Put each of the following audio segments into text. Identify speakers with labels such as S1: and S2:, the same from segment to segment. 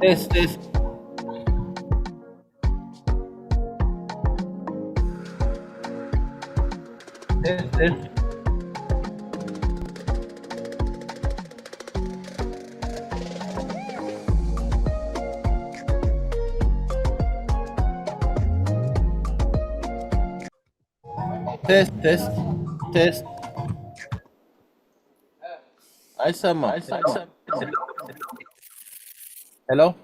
S1: Test, test, test, test, test, test, test. Ay, sama. Hello?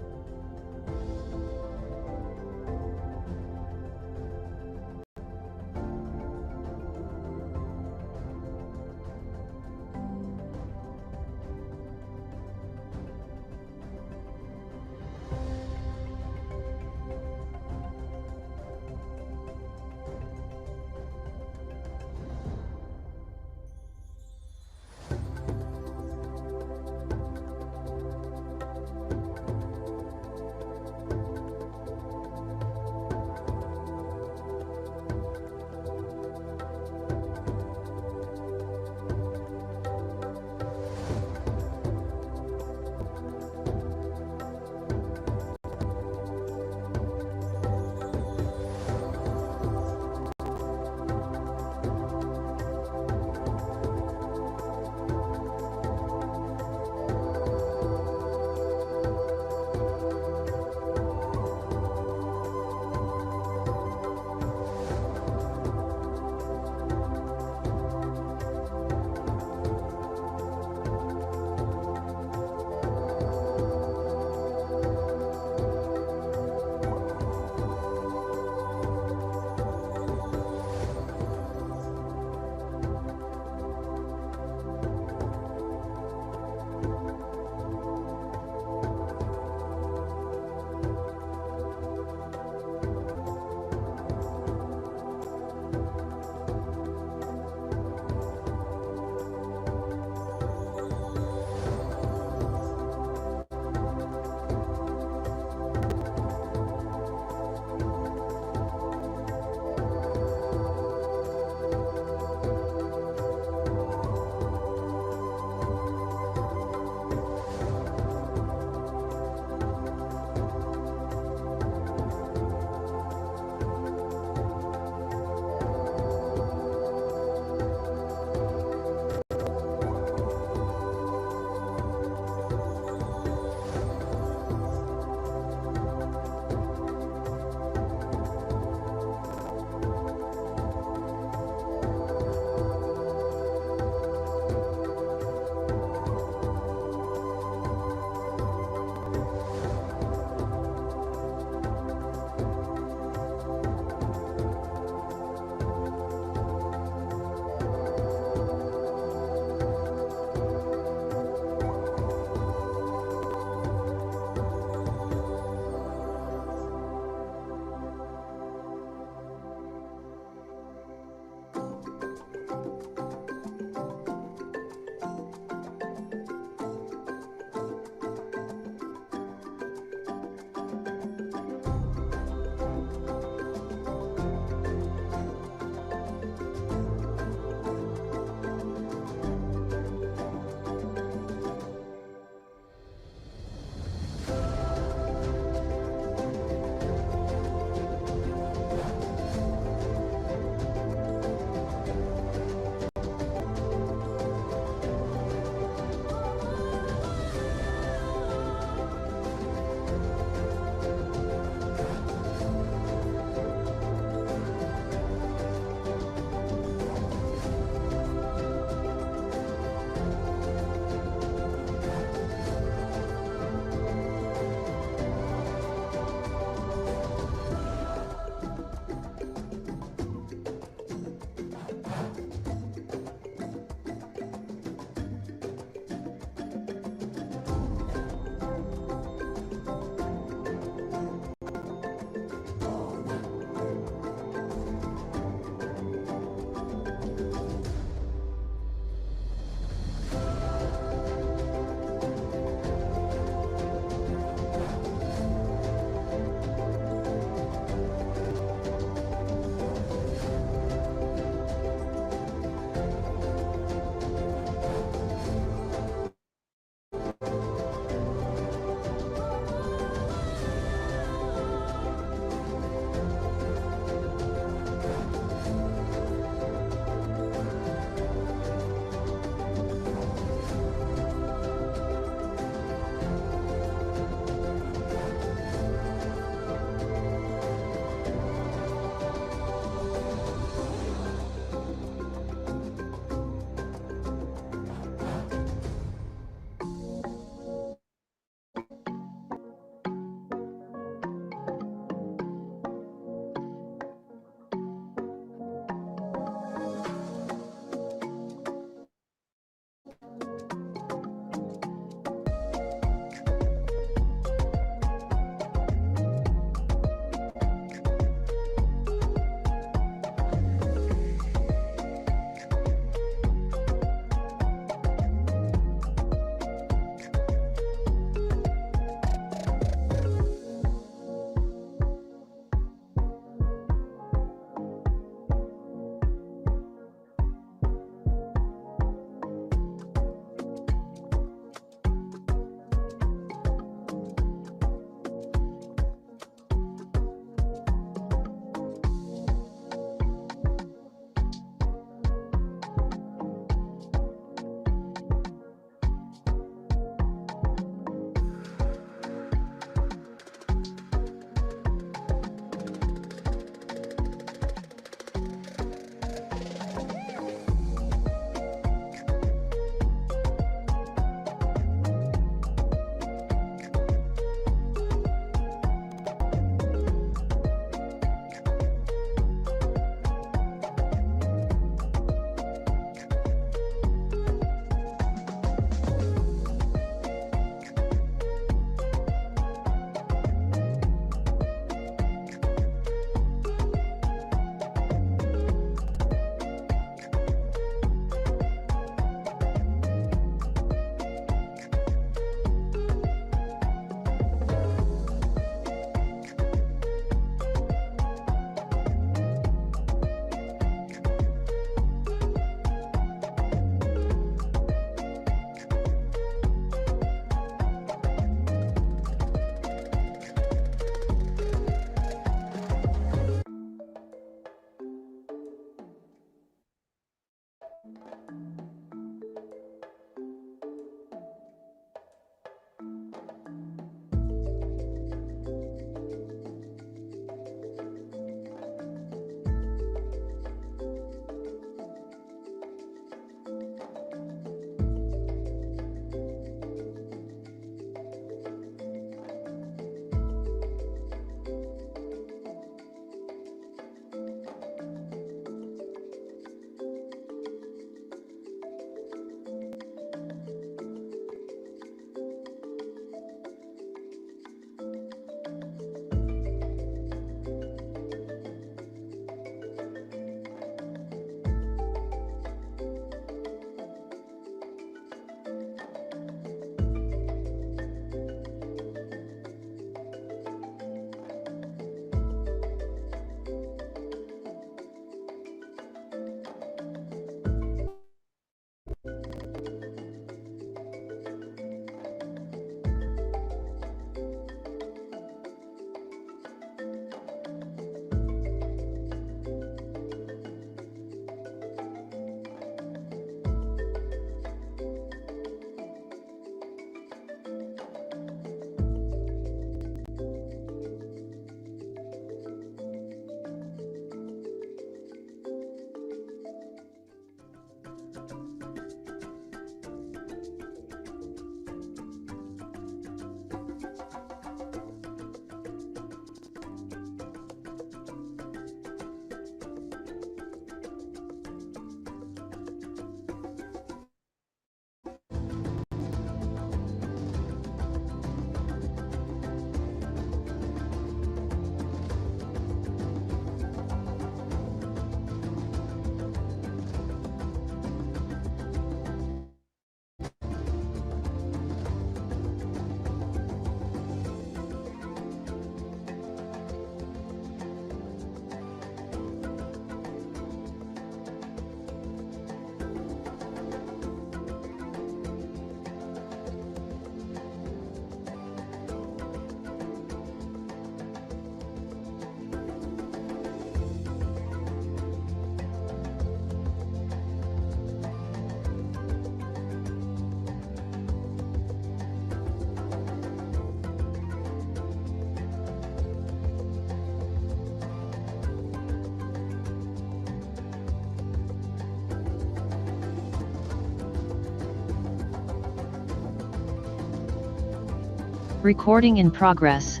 S2: Recording in progress.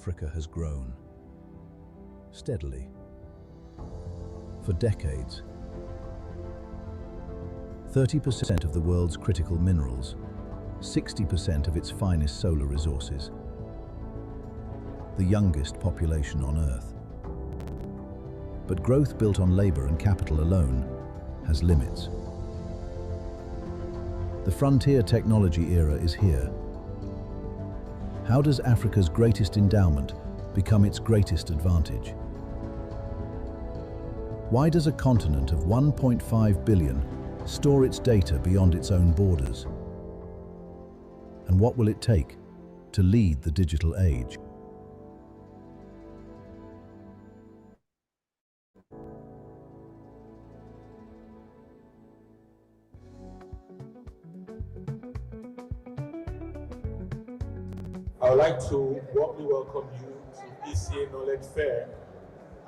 S2: Africa has grown steadily for decades. 30% of the world's critical minerals, 60% of its finest solar resources. The youngest population on Earth. But growth built on labor and capital alone has limits. The frontier technology era is here. How does Africa's greatest endowment become its greatest advantage? Why does a continent of 1.5 billion store its data beyond its own borders? And what will it take to lead the digital age?
S3: I would like to warmly welcome you to ECA Knowledge Fair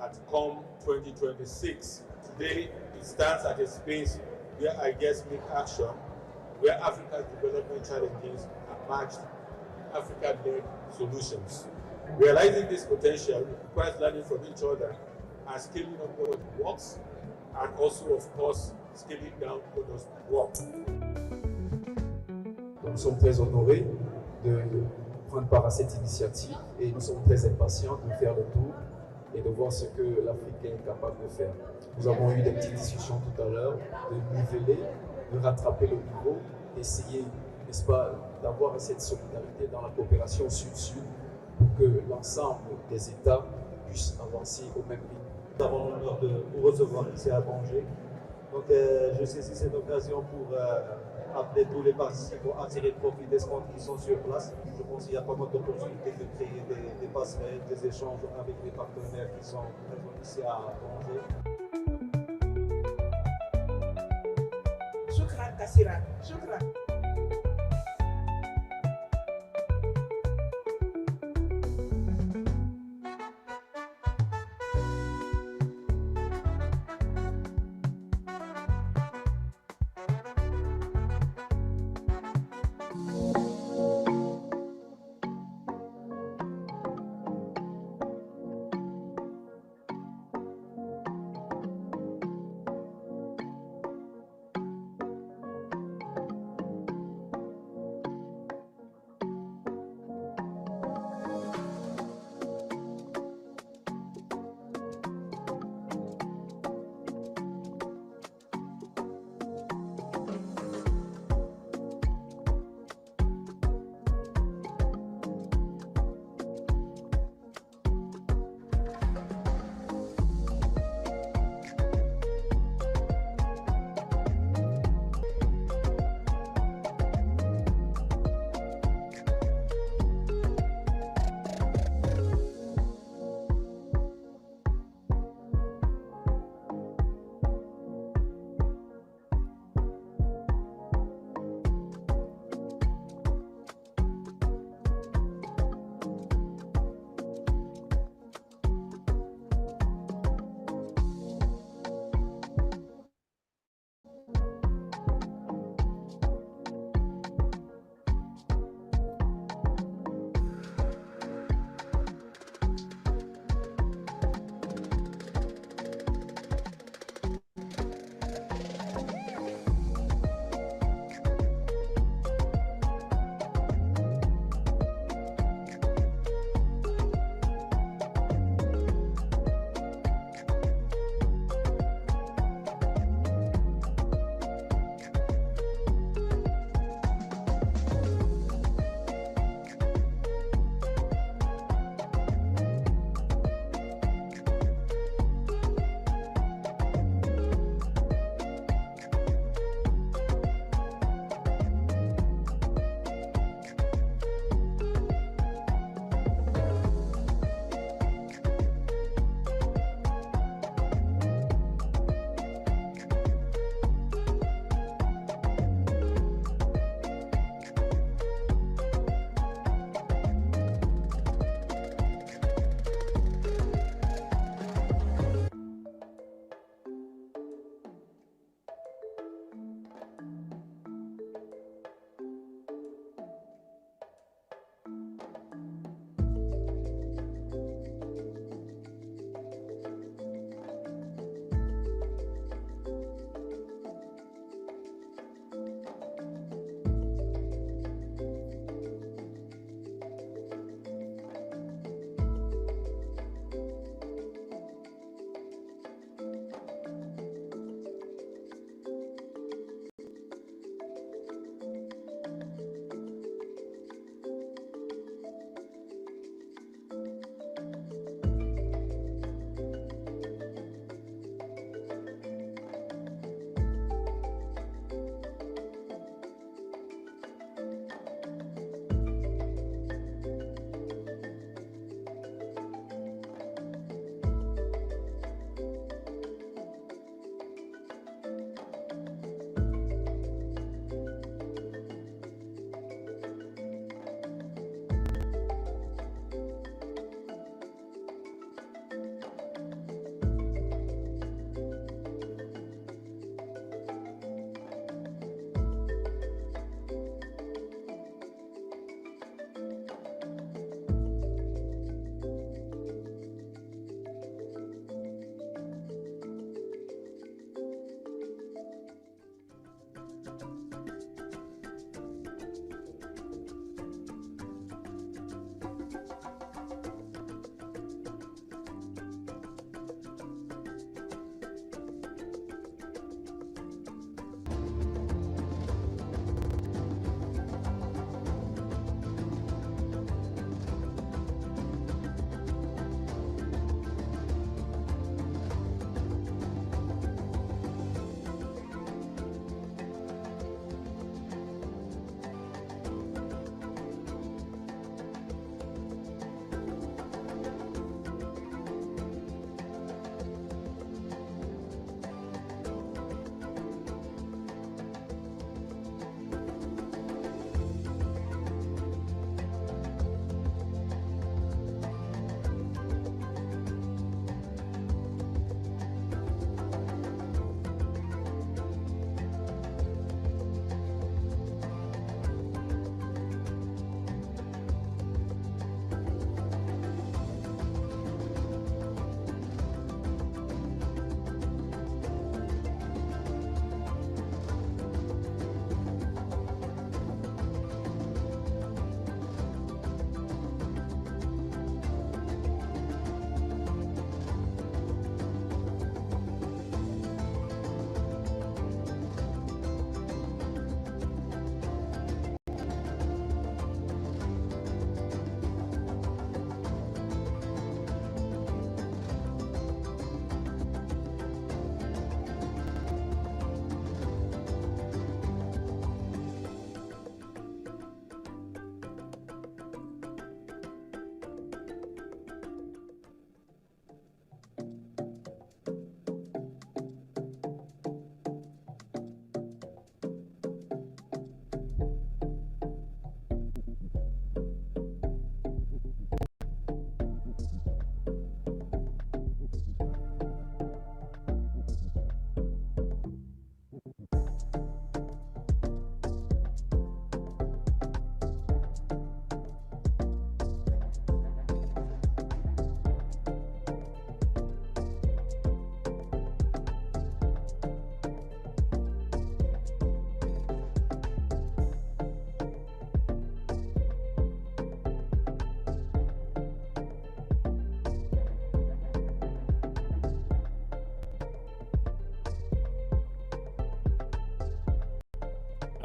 S3: at COM 2026. Today, it stands at a space where ideas meet action, where Africa's development challenges are matched with African-led solutions. Realizing this potential requires learning from each other and scaling up what works, and also, of course, scaling down what does not work.
S4: Nous sommes très honorés de prendre part à cette initiative et nous sommes très impatients de faire le tour et de voir ce que l'Afrique est capable de faire. Nous avons eu des petites discussions tout à l'heure, de niveler, de rattraper le niveau, d'essayer, n'est-ce pas, d'avoir cette solidarité dans la coopération sud-sud pour que l'ensemble des États puissent avancer au même rythme.
S5: Nous avons l'honneur de vous recevoir ici à Angers. Donc je saisis cette occasion pour appeler tous les participants à tirer profit des stands qui sont sur place. Je pense qu'il y a pas mal d'opportunités de créer des passerelles, des échanges avec les partenaires qui sont présents ici à Angers.
S6: Shukran Kasira. Shukran.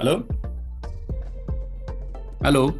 S1: Hello? Hello?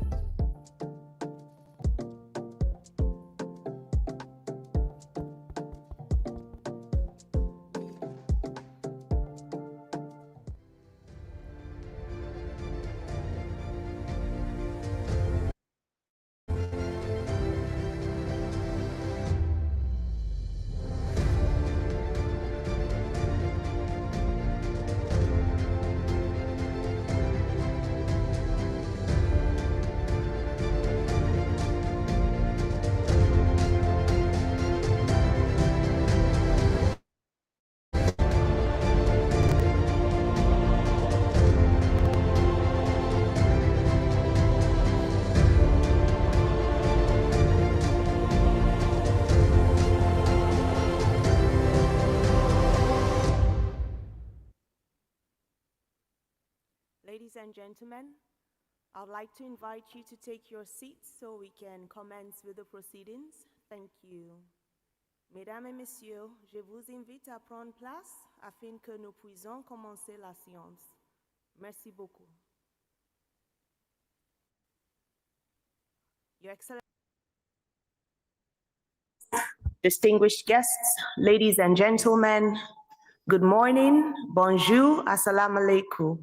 S6: Ladies and gentlemen, I'd like to invite you to take your seats so we can commence with the proceedings. Thank you. Mesdames et messieurs, je vous invite à prendre place afin que nous puissions commencer la séance. Merci beaucoup. Your Excellency, distinguished guests, ladies and gentlemen, good morning, bonjour, assalamu alaikum.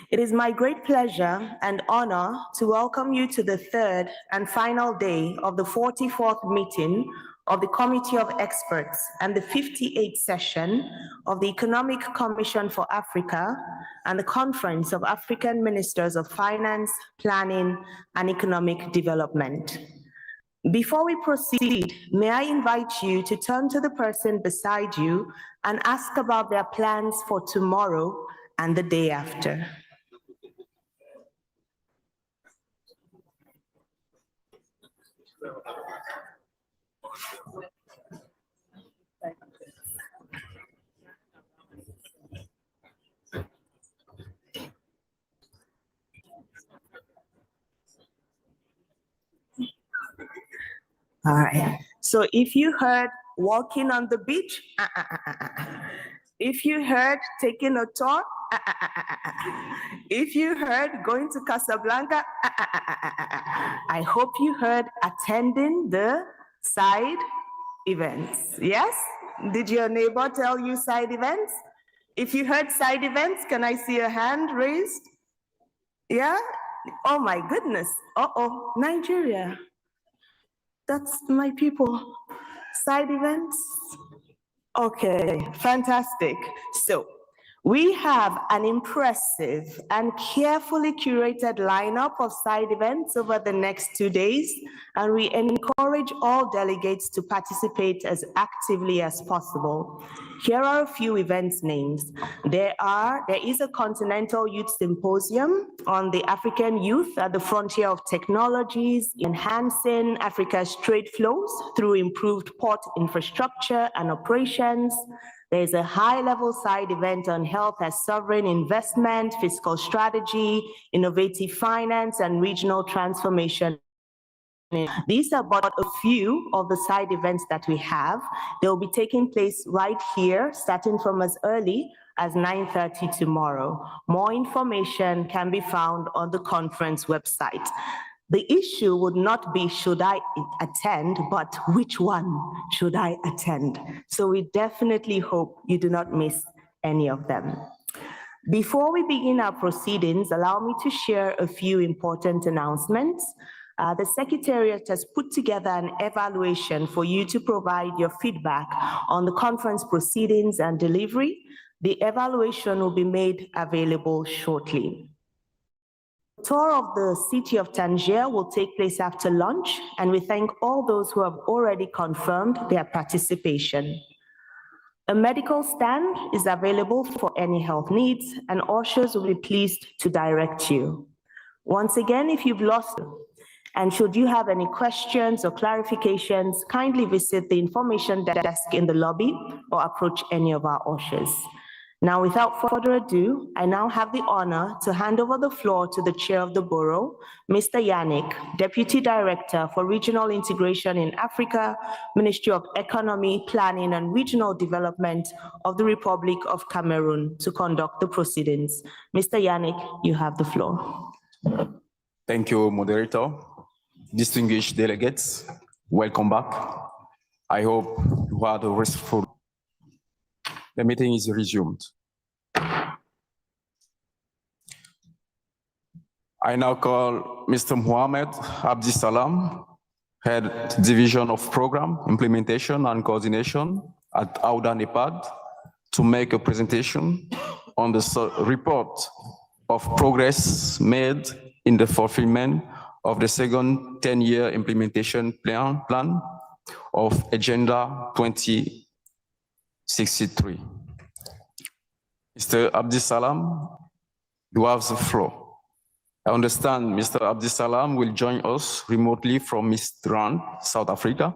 S6: It is my great pleasure and honor to welcome you to the third and final day of the 44th meeting of the Committee of Experts and the 58th session of the Economic Commission for Africa and the Conference of African Ministers of Finance, Planning, and Economic Development. Before we proceed, may I invite you to turn to the person beside you and ask about their plans for tomorrow and the day after. All right. So if you heard walking on the beach, if you heard taking a tour, if you heard going to Casablanca, I hope you heard attending the side events. Yes? Did your neighbor tell you side events? If you heard side events, can I see a hand raised? Yeah? Oh my goodness. Uh-oh, Nigeria. That's my people. Side events? Okay, fantastic. So we have an impressive and carefully curated lineup of side events over the next 2 days, and we encourage all delegates to participate as actively as possible. Here are a few events names. There is a Continental Youth Symposium on the African youth at the frontier of technologies, enhancing Africa's trade flows through improved port infrastructure and operations. There's a high-level side event on health as sovereign investment, fiscal strategy, innovative finance, and regional transformation. These are but a few of the side events that we have. They will be taking place right here, starting from as early as 9:30 tomorrow. More information can be found on the conference website. The issue would not be should I attend, but which one should I attend? So we definitely hope you do not miss any of them. Before we begin our proceedings, allow me to share a few important announcements. The Secretariat has put together an evaluation for you to provide your feedback on the conference proceedings and delivery. The evaluation will be made available shortly. The tour of the city of Tangier will take place after lunch, and we thank all those who have already confirmed their participation. A medical stand is available for any health needs, and ushers will be pleased to direct you. Once again, if you've lost, and should you have any questions or clarifications, kindly visit the information desk in the lobby or approach any of our ushers. Now, without further ado, I now have the honor to hand over the floor to the Chair of the Borough, Mr. Yannick, Deputy Director for Regional Integration in Africa, Ministry of Economy, Planning and Regional Development of the Republic of Cameroon, to conduct the proceedings. Mr. Yannick, you have the floor.
S7: Thank you, moderator. Distinguished delegates, welcome back. I hope you had a restful. The meeting is resumed. I now call Mr. Mohamed Abdisalam, Head Division of Program Implementation and Coordination at AUDA NEPAD, to make a presentation on the report of progress made in the fulfillment of the second 10-year implementation plan of Agenda 2063. Mr. Abdisalam, you have the floor. I understand Mr. Abdisalam will join us remotely from Midrand, South Africa.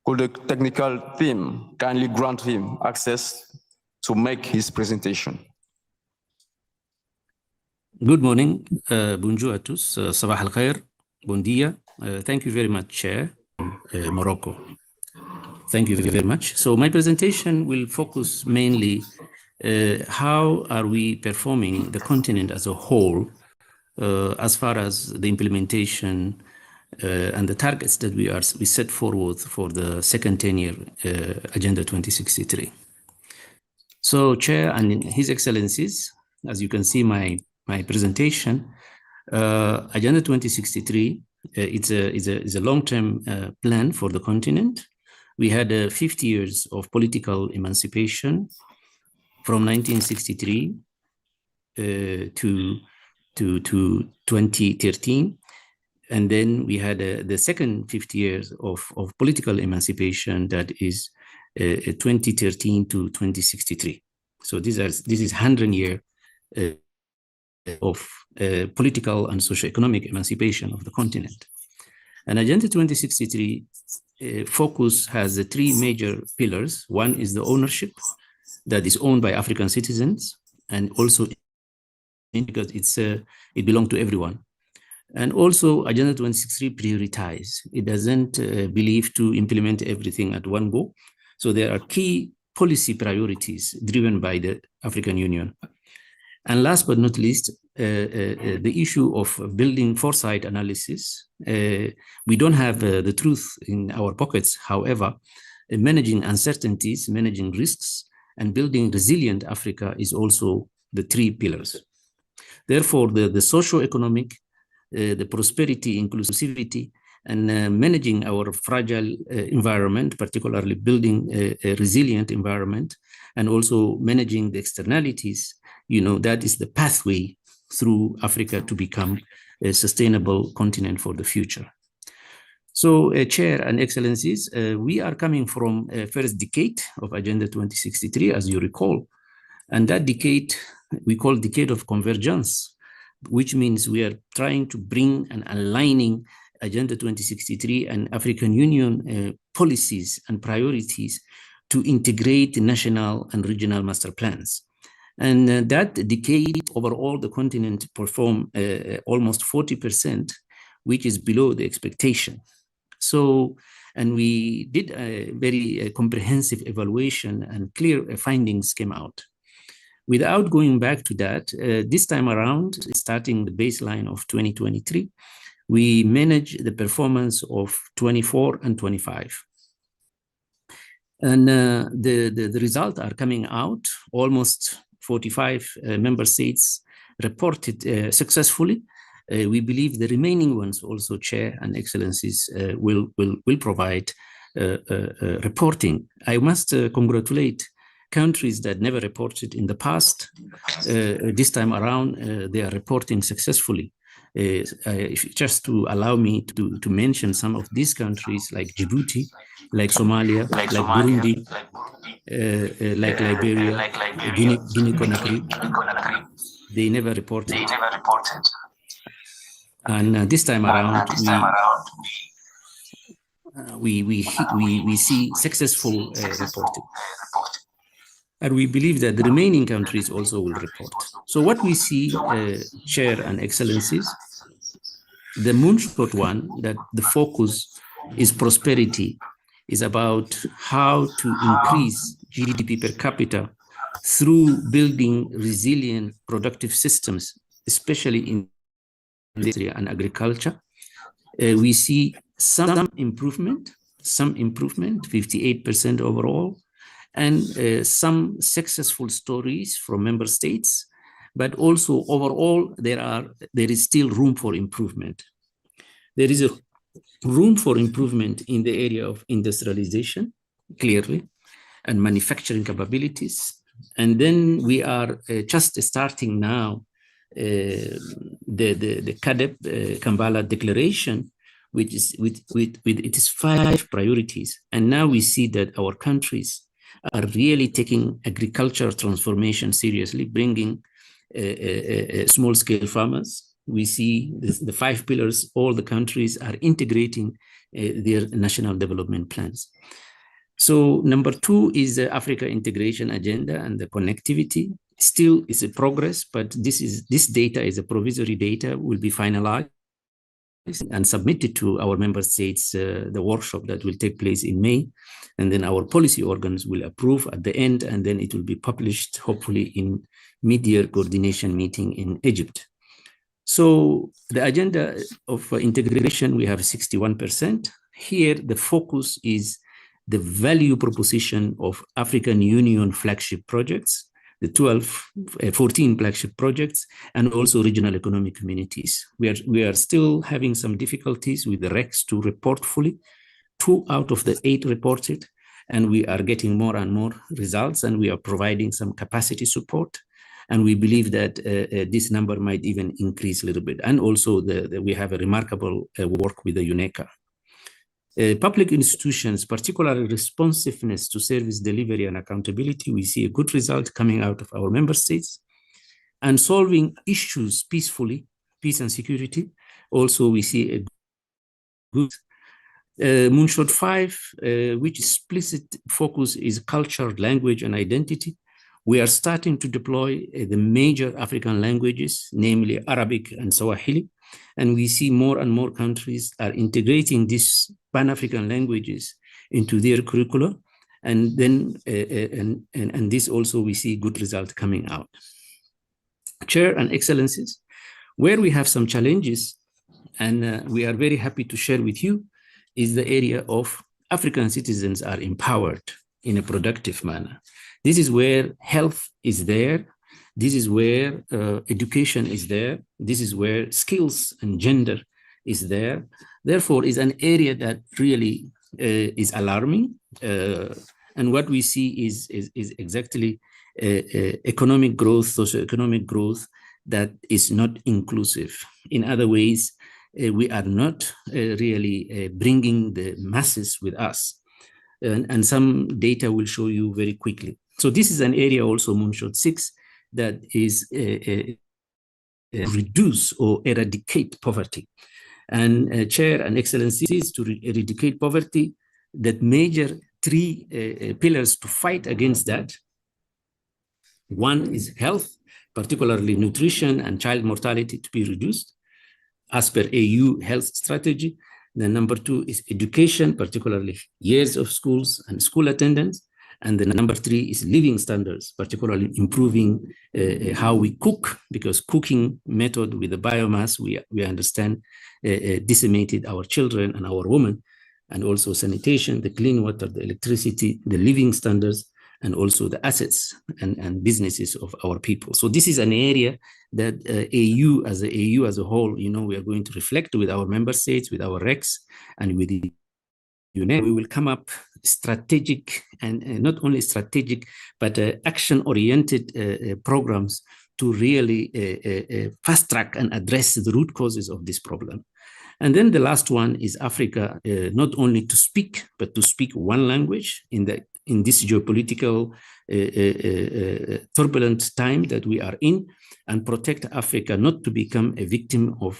S7: Could the technical team kindly grant him access to make his presentation?
S8: Good morning, bonjour à tous, sabah al khair, bon dia. Thank you very much, Chair, Morocco. Thank you very much. So my presentation will focus mainly how are we performing the continent as a whole as far as the implementation and the targets that we set forward for the second 10-year Agenda 2063. So, Chair and His Excellencies, as you can see my presentation, Agenda 2063 is a long-term plan for the continent. We had 50 years of political emancipation from 1963 to 2013. And then we had the second 50 years of political emancipation, that is 2013 to 2063. So this is 100 years of political and socio-economic emancipation of the continent. And Agenda 2063 focus has the three major pillars. One is the ownership that is owned by African citizens, and also because it belongs to everyone. And also Agenda 2063 prioritize. It doesn't believe to implement everything at one go. So there are key policy priorities driven by the African Union. And last but not least, the issue of building foresight analysis. We don't have the truth in our pockets. However, managing uncertainties, managing risks, and building resilient Africa is also the three pillars. Therefore, the socio-economic, the prosperity, inclusivity, and managing our fragile environment, particularly building a resilient environment, and also managing the externalities, that is the pathway through Africa to become a sustainable continent for the future. So, Chair and Excellencies, we are coming from a first decade of Agenda 2063, as you recall, and that decade we call Decade of Convergence, which means we are trying to bring and aligning Agenda 2063 and African Union policies and priorities to integrate the national and regional master plans. And that decade overall, the continent performed almost 40%, which is below the expectation. So, and we did a very comprehensive evaluation, and clear findings came out. Without going back to that, this time around, starting the baseline of 2023, we manage the performance of 24 and 25. And the results are coming out. Almost 45 member states reported successfully. We believe the remaining ones also, Chair and Excellencies, will provide reporting. I must congratulate countries that never reported in the past. This time around, they are reporting successfully. Just to allow me to mention some of these countries, like Djibouti, like Somalia, like Burundi, like Liberia, Guinea-Conakry, they never reported. And this time around, we see successful reporting. And we believe that the remaining countries also will report. So what we see, Chair and Excellencies, the moonshot one, that the focus is prosperity, is about how to increase GDP per capita through building resilient productive systems, especially in industry and agriculture. We see some improvement, 58% overall, and some successful stories from member states, but also overall there is still room for improvement. There is a room for improvement in the area of industrialization, clearly, and manufacturing capabilities. And then we are just starting now the CADEP Kampala Declaration, which is with its 5 priorities. And now we see that our countries are really taking agricultural transformation seriously, bringing small-scale farmers. We see the 5 pillars, all the countries are integrating their national development plans. So number 2 is the Africa Integration Agenda and the connectivity. Still is a progress, but this data is a provisory data, will be finalized and submitted to our member states, the workshop that will take place in May. And then our policy organs will approve at the end, and then it will be published, hopefully in mid-year coordination meeting in Egypt. So the agenda of integration, we have 61%. Here, the focus is the value proposition of African Union flagship projects, the 14 flagship projects, and also regional economic communities. We are still having some difficulties with the RECs to report fully. 2 out of the 8 reported, and we are getting more and more results, and we are providing some capacity support. And we believe that this number might even increase a little bit. And also we have a remarkable work with the UNECA. Public institutions, particularly responsiveness to service delivery and accountability, we see a good result coming out of our member states. And solving issues peacefully, peace and security, also we see a good. Moonshot 5, which explicit focus is culture, language, and identity. We are starting to deploy the major African languages, namely Arabic and Swahili. And we see more and more countries are integrating these Pan-African languages into their curricula. And then, and this also we see good results coming out. Chair and Excellencies, where we have some challenges, and we are very happy to share with you, is the area of African citizens are empowered in a productive manner. This is where health is there. This is where education is there. This is where skills and gender is there. Therefore, is an area that really is alarming. And what we see is exactly economic growth, socioeconomic growth that is not inclusive. In other ways, we are not really bringing the masses with us. And some data will show you very quickly. So this is an area also, Moonshot 6, that is reduce or eradicate poverty. And Chair and Excellencies, to eradicate poverty, that major 3 pillars to fight against that. One is health, particularly nutrition and child mortality to be reduced as per AU health strategy. The number 2 is education, particularly years of schools and school attendance. And the number 3 is living standards, particularly improving how we cook, because cooking method with the biomass, we understand, decimated our children and our women, and also sanitation, the clean water, the electricity, the living standards, and also the assets and businesses of our people. So this is an area that AU as a whole, you know, we are going to reflect with our member states, with our RECs, and with the UNED. We will come up strategic and not only strategic, but action-oriented programs to really fast track and address the root causes of this problem. And then the last one is Africa, not only to speak, but to speak one language in the in this geopolitical turbulent time that we are in, and protect Africa not to become a victim of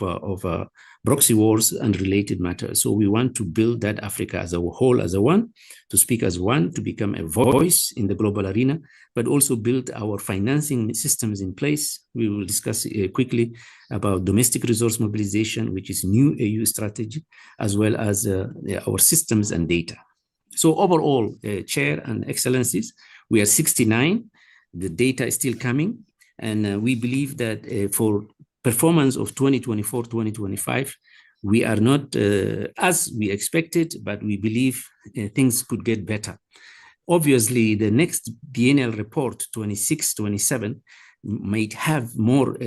S8: proxy wars and related matters. So we want to build that Africa as a whole, as a one, to speak as one, to become a voice in the global arena, but also build our financing systems in place. We will discuss quickly about domestic resource mobilization, which is new AU strategy, as well as our systems and data. So overall, Chair and Excellencies, we are 69. The data is still coming. And we believe that for performance of 2024-2025, we are not as we expected, but we believe things could get better. Obviously, the next biennial report, 26-27, might have more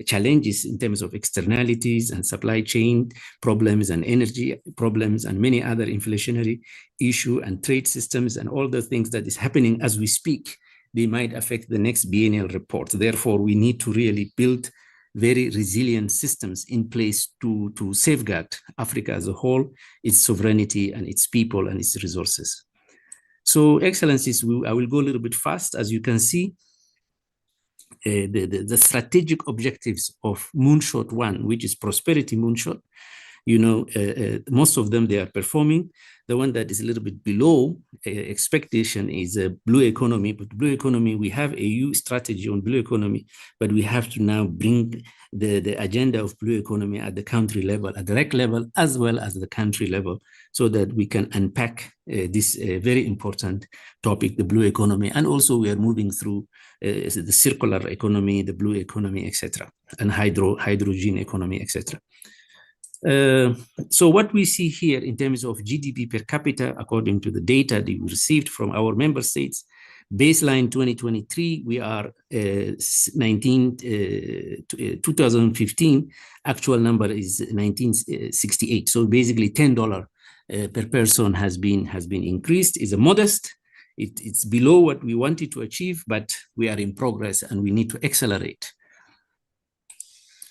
S8: challenges in terms of externalities and supply chain problems and energy problems and many other inflationary issue and trade systems and all the things that is happening as we speak. They might affect the next biennial report. Therefore, we need to really build very resilient systems in place to safeguard Africa as a whole, its sovereignty and its people and its resources. So, Excellencies, I will go a little bit fast. As you can see, the strategic objectives of Moonshot 1, which is Prosperity Moonshot, you know, most of them, they are performing. The one that is a little bit below expectation is a blue economy. But blue economy, we have a EU strategy on blue economy, but we have to now bring the agenda of blue economy at the country level, at the REC level, as well as the country level, so that we can unpack this very important topic, the blue economy. And also we are moving through the circular economy, the blue economy, etc., and hydrogen economy, etc. So what we see here in terms of GDP per capita, according to the data that we received from our member states, baseline 2023, we are 2015, actual number is 1968. So basically $10 per person has been increased. Is a modest. It's below what we wanted to achieve, but we are in progress and we need to accelerate.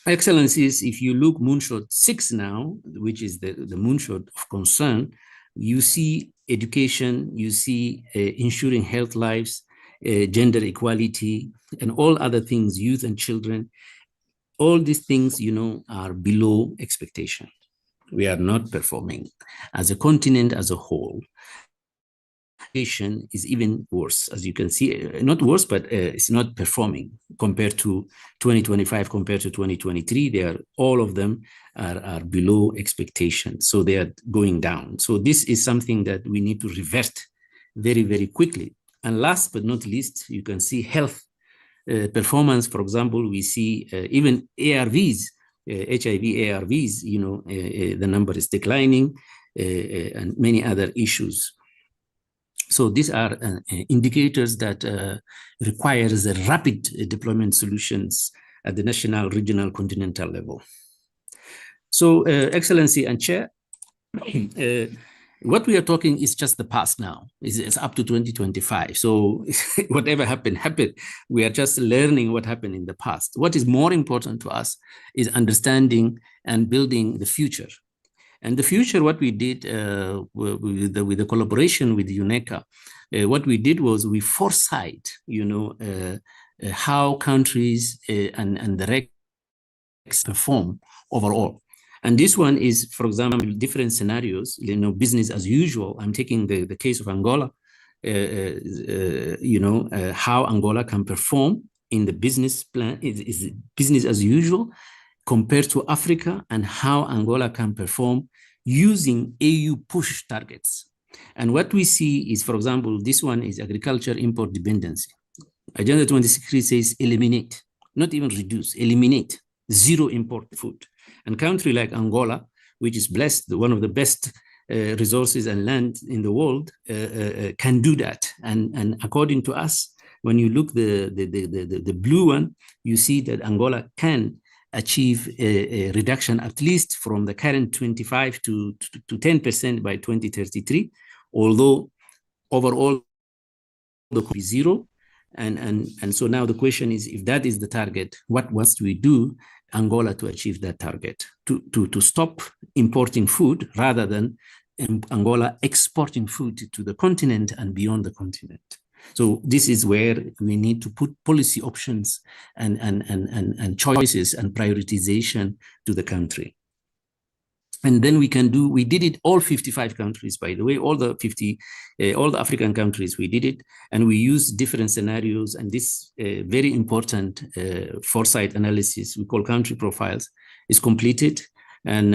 S8: Excellencies, if you look Moonshot 6 now, which is the moonshot of concern, you see education, you see ensuring health lives, gender equality, and all other things, youth and children. All these things, you know, are below expectation. We are not performing as a continent as a whole. Is even worse, as you can see, not worse, but it's not performing compared to 2025, compared to 2023. They are, all of them are below expectations. So they are going down. So this is something that we need to revert very, very quickly. And last but not least, you can see health performance. For example, we see even ARVs, HIV ARVs, you know, the number is declining and many other issues. So these are indicators that requires a rapid deployment solutions at the national, regional, continental level. So Excellency and Chair, what we are talking is just the past now. It's up to 2025. So whatever happened. We are just learning what happened in the past. What is more important to us is understanding and building the future. And the future, what we did with the collaboration with UNECA, what we did was we foresight, you know, how countries and the RECs perform overall. And this one is, for example, different scenarios, you know, business as usual. I'm taking the case of Angola, you know, how Angola can perform in the business plan is business as usual compared to Africa, and how Angola can perform using AU push targets. And what we see is, for example, this one is agriculture import dependency. Agenda 2063 says eliminate, not even reduce, eliminate, zero import food. And country like Angola, which is blessed, one of the best resources and land in the world, can do that. And according to us, when you look the blue one, you see that Angola can achieve a reduction at least from the current 25 to 10% by 2033, although overall the could be zero. And so now the question is, if that is the target, what must we do Angola to achieve that target, to stop importing food rather than Angola exporting food to the continent and beyond the continent. So this is where we need to put policy options and choices and prioritization to the country. And then we did it all 55 countries, by the way, all the African countries, we did it, and we used different scenarios, and this very important foresight analysis we call country profiles is completed, and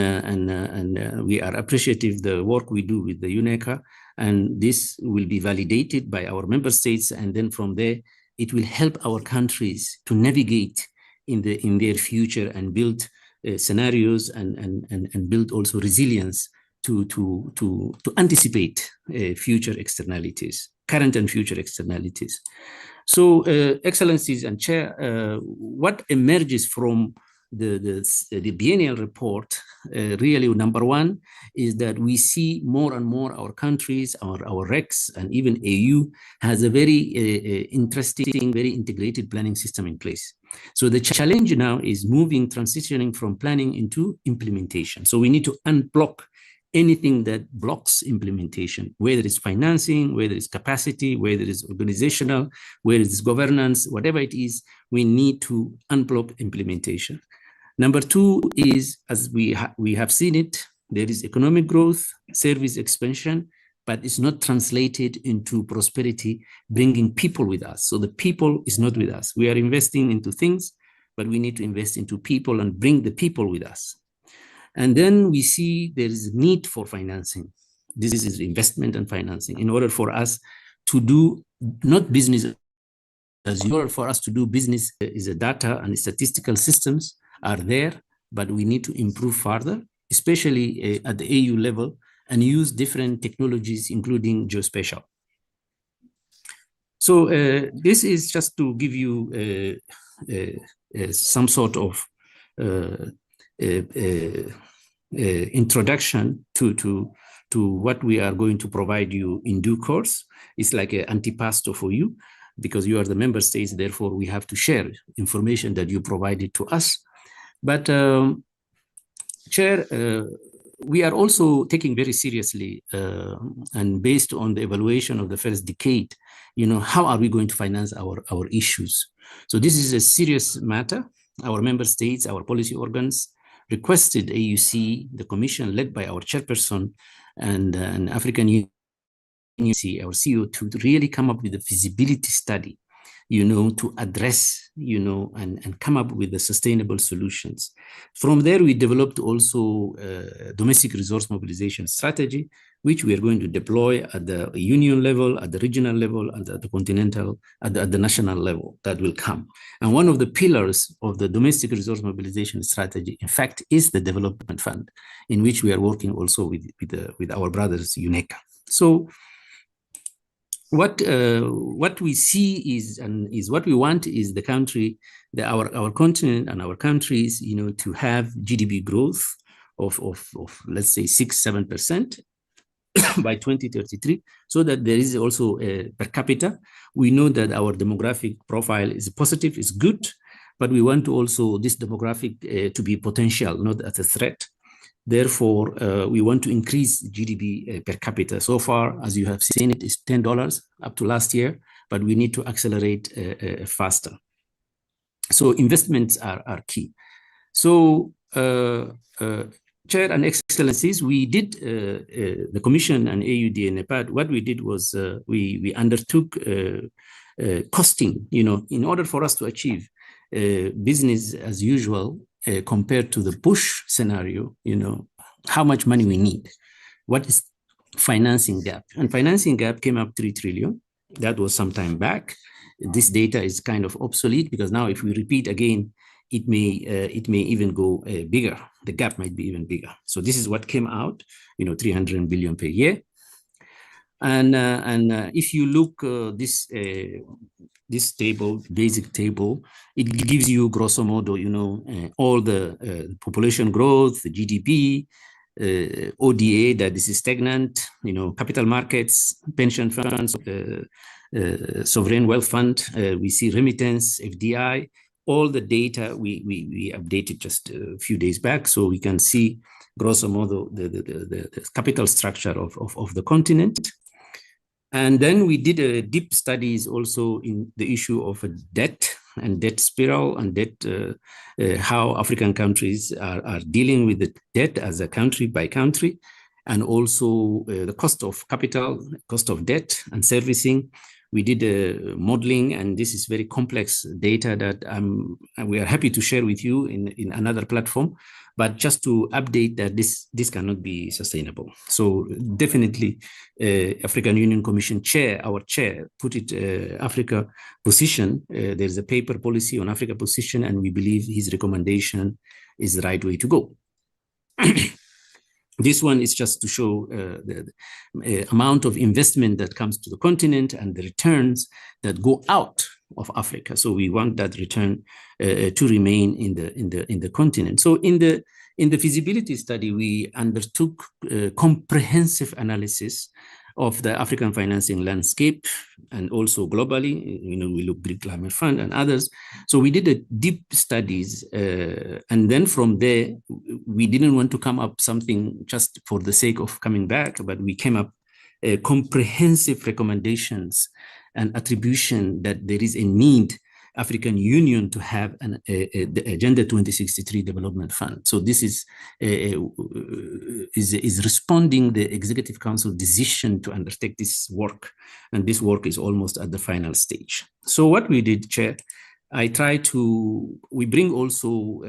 S8: we are appreciative the work we do with the UNECA, and this will be validated by our member states, and then from there, it will help our countries to navigate in their future and build scenarios and build also resilience to anticipate future externalities, current and future externalities. So, Excellencies and Chair, what emerges from the biennial report, really number one, is that we see more and more our countries, our RECs, and even AU has a very interesting, very integrated planning system in place. So the challenge now is transitioning from planning into implementation. So we need to unblock anything that blocks implementation, whether it's financing, whether it's capacity, whether it's organizational, whether it's governance, whatever it is, we need to unblock implementation. Number two is, as we have seen it, there is economic growth, service expansion, but it's not translated into prosperity, bringing people with us. So the people is not with us. We are investing into things, but we need to invest into people and bring the people with us. And then we see there is a need for financing. This is investment and financing in order for us to do not business as usual. For us to do business is a data and statistical systems are there, but we need to improve further, especially at the AU level, and use different technologies, including geospatial. So this is just to give you some sort of introduction to what we are going to provide you in due course. It's like an antipasto for you, because you are the member states, therefore we have to share information that you provided to us. But Chair, we are also taking very seriously, and based on the evaluation of the first decade, how are we going to finance our issues? So this is a serious matter. Our member states, our policy organs requested AUC, the commission led by our chairperson and African Union, our CEO, to really come up with a feasibility study, to address, and come up with the sustainable solutions. From there, we developed also a domestic resource mobilization strategy, which we are going to deploy at the union level, at the regional level, and at the continental, at the national level. That will come. And one of the pillars of the domestic resource mobilization strategy, in fact, is the development fund, in which we are working also with our brothers UNECA. So what we see is what we want is the country, our continent and our countries, to have GDP growth of let's say 6-7% by 2033, so that there is also per capita. We know that our demographic profile is positive, is good, but we want to also this demographic to be potential, not as a threat. Therefore, we want to increase GDP per capita. So far, as you have seen, it is $10 up to last year, but we need to accelerate faster. So investments are key. So, Chair and Excellencies, we did, the Commission and AUD and NEPAD, what we did was we undertook costing, in order for us to achieve business as usual, compared to the push scenario, how much money we need, what is financing gap. And financing gap came up 3 trillion. That was some time back. This data is kind of obsolete, because now if we repeat again, it may even go bigger. The gap might be even bigger. So this is what came out, 300 billion per year. And if you look this table, basic table, it gives you grosso modo, all the population growth, the GDP, ODA that is stagnant, capital markets, pension funds, sovereign wealth fund. We see remittance, FDI, all the data we updated just a few days back, so we can see grosso modo, the capital structure of the continent. And then we did deep studies also in the issue of debt and debt spiral and debt, how African countries are dealing with the debt as a country by country, and also the cost of capital, cost of debt and servicing. We did modeling, and this is very complex data that we are happy to share with you in another platform. But just to update that this cannot be sustainable. So definitely, African Union Commission chair, our chair, put it Africa position. There's a paper policy on Africa position, and we believe his recommendation is the right way to go. This one is just to show the amount of investment that comes to the continent and the returns that go out of Africa. So we want that return to remain in the continent. So in the feasibility study, we undertook comprehensive analysis of the African financing landscape and also globally. We look Greek Climate Fund and others. So we did a deep studies, and then from there, we didn't want to come up something just for the sake of coming back, but we came up comprehensive recommendations and attribution that there is a need African Union to have the Agenda 2063 Development Fund. So this is responding the Executive Council decision to undertake this work, and this work is almost at the final stage. So what we did, Chair, we bring also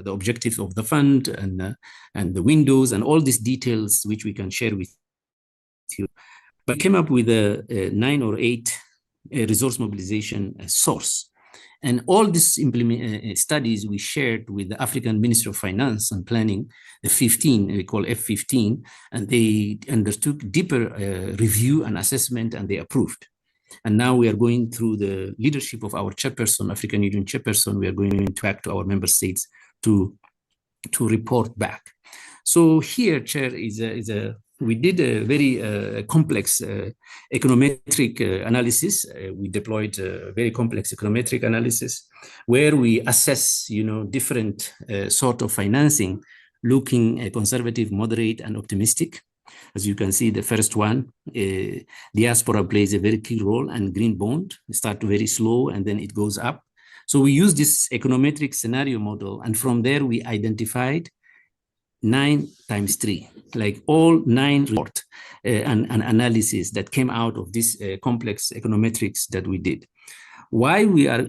S8: the objectives of the fund and the windows and all these details which we can share with you. But came up with a 9 or 8 resource mobilization source. And all these studies we shared with the African Ministry of Finance and Planning, the 15, we call F15, and they undertook deeper review and assessment, and they approved. And now we are going through the leadership of our chairperson, African Union chairperson, we are going to interact to our member states to report back. So here, Chair, we did a very complex econometric analysis. We deployed a very complex econometric analysis where we assess, different sort of financing, looking at conservative, moderate, and optimistic. As you can see, the first one, diaspora plays a very key role, and green bond start very slow and then it goes up. So we use this econometric scenario model, and from there we identified 9 times 3, like all 9 report and analysis that came out of this complex econometrics that we did. Why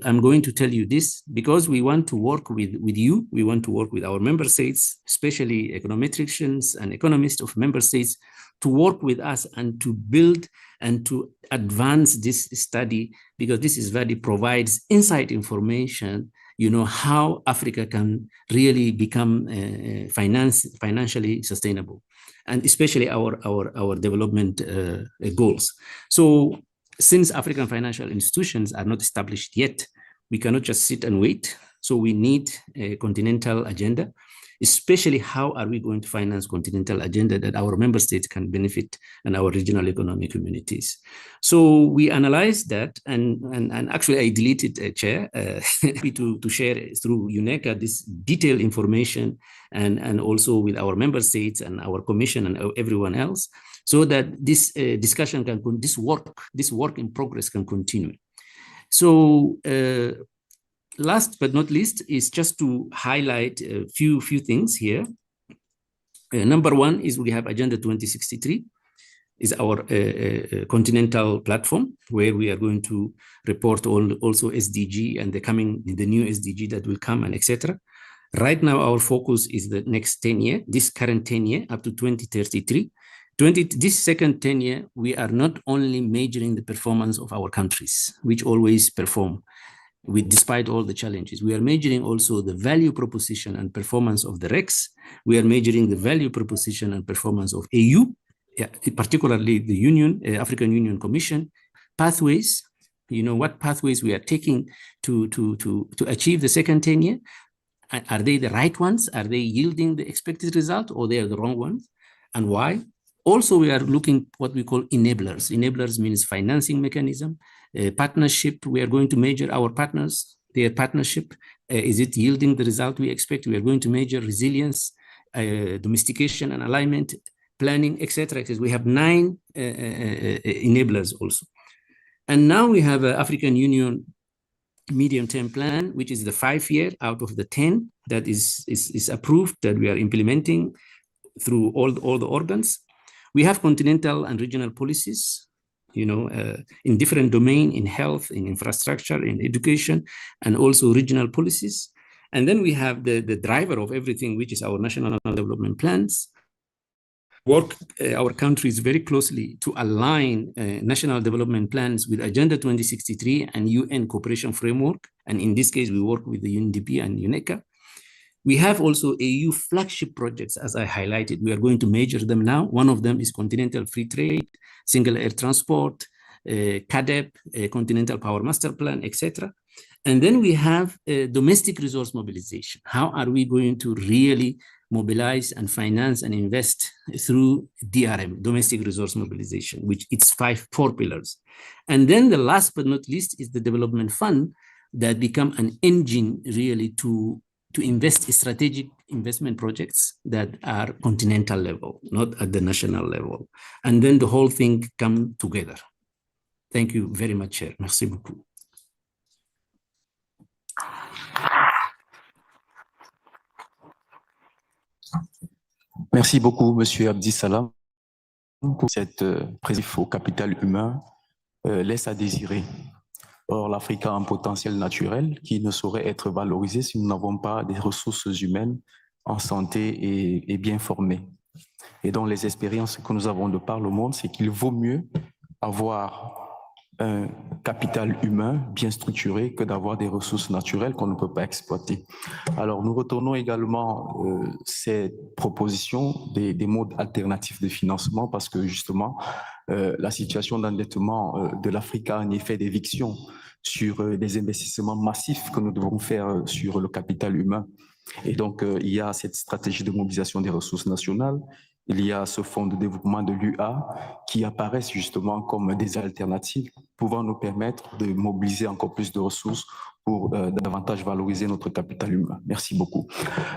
S8: I'm going to tell you this, because we want to work with you, we want to work with our member states, especially econometricians and economists of member states, to work with us and to build and to advance this study, because this is very provides inside information, how Africa can really become financially sustainable, and especially our development goals. So since African financial institutions are not established yet, we cannot just sit and wait. So we need a continental agenda, especially how are we going to finance continental agenda that our member states can benefit and our regional economic communities. So we analyzed that, and actually I deleted Chair, to share through UNECA this detailed information and also with our member states and our commission and everyone else, so that this discussion can, this work in progress can continue. So last but not least is just to highlight a few things here. Number one is we have Agenda 2063, is our continental platform where we are going to report also SDG and the new SDG that will come and etc. Right now, our focus is the next 10 year, this current 10 year up to 2033. This second 10 year, we are not only measuring the performance of our countries, which always perform despite all the challenges. We are measuring also the value proposition and performance of the REX. We are measuring the value proposition and performance of AU, particularly the Union, African Union Commission, pathways, what pathways we are taking to achieve the second 10 year. Are they the right ones? Are they yielding the expected result, or they are the wrong ones? And why? Also, we are looking what we call enablers. Enablers means financing mechanism, partnership. We are going to measure our partners, their partnership. Is it yielding the result we expect? We are going to measure resilience, domestication and alignment, planning, etc. We have 9 enablers also. And now we have an African Union medium-term plan, which is the 5-year out of the 10 that is approved, that we are implementing through all the organs. We have continental and regional policies, in different domains, in health, in infrastructure, in education, and also regional policies. And then we have the driver of everything, which is our national development plans. Our countries very closely to align national development plans with Agenda 2063 and UN cooperation framework. And in this case, we work with the UNDP and UNECA. We have also AU flagship projects, as I highlighted. We are going to measure them now. One of them is continental free trade, single air transport, CADEP, continental power master plan, etc. And then we have domestic resource mobilization. How are we going to really mobilize and finance and invest through DRM, domestic resource mobilization, which it's 4 pillars. And then the last but not least is the development fund that become an engine really to invest in strategic investment projects that are continental level, not at the national level. And then the whole thing come together. Thank you very much, Chair. Merci beaucoup.
S7: Merci beaucoup, Monsieur Abdi Salam, pour cette présentation au capital humain laisse à désirer. Or, l'Afrique a un potentiel naturel qui ne saurait être valorisé si nous n'avons pas des ressources humaines en santé et bien formées. Et donc, les expériences que nous avons de par le monde, c'est qu'il vaut mieux avoir un capital humain bien structuré que d'avoir des ressources naturelles qu'on ne peut pas exploiter. Alors, nous retournons également ces propositions des modes alternatifs de financement parce que justement, la situation d'endettement de l'Afrique a un effet d'éviction sur des investissements massifs que nous devons faire sur le capital humain. Et donc, il y a cette stratégie de mobilisation des ressources nationales. Il y a ce fonds de développement de l'UA qui apparaissent justement comme des alternatives pouvant nous permettre de mobiliser encore plus de ressources pour davantage valoriser notre capital humain. Merci beaucoup.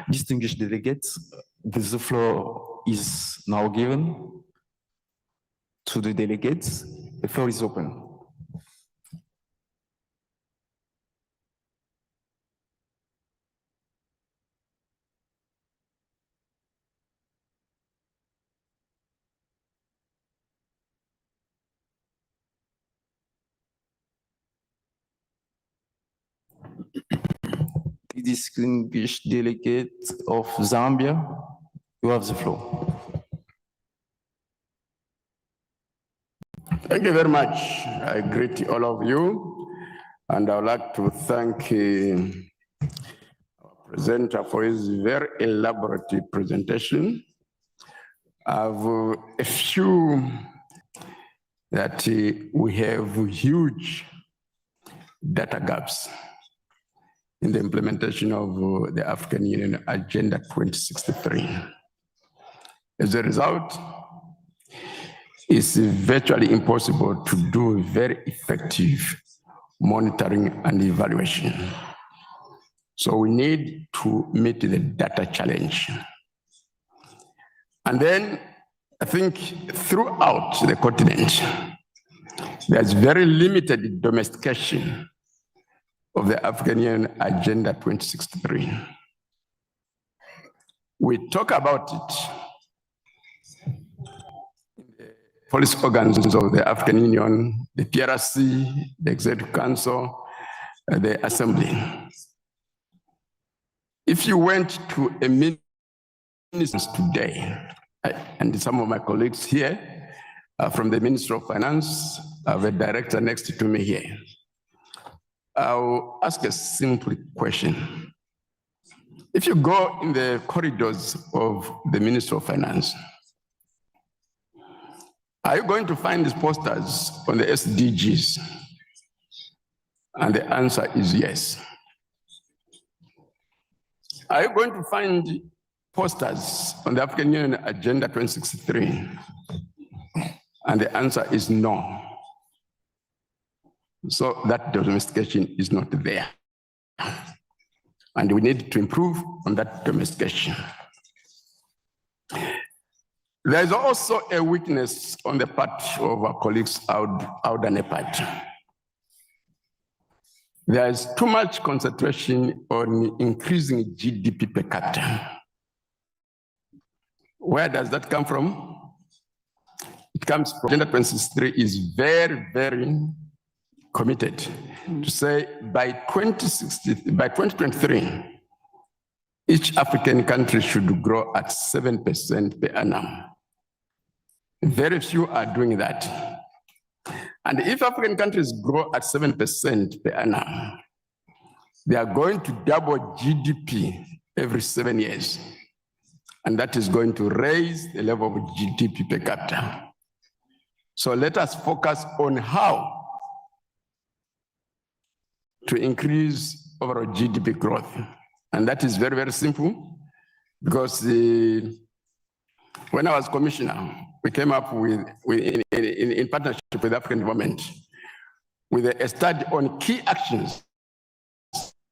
S7: Distinguished delegates, the floor is now given to the delegates. The floor is open. Distinguished delegate of Zambia, you have the floor.
S9: Thank you very much. I greet all of you, and I would like to thank our presenter for his very elaborate presentation. I have a few that we have huge data gaps in the implementation of the African Union Agenda 2063. As a result, it's virtually impossible to do very effective monitoring and evaluation. So we need to meet the data challenge. And then I think throughout the continent, there's very limited domestication of the African Union Agenda 2063. We talk about it in the policy organs of the African Union, the PRC, the Executive Council, the Assembly. If you went to a ministry today, and some of my colleagues here from the Ministry of Finance, I have a director next to me here. I'll ask a simple question. If you go in the corridors of the Ministry of Finance, are you going to find these posters on the SDGs? And the answer is yes. Are you going to find posters on the African Union Agenda 2063? And the answer is no. So that domestication is not there. And we need to improve on that domestication. There is also a weakness on the part of our colleagues out and apart. There is too much concentration on increasing GDP per capita. Where does that come from? It comes from Agenda 2063 is very, very committed to say by 2023, each African country should grow at 7% per annum. Very few are doing that. And if African countries grow at 7% per annum, they are going to double GDP every 7 years. And that is going to raise the level of GDP per capita. So let us focus on how to increase overall GDP growth. And that is very, very simple, because when I was commissioner, we came up with in partnership with African Development, with a study on key actions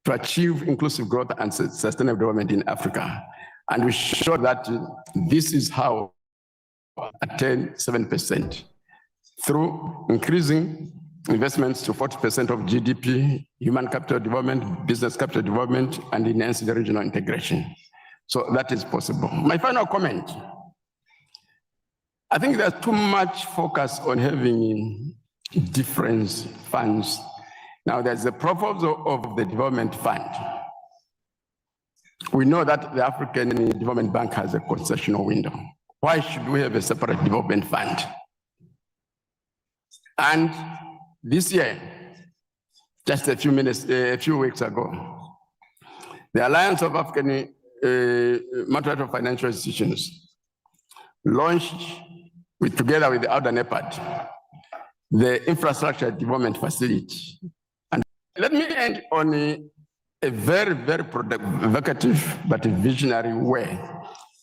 S9: to achieve inclusive growth and sustainable development in Africa. And we showed that this is how attain 7% through increasing investments to 40% of GDP, human capital development, business capital development, and enhancing the regional integration. So that is possible. My final comment, I think there's too much focus on having different funds. Now there's the proposal of the development fund. We know that the African Development Bank has a concessional window. Why should we have a separate development fund? And this year, just a few weeks ago, the Alliance of African Multilateral Financial Institutions launched, together with the Outer NEPAD, the Infrastructure Development Facility. And let me end on a very, very provocative but visionary way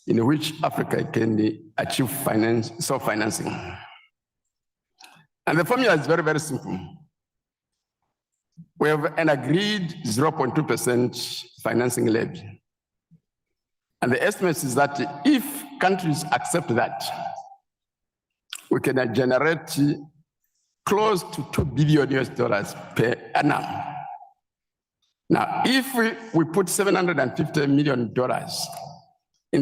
S9: in which Africa can achieve self-financing. And the formula is very, very simple. We have an agreed 0.2% financing levy. And the estimate is that if countries accept that, we can generate close to $2 billion per annum. Now, if we put $750 million in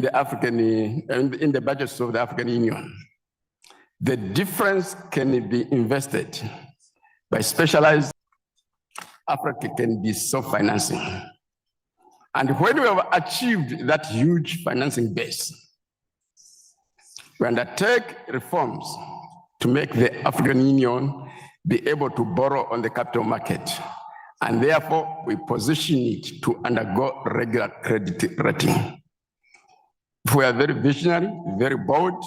S9: the budgets of the African Union, the difference can be invested by specialized. Africa can be self-financing. And when we have achieved that huge financing base, we undertake reforms to make the African Union be able to borrow on the capital market. And therefore, we position it to undergo regular credit rating. If we are very visionary, very bold,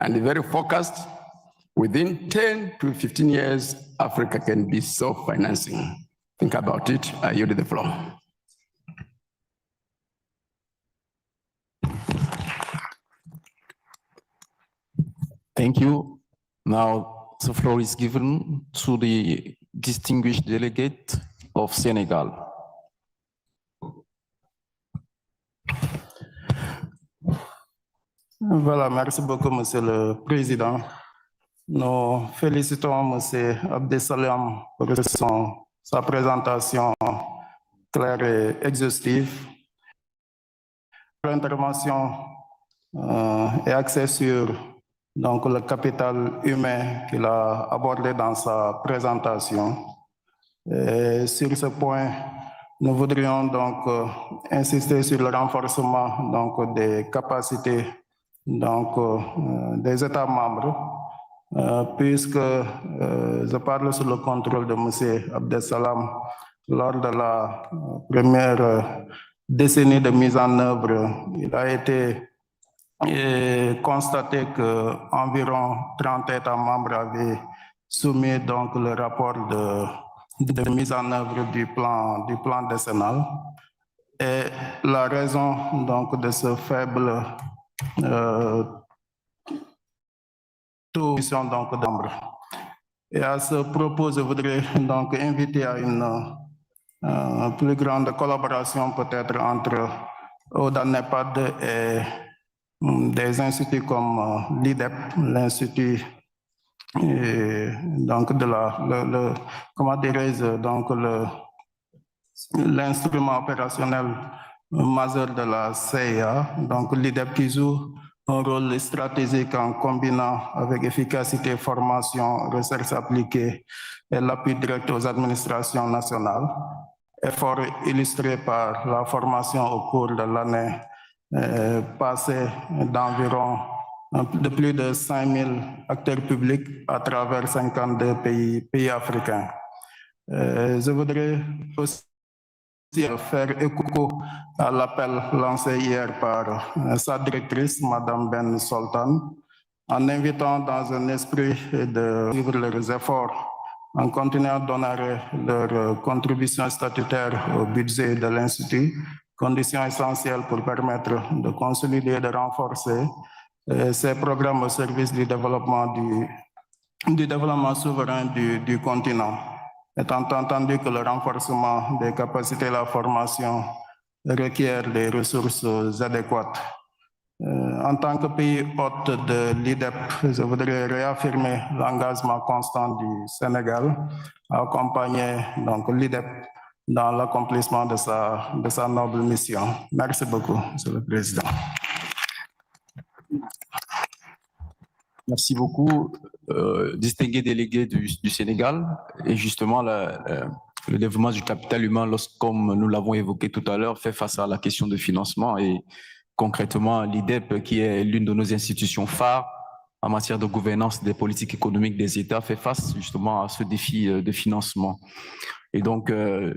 S9: and very focused, within 10 to 15 years, Africa can be self-financing. Think about it. I yield the floor.
S7: Thank you. Now the floor is given to the distinguished delegate of Senegal.
S10: Voilà, merci beaucoup, Monsieur le Président. Nous félicitons M. Abdesalam pour sa présentation claire et exhaustive. L'intervention est axée sur le capital humain qu'il a abordé dans sa présentation. Et sur ce point, nous voudrions insister sur le renforcement des capacités des États membres, puisque je parle sous le contrôle de M. Abdesalam. Lors de la première décennie de mise en œuvre, il a été constaté qu'environ 30 États membres avaient soumis le rapport de mise en œuvre du plan décennal. Et la raison de ce faible taux d'ombre. Et à ce propos, je voudrais inviter à une plus grande collaboration peut-être entre ODA-NEPAD et des instituts comme l'IDEP, l'Institut donc de comment dirais-je, donc l'instrument opérationnel majeur de la CIA, donc l'IDEP qui joue un rôle stratégique en combinant avec efficacité formation, recherche appliquée et l'appui direct aux administrations nationales. Effort illustré par la formation au cours de l'année passée d'environ de plus de 5000 acteurs publics à travers 52 pays africains. Je voudrais aussi faire écho à l'appel lancé hier par sa directrice, Madame Ben Soltan, en invitant dans un esprit de suivre leurs efforts, en continuant d'honorer leur contribution statutaire au budget de l'Institut, condition essentielle pour permettre de consolider et de renforcer ces programmes au service du développement souverain du continent. Étant entendu que le renforcement des capacités et la formation requiert des ressources adéquates. En tant que pays hôte de l'IDEP, je voudrais réaffirmer l'engagement constant du Sénégal à accompagner donc l'IDEP dans l'accomplissement de sa noble mission. Merci beaucoup, Monsieur le Président.
S7: Merci beaucoup, distingué délégué du Sénégal. Et justement, le développement du capital humain, comme nous l'avons évoqué tout à l'heure, fait face à la question de financement. Et concrètement, l'IDEP, qui est l'une de nos institutions phares en matière de gouvernance des politiques économiques des États, fait face justement à ce défi de financement. Et donc,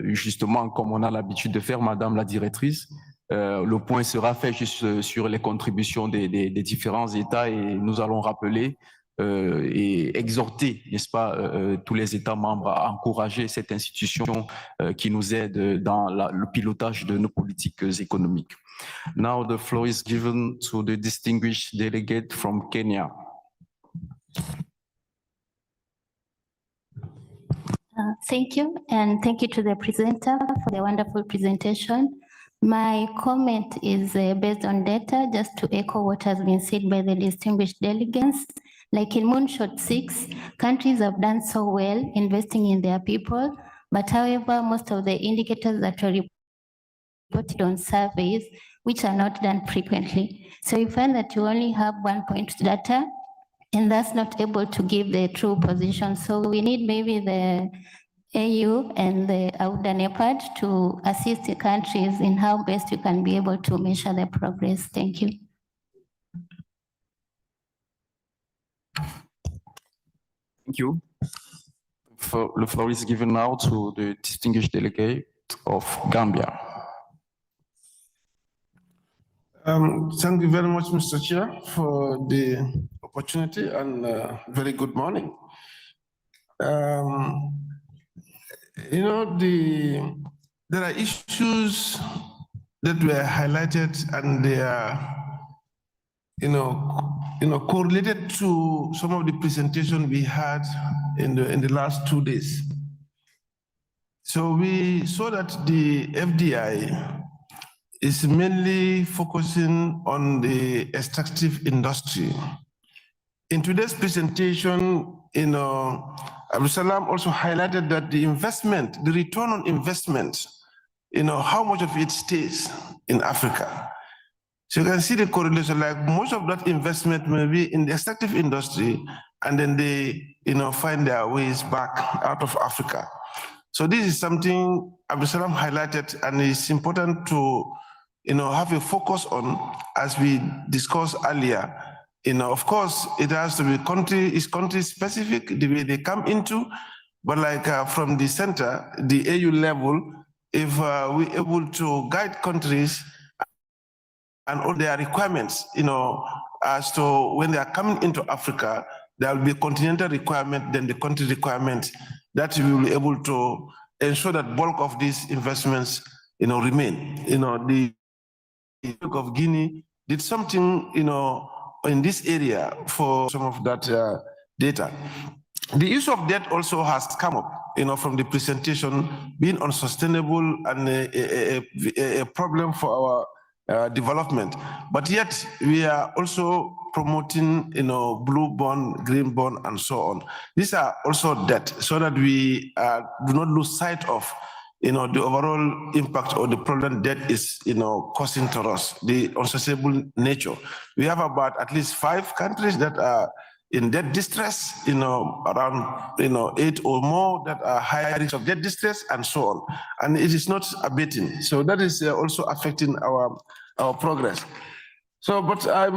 S7: justement, comme on a l'habitude de faire, Madame la directrice, le point sera fait juste sur les contributions des différents États et nous allons rappeler et exhorter, n'est-ce pas, tous les États membres à encourager cette institution qui nous aide dans le pilotage de nos politiques économiques. Now the floor is given to the distinguished delegate from Kenya.
S11: Thank you, and thank you to the presenter for the wonderful presentation. My comment is based on data, just to echo what has been said by the distinguished delegates. Like in Moonshot 6, countries have done so well investing in their people, but however, most of the indicators that are reported on surveys, which are not done frequently. So you find that you only have 1 point data, and that's not able to give the true position. So we need maybe the AU and the AUDA NEPAD to assist the countries in how best you can be able to measure the progress. Thank you.
S7: Thank you. The floor is given now to the distinguished delegate of Gambia.
S12: Thank you very much, Mr. Chair, for the opportunity and very good morning. You know, there are issues that were highlighted and they are, correlated to some of the presentation we had in the last 2 days. So we saw that the FDI is mainly focusing on the extractive industry. In today's presentation, Abdul Salam also highlighted that the investment, the return on investment, how much of it stays in Africa. So you can see the correlation, like most of that investment may be in the extractive industry, and then they, find their ways back out of Africa. So this is something Abdul Salam highlighted, and it's important to, have a focus on, as we discussed earlier. Of course, it has to be country specific, the way they come into, but like from the center, the AU level, if we're able to guide countries and all their requirements, as to when they are coming into Africa, there will be continental requirement, then the country requirement, that we will be able to ensure that bulk of these investments, remain. The Republic of Guinea did something, in this area for some of that data. The issue of debt also has come up, from the presentation, being unsustainable and a problem for our development. But yet we are also promoting, blue bond, green bond, and so on. These are also debt, so that we do not lose sight of, the overall impact or the problem debt is, causing to us, the unsustainable nature. We have about at least 5 countries that are in debt distress, around, 8 or more that are high risk of debt distress, and so on. And it is not abating. So that is also affecting our progress. So, but I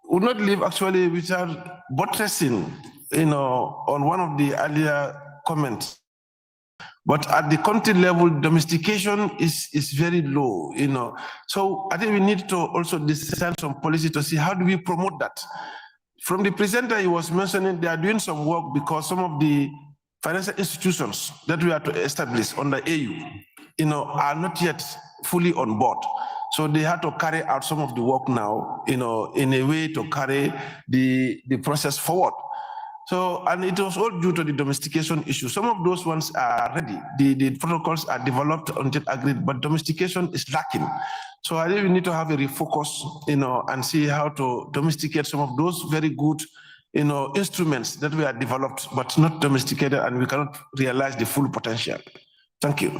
S12: would not leave actually without buttressing, on one of the earlier comments. But at the country level, domestication is very low, So I think we need to also design some policy to see how do we promote that. From the presenter, he was mentioning they are doing some work because some of the financial institutions that we are to establish under AU, are not yet fully on board. So they had to carry out some of the work now, in a way to carry the process forward. So, and it was all due to the domestication issue. Some of those ones are ready. The protocols are developed and agreed, but domestication is lacking. So I think we need to have a refocus, and see how to domesticate some of those very good, instruments that we are developed, but not domesticated, and we cannot realize the full potential. Thank you.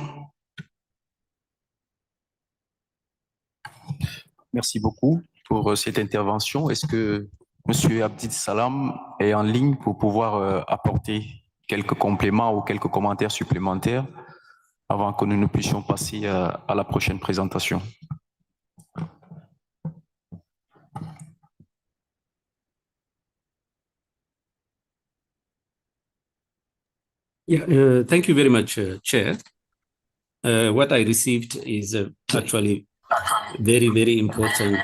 S7: Merci beaucoup pour cette intervention. Est-ce que M. Abdi Salam est en ligne pour pouvoir apporter quelques compléments ou quelques commentaires supplémentaires avant que nous ne puissions passer à la prochaine présentation?
S8: Yeah, thank you very much, Chair. What I received is actually very, very important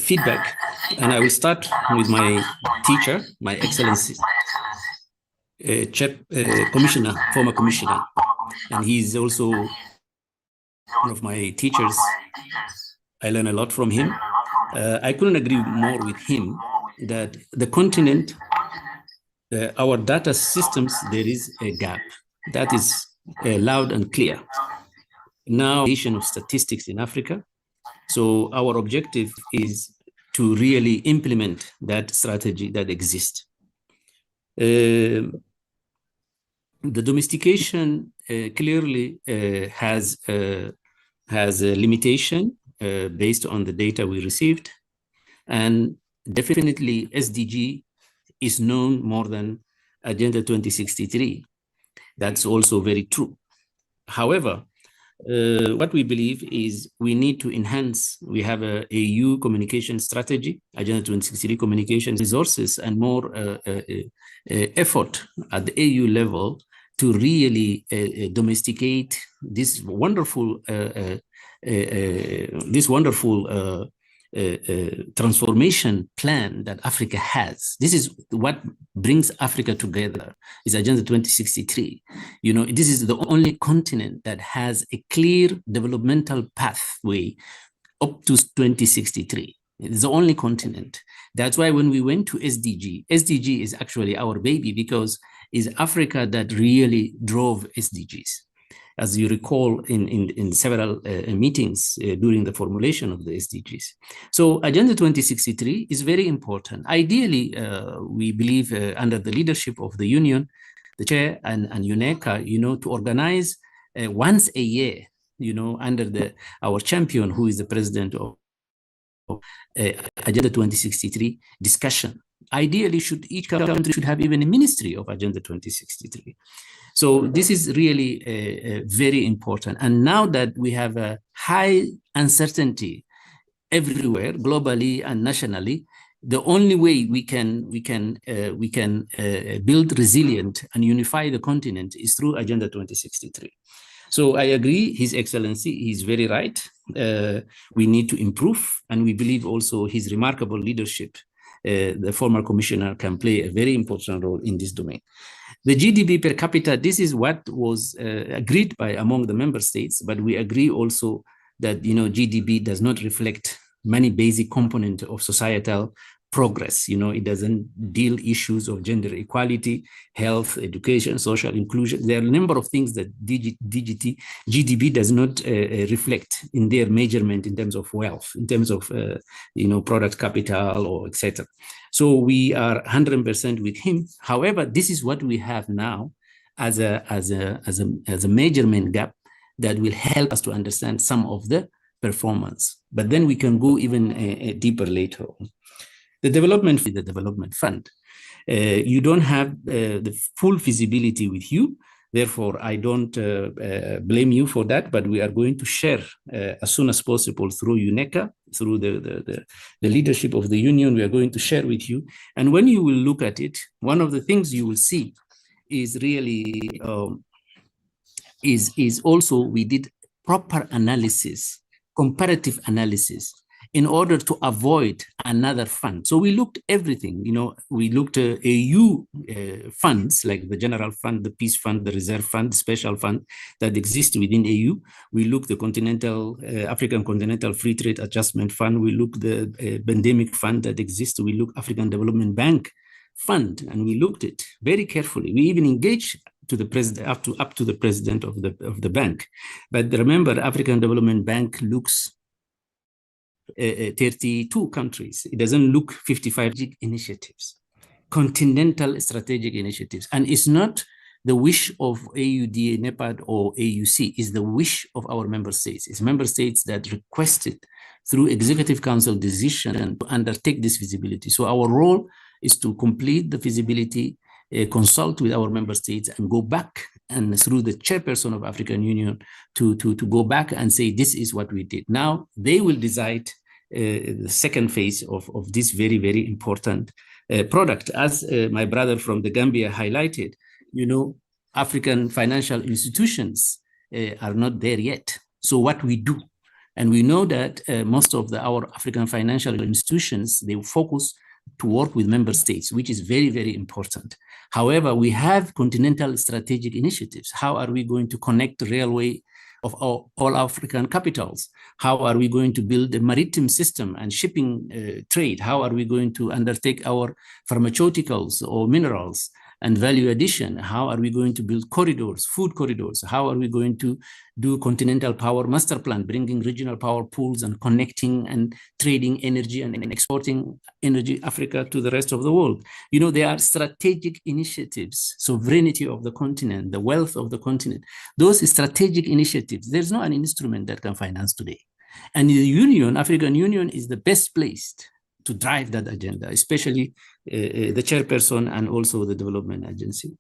S8: feedback. And I will start with my teacher, my Excellency, Commissioner, former Commissioner. And he's also one of my teachers. I learn a lot from him. I couldn't agree more with him that the continent, our data systems, there is a gap. That is loud and clear. Now, of statistics in Africa. So our objective is to really implement that strategy that exists. The domestication clearly has a limitation based on the data we received, and definitely SDG is known more than Agenda 2063. That's also very true. However, what we believe is we need to enhance. We have a EU communication strategy, Agenda 2063 communication resources, and more effort at the EU level to really domesticate this wonderful transformation plan that Africa has. This is what brings Africa together, is Agenda 2063. This is the only continent that has a clear developmental pathway up to 2063. It's the only continent. That's why when we went to SDG is actually our baby, because it's Africa that really drove SDGs. As you recall, in several meetings during the formulation of the SDGs. So Agenda 2063 is very important. Ideally, we believe under the leadership of the Union, the Chair and UNECA, to organize once a year, under our champion, who is the president of Agenda 2063 discussion. Ideally, each country should have even a ministry of Agenda 2063. So this is really very important. And now that we have a high uncertainty everywhere, globally and nationally, the only way we can build resilient and unify the continent is through Agenda 2063. So I agree, His Excellency, he's very right. We need to improve, and we believe also his remarkable leadership, the former commissioner, can play a very important role in this domain. The GDP per capita, this is what was agreed by among the member states, but we agree also that GDP does not reflect many basic components of societal progress. It doesn't deal issues of gender equality, health, education, social inclusion. There are a number of things that GDP does not reflect in their measurement in terms of wealth, in terms of product capital or etc. So we are 100% with him. However, this is what we have now as a measurement gap that will help us to understand some of the performance. But then we can go even deeper later on. The development fund. You don't have the full feasibility with you. Therefore, I don't blame you for that, but we are going to share as soon as possible through UNECA, through the leadership of the union, we are going to share with you. And when you will look at it, one of the things you will see is really, is also we did proper analysis, comparative analysis, in order to avoid another fund. So we looked everything, we looked at AU funds, like the general fund, the peace fund, the reserve fund, the special fund that exists within AU. We looked the African Continental Free Trade Adjustment Fund. We looked the pandemic fund that exists. We looked African Development Bank fund, and we looked it very carefully. We even engaged to the president, up to the president of the bank. But remember, African Development Bank looks 32 countries. It doesn't look 55 initiatives, continental strategic initiatives. And it's not the wish of AUD, NEPAD, or AUC, is the wish of our member states. It's member states that requested through Executive Council decision to undertake this feasibility. So our role is to complete the feasibility, consult with our member states, and go back and through the chairperson of African Union to go back and say, this is what we did. Now they will decide the second phase of this very, very important product. As my brother from the Gambia highlighted, African financial institutions are not there yet. So what we do, and we know that most of our African financial institutions, they focus to work with member states, which is very, very important. However, we have continental strategic initiatives. How are we going to connect the railway of all African capitals? How are we going to build a maritime system and shipping trade? How are we going to undertake our pharmaceuticals or minerals and value addition? How are we going to build corridors, food corridors? How are we going to do continental power master plan, bringing regional power pools and connecting and trading energy and exporting energy Africa to the rest of the world? There are strategic initiatives, sovereignty of the continent, the wealth of the continent. Those strategic initiatives, there's no an instrument that can finance today. And the union, African Union, is the best placed to drive that agenda, especially the chairperson and also the development agency.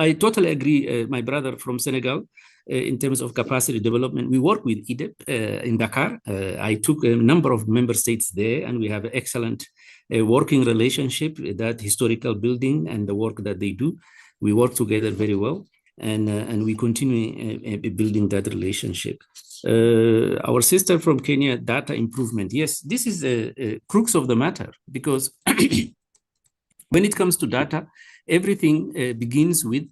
S8: I totally agree, my brother from Senegal, in terms of capacity development. We work with IDEP in Dakar. I took a number of member states there, and we have an excellent working relationship, that historical building and the work that they do. We work together very well, and we continue building that relationship. Our sister from Kenya, data improvement. Yes, this is a crux of the matter, because when it comes to data, everything begins with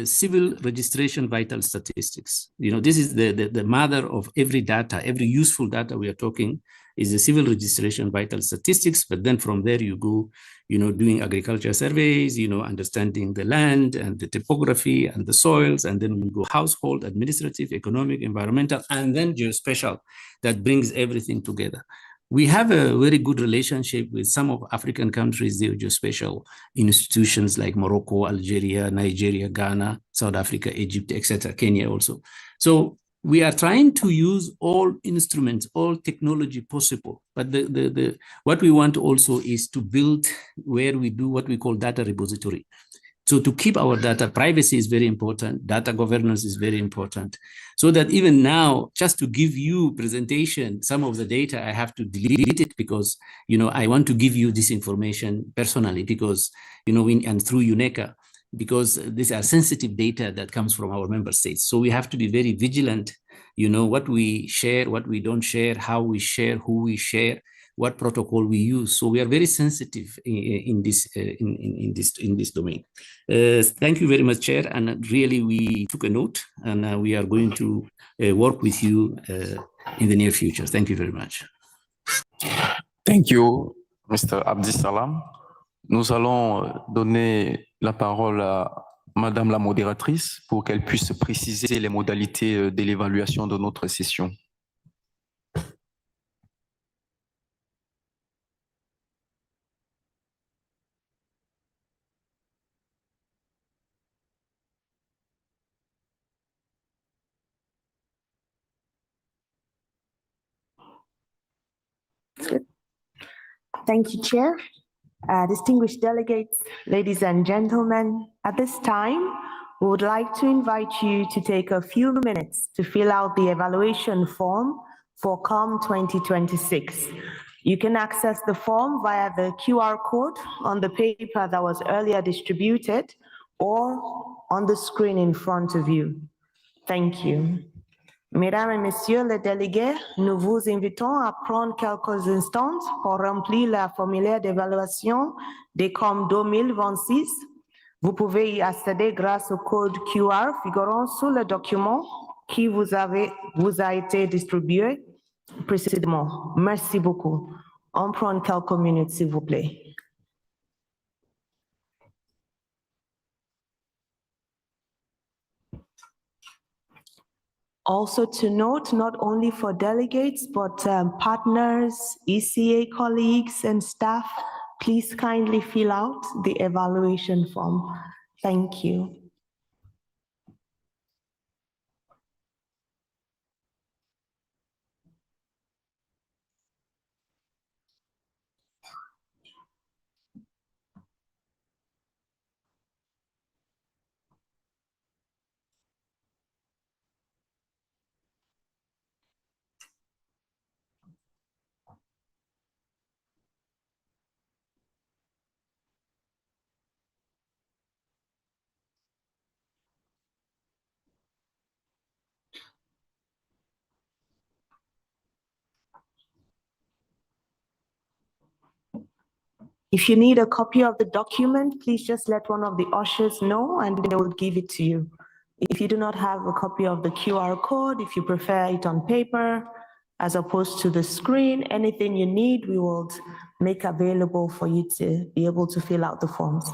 S8: civil registration vital statistics. This is the mother of every data. Every useful data we are talking is the civil registration vital statistics. But then from there you go, doing agriculture surveys, understanding the land and the topography and the soils, and then we go household, administrative, economic, environmental, and then geospatial, that brings everything together. We have a very good relationship with some of African countries, the geospatial institutions like Morocco, Algeria, Nigeria, Ghana, South Africa, Egypt, etc., Kenya also. So we are trying to use all instruments, all technology possible. But what we want also is to build where we do what we call data repository. So to keep our data, privacy is very important. Data governance is very important. So that even now, just to give you presentation, some of the data, I have to delete it because, I want to give you this information personally because, and through UNECA, because these are sensitive data that comes from our member states. So we have to be very vigilant, what we share, what we don't share, how we share, who we share, what protocol we use. So we are very sensitive in this domain. Thank you very much, Chair. And really, we took a note, and we are going to work with you in the near future. Thank you very much.
S7: Thank you, Mr. Abdisalam. Nous allons donner la parole à Madame la modératrice pour qu'elle puisse préciser les modalités de l'évaluation de notre session.
S6: Thank you, Chair. Distinguished delegates, ladies and gentlemen, at this time, we would like to invite you to take a few minutes to fill out the evaluation form for COM 2026. You can access the form via the QR code on the paper that was earlier distributed or on the screen in front of you. Thank you. Mesdames et Messieurs les délégués, nous vous invitons à prendre quelques instants pour remplir la formulaire d'évaluation des COM 2026. Vous pouvez y accéder grâce au code QR figurant sur le document qui vous a été distribué précédemment. Merci beaucoup. On prend quelques minutes, s'il vous plaît. Also to note, not only for delegates, but partners, ECA colleagues and staff, please kindly fill out the evaluation form. Thank you. If you need a copy of the document, please just let one of the ushers know and they will give it to you. If you do not have a copy of the QR code, if you prefer it on paper as opposed to the screen, anything you need, we will make available for you to be able to fill out the forms.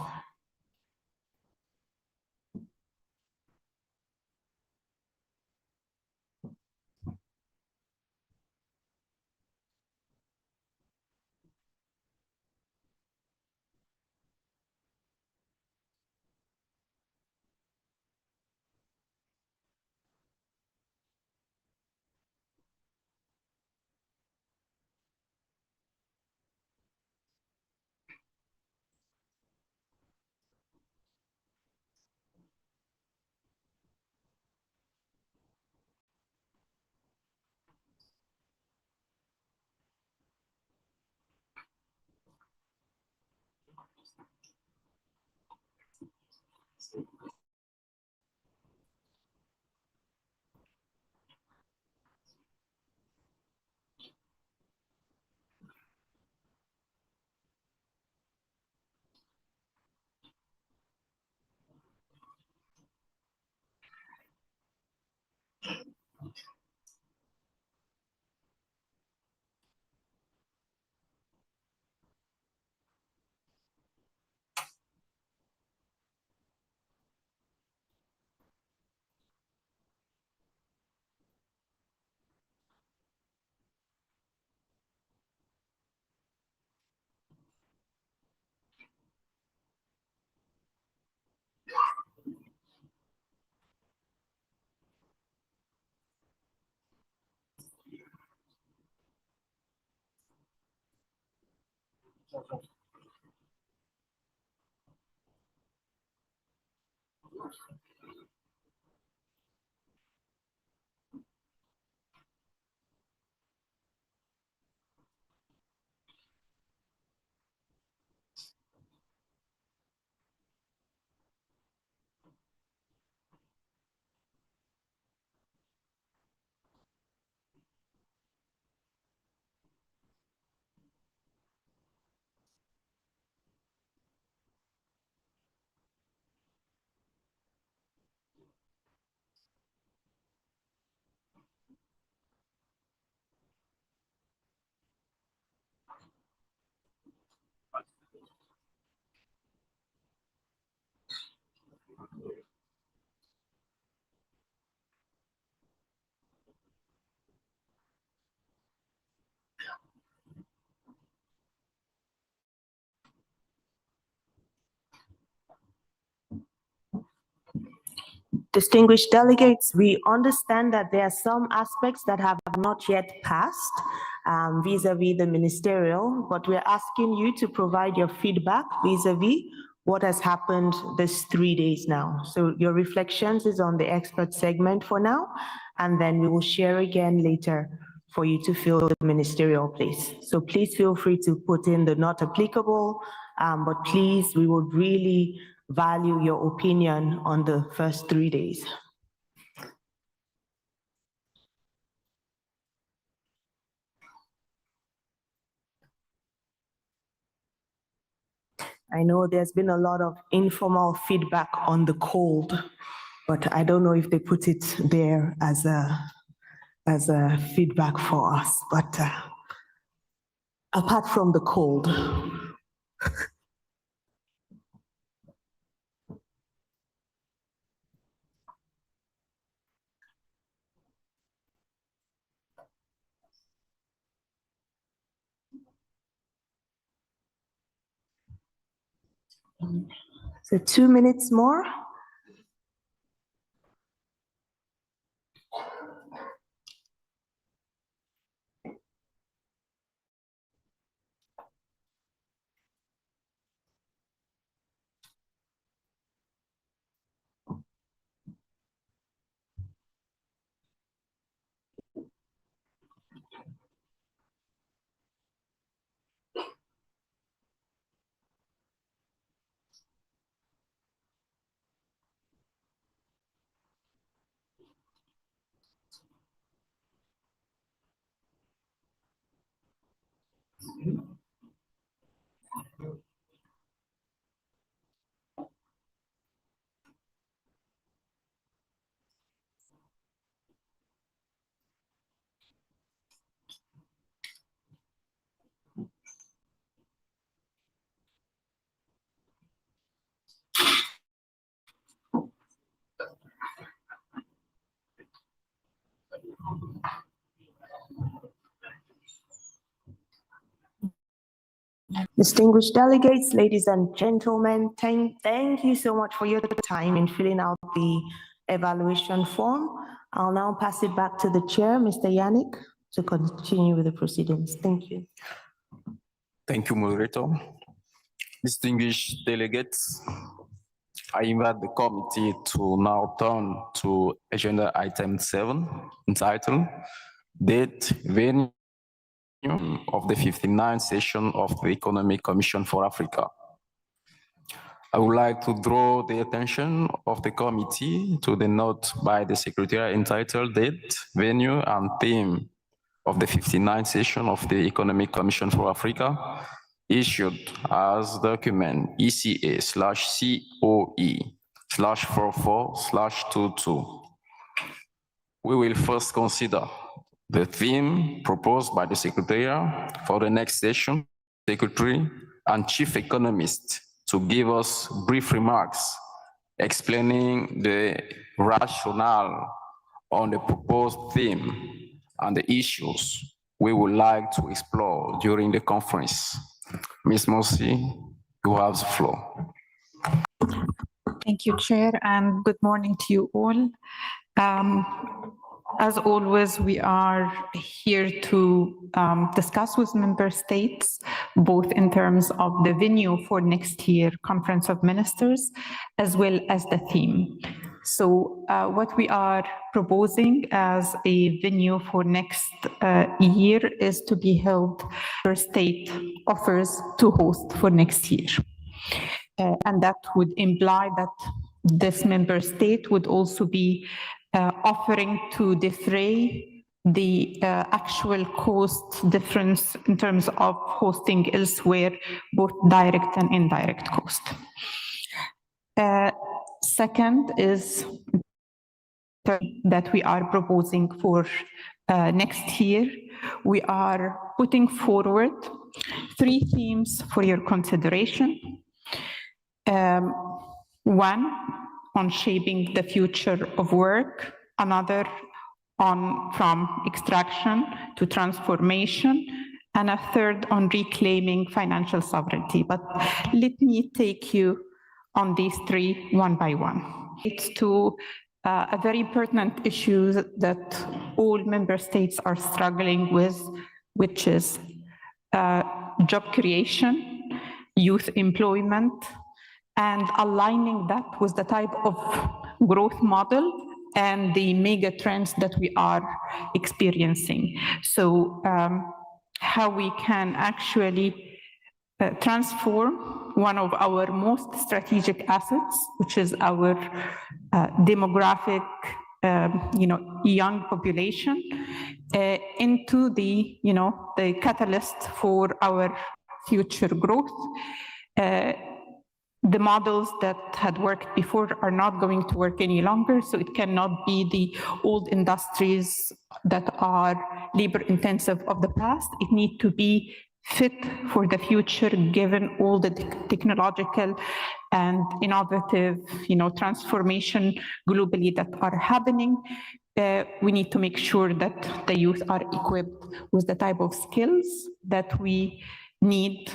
S6: Distinguished delegates, we understand that there are some aspects that have not yet passed vis-a-vis the ministerial, but we're asking you to provide your feedback vis-a-vis what has happened this 3 days now. So your reflections is on the expert segment for now, and then we will share again later for you to fill the ministerial place. So please feel free to put in the not applicable, but please, we would really value your opinion on the first 3 days. I know there's been a lot of informal feedback on the cold, but I don't know if they put it there as a feedback for us. But apart from the cold, so 2 minutes more. Distinguished delegates, ladies and gentlemen, thank you so much for your time in filling out the evaluation form. I'll now pass it back to the chair, Mr. Yannick, to continue with the proceedings. Thank you.
S7: Thank you, moderator. Distinguished delegates, I invite the committee to now turn to agenda item 7, entitled Date, Venue of the 59th session of the Economic Commission for Africa. I would like to draw the attention of the committee to the note by the Secretariat entitled Date, Venue, and Theme of the 59th session of the Economic Commission for Africa, issued as document ECA/COE/44/22. We will first consider the theme proposed by the Secretariat for the next session, Secretary and Chief Economist, to give us brief remarks explaining the rationale on the proposed theme and the issues we would like to explore during the conference. Ms. Mosi, you have the floor.
S13: Thank you, Chair, and good morning to you all. As always, we are here to discuss with member states, both in terms of the venue for next year Conference of Ministers, as well as the theme. So what we are proposing as a venue for next year is to be held where state offers to host for next year. And that would imply that this member state would also be offering to defray the actual cost difference in terms of hosting elsewhere, both direct and indirect cost. Second is that we are proposing for next year. We are putting forward 3 themes for your consideration. One, on shaping the future of work, another on from extraction to transformation, and a third on reclaiming financial sovereignty. But let me take you on these 3 one by one. It's to a very pertinent issue that all member states are struggling with, which is job creation, youth employment, and aligning that with the type of growth model and the mega trends that we are experiencing. So how we can actually transform one of our most strategic assets, which is our demographic, young population, into the, the catalyst for our future growth. The models that had worked before are not going to work any longer, so it cannot be the old industries that are labor intensive of the past. It needs to be fit for the future, given all the technological and innovative, transformation globally that are happening. We need to make sure that the youth are equipped with the type of skills that we need,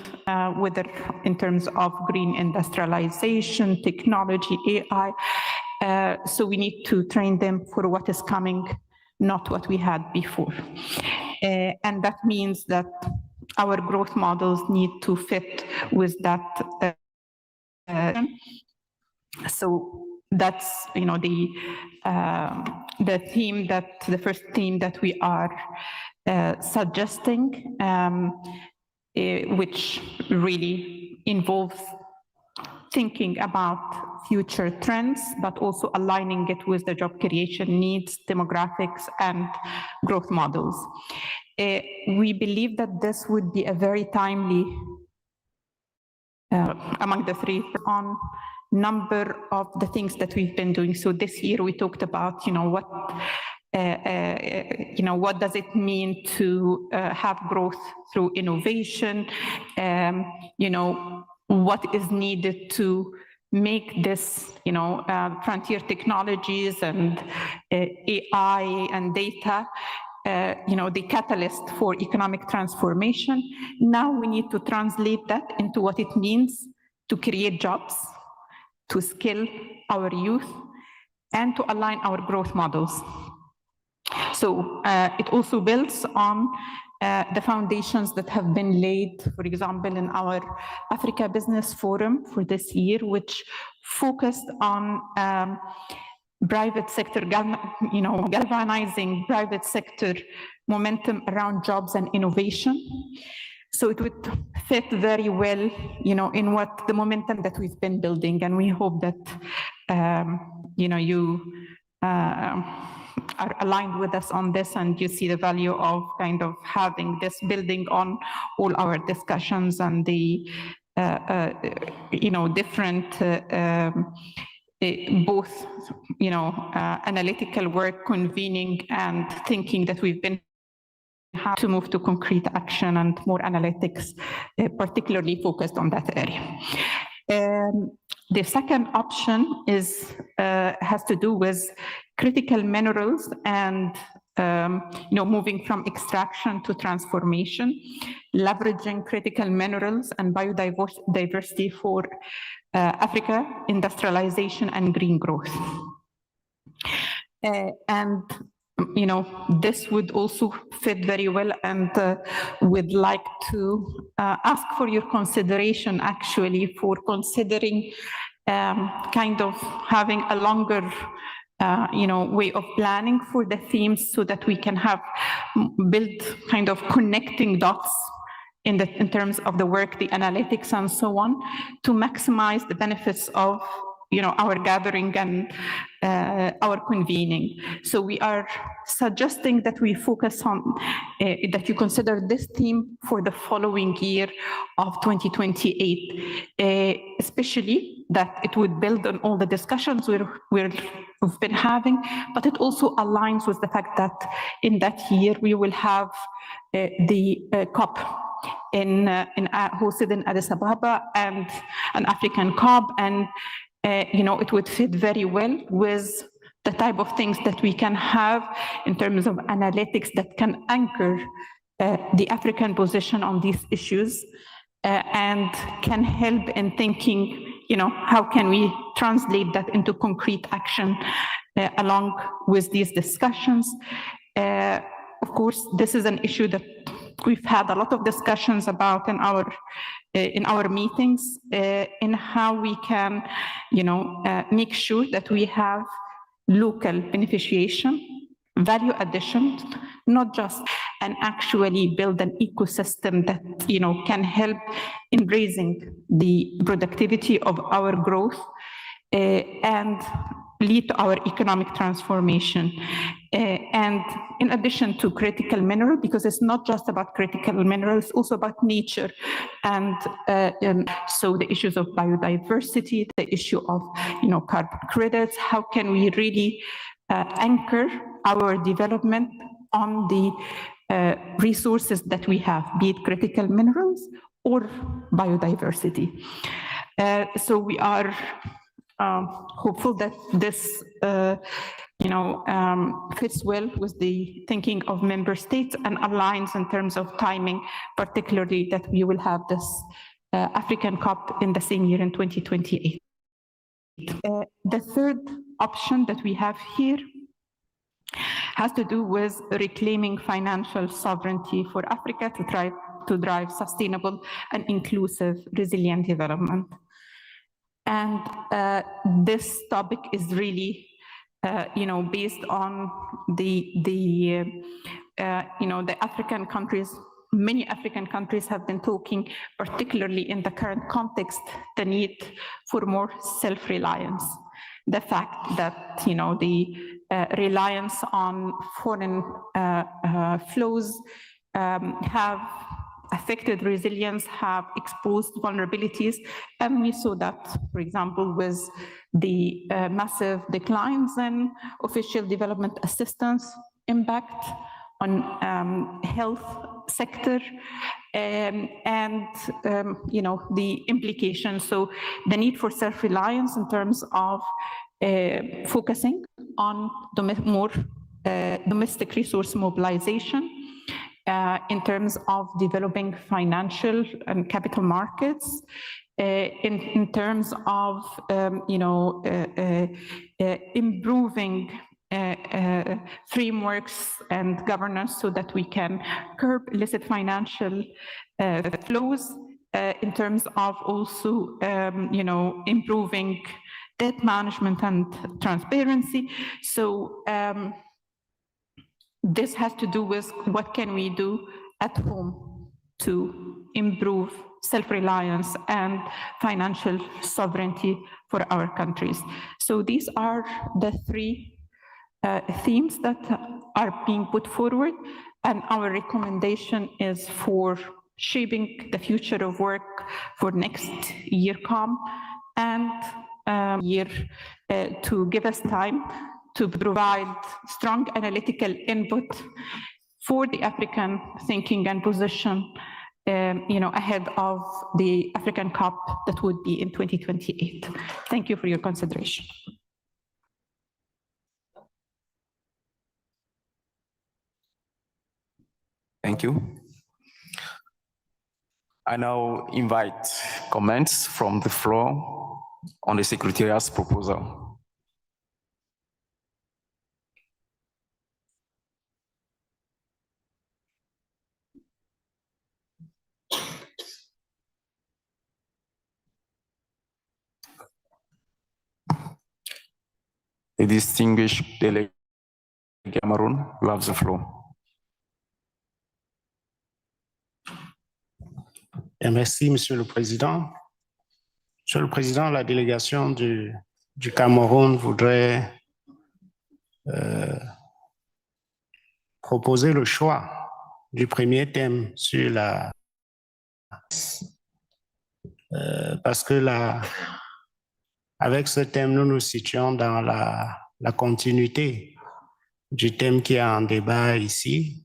S13: whether in terms of green industrialization, technology, AI. So we need to train them for what is coming, not what we had before. And that means that our growth models need to fit with that. So that's, the theme the first theme that we are suggesting, which really involves thinking about future trends, but also aligning it with the job creation needs, demographics, and growth models. We believe that this would be a very timely, among the three, on number of the things that we've been doing. So this year we talked about, what does it mean to have growth through innovation? What is needed to make this, frontier technologies and AI and data, the catalyst for economic transformation. Now we need to translate that into what it means to create jobs, to skill our youth, and to align our growth models. So it also builds on the foundations that have been laid, for example, in our Africa Business Forum for this year, which focused on private sector, galvanizing private sector momentum around jobs and innovation. So it would fit very well, in what the momentum that we've been building, and we hope that you are aligned with us on this, and you see the value of kind of having this building on all our discussions and the different both analytical work, convening, and thinking that we've been to move to concrete action and more analytics, particularly focused on that area. The second option has to do with critical minerals and moving from extraction to transformation, leveraging critical minerals and biodiversity for Africa, industrialization and green growth. And this would also fit very well, and would like to ask for your consideration, actually, for considering kind of having a longer way of planning for the themes, so that we can have build kind of connecting dots in terms of the work, the analytics, and so on, to maximize the benefits of our gathering and our convening. So we are suggesting that we focus on, that you consider this theme for the following year of 2028, especially that it would build on all the discussions we've been having, but it also aligns with the fact that in that year we will have the COP hosted in Addis Ababa, and an African COP, and it would fit very well with the type of things that we can have in terms of analytics that can anchor the African position on these issues, and can help in thinking, how can we translate that into concrete action along with these discussions. Of course, this is an issue that we've had a lot of discussions about in our meetings, in how we can, make sure that we have local beneficiation, value addition, not just, and actually build an ecosystem that, can help in raising the productivity of our growth and lead to our economic transformation. And in addition to critical mineral, because it's not just about critical minerals, it's also about nature. And so the issues of biodiversity, the issue of, carbon credits, how can we really anchor our development on the resources that we have, be it critical minerals or biodiversity. So we are hopeful that this, fits well with the thinking of member states and aligns in terms of timing, particularly that we will have this African COP in the same year in 2028. The third option that we have here has to do with reclaiming financial sovereignty for Africa to drive sustainable and inclusive, resilient development. And this topic is really, based on the African countries. Many African countries have been talking, particularly in the current context, the need for more self-reliance. The fact that, the reliance on foreign flows have affected resilience, have exposed vulnerabilities. And we saw that, for example, with the massive declines in official development assistance impact on health sector and the implications. So the need for self-reliance in terms of focusing on more domestic resource mobilization, in terms of developing financial and capital markets, in terms of improving frameworks and governance so that we can curb illicit financial flows, in terms of also improving debt management and transparency. So this has to do with what can we do at home to improve self-reliance and financial sovereignty for our countries. So these are the three themes that are being put forward, and our recommendation is for shaping the future of work for next year COM and year to give us time to provide strong analytical input for the African thinking and position, ahead of the African COP that would be in 2028. Thank you for your consideration.
S7: Thank you. I now invite comments from the floor on the Secretariat's proposal. The distinguished delegate Cameroon, you have the floor.
S14: Et merci, Monsieur le Président. Monsieur le Président, la délégation du Cameroun voudrait proposer le choix du premier thème sur la... parce que avec ce thème, nous nous situons dans la continuité du thème qui est en débat ici.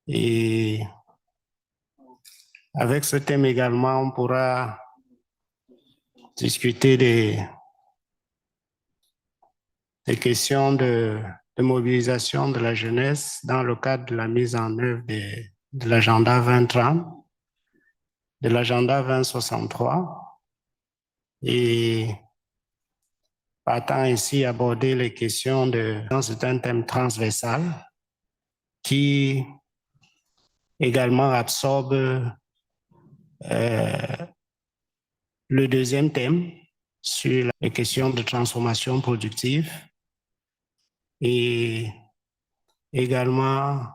S14: Et avec ce thème également, on pourra discuter des questions de mobilisation de la jeunesse dans le cadre de la mise en œuvre de l'agenda 2030, de l'agenda 2063. Et partant ici aborder les questions c'est un thème transversal qui également absorbe le deuxième thème sur les questions de transformation productive et également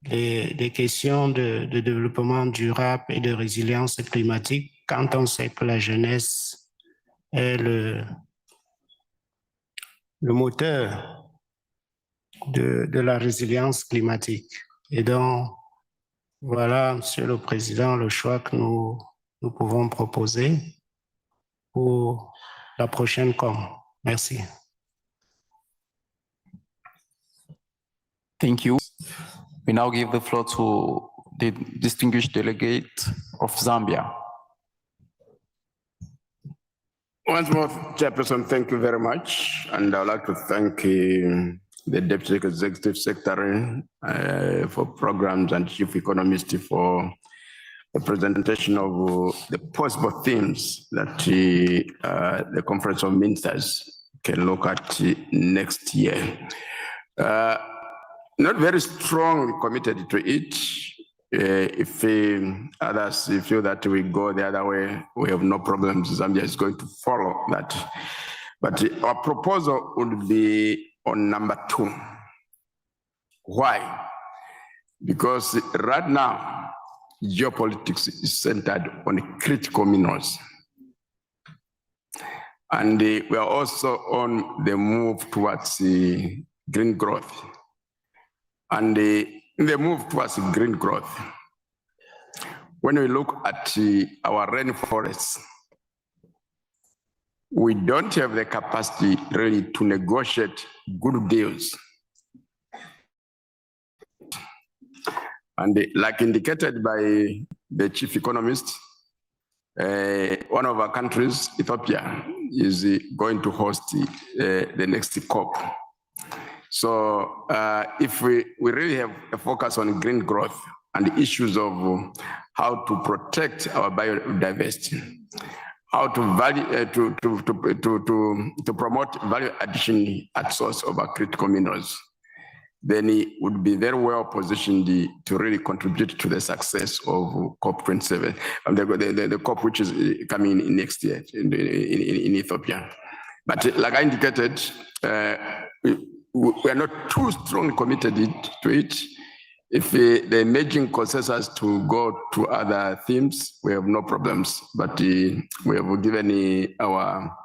S14: des questions de développement durable et de résilience climatique quand on sait que la jeunesse est le moteur de la résilience climatique. Et donc, voilà, Monsieur le Président, le choix que nous pouvons proposer pour la prochaine COM. Merci.
S7: Thank you. We now give the floor to the distinguished delegate of Zambia.
S9: Once more, Chairperson, thank you very much. And I'd like to thank the Deputy Executive Secretary for Programs and Chief Economist for the presentation of the possible themes that the Conference of Ministers can look at next year. Not very strongly committed to it. If others feel that we go the other way, we have no problems. Zambia is going to follow that. But our proposal would be on number 2. Why? Because right now, geopolitics is centered on critical minerals. And we are also on the move towards green growth. And in the move towards green growth, when we look at our rainforests, we don't have the capacity really to negotiate good deals. And like indicated by the chief economist, one of our countries, Ethiopia, is going to host the next COP. So if we really have a focus on green growth and the issues of how to protect our biodiversity, how to to promote value addition at source of our critical minerals, then it would be very well positioned to really contribute to the success of COP27, the COP which is coming in next year in Ethiopia. But like I indicated, we are not too strongly committed to it. If the emerging consensus to go to other themes, we have no problems. But we have given our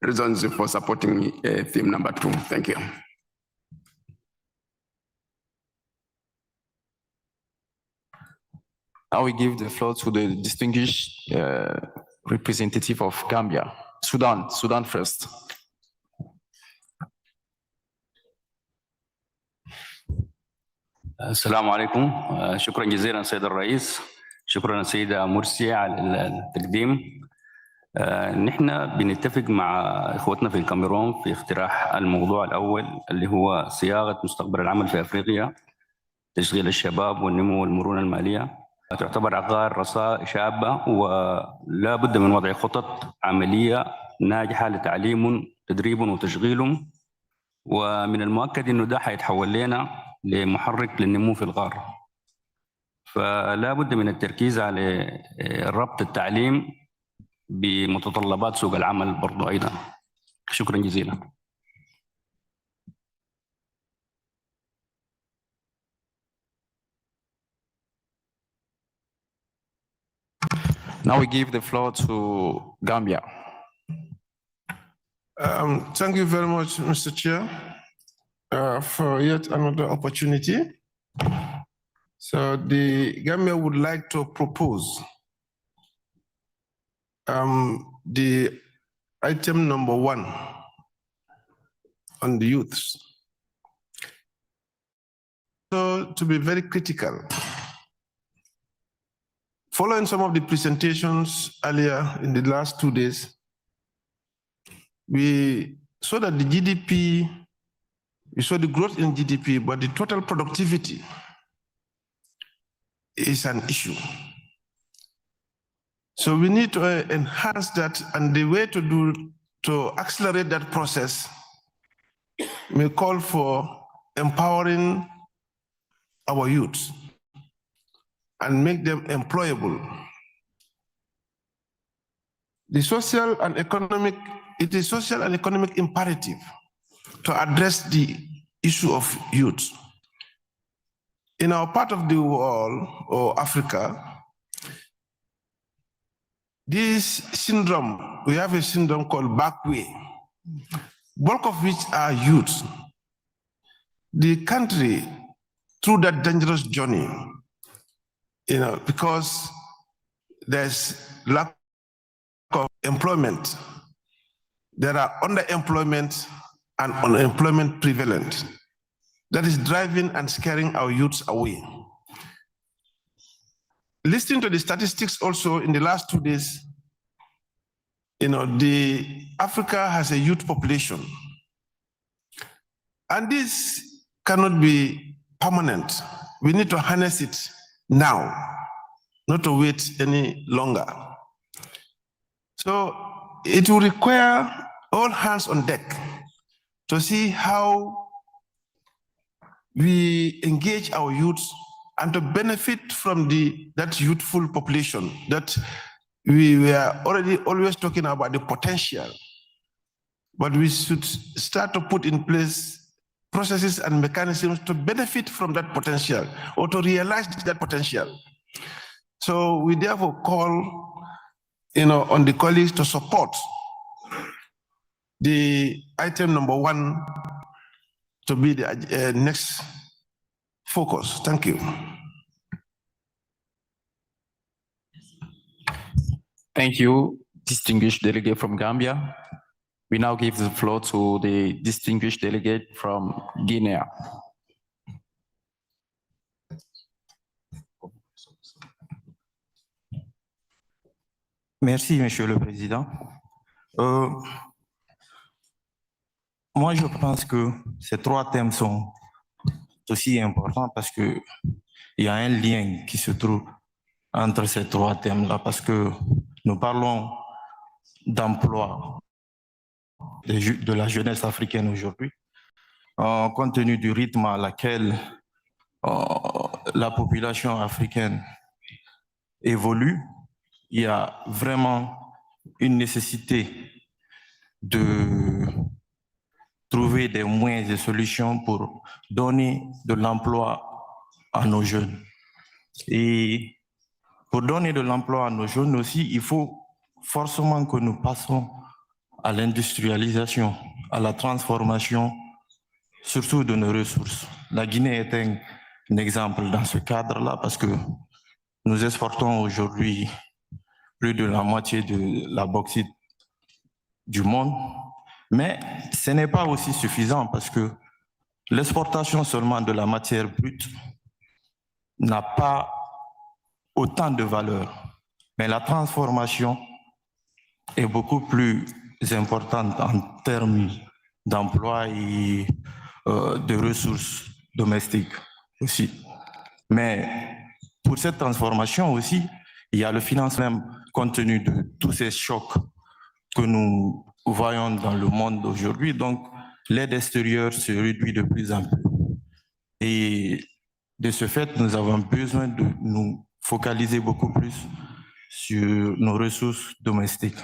S9: reasons for supporting theme number 2. Thank you.
S7: Now we give the floor to the distinguished representative of Gambia, Sudan first.
S15: السلام عليكم. شكرا جزيلا سيد الرئيس. شكرا سيدة مرسي على التقديم. نحن بنتفق مع اخوتنا في الكاميرون في اقتراح الموضوع الاول اللي هو صياغه مستقبل العمل في افريقيا، تشغيل الشباب والنمو والمرونه الماليه. تعتبر عقار رصاء شابه ولا بد من وضع خطط عمليه ناجحه لتعليم تدريب وتشغيلهم، ومن المؤكد انه ده حيتحول لنا لمحرك للنمو في القاره. فلا بد من التركيز على ربط التعليم بمتطلبات سوق العمل برضو ايضا. شكرا جزيلا.
S7: Now we give the floor to Gambia.
S12: Thank you very much, Mr. Chair, for yet another opportunity. So the Gambia would like to propose the item number 1 on the youths. So to be very critical, following some of the presentations earlier in the last 2 days, we saw that the GDP, we saw the growth in GDP, but the total productivity is an issue. So we need to enhance that, and the way to to accelerate that process may call for empowering our youth and make them employable. It is social and economic imperative to address the issue of youth. In our part of the world, or Africa, this syndrome, we have a syndrome called backway, bulk of which are youth. The country, through that dangerous journey, because there's lack of employment, there are underemployment and unemployment prevalent. That is driving and scaring our youths away. Listening to the statistics also in the last 2 days, Africa has a youth population. And this cannot be permanent. We need to harness it now, not to wait any longer. So it will require all hands on deck to see how we engage our youth and to benefit from that youthful population that we were already always talking about the potential. But we should start to put in place processes and mechanisms to benefit from that potential or to realize that potential. So we therefore call on the colleagues to support the item number 1 to be the next focus. Thank you.
S7: Thank you, distinguished delegate from Gambia. We now give the floor to the distinguished delegate from Guinea.
S16: Merci, Monsieur le Président. Moi, je pense que ces 3 thèmes sont aussi importants parce qu'il y a un lien qui se trouve entre ces 3 thèmes-là, parce que nous parlons d'emploi de la jeunesse africaine aujourd'hui, compte tenu du rythme à laquelle la population africaine évolue. Il y a vraiment une nécessité de trouver des moyens et solutions pour donner de l'emploi à nos jeunes. Et pour donner de l'emploi à nos jeunes aussi, il faut forcément que nous passons à l'industrialisation, à la transformation, surtout de nos ressources. La Guinée est un exemple dans ce cadre-là parce que nous exportons aujourd'hui plus de la moitié de la bauxite du monde, mais ce n'est pas aussi suffisant parce que l'exportation seulement de la matière brute n'a pas autant de valeur, mais la transformation est beaucoup plus importante en termes d'emploi et de ressources domestiques aussi. Mais pour cette transformation aussi, il y a le financement compte tenu de tous ces chocs que nous voyons dans le monde aujourd'hui. Donc, l'aide extérieure se réduit de plus en plus. Et de ce fait, nous avons besoin de nous focaliser beaucoup plus sur nos ressources domestiques.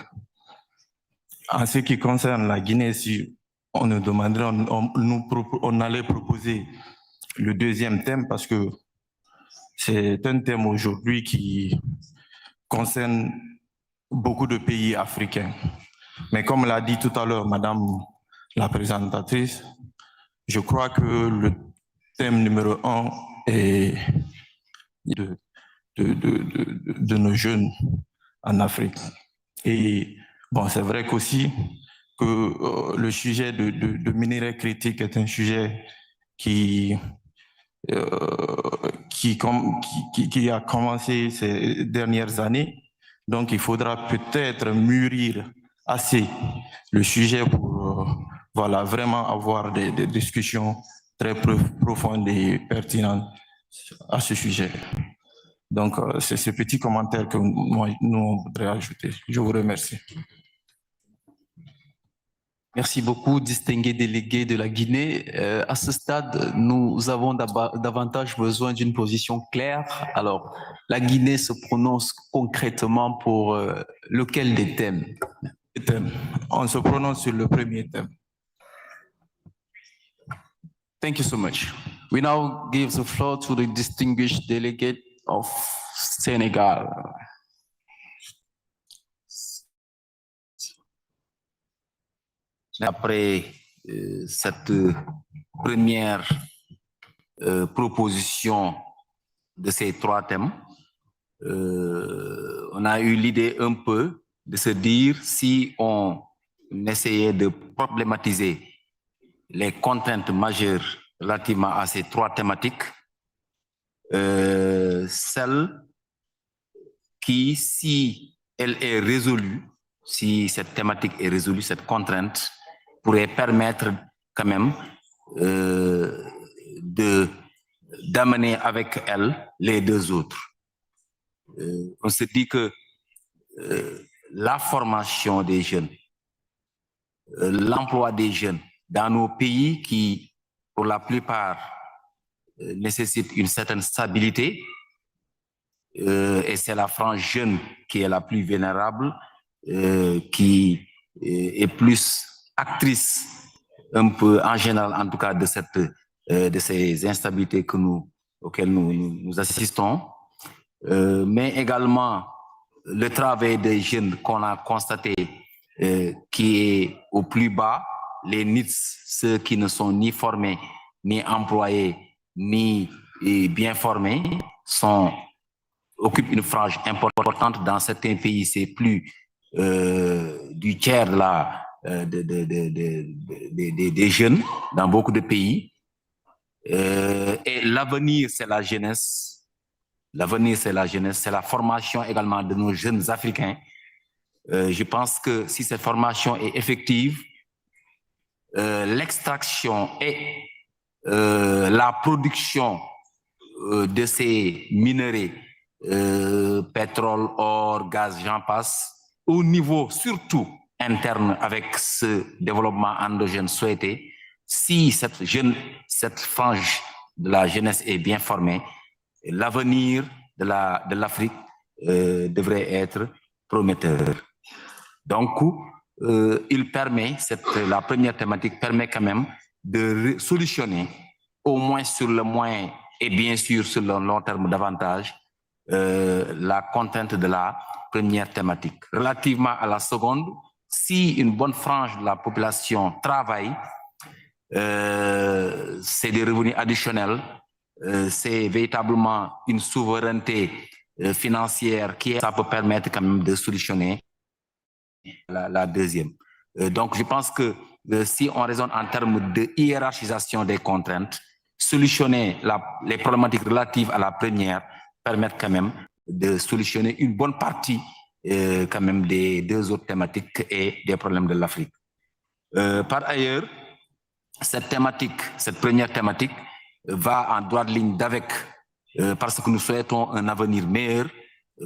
S16: En ce qui concerne la Guinée, si on nous demanderait, on allait proposer le 2e thème parce que c'est un thème aujourd'hui qui concerne beaucoup de pays africains. Mais comme l'a dit tout à l'heure Madame la présentatrice, je crois que le thème numéro 1 est de nos jeunes en Afrique. Et bon, c'est vrai qu'aussi que le sujet de minerais critiques est un sujet qui a commencé ces dernières années. Donc, il faudra peut-être mûrir assez le sujet pour vraiment avoir des discussions très profondes et pertinentes à ce sujet. Donc, c'est ce petit commentaire que nous, on voudrait ajouter. Je vous remercie.
S7: Merci beaucoup, distingué délégué de la Guinée. À ce stade, nous avons davantage besoin d'une position claire. Alors, la Guinée se prononce concrètement pour lequel des thèmes?
S16: On se prononce sur le premier thème.
S7: Thank you so much. We now give the floor to the distinguished delegate of Senegal.
S15: Après cette première proposition de ces trois thèmes, on a eu l'idée un peu de se dire si on essayait de problématiser les contraintes majeures relativement à ces trois thématiques, celle qui, si elle est résolue, si cette thématique est résolue, cette contrainte pourrait permettre quand même d'amener avec elle les deux autres. On se dit que la formation des jeunes, l'emploi des jeunes dans nos pays qui, pour la plupart, nécessitent une certaine stabilité, et c'est la frange jeune qui est la plus vulnérable, qui est plus actrice un peu en général, en tout cas, de ces instabilités auxquelles nous assistons, mais également le travail des jeunes qu'on a constaté qui est au plus bas, les NITS, ceux qui ne sont ni formés, ni employés, ni bien formés, occupent une frange importante. Dans certains pays, c'est plus du tiers des jeunes, dans beaucoup de pays. Et l'avenir, c'est la jeunesse. L'avenir, c'est la jeunesse, c'est la formation également de nos jeunes Africains. Je pense que si cette formation est effective, l'extraction et la production de ces minerais, pétrole, or, gaz, j'en passe, au niveau surtout interne avec ce développement endogène souhaité, si cette frange de la jeunesse est bien formée, l'avenir de l'Afrique devrait être prometteur. Donc, la première thématique permet quand même de solutionner, au moins sur le moyen et bien sûr sur le long terme davantage, la contrainte de la première thématique. Relativement à la seconde, si une bonne frange de la population travaille, c'est des revenus additionnels, c'est véritablement une souveraineté financière ça peut permettre quand même de solutionner la deuxième. Donc, je pense que si on raisonne en termes de hiérarchisation des contraintes, solutionner les problématiques relatives à la première permettent quand même de solutionner une bonne partie quand même des deux autres thématiques et des problèmes de l'Afrique. Par ailleurs, cette première thématique va en droite ligne d'avec, parce que nous souhaitons un avenir meilleur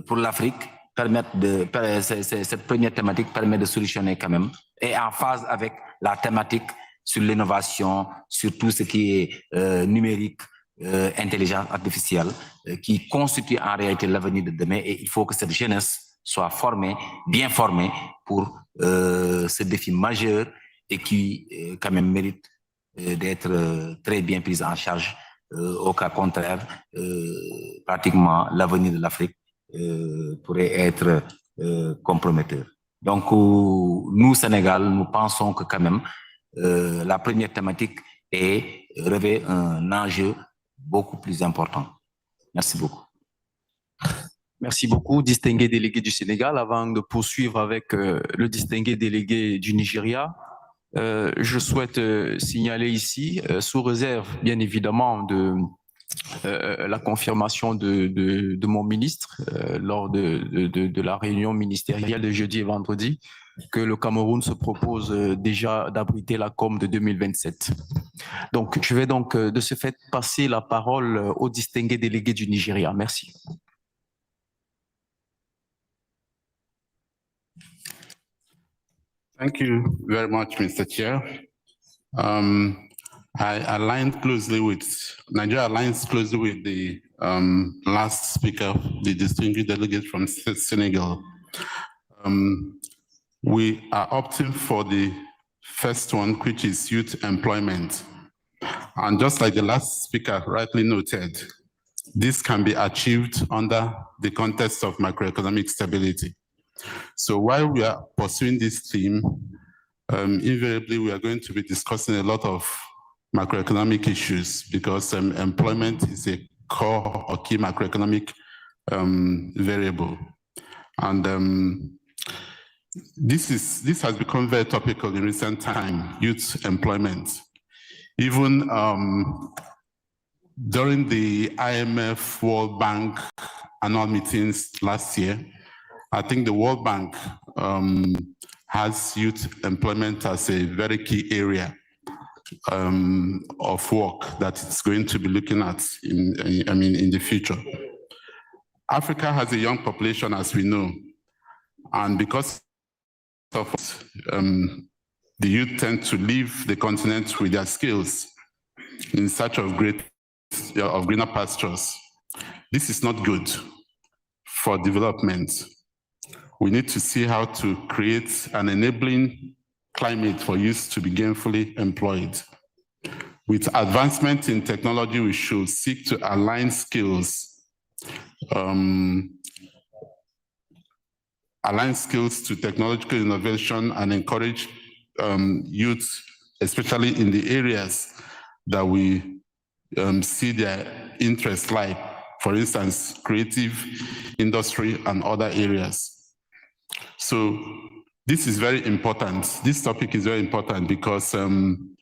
S15: pour l'Afrique, cette première thématique permet de solutionner quand même, et en phase avec la thématique sur l'innovation, sur tout ce qui est numérique, intelligence artificielle, qui constitue en réalité l'avenir de demain, et il faut que cette jeunesse soit formée, bien formée pour ce défi majeur et qui quand même mérite d'être très bien prise en charge. Au cas contraire, pratiquement l'avenir de l'Afrique pourrait être comprometteur. Donc, nous, Sénégal, nous pensons que quand même, la première thématique revêt un enjeu beaucoup plus important. Merci beaucoup.
S7: Merci beaucoup, distingué délégué du Sénégal. Avant de poursuivre avec le distingué délégué du Nigeria, je souhaite signaler ici, sous réserve bien évidemment de la confirmation de mon ministre lors de la réunion ministérielle de jeudi et vendredi, que le Cameroun se propose déjà d'abriter la COM de 2027. Donc, je vais donc de ce fait passer la parole au distingué délégué du Nigeria. Merci.
S17: Thank you very much, Mr. Chair. Nigeria aligns closely with the last speaker, the distinguished delegate from Senegal. We are opting for the first one, which is youth employment. And just like the last speaker rightly noted, this can be achieved under the context of macroeconomic stability. So while we are pursuing this theme, invariably we are going to be discussing a lot of macroeconomic issues because employment is a core or key macroeconomic variable. And this has become very topical in recent time, youth employment. Even during the IMF World Bank annual meetings last year, I think the World Bank has youth employment as a very key area of work that it's going to be looking at in the future. Africa has a young population, as we know, and because of the youth tend to leave the continent with their skills in search of greener pastures. This is not good for development. We need to see how to create an enabling climate for youth to be gainfully employed. With advancement in technology, we should seek to align skills to technological innovation and encourage youth, especially in the areas that we see their interests like, for instance, creative industry and other areas. So this is very important. This topic is very important because when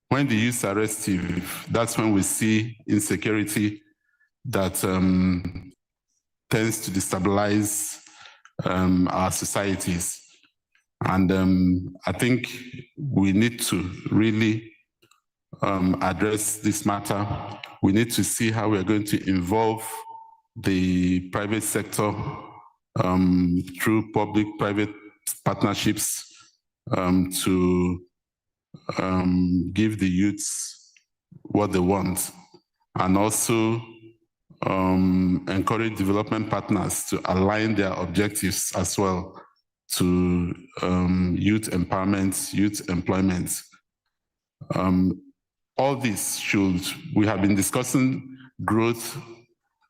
S17: the youth are restive, that's when we see insecurity that tends to destabilize our societies. And I think we need to really address this matter. We need to see how we're going to involve the private sector through public-private partnerships to give the youths what they want, and also encourage development partners to align their objectives as well to youth empowerment, youth employment. All this we have been discussing growth,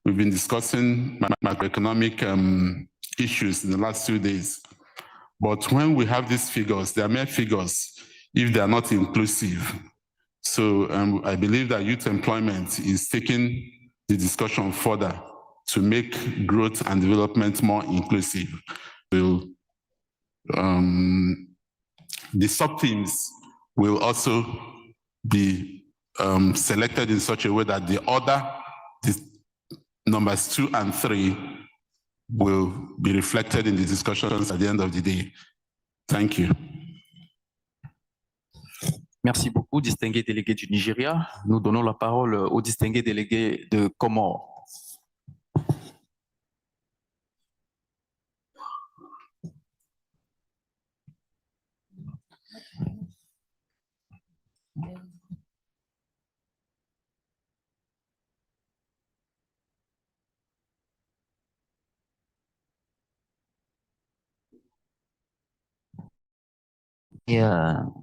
S17: we've been discussing macroeconomic issues in the last 2 days. But when we have these figures, they are mere figures if they are not inclusive. So I believe that youth employment is taking the discussion further to make growth and development more inclusive. So, the sub-themes will also be selected in such a way that the numbers 2 and 3 will be reflected in the discussions at the end of the day. Thank you.
S7: Merci beaucoup, distingué délégué du Nigeria. Nous donnons la parole au distingué délégué de Comores.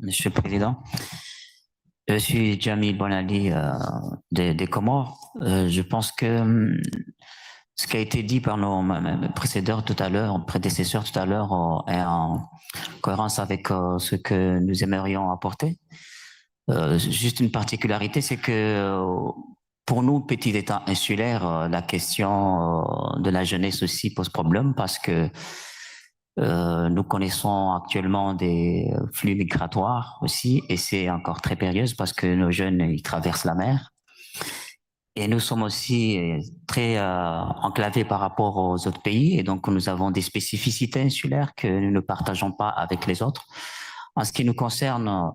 S18: Monsieur le Président, je suis Jamil Bonali des Comores. Je pense que ce qui a été dit par nos prédécesseurs tout à l'heure est en cohérence avec ce que nous aimerions apporter. Juste une particularité, c'est que pour nous, petit État insulaire, la question de la jeunesse aussi pose problème parce que nous connaissons actuellement des flux migratoires aussi, et c'est encore très périlleux parce que nos jeunes, ils traversent la mer. Et nous sommes aussi très enclavés par rapport aux autres pays, et donc nous avons des spécificités insulaires que nous ne partageons pas avec les autres. En ce qui nous concerne,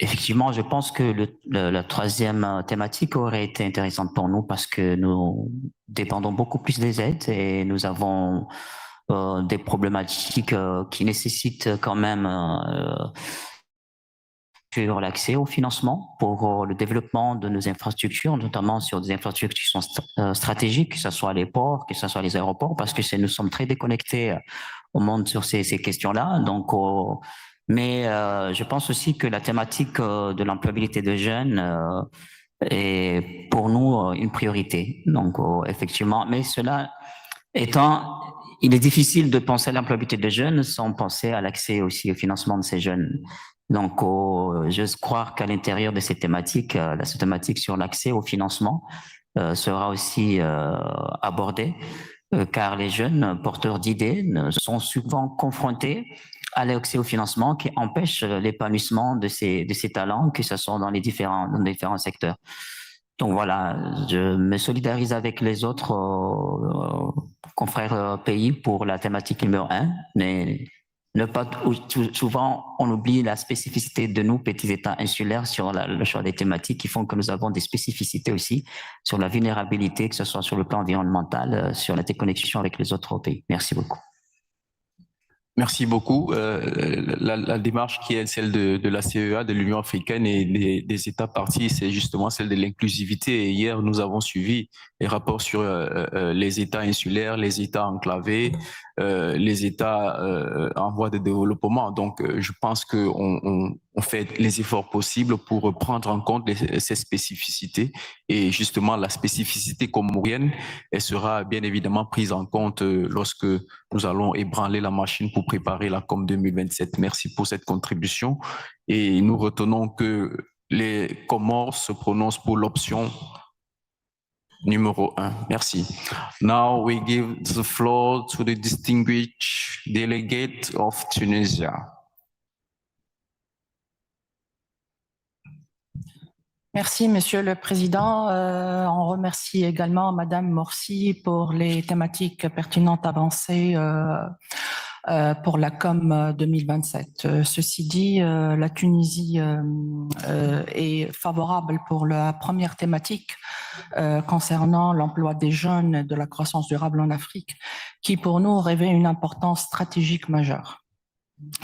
S18: effectivement, je pense que la troisième thématique aurait été intéressante pour nous parce que nous dépendons beaucoup plus des aides et nous avons des problématiques qui nécessitent quand même sur l'accès au financement pour le développement de nos infrastructures, notamment sur des infrastructures qui sont stratégiques, que ce soit les ports, que ce soit les aéroports, parce que nous sommes très déconnectés au monde sur ces questions-là. Donc, mais je pense aussi que la thématique de l'employabilité des jeunes est pour nous une priorité. Donc, effectivement, mais cela étant, il est difficile de penser à l'employabilité des jeunes sans penser à l'accès aussi au financement de ces jeunes. Donc, j'ose croire qu'à l'intérieur de cette thématique sur l'accès au financement sera aussi abordée, car les jeunes porteurs d'idées sont souvent confrontés à l'accès au financement qui empêche l'épanouissement de ces talents, que ce soit dans les différents secteurs. Donc voilà, je me solidarise avec les autres confrères pays pour la thématique numéro 1, mais souvent on oublie la spécificité de nous, petits États insulaires, sur le choix des thématiques qui font que nous avons des spécificités aussi sur la vulnérabilité, que ce soit sur le plan environnemental, sur la déconnexion avec les autres pays. Merci beaucoup.
S7: Merci beaucoup. La démarche qui est celle de la CEA, de l'Union africaine et des États partis, c'est justement celle de l'inclusivité. Et hier, nous avons suivi les rapports sur les États insulaires, les États enclavés, les États en voie de développement. Donc, je pense qu'on fait les efforts possibles pour prendre en compte ces spécificités. Et justement, la spécificité comorienne, elle sera bien évidemment prise en compte lorsque nous allons ébranler la machine pour préparer la COM 2027. Merci pour cette contribution. Et nous retenons que les Comores se prononcent pour l'option numéro 1. Merci. Now we give the floor to the distinguished delegate of Tunisia.
S19: Merci, Monsieur le Président. On remercie également Madame Morsi pour les thématiques pertinentes avancées pour la COM 2027. Ceci dit, la Tunisie est favorable pour la première thématique concernant l'emploi des jeunes et de la croissance durable en Afrique, qui pour nous revêt une importance stratégique majeure.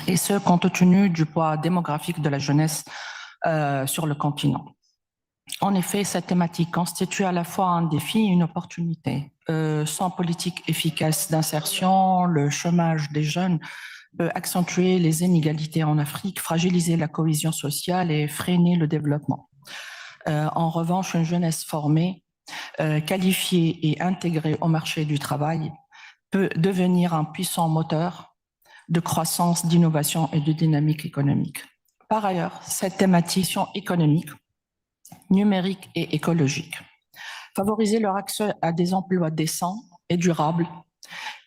S19: Et ce, compte tenu du poids démographique de la jeunesse sur le continent. En effet, cette thématique constitue à la fois un défi et une opportunité. Sans politique efficace d'insertion, le chômage des jeunes peut accentuer les inégalités en Afrique, fragiliser la cohésion sociale et freiner le développement. En revanche, une jeunesse formée, qualifiée et intégrée au marché du travail peut devenir un puissant moteur de croissance, d'innovation et de dynamique économique. Par ailleurs, cette thématique économique, numérique et écologique. Favoriser leur accès à des emplois décents et durables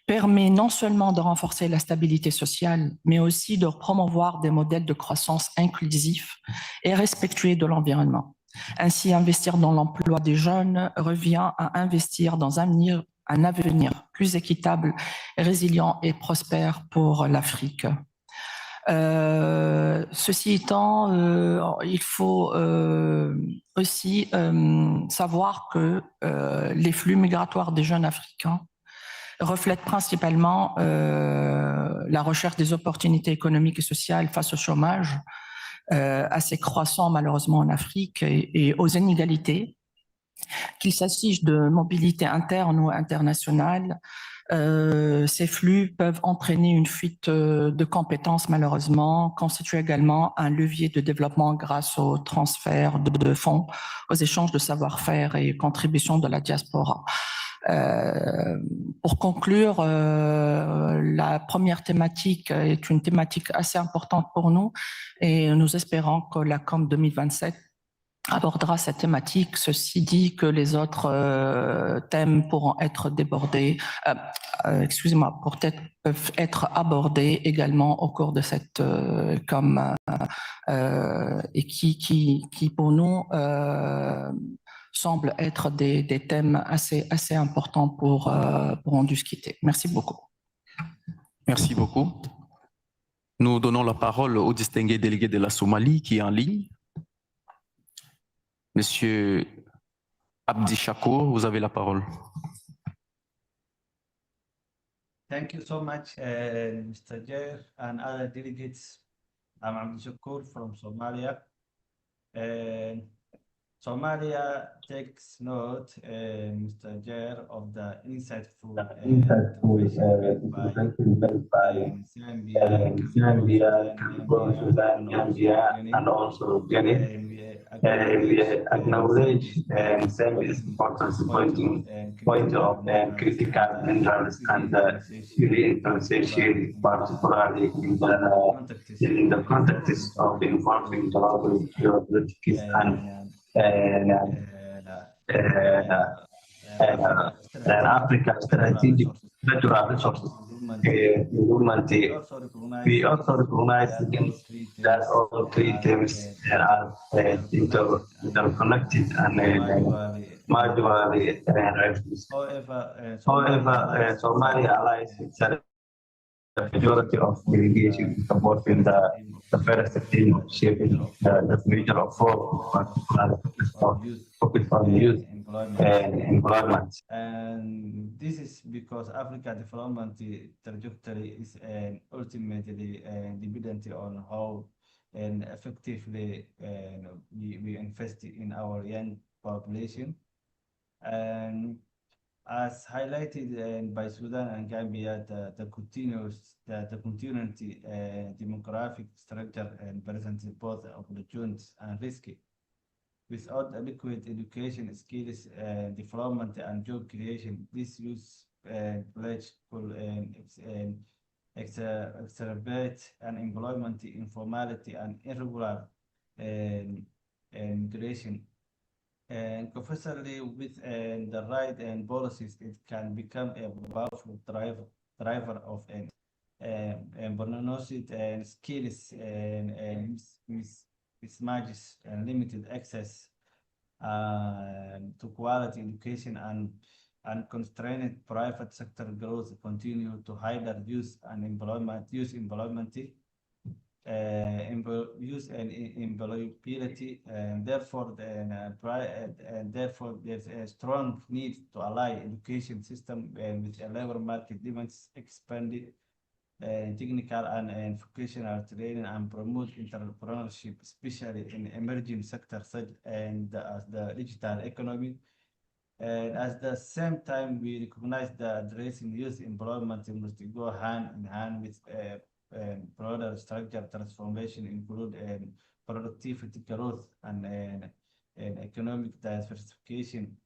S19: permet non seulement de renforcer la stabilité sociale, mais aussi de promouvoir des modèles de croissance inclusifs et respectueux de l'environnement. Ainsi, investir dans l'emploi des jeunes revient à investir dans un avenir plus équitable, résilient et prospère pour l'Afrique. Ceci étant, il faut aussi savoir que les flux migratoires des jeunes africains reflètent principalement la recherche des opportunités économiques et sociales face au chômage, assez croissant malheureusement en Afrique, et aux inégalités, qu'il s'agisse de mobilité interne ou internationale. Ces flux peuvent entraîner une fuite de compétences, malheureusement, constituent également un levier de développement grâce au transfert de fonds, aux échanges de savoir-faire et contributions de la diaspora. Pour conclure, la première thématique est une thématique assez importante pour nous et nous espérons que la COM 2027 abordera cette thématique. Ceci dit que les autres thèmes pourront être débordés, peuvent être abordés également au cours de cette COM et qui pour nous semblent être des thèmes assez importants pour en discuter. Merci beaucoup.
S7: Merci beaucoup. Nous donnons la parole au distingué délégué de la Somalie qui est en ligne. Monsieur Abdi Chakour, vous avez la parole.
S20: Thank you so much, Mr. Jair and other delegates. I'm Abdul Shakur from Somalia. Somalia takes note, Mr. Jair, of the insightful intervention made by Zambia, Cameroon, Sudan, Gambia, and also Guinea. And we acknowledge Zambia's importance pointing point of critical minerals and the transition, particularly in the context of involving global geopolitics and Africa's strategic natural resources. We also recognize that all three themes are interconnected and mutually reinforcing. However, Somalia allies itself the majority of delegation supporting the first team shaping the future of work, particularly focused on youth and employment. And this is because Africa development trajectory is ultimately dependent on how effectively we invest in our young population. And as highlighted by Sudan and Gambia, the continuity demographic structure presents both opportunities and risky. Without adequate education, skills, development, and job creation, this youth pledge could exacerbate unemployment, informality, and irregular migration. And conversely, with the right policies, it can become a powerful driver of bonus and skills and mismatches and limited access to quality education and constrained private sector growth continue to hinder youth employability, and therefore there's a strong need to ally education system with a labor market demands expanded technical and vocational training and promote entrepreneurship, especially in emerging sectors such as the digital economy. And at the same time, we recognize that addressing youth employment must go hand in hand with broader structural transformation, include productivity growth and economic diversification.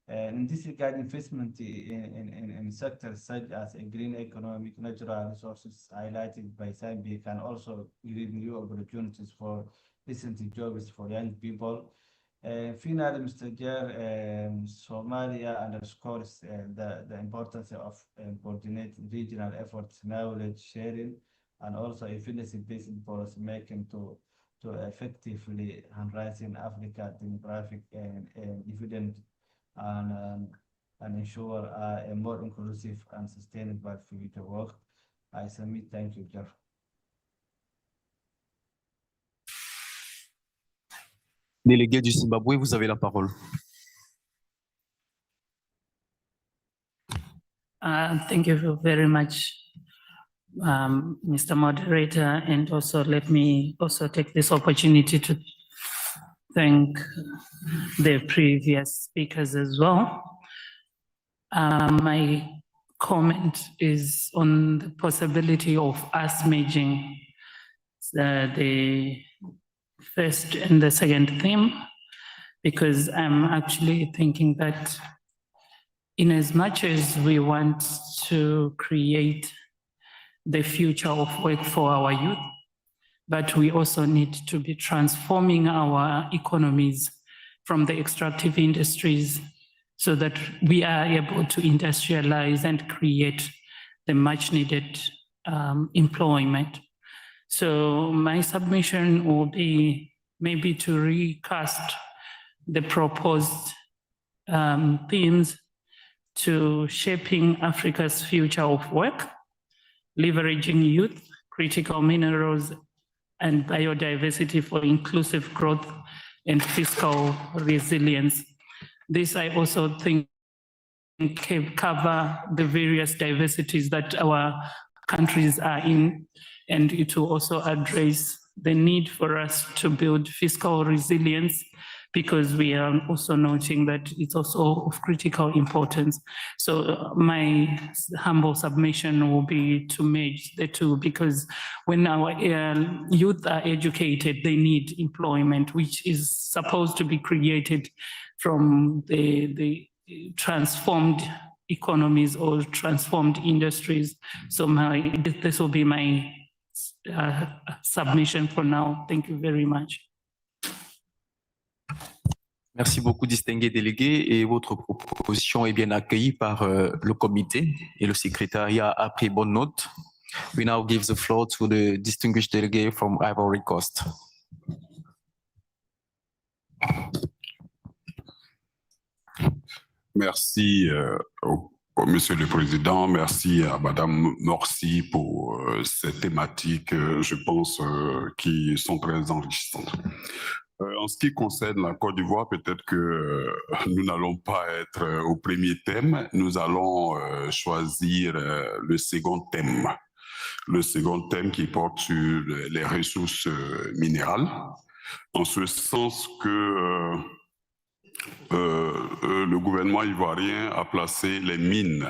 S20: And in this regard, investment in sectors such as a green economic, natural resources highlighted by Zambia can also create new opportunities for decent jobs for young people. Finally, Mr. Jair, Somalia underscores the importance of coordinated regional efforts, knowledge sharing, and also efficiency-based policy making to effectively enhancing Africa demographic dividend and ensure a more inclusive and sustainable future work. I submit. Thank you, Jeff.
S7: Délégué du Zimbabwe, vous avez la parole.
S21: Thank you very much, Mr. Moderator, and also let me also take this opportunity to thank the previous speakers as well. My comment is on the possibility of us merging the first and the second theme, because I'm actually thinking that in as much as we want to create the future of work for our youth, but we also need to be transforming our economies from the extractive industries so that we are able to industrialize and create the much needed employment. So my submission will be maybe to recast the proposed themes to shaping Africa's future of work, leveraging youth, critical minerals, and biodiversity for inclusive growth and fiscal resilience. This, I also think, cover the various diversities that our countries are in, and it will also address the need for us to build fiscal resilience, because we are also noting that it's also of critical importance. So my humble submission will be to merge the two, because when our youth are educated, they need employment, which is supposed to be created from the transformed economies or transformed industries. So this will be my submission for now. Thank you very much.
S7: Merci beaucoup, distingué délégué, et votre proposition est bien accueillie par le comité et le secrétariat a pris bonne note. We now give the floor to the distinguished delegate from Ivory Coast.
S2: Merci Monsieur le Président, merci à Madame Morsi pour ces thématiques, je pense, qui sont très enrichissantes. En ce qui concerne la Côte d'Ivoire, peut-être que nous n'allons pas être au premier thème, nous allons choisir le second thème. Le second thème qui porte sur les ressources minérales, en ce sens que le gouvernement ivoirien a placé les mines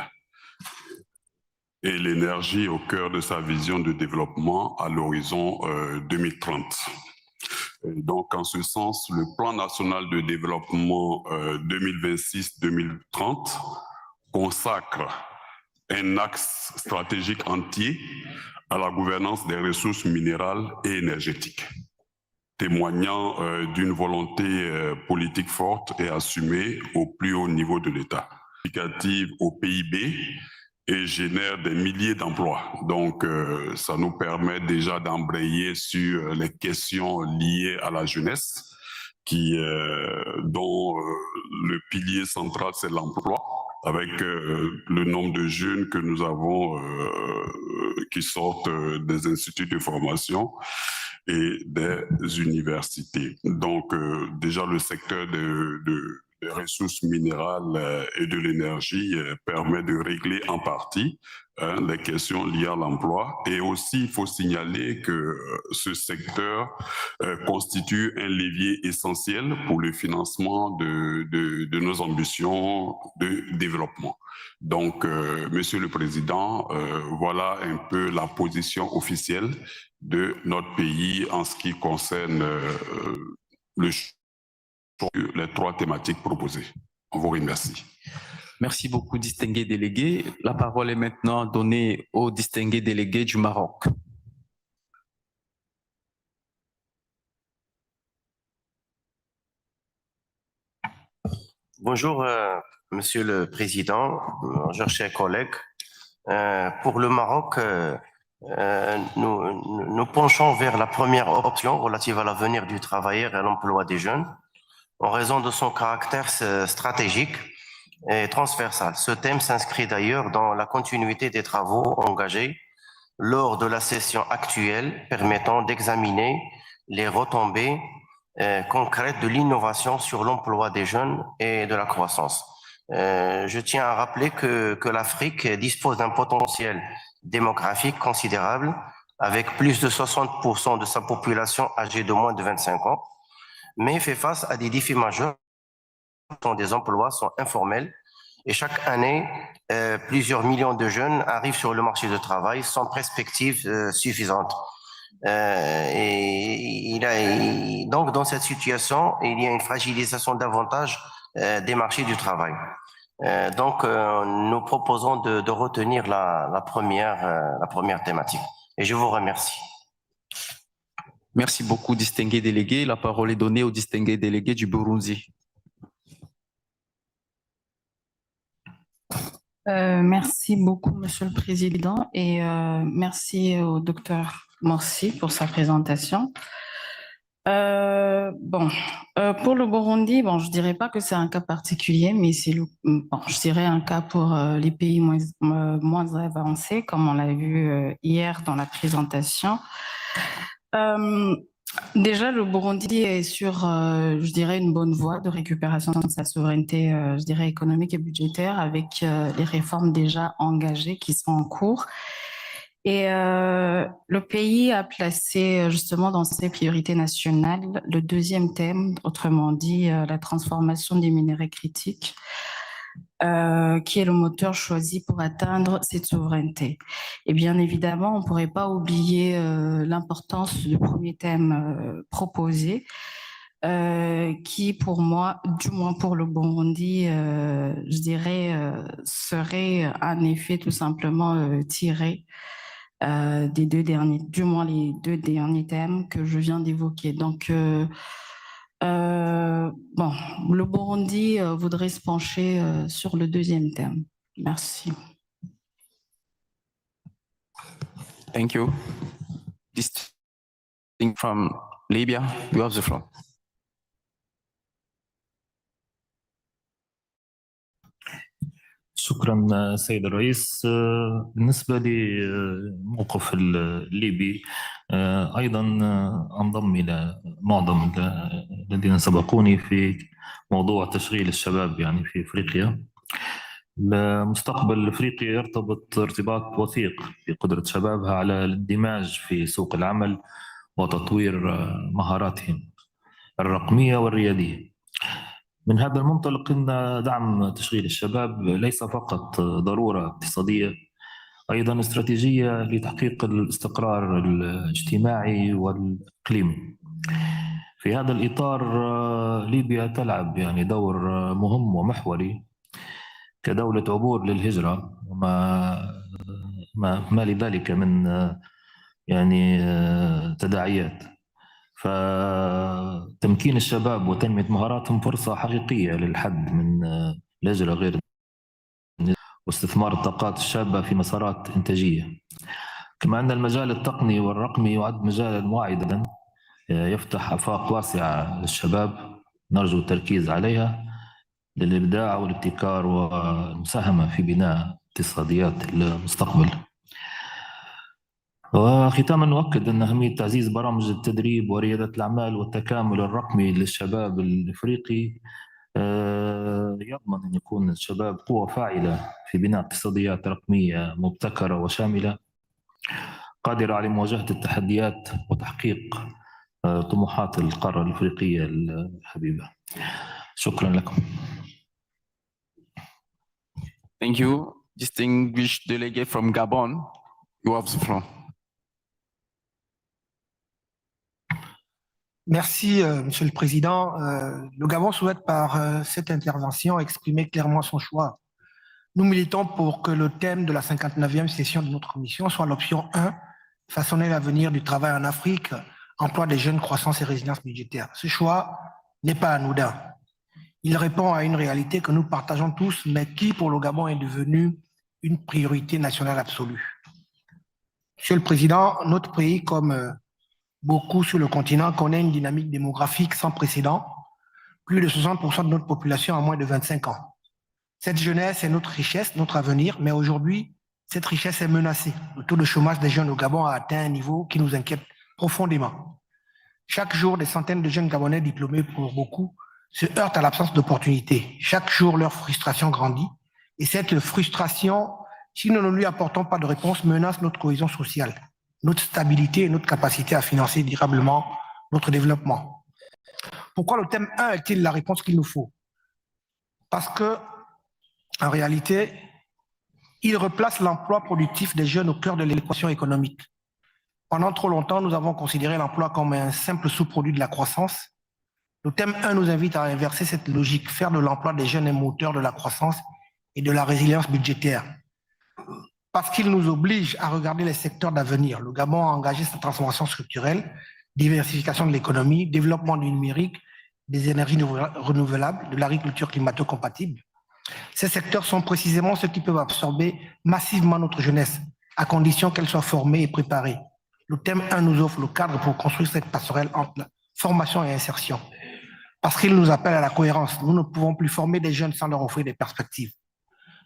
S2: et l'énergie au cœur de sa vision de développement à l'horizon 2030. Et donc, en ce sens, le plan national de développement 2026-2030 consacre un axe stratégique entier à la gouvernance des ressources minérales et énergétiques, témoignant d'une volonté politique forte et assumée au plus haut niveau de l'État, significative au PIB et génère des milliers d'emplois. Donc, ça nous permet déjà d'embrayer sur les questions liées à la jeunesse, dont le pilier central, c'est l'emploi, avec le nombre de jeunes que nous avons qui sortent des instituts de formation et des universités. Donc, déjà, le secteur des ressources minérales et de l'énergie permet de régler en partie les questions liées à l'emploi. Et aussi, il faut signaler que ce secteur constitue un levier essentiel pour le financement de nos ambitions de développement. Donc, Monsieur le Président, voilà un peu la position officielle de notre pays en ce qui concerne les trois thématiques proposées. On vous remercie.
S7: Merci beaucoup, distingué délégué. La parole est maintenant donnée au distingué délégué du Maroc.
S22: Bonjour, Monsieur le Président, bonjour chers collègues. Pour le Maroc, nous penchons vers la première option relative à l'avenir du travailleur et à l'emploi des jeunes, en raison de son caractère stratégique et transversal. Ce thème s'inscrit d'ailleurs dans la continuité des travaux engagés lors de la session actuelle permettant d'examiner les retombées concrètes de l'innovation sur l'emploi des jeunes et de la croissance. Je tiens à rappeler que l'Afrique dispose d'un potentiel démographique considérable avec plus de 60% de sa population âgée de moins de 25 ans, mais fait face à des défis majeurs dont des emplois sont informels et chaque année, plusieurs millions de jeunes arrivent sur le marché du travail sans perspective suffisante. Donc, dans cette situation, il y a une fragilisation davantage des marchés du travail. Donc, nous proposons de retenir la première thématique. Et je vous remercie.
S7: Merci beaucoup, distingué délégué. La parole est donnée au distingué délégué du Burundi.
S19: Merci beaucoup, Monsieur le Président, et merci au docteur Morsi pour sa présentation. Pour le Burundi, je dirais pas que c'est un cas particulier, mais c'est je dirais un cas pour les pays moins avancés, comme on l'a vu hier dans la présentation.
S3: Déjà, le Burundi est sur, je dirais, une bonne voie de récupération de sa souveraineté, je dirais, économique et budgétaire avec les réformes déjà engagées qui sont en cours. Et le pays a placé justement dans ses priorités nationales le deuxième thème, autrement dit, la transformation des minéraux critiques, qui est le moteur choisi pour atteindre cette souveraineté. Et bien évidemment, on ne pourrait pas oublier l'importance du premier thème proposé, qui pour moi, du moins pour le Burundi, je dirais, serait un effet tout simplement tiré des deux derniers, du moins les deux derniers thèmes que je viens d'évoquer. Donc, bon, le Burundi voudrait se pencher sur le deuxième thème. Merci.
S7: Thank you. This thing from Libya, you have the floor.
S4: شكرا سيد الرئيس. بالنسبة للموقف الليبي أيضا أنضم إلى معظم الذين سبقوني في موضوع تشغيل الشباب يعني في إفريقيا. مستقبل إفريقيا يرتبط ارتباط وثيق بقدرة شبابها على الاندماج في سوق العمل وتطوير مهاراتهم الرقمية والريادية. من هذا المنطلق إن دعم تشغيل الشباب ليس فقط ضرورة اقتصادية، أيضا استراتيجية لتحقيق الاستقرار الاجتماعي والإقليمي. في هذا الإطار ليبيا تلعب يعني دور مهم ومحوري كدولة عبور للهجرة وما لذلك من يعني تداعيات. فتمكين الشباب وتنمية مهاراتهم فرصة حقيقية للحد من الهجرة غير واستثمار الطاقات الشابة في مسارات إنتاجية. كما أن المجال التقني والرقمي يعد مجالا واعدا يفتح آفاق واسعة للشباب، نرجو التركيز عليها للإبداع والابتكار والمساهمة في بناء اقتصاديات المستقبل. وختاما نؤكد أن أهمية تعزيز برامج التدريب وريادة الأعمال والتكامل الرقمي للشباب الإفريقي يضمن أن يكون الشباب قوة فاعلة في بناء اقتصاديات رقمية مبتكرة وشاملة قادرة على مواجهة التحديات وتحقيق طموحات القارة الإفريقية الحبيبة. شكرا لكم.
S7: Thank you, distinguished delegate from Gabon. You have the floor.
S23: Merci, Monsieur le Président. Le Gabon souhaite par cette intervention exprimer clairement son choix. Nous militons pour que le thème de la 59e session de notre commission soit l'option 1, façonner l'avenir du travail en Afrique, emploi des jeunes, croissance et résilience budgétaire. Ce choix n'est pas anodin. Il répond à une réalité que nous partageons tous, mais qui, pour le Gabon, est devenue une priorité nationale absolue. Monsieur le Président, notre pays, comme beaucoup sur le continent, connaît une dynamique démographique sans précédent. Plus de 60% de notre population a moins de 25 ans. Cette jeunesse est notre richesse, notre avenir, mais aujourd'hui, cette richesse est menacée. Le taux de chômage des jeunes au Gabon a atteint un niveau qui nous inquiète profondément. Chaque jour, des centaines de jeunes Gabonais diplômés pour beaucoup se heurtent à l'absence d'opportunités. Chaque jour, leur frustration grandit. Et cette frustration, si nous ne lui apportons pas de réponse, menace notre cohésion sociale, notre stabilité et notre capacité à financer durablement notre développement. Pourquoi le thème 1 est-il la réponse qu'il nous faut? Parce que, en réalité, il replace l'emploi productif des jeunes au cœur de l'équation économique. Pendant trop longtemps, nous avons considéré l'emploi comme un simple sous-produit de la croissance. Le thème 1 nous invite à inverser cette logique, faire de l'emploi des jeunes un moteur de la croissance et de la résilience budgétaire. Parce qu'il nous oblige à regarder les secteurs d'avenir. Le Gabon a engagé sa transformation structurelle, diversification de l'économie, développement du numérique, des énergies renouvelables, de l'agriculture climato-compatible. Ces secteurs sont précisément ceux qui peuvent absorber massivement notre jeunesse, à condition qu'elle soit formée et préparée. Le thème 1 nous offre le cadre pour construire cette passerelle entre formation et insertion. Parce qu'il nous appelle à la cohérence. Nous ne pouvons plus former des jeunes sans leur offrir des perspectives.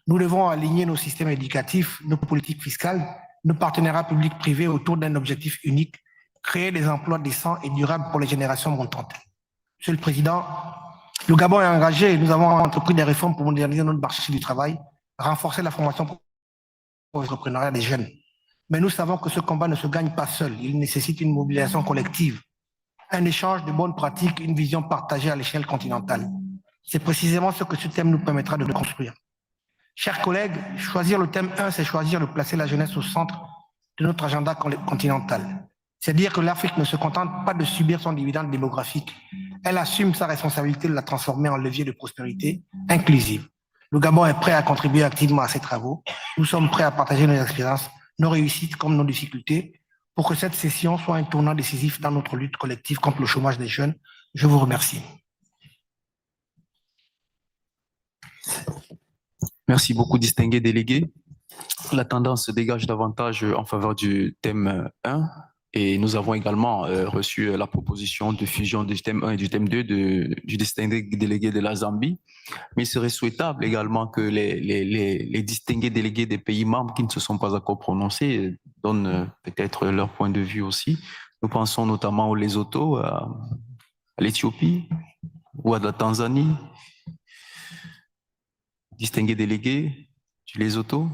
S23: Nous devons aligner nos systèmes éducatifs, nos politiques fiscales, nos partenariats publics-privés autour d'un objectif unique, créer des emplois décents et durables pour les générations montantes. Monsieur le Président, le Gabon est engagé et nous avons entrepris des réformes pour moderniser notre marché du travail, renforcer la formation pour l'entrepreneuriat des jeunes. Mais nous savons que ce combat ne se gagne pas seul. Il nécessite une mobilisation collective, un échange de bonnes pratiques, une vision partagée à l'échelle continentale. C'est précisément ce que ce thème nous permettra de construire. Chers collègues, choisir le thème 1, c'est choisir de placer la jeunesse au centre de notre agenda continental. C'est dire que l'Afrique ne se contente pas de subir son dividende démographique. Elle assume sa responsabilité de la transformer en levier de prospérité inclusive. Le Gabon est prêt à contribuer activement à ces travaux. Nous sommes prêts à partager nos expériences, nos réussites comme nos difficultés, pour que cette session soit un tournant décisif dans notre lutte collective contre le chômage des jeunes. Je vous remercie.
S7: Merci beaucoup, distingué délégué. La tendance se dégage davantage en faveur du thème 1 et nous avons également reçu la proposition de fusion du thème 1 et du thème 2 du distingué délégué de la Zambie. Mais il serait souhaitable également que les distingués délégués des pays membres qui ne se sont pas encore prononcés donnent peut-être leur point de vue aussi. Nous pensons notamment au Lesotho, à l'Éthiopie ou à la Tanzanie. Distingué délégué du Lesotho.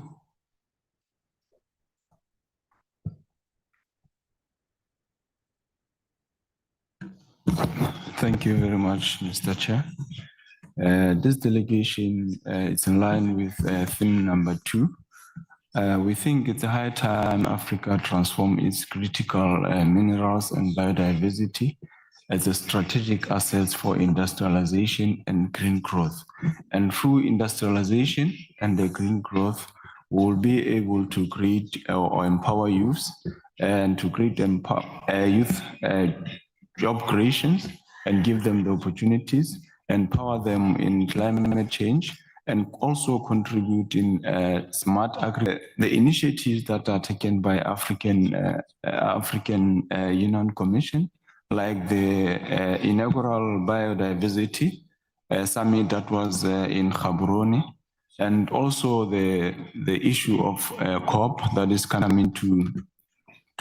S1: Thank you very much, Mr. Chair. This delegation is in line with theme number 2. We think it's a high time Africa transform its critical minerals and biodiversity as a strategic assets for industrialization and green growth. And through industrialization and the green growth, we'll be able to create or empower youth and to create youth job creations and give them the opportunities, empower them in climate change, and also contribute in smart agri. The initiatives that are taken by African Union Commission, like the inaugural biodiversity summit that was in Gaborone, and also the issue of COP that is coming to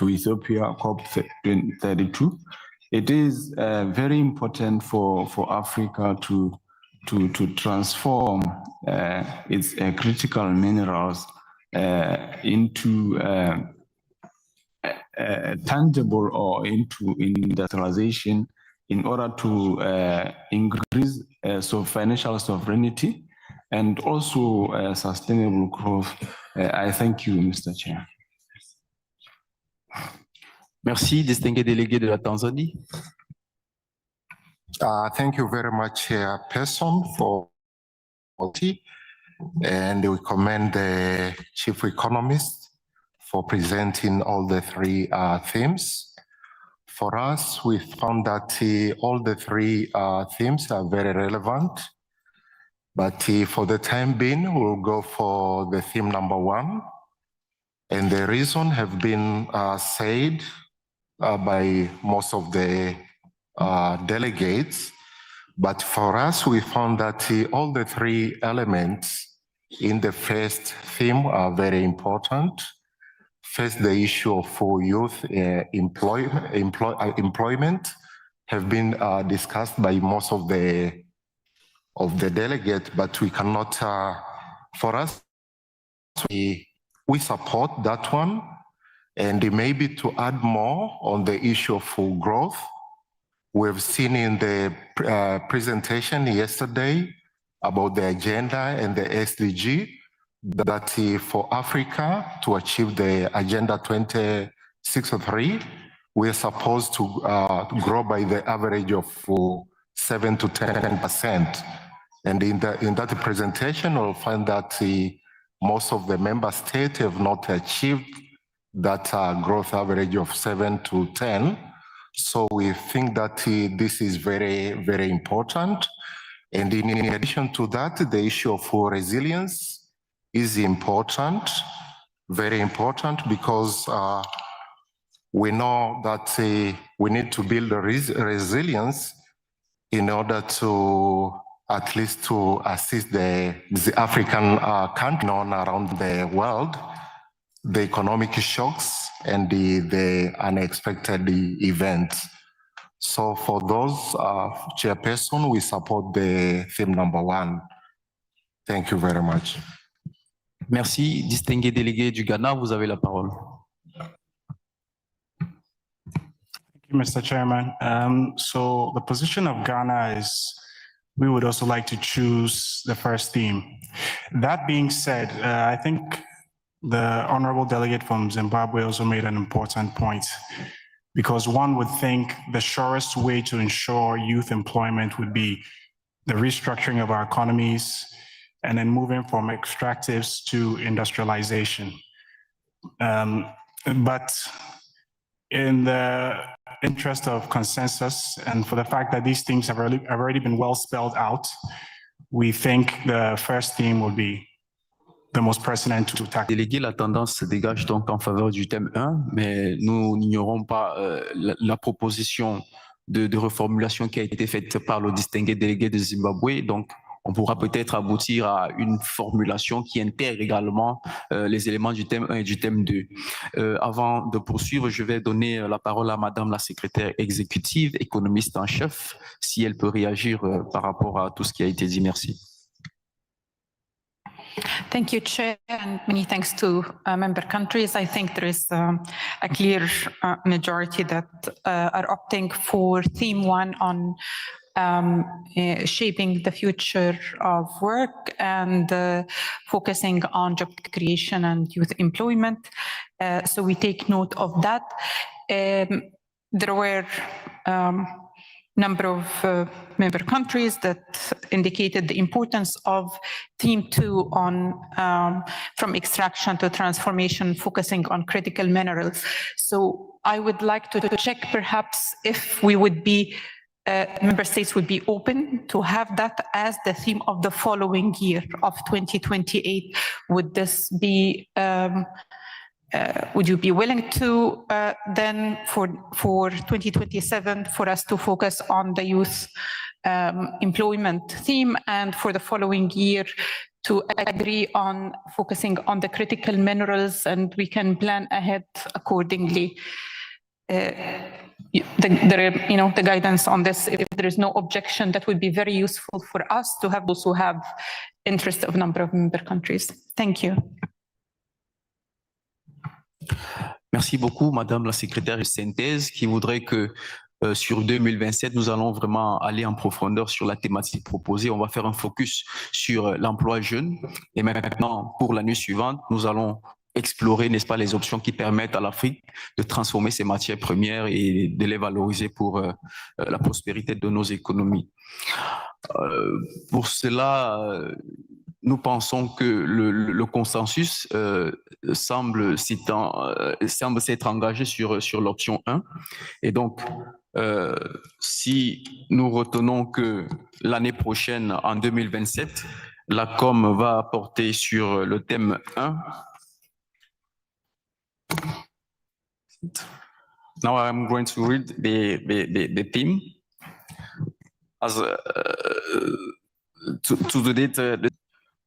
S1: Ethiopia, COP 32. It is very important for Africa to transform its critical minerals into tangible or into industrialization in order to increase financial sovereignty and also sustainable growth. I thank you, Mr. Chair.
S7: Merci, distingué délégué de la Tanzanie.
S5: Thank you very much, Chairperson, for and we commend the Chief Economist for presenting all the three themes. For us, we found that all the three themes are very relevant, but for the time being, we'll go for the theme number 1. And the reason have been said by most of the delegates, but for us, we found that all the three elements in the first theme are very important. First, the issue of youth employment have been discussed by most of the delegates, but we cannot, for us, we support that one. And maybe to add more on the issue of growth, we've seen in the presentation yesterday about the agenda and the SDG that for Africa to achieve the Agenda 2063, we're supposed to grow by the average of 7 to 10%. And in that presentation, we'll find that most of the member states have not achieved that growth average of 7 to 10. So we think that this is very, very important. And in addition to that, the issue of resilience is important, very important, because we know that we need to build a resilience in order to at least to assist the African countries around the world the economic shocks and the unexpected events. So for those, Chairperson, we support the theme number 1. Thank you very much.
S7: Merci. Distingué délégué du Ghana, vous avez la parole.
S8: Thank you, Mr. Chairman. So the position of Ghana is we would also like to choose the first theme. That being said, I think the honorable delegate from Zimbabwe also made an important point, because one would think the surest way to ensure youth employment would be the restructuring of our economies and then moving from extractives to industrialization. But in the interest of consensus and for the fact that these themes have already been well spelled out, we think the first theme would be the most pertinent to tackle.
S7: Délégué, la tendance se dégage donc en faveur du thème 1, mais nous n'ignorons pas la proposition de reformulation qui a été faite par le distingué délégué de Zimbabwe. Donc, on pourra peut-être aboutir à une formulation qui intègre également les éléments du thème 1 et du thème 2. Avant de poursuivre, je vais donner la parole à Madame la secrétaire exécutive, économiste en chef, si elle peut réagir par rapport à tout ce qui a été dit. Merci.
S13: Thank you, Chair, and many thanks to member countries. I think there is a clear majority that are opting for theme 1 on shaping the future of work and focusing on job creation and youth employment. So we take note of that. There were number of member countries that indicated the importance of theme 2 on from extraction to transformation, focusing on critical minerals. So I would like to check perhaps if we would be member states would be open to have that as the theme of the following year of 2028. Would this be would you be willing to then for 2027 for us to focus on the youth employment theme, and for the following year to agree on focusing on the critical minerals, and we can plan ahead accordingly? The guidance on this, if there is no objection, that would be very useful for us to have those who have interest of number of member countries. Thank you.
S7: Merci beaucoup, Madame la secrétaire de synthèse, qui voudrait que sur 2027, nous allons vraiment aller en profondeur sur la thématique proposée. On va faire un focus sur l'emploi jeune. Et maintenant, pour l'année suivante, nous allons explorer, n'est-ce pas, les options qui permettent à l'Afrique de transformer ses matières premières et de les valoriser pour la prospérité de nos économies. Pour cela, nous pensons que le consensus semble s'être engagé sur l'option 1. Et donc, si nous retenons que l'année prochaine, en 2027, la com va porter sur le thème 1. Now I'm going to read the theme. As to the date,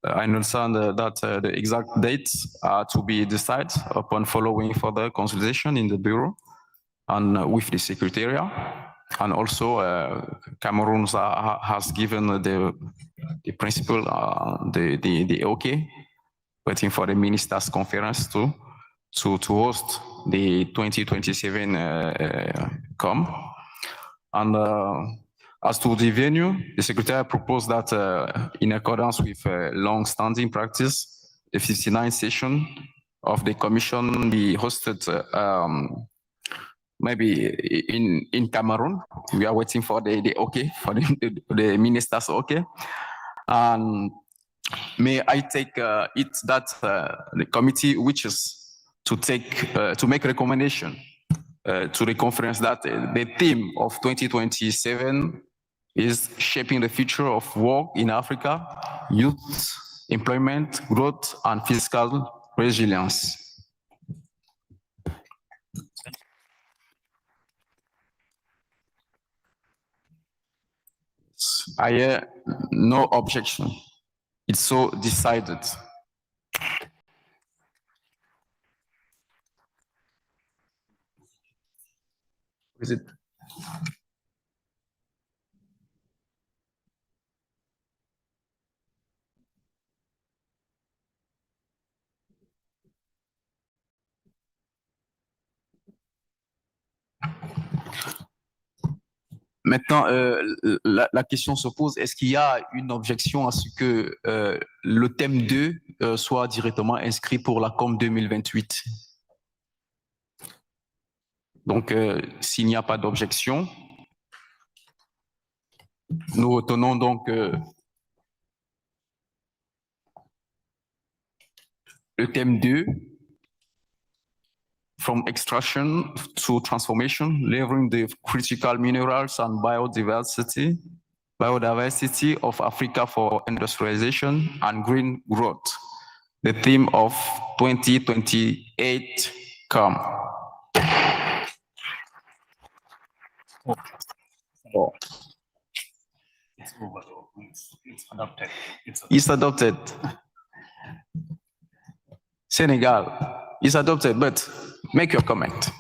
S7: I understand that the exact dates are to be decided upon following further consultation in the Bureau and with the Secretariat. And also, Cameroon has given the principle, the okay, waiting for the Ministers' Conference to host the 2027 COM. And as to the venue, the Secretary proposed that in accordance with long-standing practice, the 59th session of the Commission be hosted maybe in Cameroon. We are waiting for the okay, for the Ministers' okay. And may I take it that the committee wishes to make recommendation to the conference that the theme of 2027 is shaping the future of work in Africa, youth employment, growth, and fiscal resilience. I hear no objection. It's so decided. Maintenant, la question se pose, est-ce qu'il y a une objection à ce que le thème 2 soit directement inscrit pour la COM 2028? Donc, s'il n'y a pas d'objection, nous retenons donc le thème 2, From Extraction to Transformation, Leveraging the Critical Minerals and Biodiversity of Africa for Industrialization and Green Growth, the theme of 2028 COM. Oh. It's adopted. It's adopted. Senegal, it's adopted, but make your comment.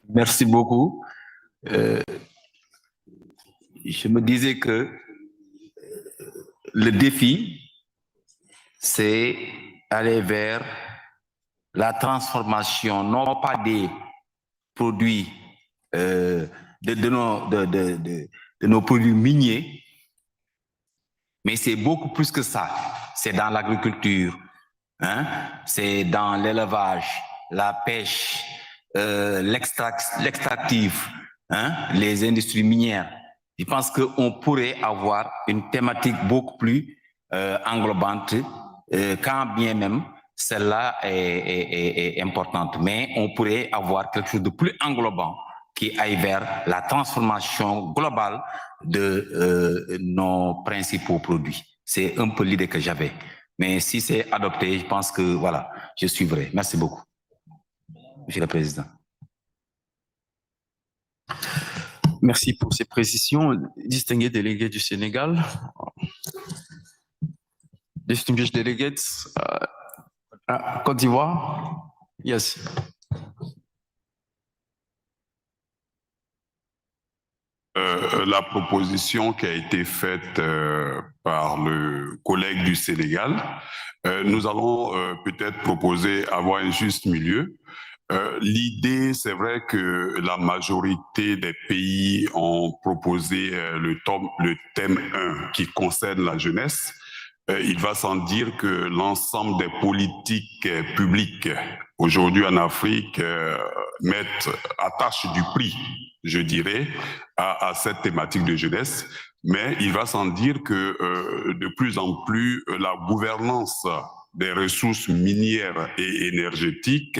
S6: Merci beaucoup. Je me disais que le défi, c'est aller vers la transformation, non pas des produits, de nos produits miniers, mais c'est beaucoup plus que ça. C'est dans l'agriculture, hein? C'est dans l'élevage, la pêche, l'extractif, hein? Les industries minières. Je pense qu'on pourrait avoir une thématique beaucoup plus englobante, quand bien même celle-là est importante. Mais on pourrait avoir quelque chose de plus englobant qui aille vers la transformation globale de nos principaux produits. C'est un peu l'idée que j'avais. Mais si c'est adopté, je pense que voilà, je suivrai. Merci beaucoup, Monsieur le Président.
S7: Merci pour ces précisions. Distingué délégué du Sénégal, distinguished delegates, Côte d'Ivoire, yes.
S2: La proposition qui a été faite par le collègue du Sénégal, nous allons peut-être proposer avoir un juste milieu. L'idée, c'est vrai que la majorité des pays ont proposé le thème 1 qui concerne la jeunesse. Il va sans dire que l'ensemble des politiques publiques aujourd'hui en Afrique attachent du prix, je dirais, à cette thématique de jeunesse. Mais il va sans dire que de plus en plus, la gouvernance des ressources minières et énergétiques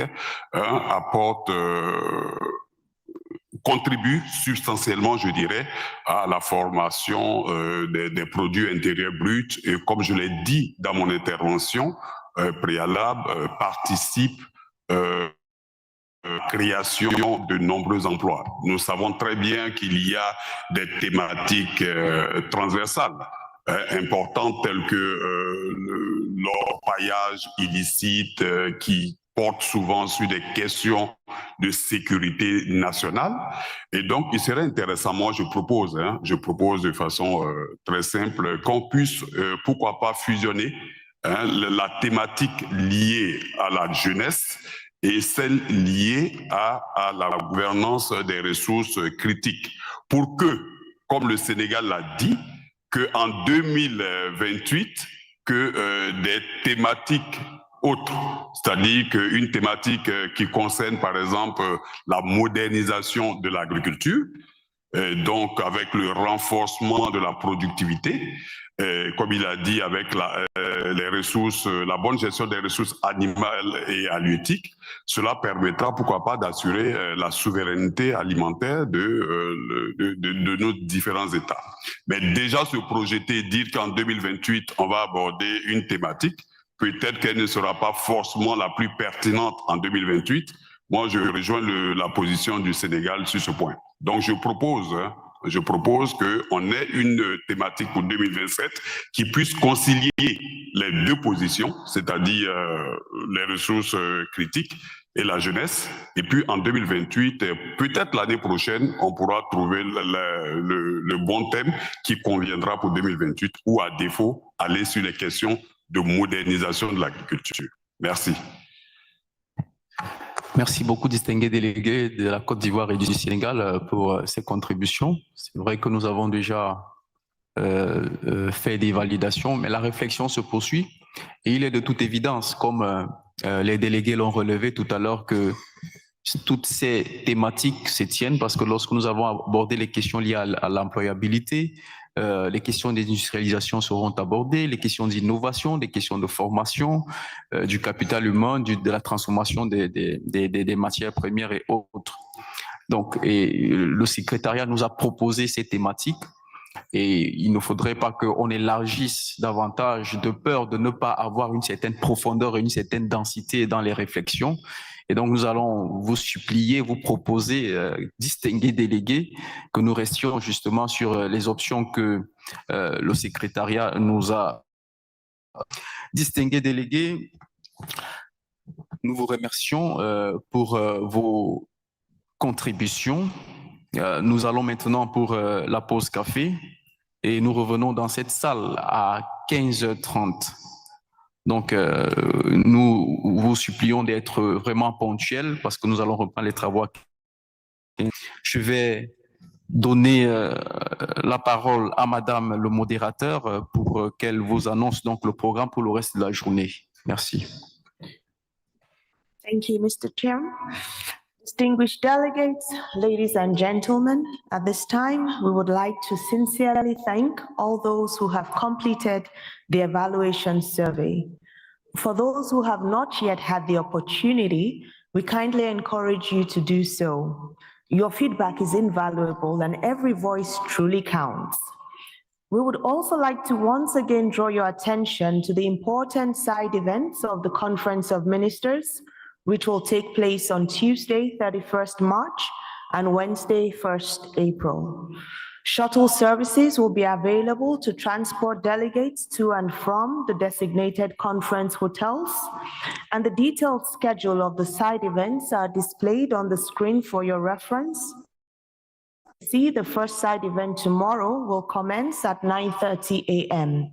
S2: contribue substantiellement, je dirais, à la formation des produits intérieurs bruts et, comme je l'ai dit dans mon intervention préalable, participe création de nombreux emplois. Nous savons très bien qu'il y a des thématiques transversales importantes telles que l'orpaillage illicite qui porte souvent sur des questions de sécurité nationale. Et donc, il serait intéressant, moi je propose de façon très simple qu'on puisse, pourquoi pas, fusionner la thématique liée à la jeunesse et celle liée à la gouvernance des ressources critiques, pour que, comme le Sénégal l'a dit, qu'en 2028, que des thématiques autres, c'est-à-dire qu'une thématique qui concerne par exemple la modernisation de l'agriculture, donc avec le renforcement de la productivité, comme il a dit, avec les ressources, la bonne gestion des ressources animales et halieutiques, cela permettra, pourquoi pas, d'assurer la souveraineté alimentaire de nos différents États. Mais déjà se projeter, dire qu'en 2028, on va aborder une thématique, peut-être qu'elle ne sera pas forcément la plus pertinente en 2028. Moi, je rejoins la position du Sénégal sur ce point. Donc, je propose qu'on ait une thématique pour 2027 qui puisse concilier les deux positions, c'est-à-dire les ressources critiques, et la jeunesse. Et puis en 2028, peut-être l'année prochaine, on pourra trouver le bon thème qui conviendra pour 2028 ou à défaut, aller sur les questions de modernisation de l'agriculture. Merci.
S7: Merci beaucoup, distingués délégués de la Côte d'Ivoire et du Sénégal, pour ces contributions. C'est vrai que nous avons déjà fait des validations, mais la réflexion se poursuit. Et il est de toute évidence, comme les délégués l'ont relevé tout à l'heure, que toutes ces thématiques se tiennent parce que lorsque nous avons abordé les questions liées à l'employabilité, les questions d'industrialisation seront abordées, les questions d'innovation, des questions de formation, du capital humain, de la transformation des matières premières et autres. Donc, le secrétariat nous a proposé ces thématiques et il ne faudrait pas qu'on élargisse davantage de peur de ne pas avoir une certaine profondeur et une certaine densité dans les réflexions. Et donc, nous allons vous supplier, vous proposer, distingués délégués, que nous restions justement sur les options que le secrétariat nous a. Distingués délégués, nous vous remercions pour vos contributions. Nous allons maintenant pour la pause café et nous revenons dans cette salle à 15h30. Donc, nous vous supplions d'être vraiment ponctuels parce que nous allons reprendre les travaux. Je vais donner la parole à Madame le modérateur pour qu'elle vous annonce donc le programme pour le reste de la journée. Merci.
S10: Thank you, Mr. Chair. Distinguished delegates, ladies and gentlemen, at this time, we would like to sincerely thank all those who have completed the evaluation survey. For those who have not yet had the opportunity, we kindly encourage you to do so. Your feedback is invaluable and every voice truly counts. We would also like to once again draw your attention to the important side events of the Conference of Ministers, which will take place on Tuesday, 31st March and Wednesday, 1st April. Shuttle services will be available to transport delegates to and from the designated conference hotels, and the detailed schedule of the side events are displayed on the screen for your reference. See, the first side event tomorrow will commence at 9:30 a.m.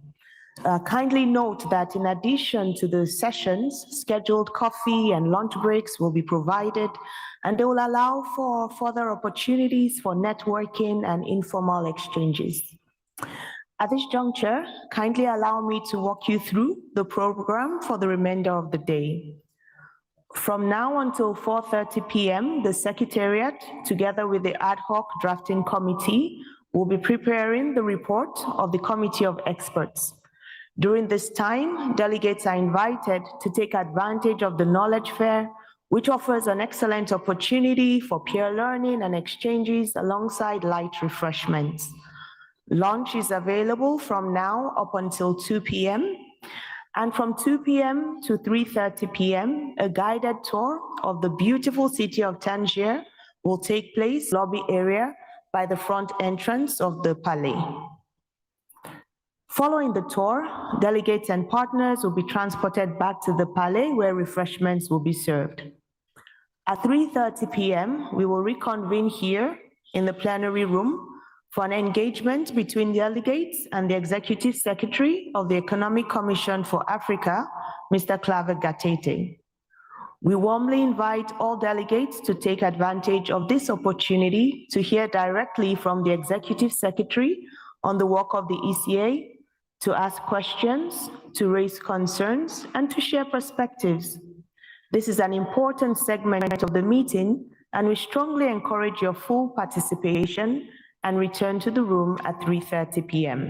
S10: Kindly note that in addition to the sessions, scheduled coffee and lunch breaks will be provided, and they will allow for further opportunities for networking and informal exchanges. At this juncture, kindly allow me to walk you through the program for the remainder of the day. From now until 4:30 p.m., the Secretariat, together with the ad hoc drafting committee, will be preparing the report of the Committee of Experts. During this time, delegates are invited to take advantage of the knowledge fair, which offers an excellent opportunity for peer learning and exchanges alongside light refreshments. Lunch is available from now up until 2 p.m. And from 2 p.m. to 3:30 p.m., a guided tour of the beautiful city of Tangier will take place in the lobby area by the front entrance of the Palais. Following the tour, delegates and partners will be transported back to the Palais where refreshments will be served. At 3:30 p.m., we will reconvene here in the plenary room for an engagement between delegates and the Executive Secretary of the Economic Commission for Africa, Mr. Claver Gatete. We warmly invite all delegates to take advantage of this opportunity to hear directly from the Executive Secretary on the work of the ECA, to ask questions, to raise concerns, and to share perspectives. This is an important segment of the meeting, and we strongly encourage your full participation and return to the room at 3:30 p.m.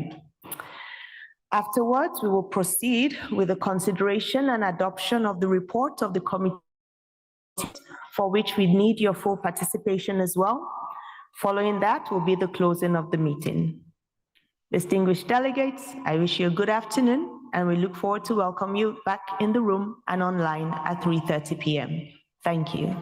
S10: Afterwards, we will proceed with the consideration and adoption of the report of the committee, for which we need your full participation as well. Following that will be the closing of the meeting. Distinguished delegates, I wish you a good afternoon, and we look forward to welcome you back in the room and online at 3:30 p.m. Thank you.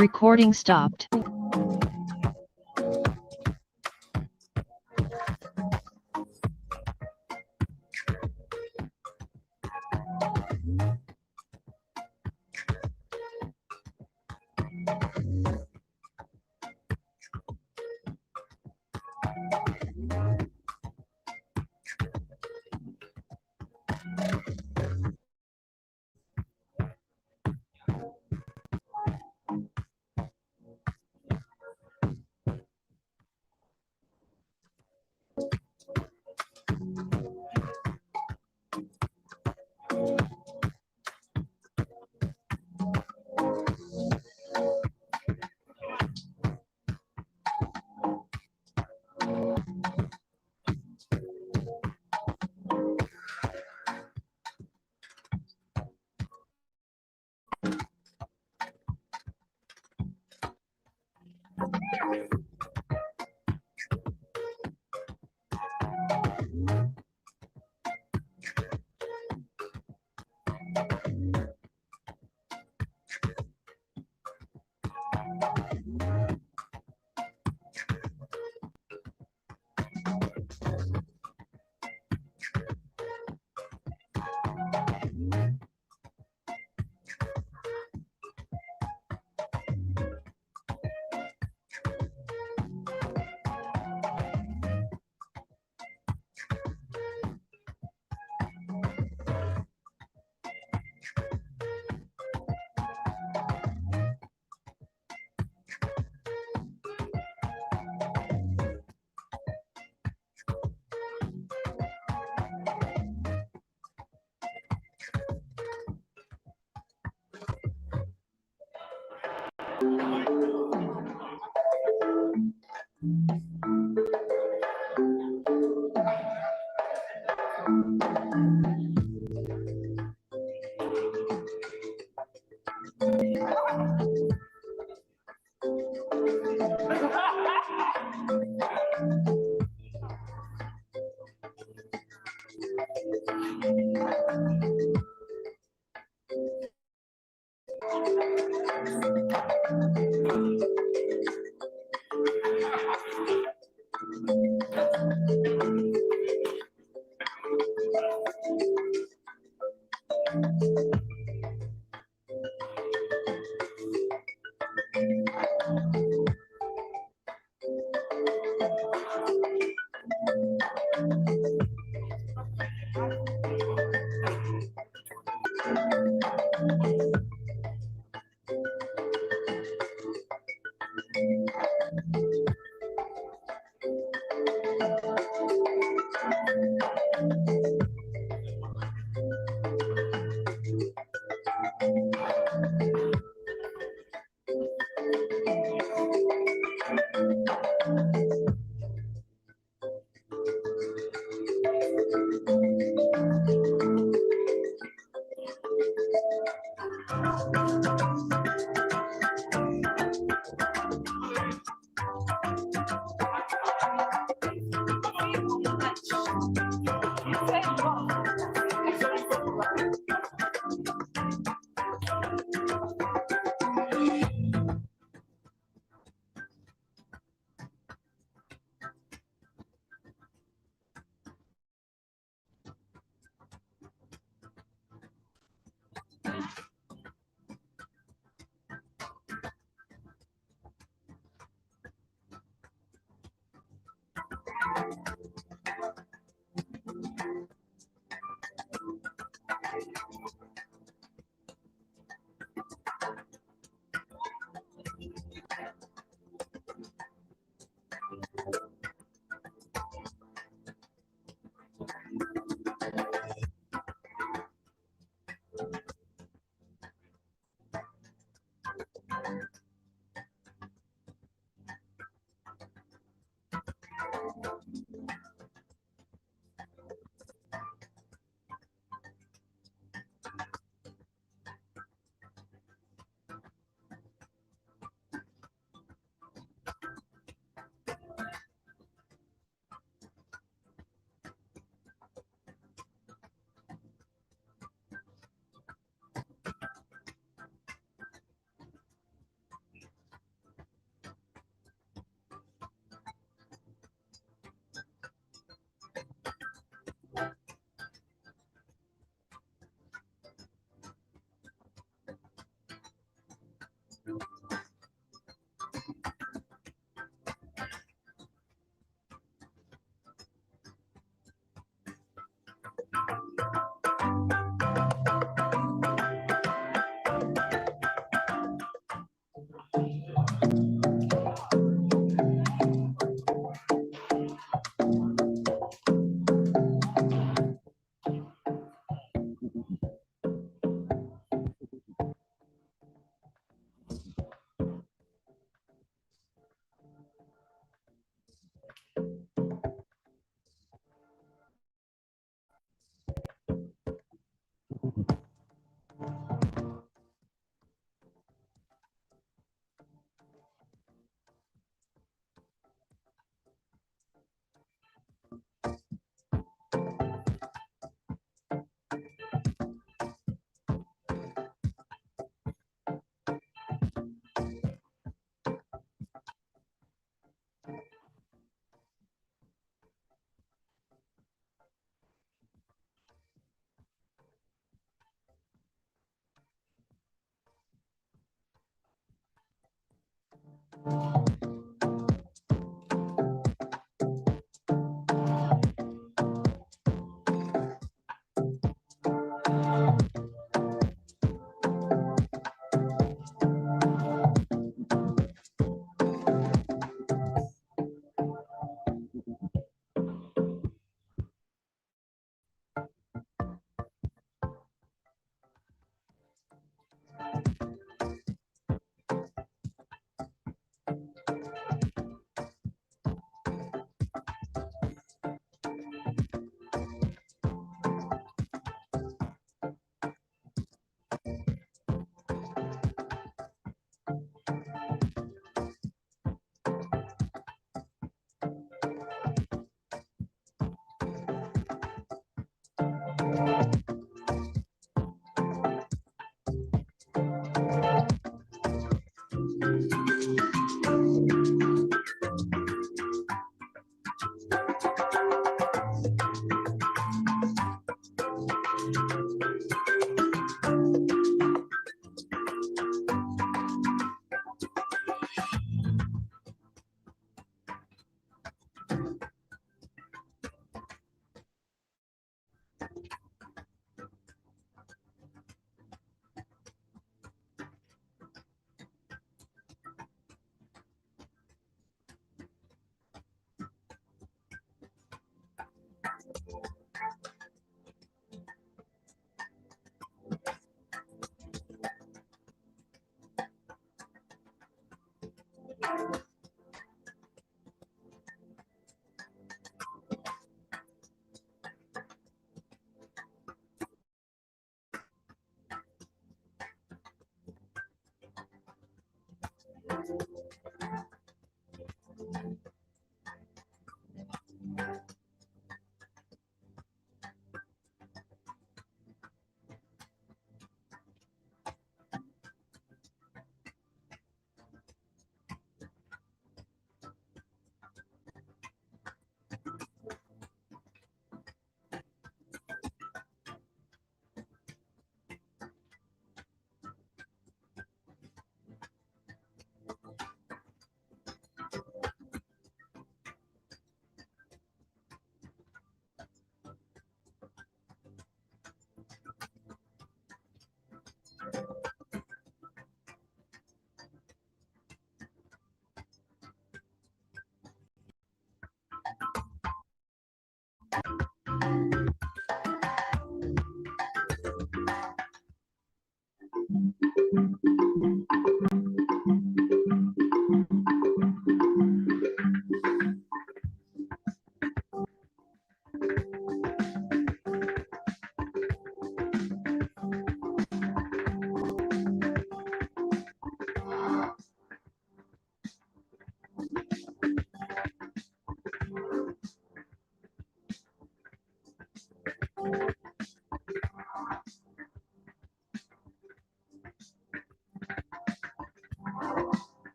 S9: Recording stopped.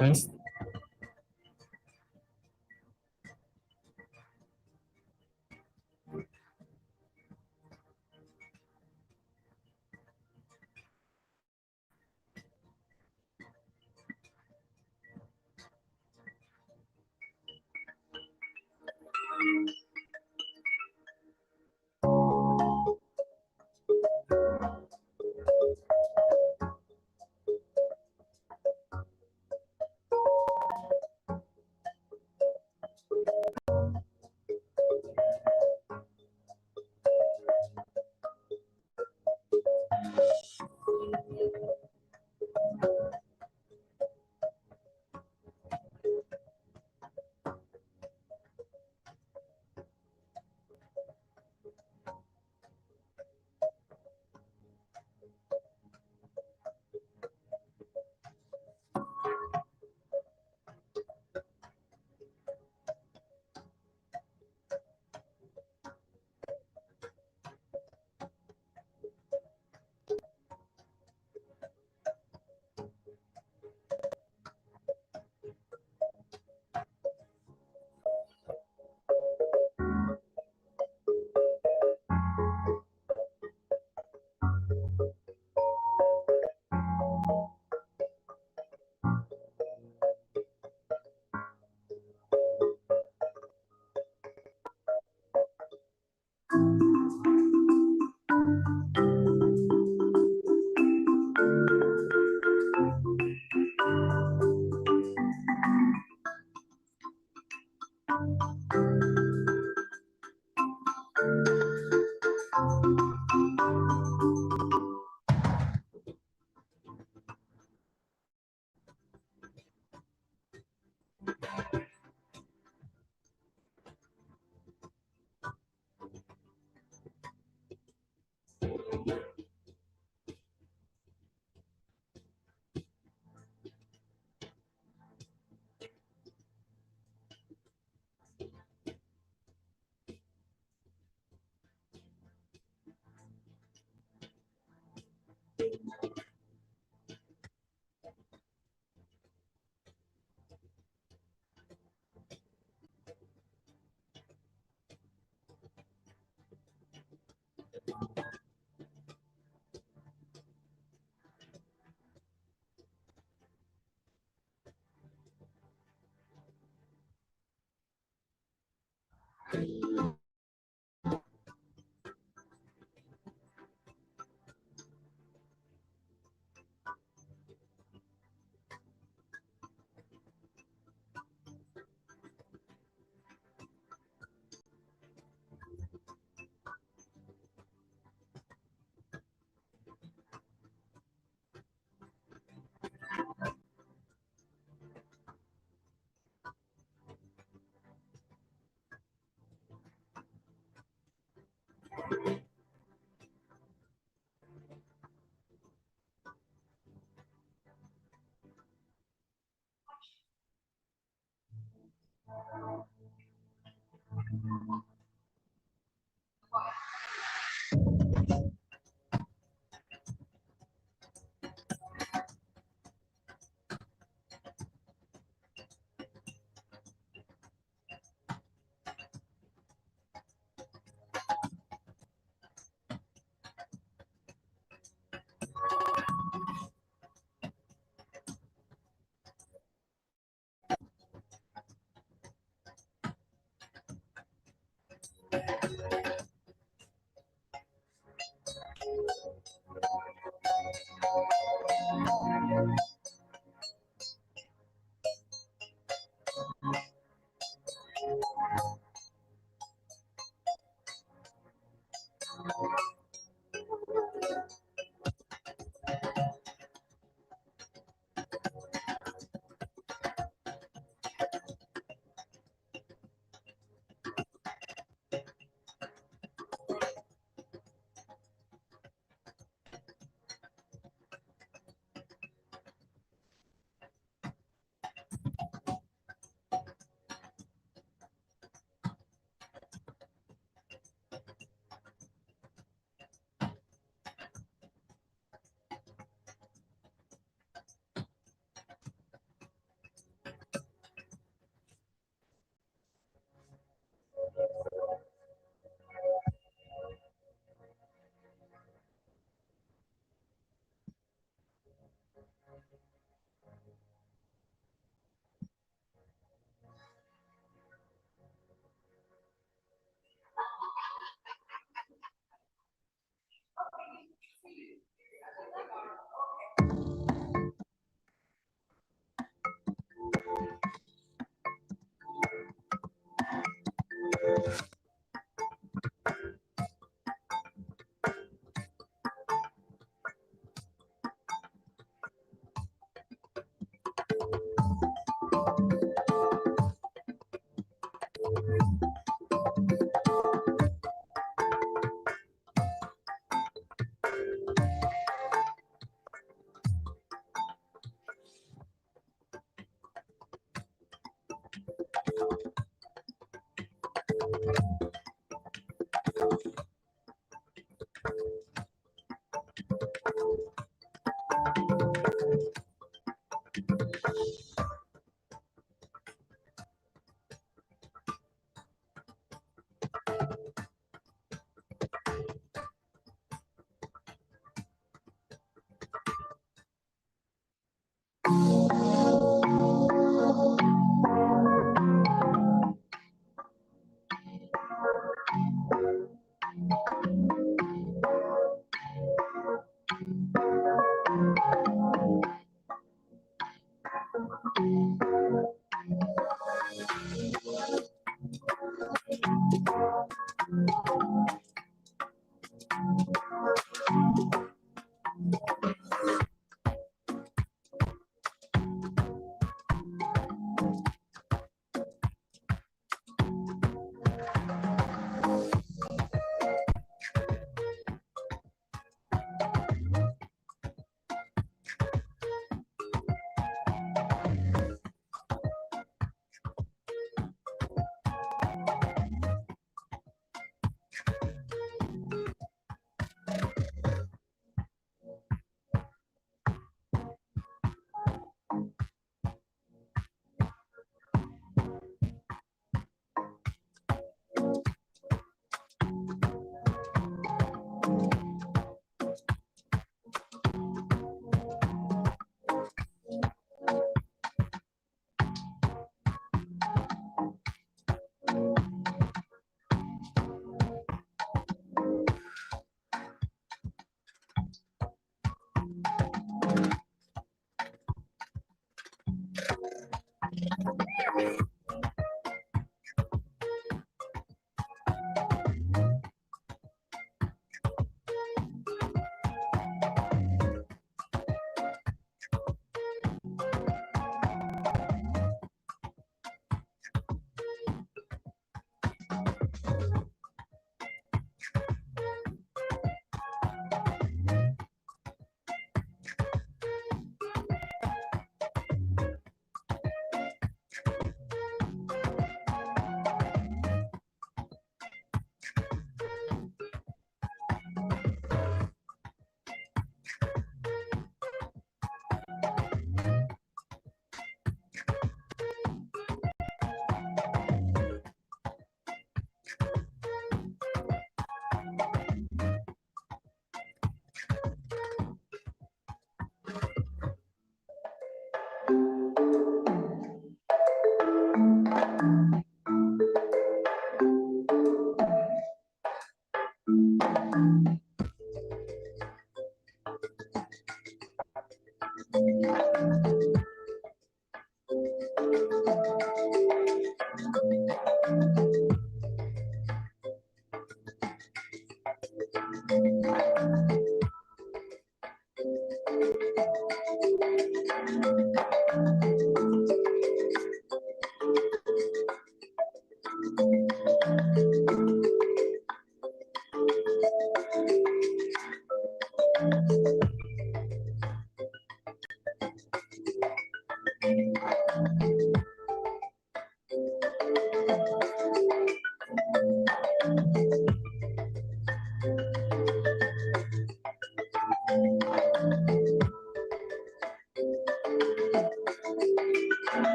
S1: Yes.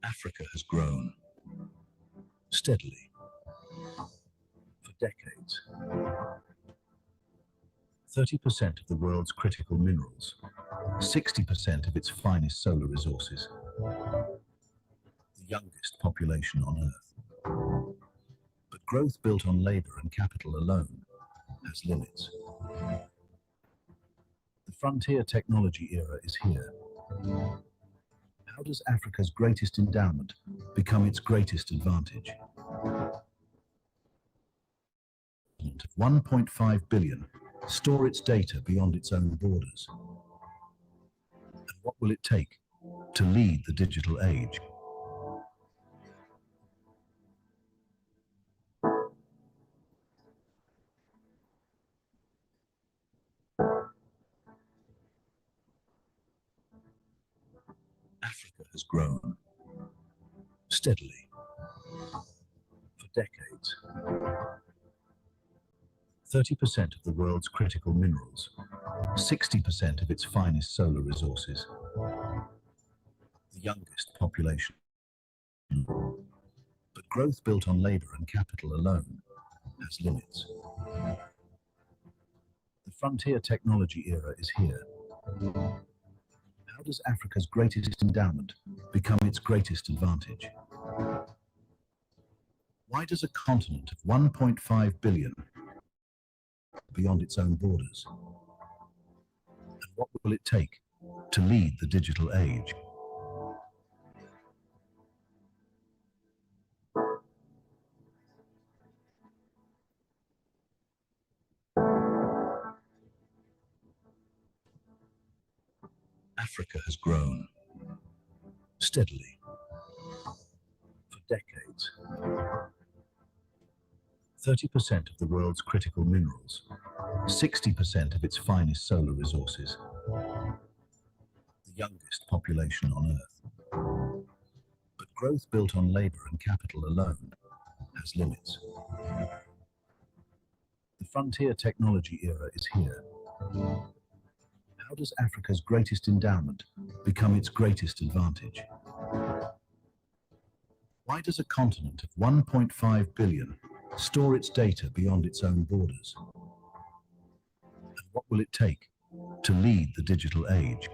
S9: Africa has grown steadily for decades. 30% of the world's critical minerals, 60% of its finest solar resources, the youngest population on Earth. But growth built on labor and capital alone has limits. The frontier technology era is here. How does Africa's greatest endowment become its greatest advantage? 1.5 billion store its data beyond its own borders. And what will it take to lead the digital age? Africa has grown steadily for decades. 30% of the world's critical minerals, 60% of its finest solar resources, the youngest population. But growth built on labor and capital alone has limits. The frontier technology era is here. How does Africa's greatest endowment become its greatest advantage? Why does a continent of 1.5 billion beyond its own borders? And what will it take to lead the digital age? Africa has grown steadily for decades. 30% of the world's critical minerals, 60% of its finest solar resources, the youngest population on Earth. But growth built on labor and capital alone has limits. The frontier technology era is here. How does Africa's greatest endowment become its greatest advantage? Why does a continent of 1.5 billion store its data beyond its own borders? And what will it take to lead the digital age?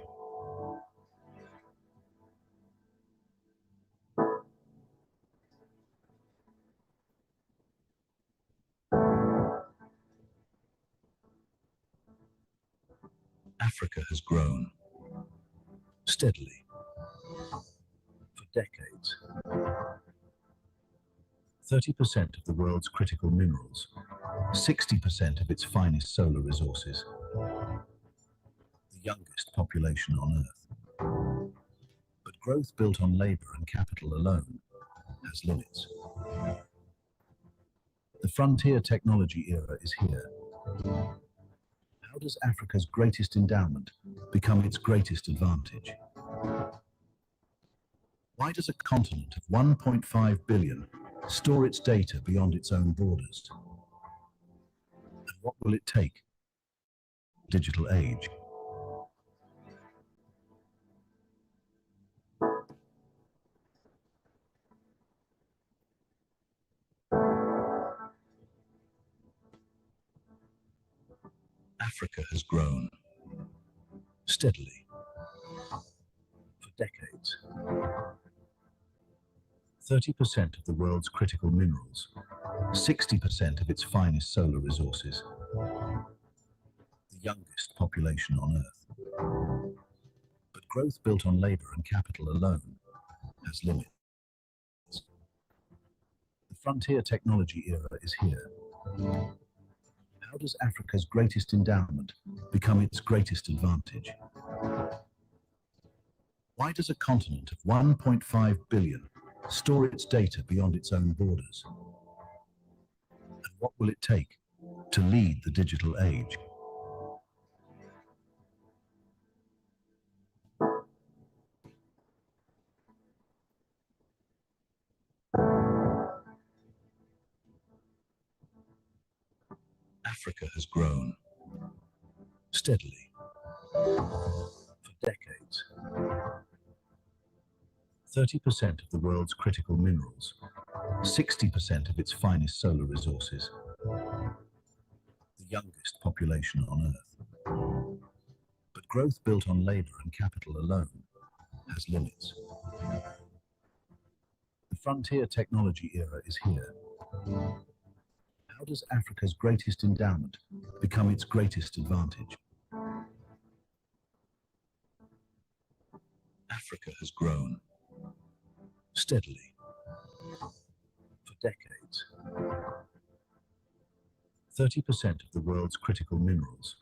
S9: Africa has grown steadily, for decades. 30% of the world's critical minerals, 60% of its finest solar resources, the youngest population on Earth. But growth built on labor and capital alone has limits. The frontier technology era is here. How does Africa's greatest endowment become its greatest advantage? Why does a continent of 1.5 billion store its data beyond its own borders? And what will it take? Digital age. Africa has grown steadily for decades. 30% of the world's critical minerals, 60% of its finest solar resources, the youngest population on Earth. But growth built on labor and capital alone has limits. The frontier technology era is here. How does Africa's greatest endowment become its greatest advantage? Why does a continent of 1.5 billion store its data beyond its own borders? And what will it take to lead the digital age? Africa has grown steadily for decades. 30% of the world's critical minerals, 60% of its finest solar resources, the youngest population on Earth. But growth built on labor and capital alone has limits. The frontier technology era is here. How does Africa's greatest endowment become its greatest advantage? Africa has grown steadily for decades. 30% of the world's critical minerals,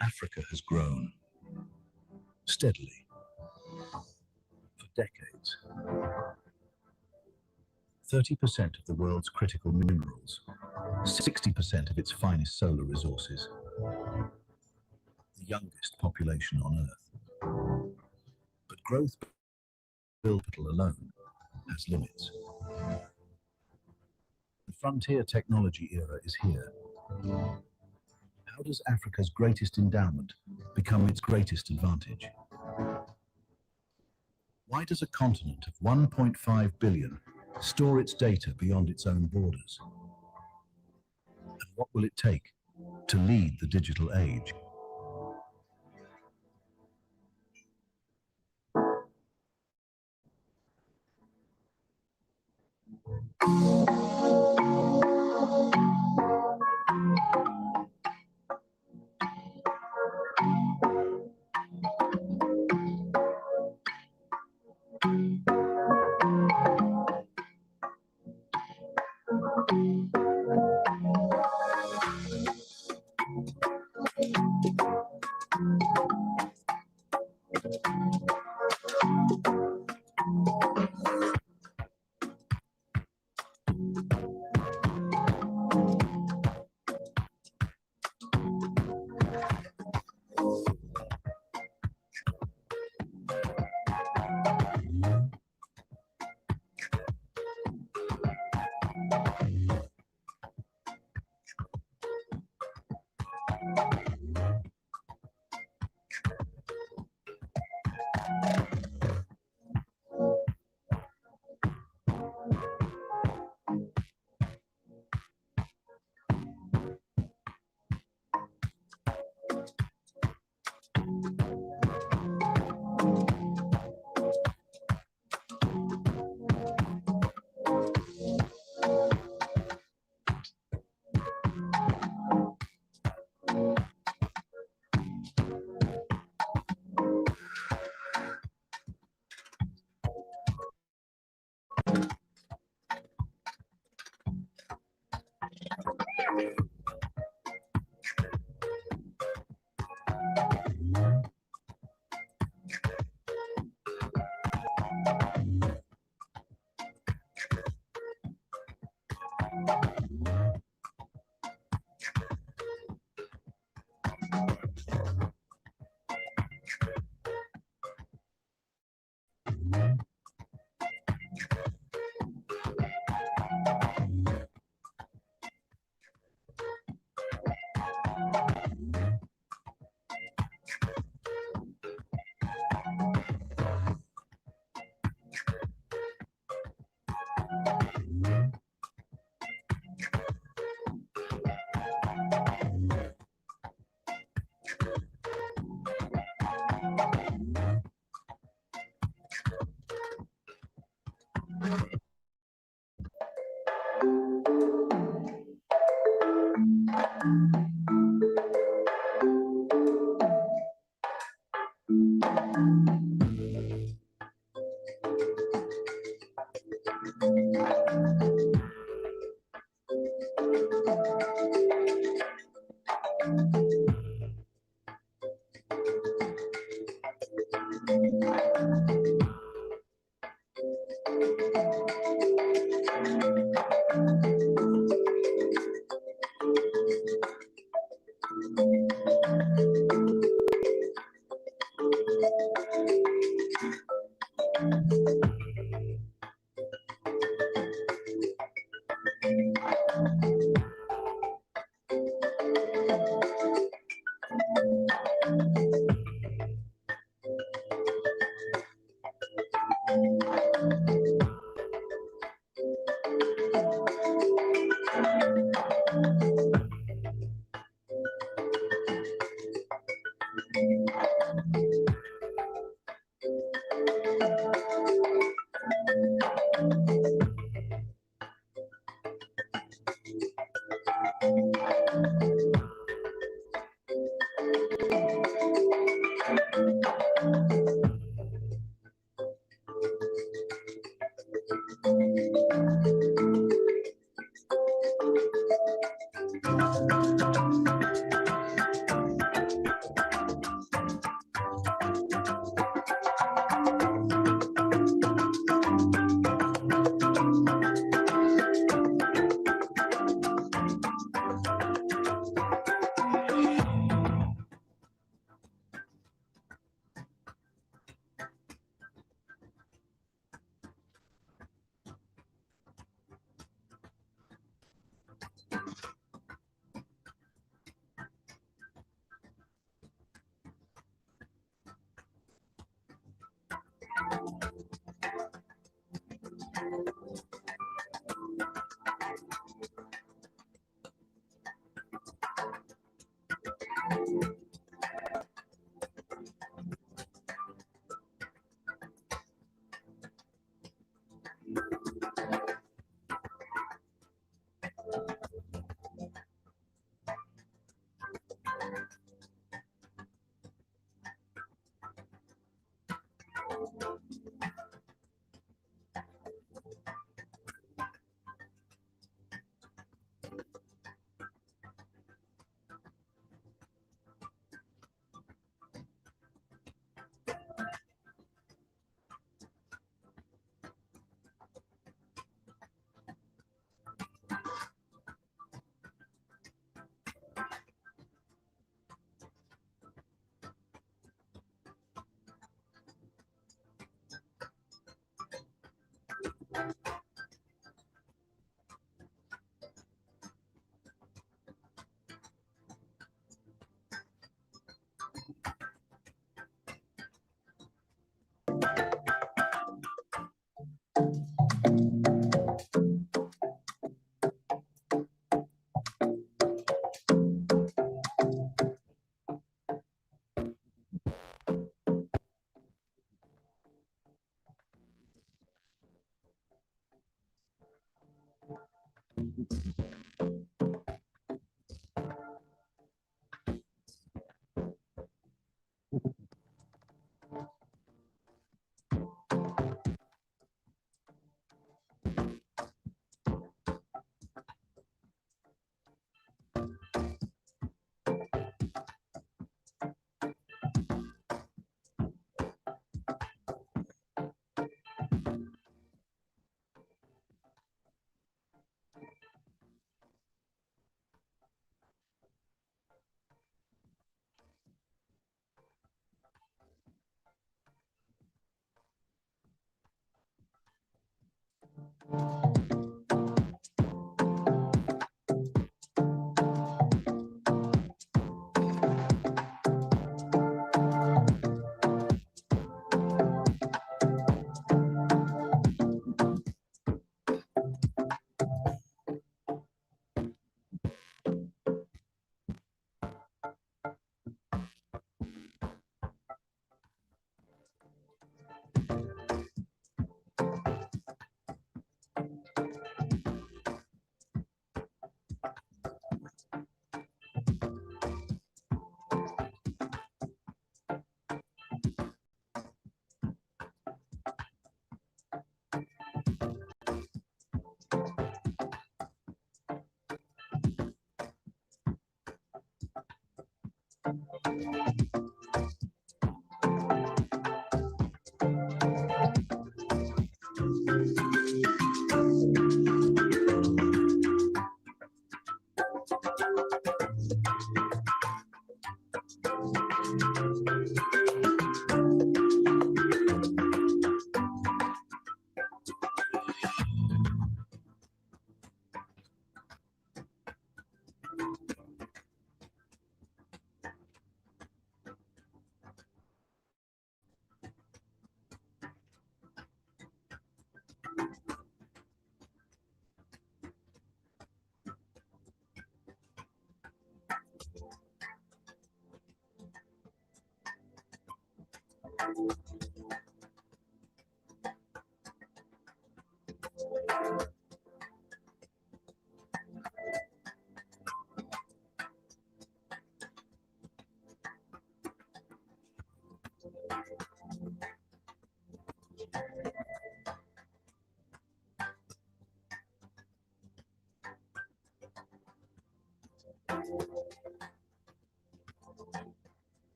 S9: Africa has grown steadily for decades. 30% of the world's critical minerals, 60% of its finest solar resources, the youngest population on Earth. But growth capital alone has limits. The frontier technology era is here. How does Africa's greatest endowment become its greatest advantage? Why does a continent of 1.5 billion store its data beyond its own borders? And what will it take to lead the digital age?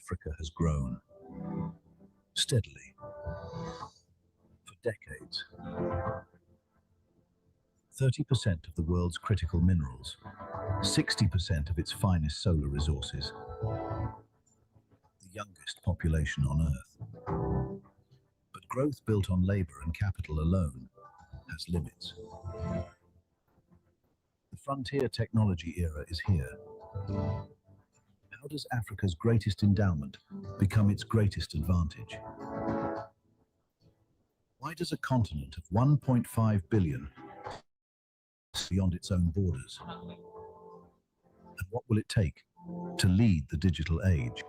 S9: Africa has grown steadily for decades. 30% of the world's critical minerals, 60% of its finest solar resources, the youngest population on Earth. But growth built on labor and capital alone has limits. The frontier technology era is here. How does Africa's greatest endowment become its greatest advantage? Why does a continent of 1.5 billion beyond its own borders? And what will it take to lead the digital age?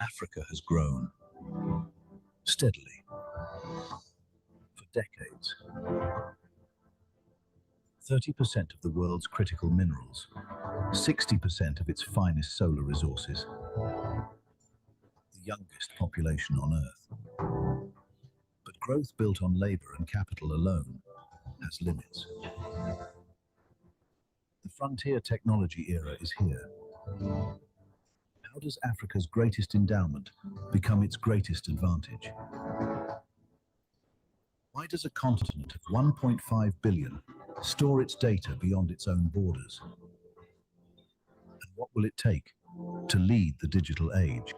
S9: Africa has grown steadily for decades. 30% of the world's critical minerals, 60% of its finest solar resources, the youngest population on Earth. But growth built on labor and capital alone has limits. The frontier technology era is here. How does Africa's greatest endowment become its greatest advantage? Why does a continent of 1.5 billion store its data beyond its own borders? And what will it take to lead the digital age?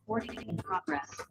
S11: Recording in progress.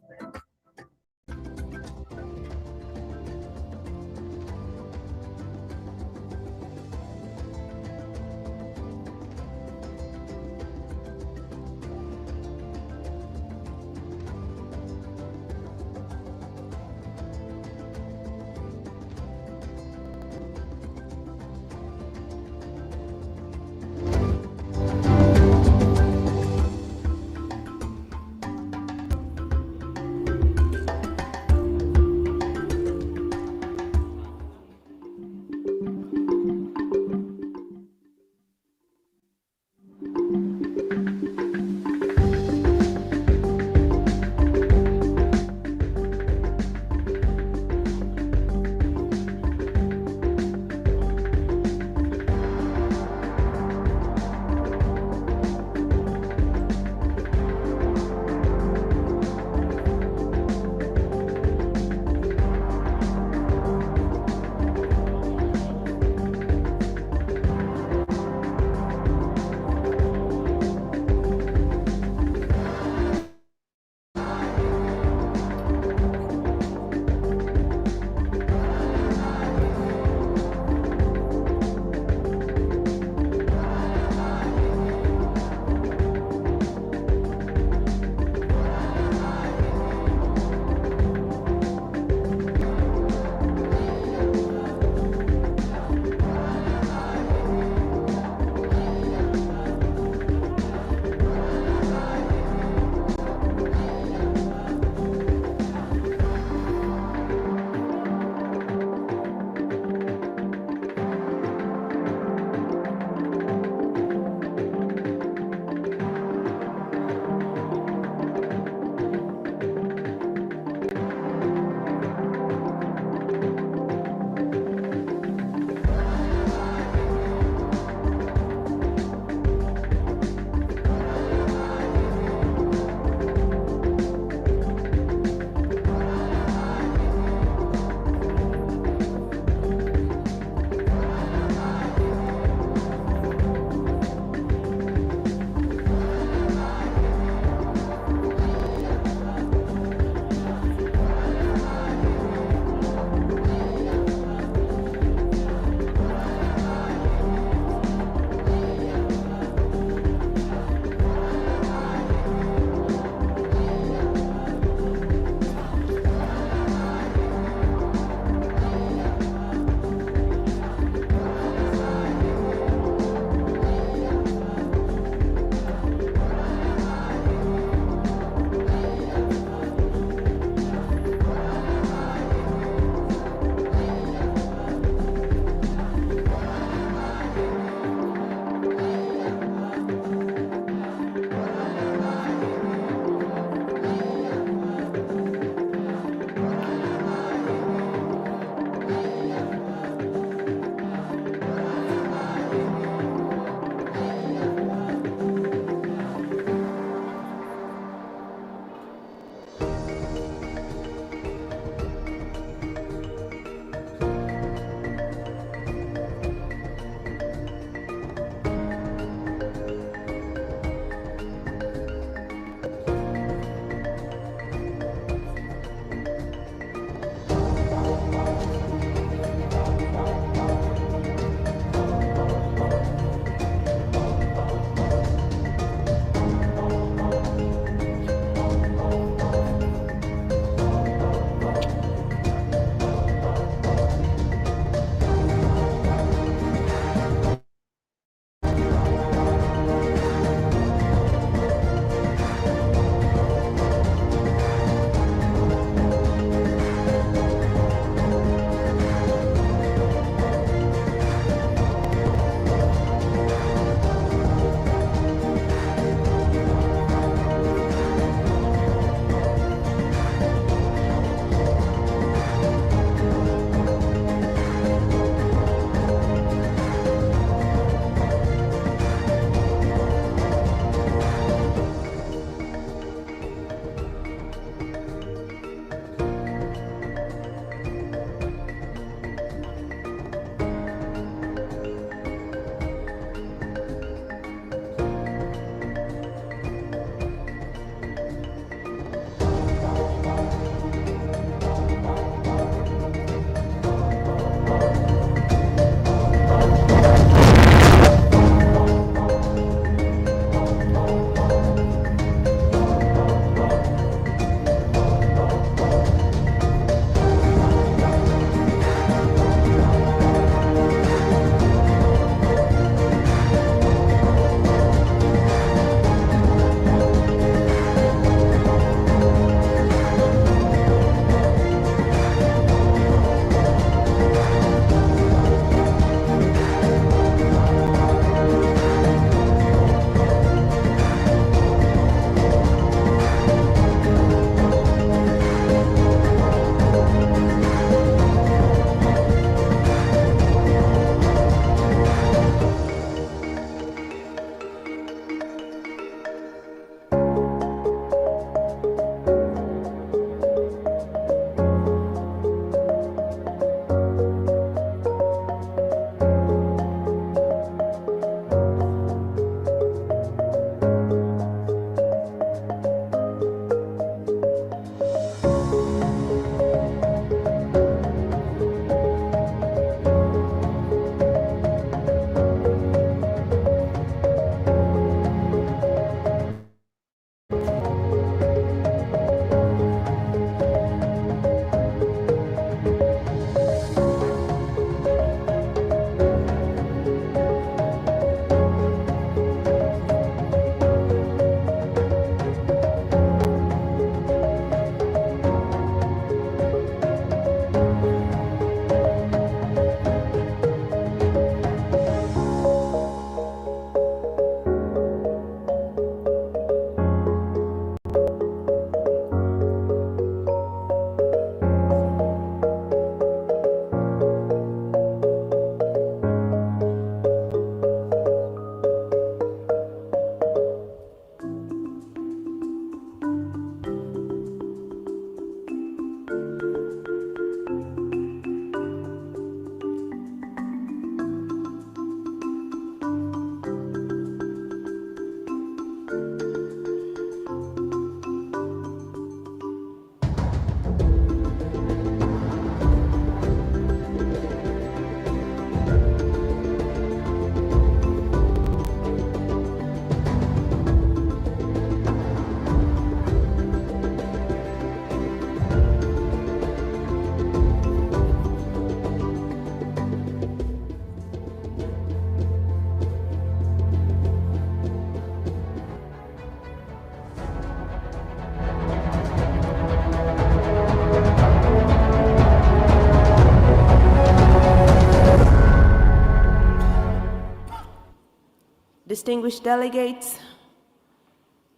S10: Distinguished delegates,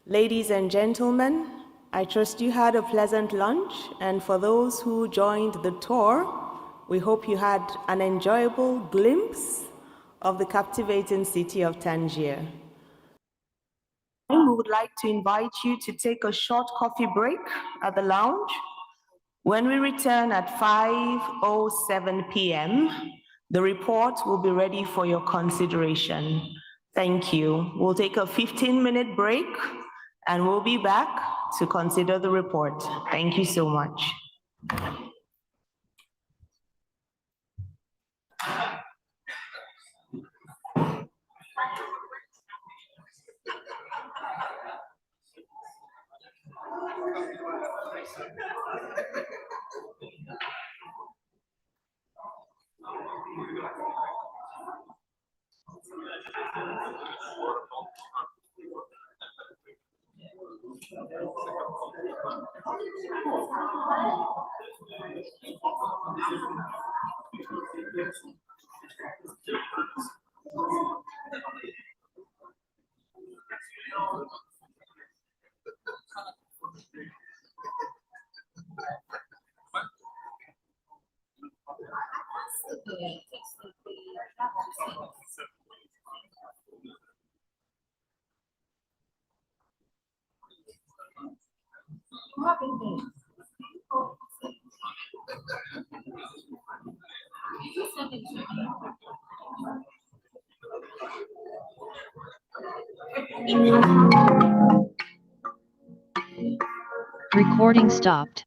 S10: ladies and gentlemen, I trust you had a pleasant lunch, and for those who joined the tour, we hope you had an enjoyable glimpse of the captivating city of Tangier. We would like to invite you to take a short coffee break at the lounge. When we return at 5:07 p.m., the report will be ready for your consideration. Thank you. We'll take a 15-minute break and we'll be back to consider the report. Thank you so much.
S11: Recording stopped.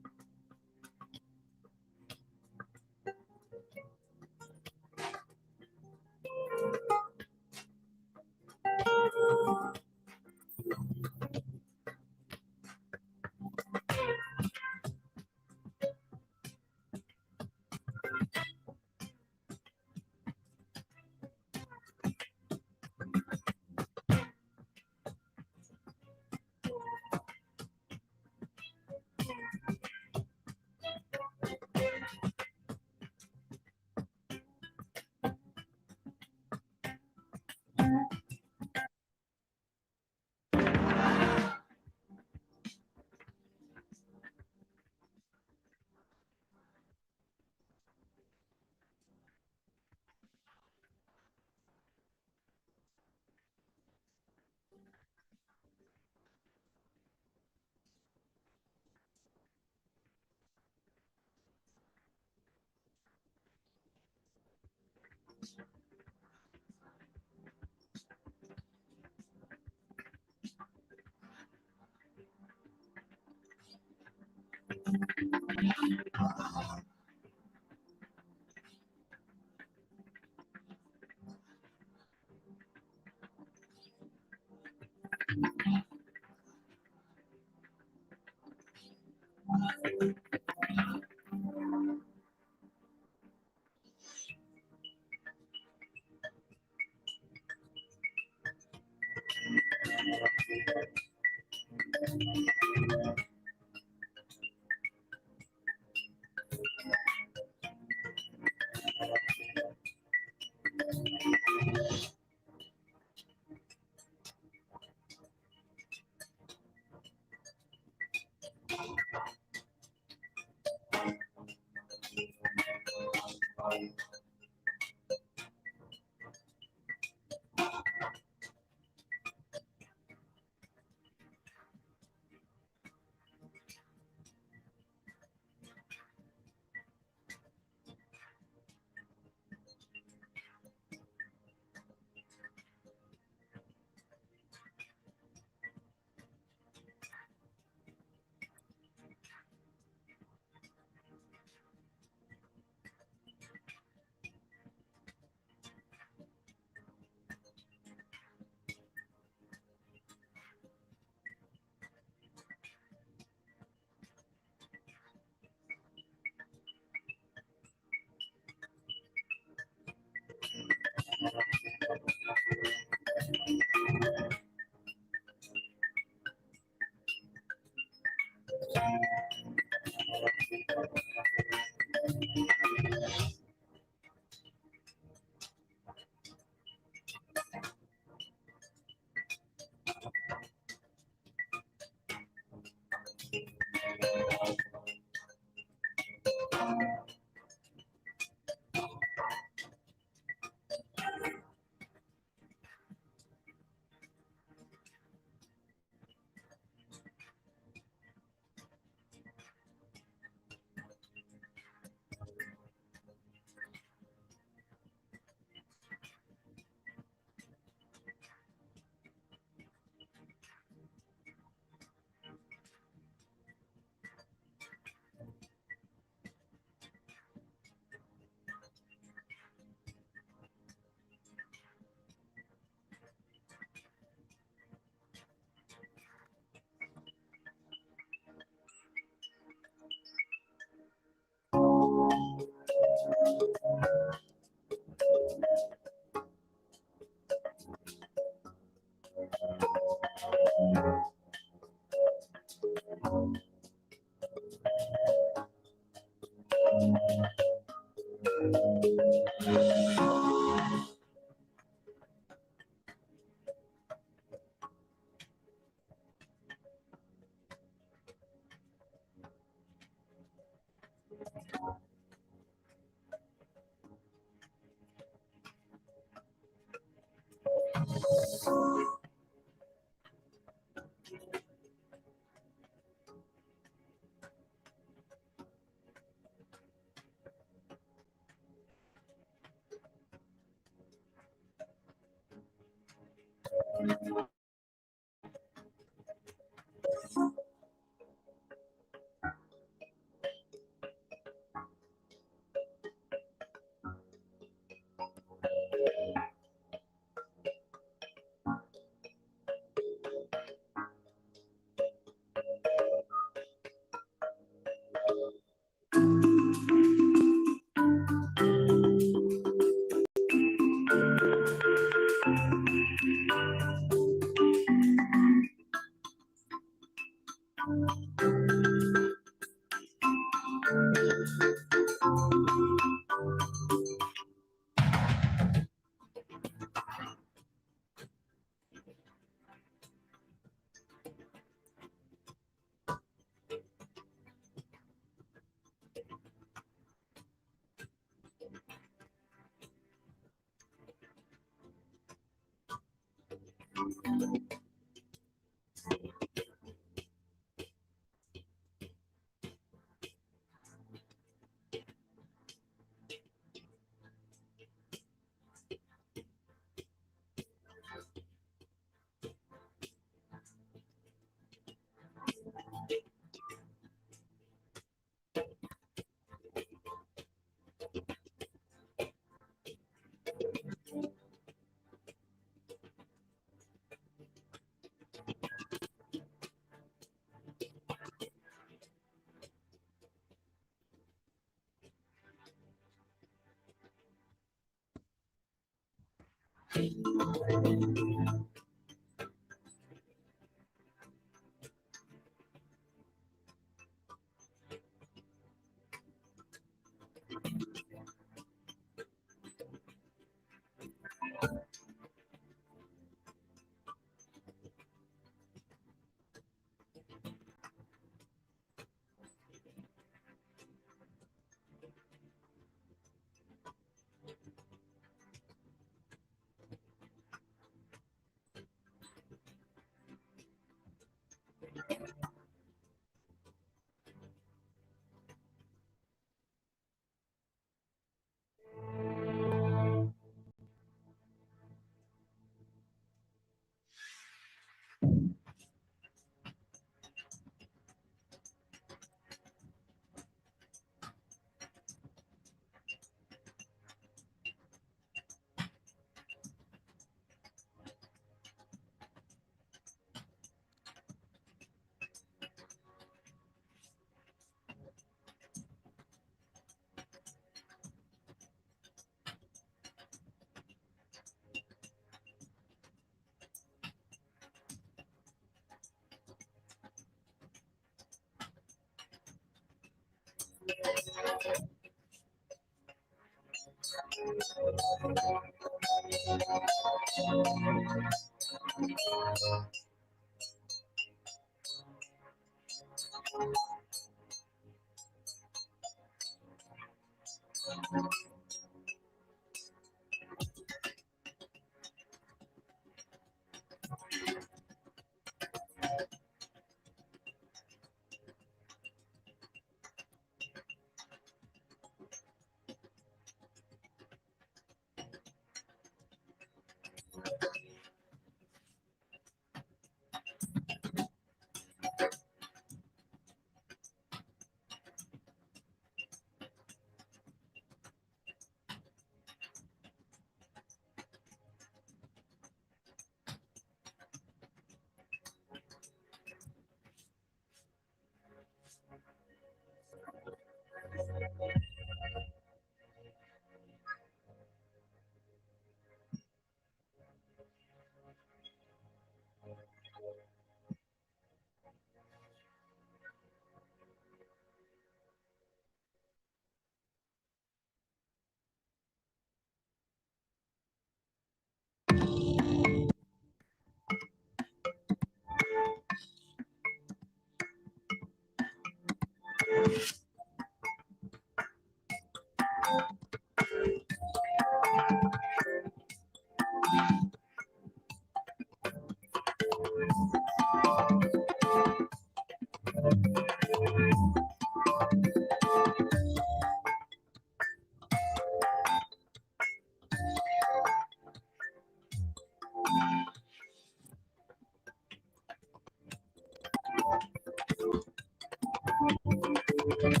S12: Thank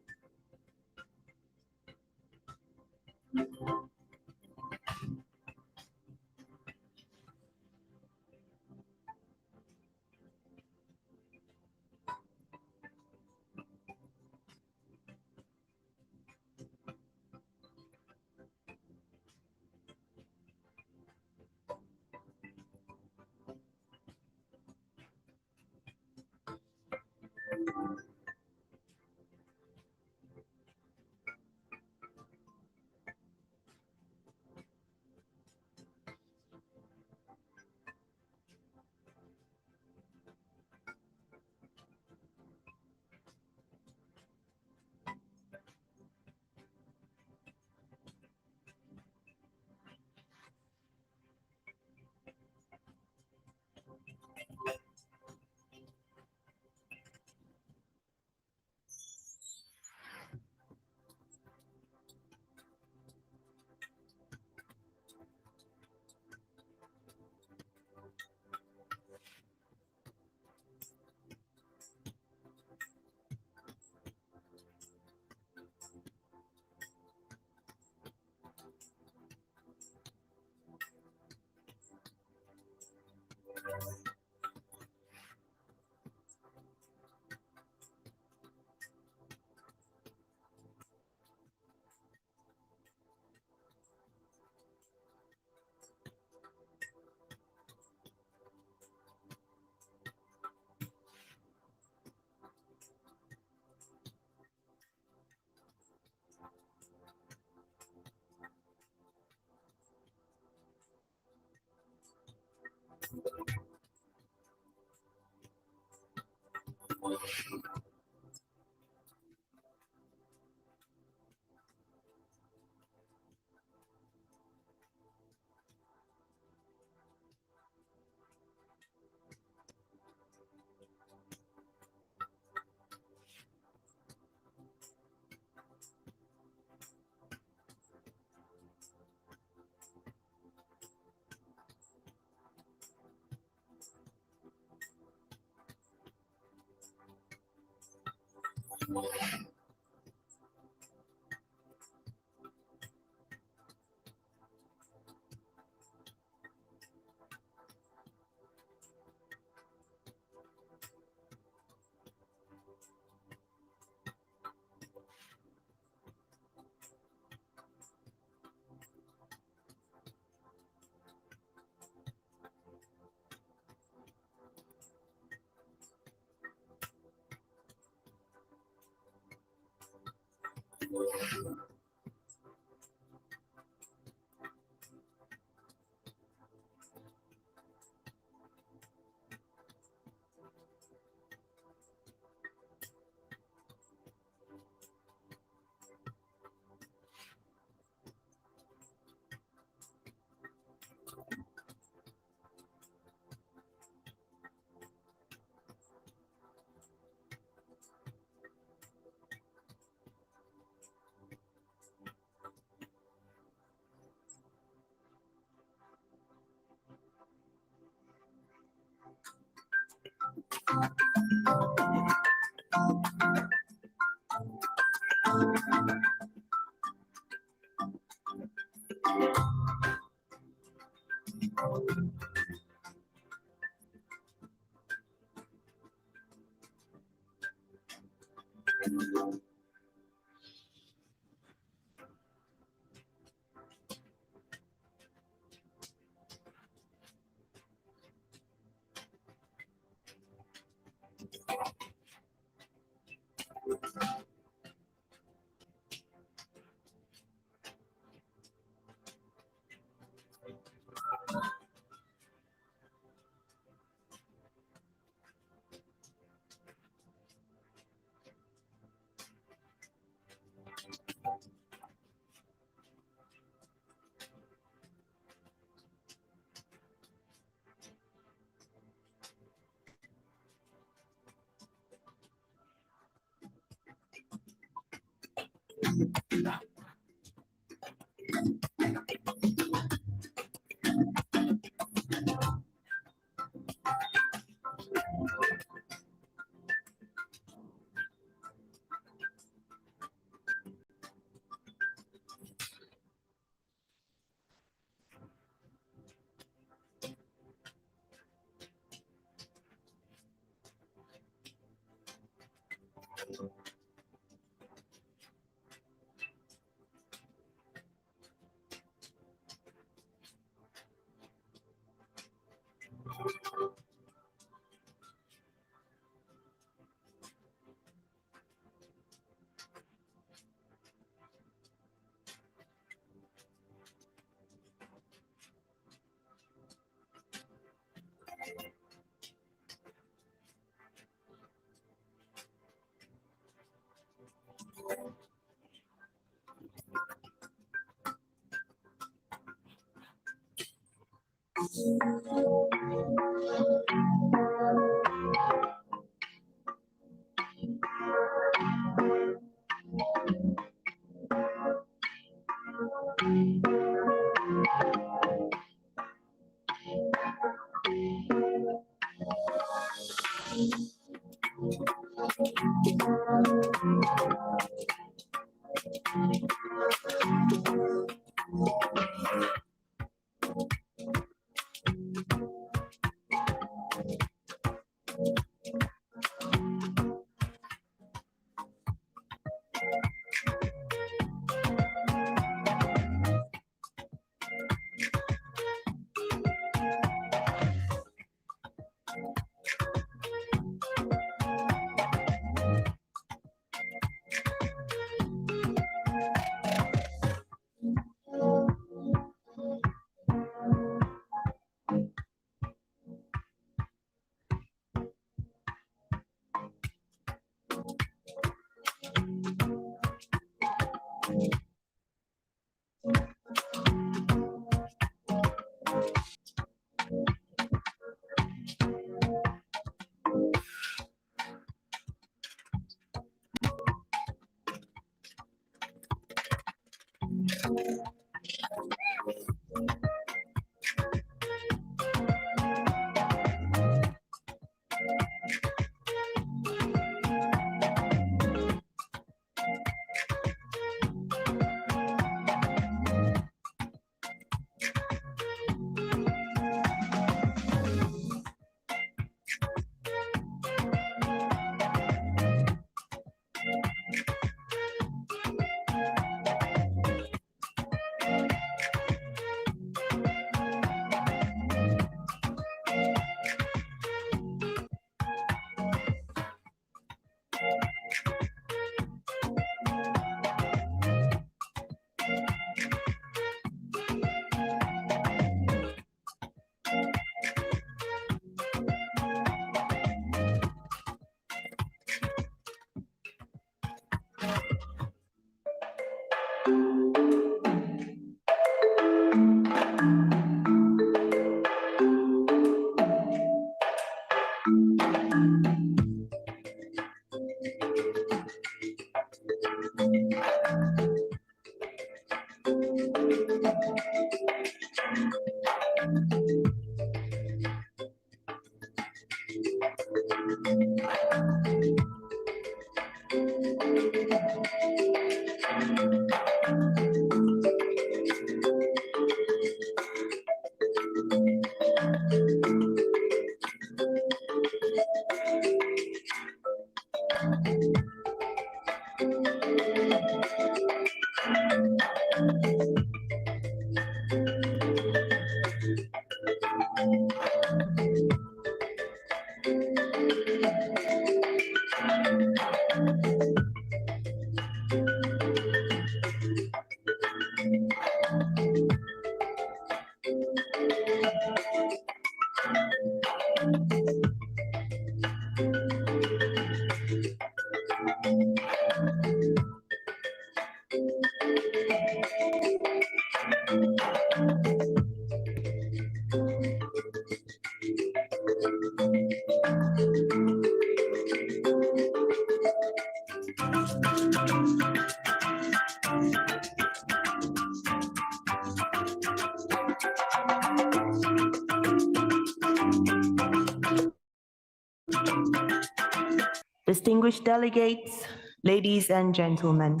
S10: Distinguished delegates, ladies and gentlemen,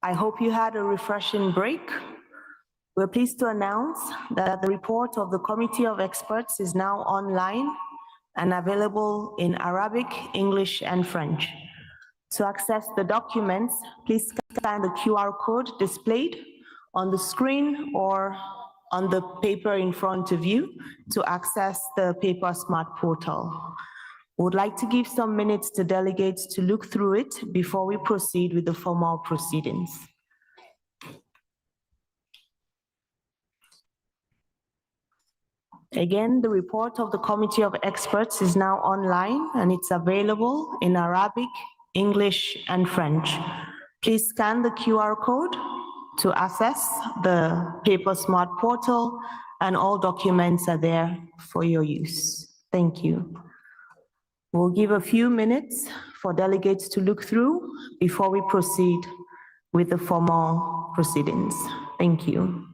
S10: I hope you had a refreshing break. We're pleased to announce that the report of the Committee of Experts is now online and available in Arabic, English, and French. To access the documents, please scan the QR code displayed on the screen or on the paper in front of you to access the Paper Smart portal. We would like to give some minutes to delegates to look through it before we proceed with the formal proceedings. Again, the report of the Committee of Experts is now online and it's available in Arabic, English, and French. Please scan the QR code to access the Paper Smart portal, and all documents are there for your use. Thank you. We'll give a few minutes for delegates to look through before we proceed with the formal proceedings. Thank you.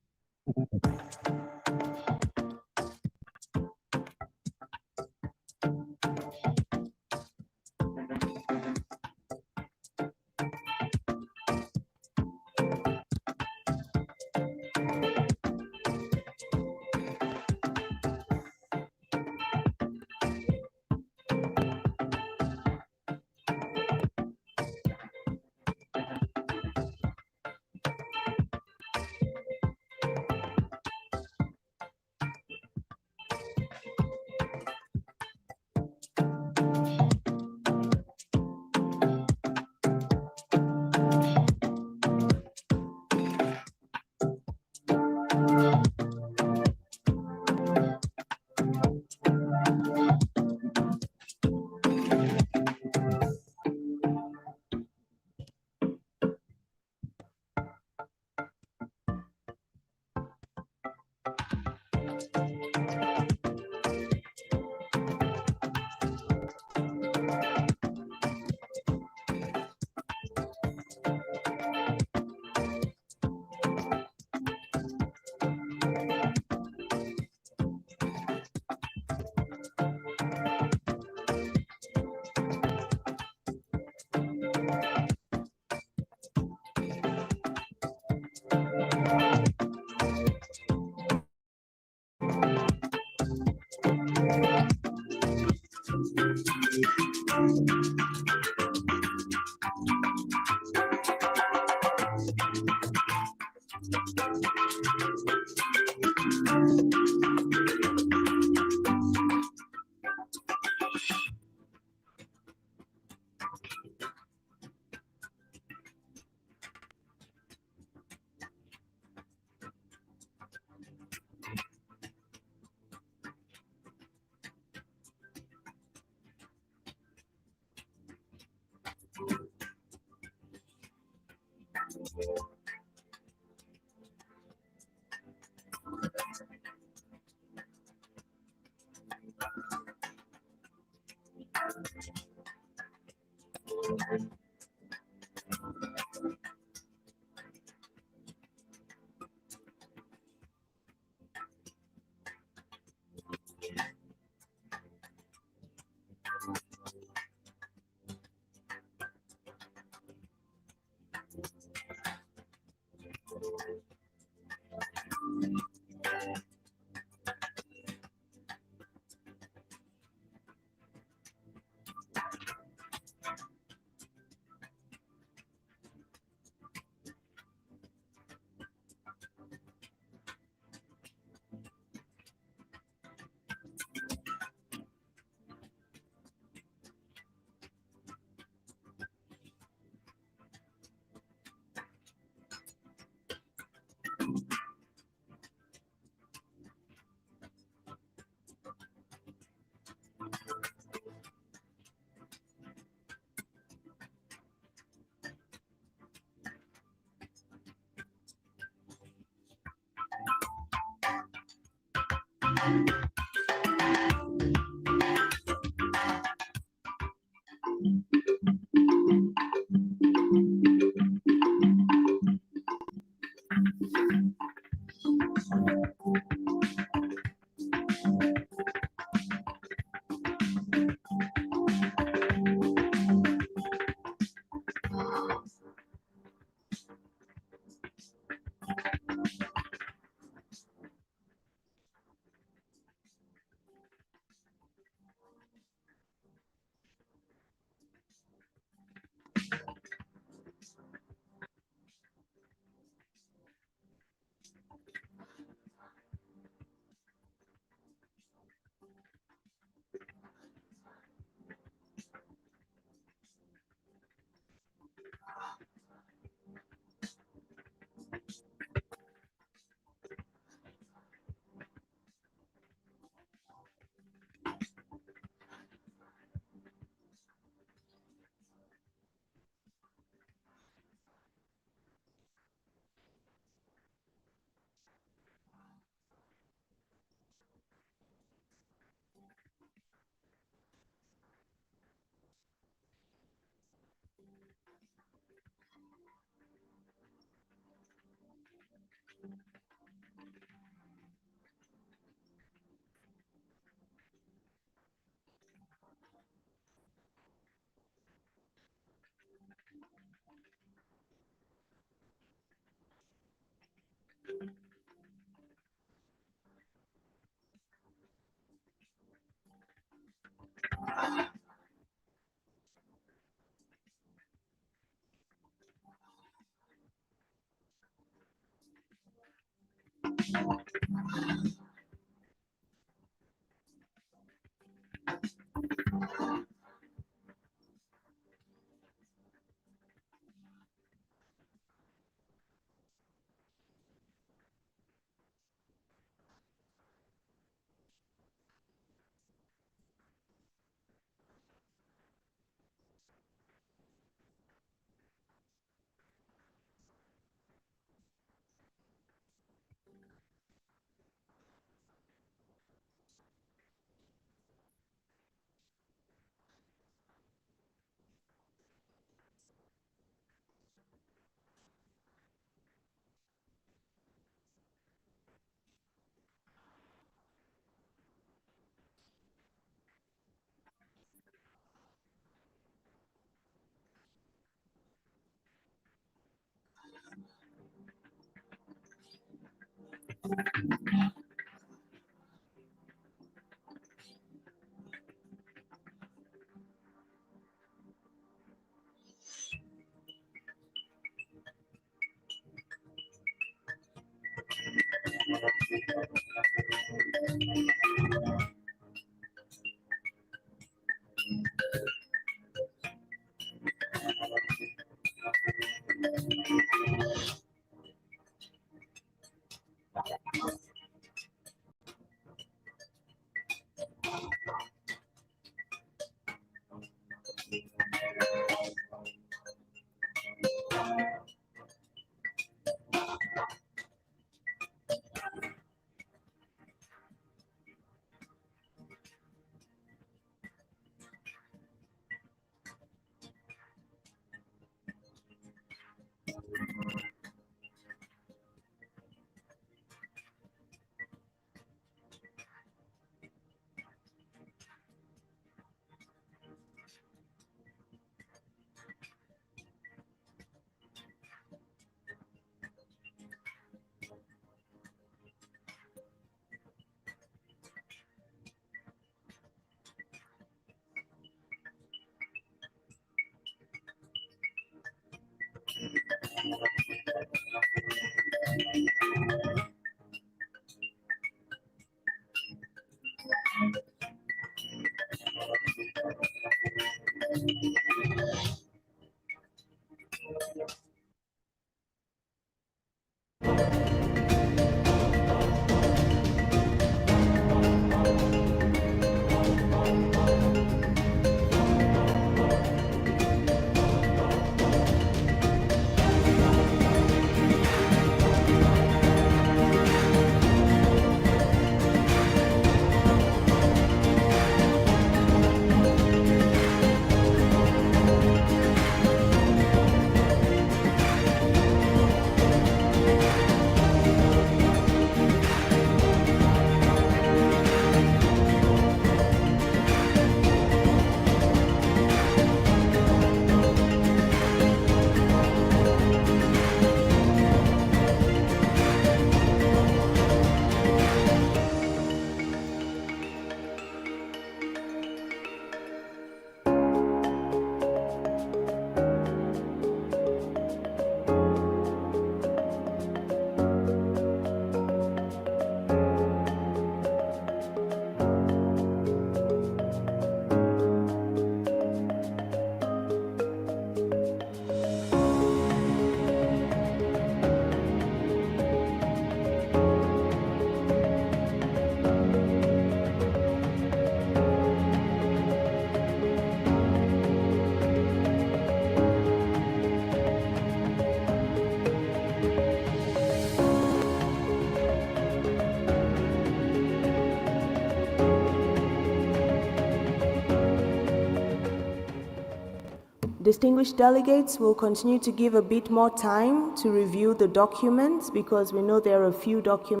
S10: Distinguished delegates, will continue to give a bit more time to review the documents because we know there are a few documents.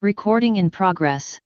S11: Recording in progress.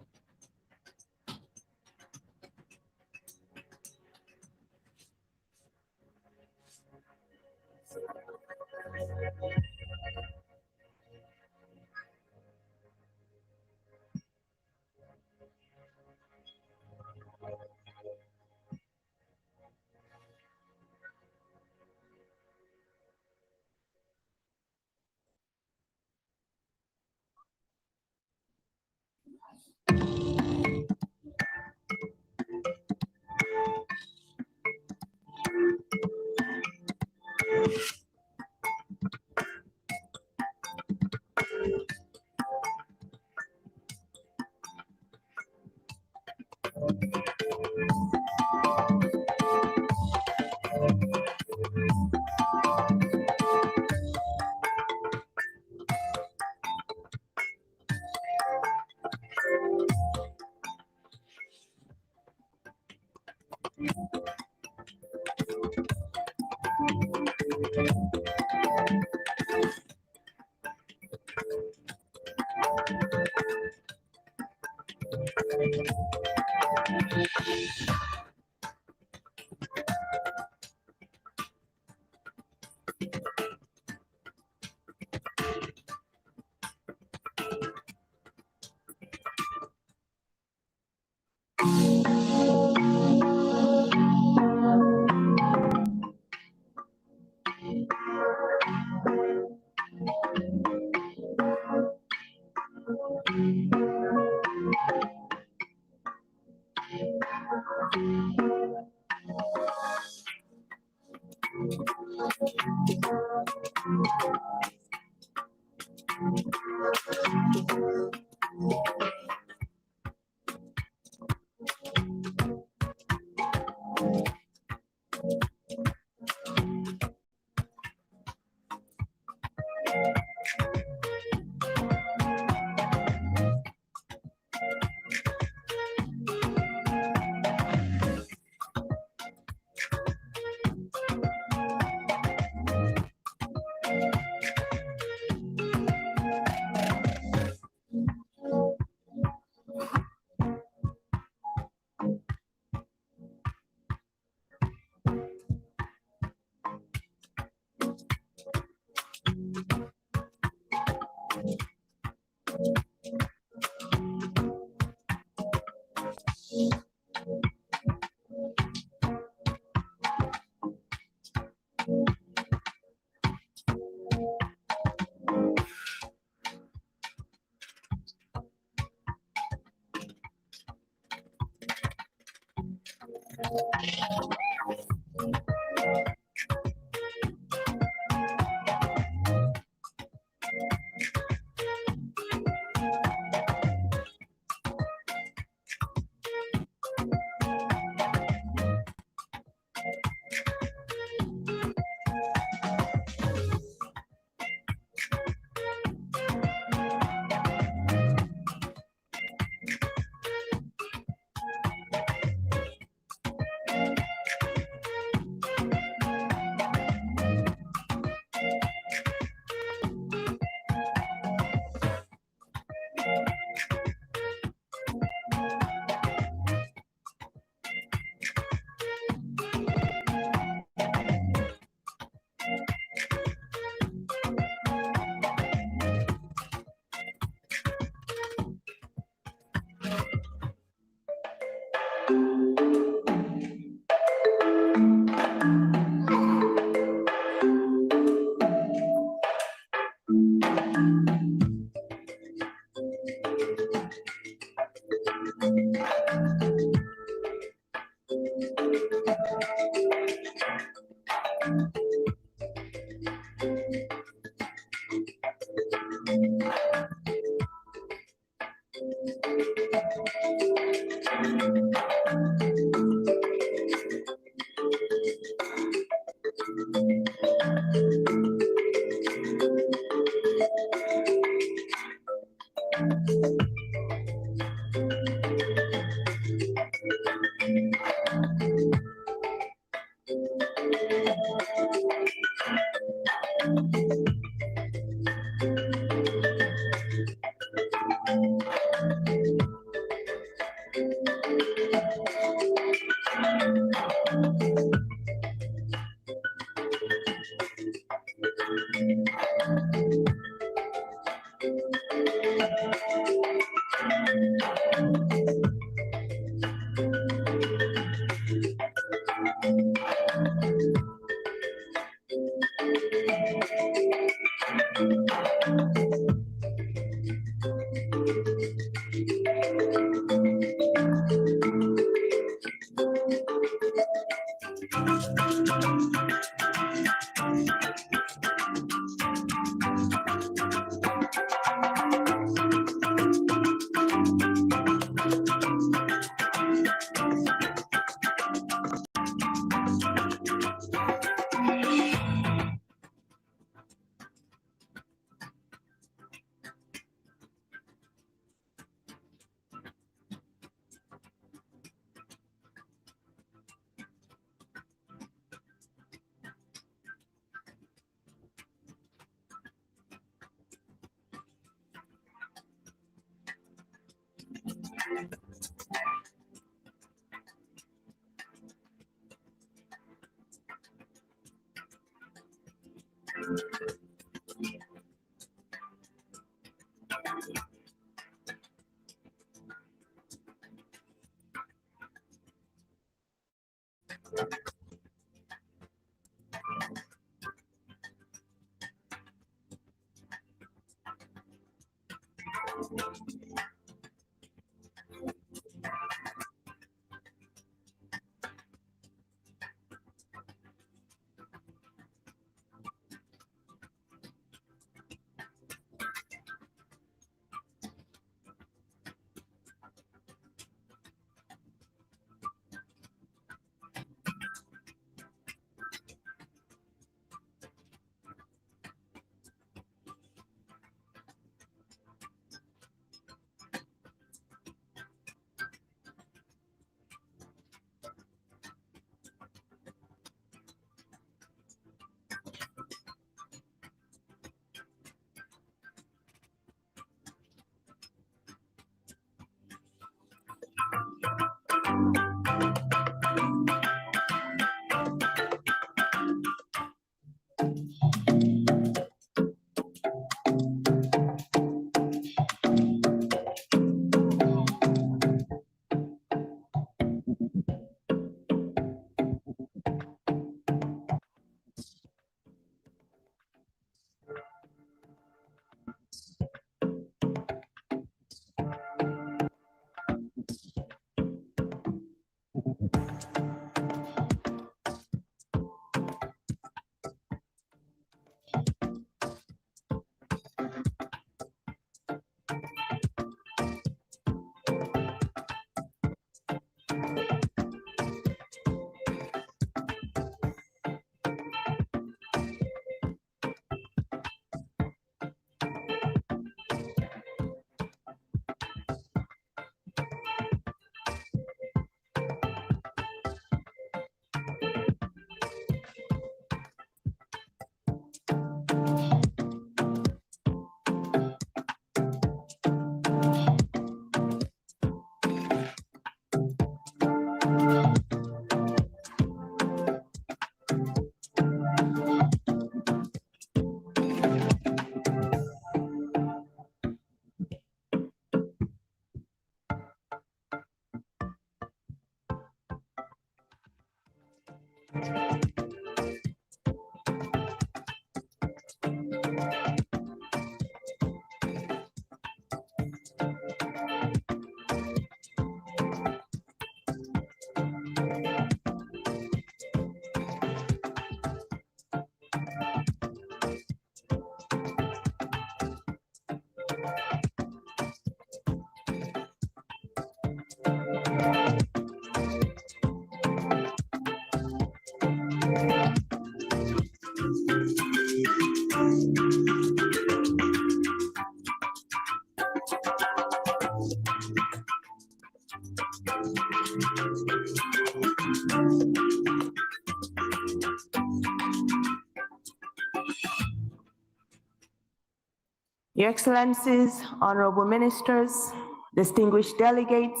S10: Your Excellencies, honorable ministers, distinguished delegates,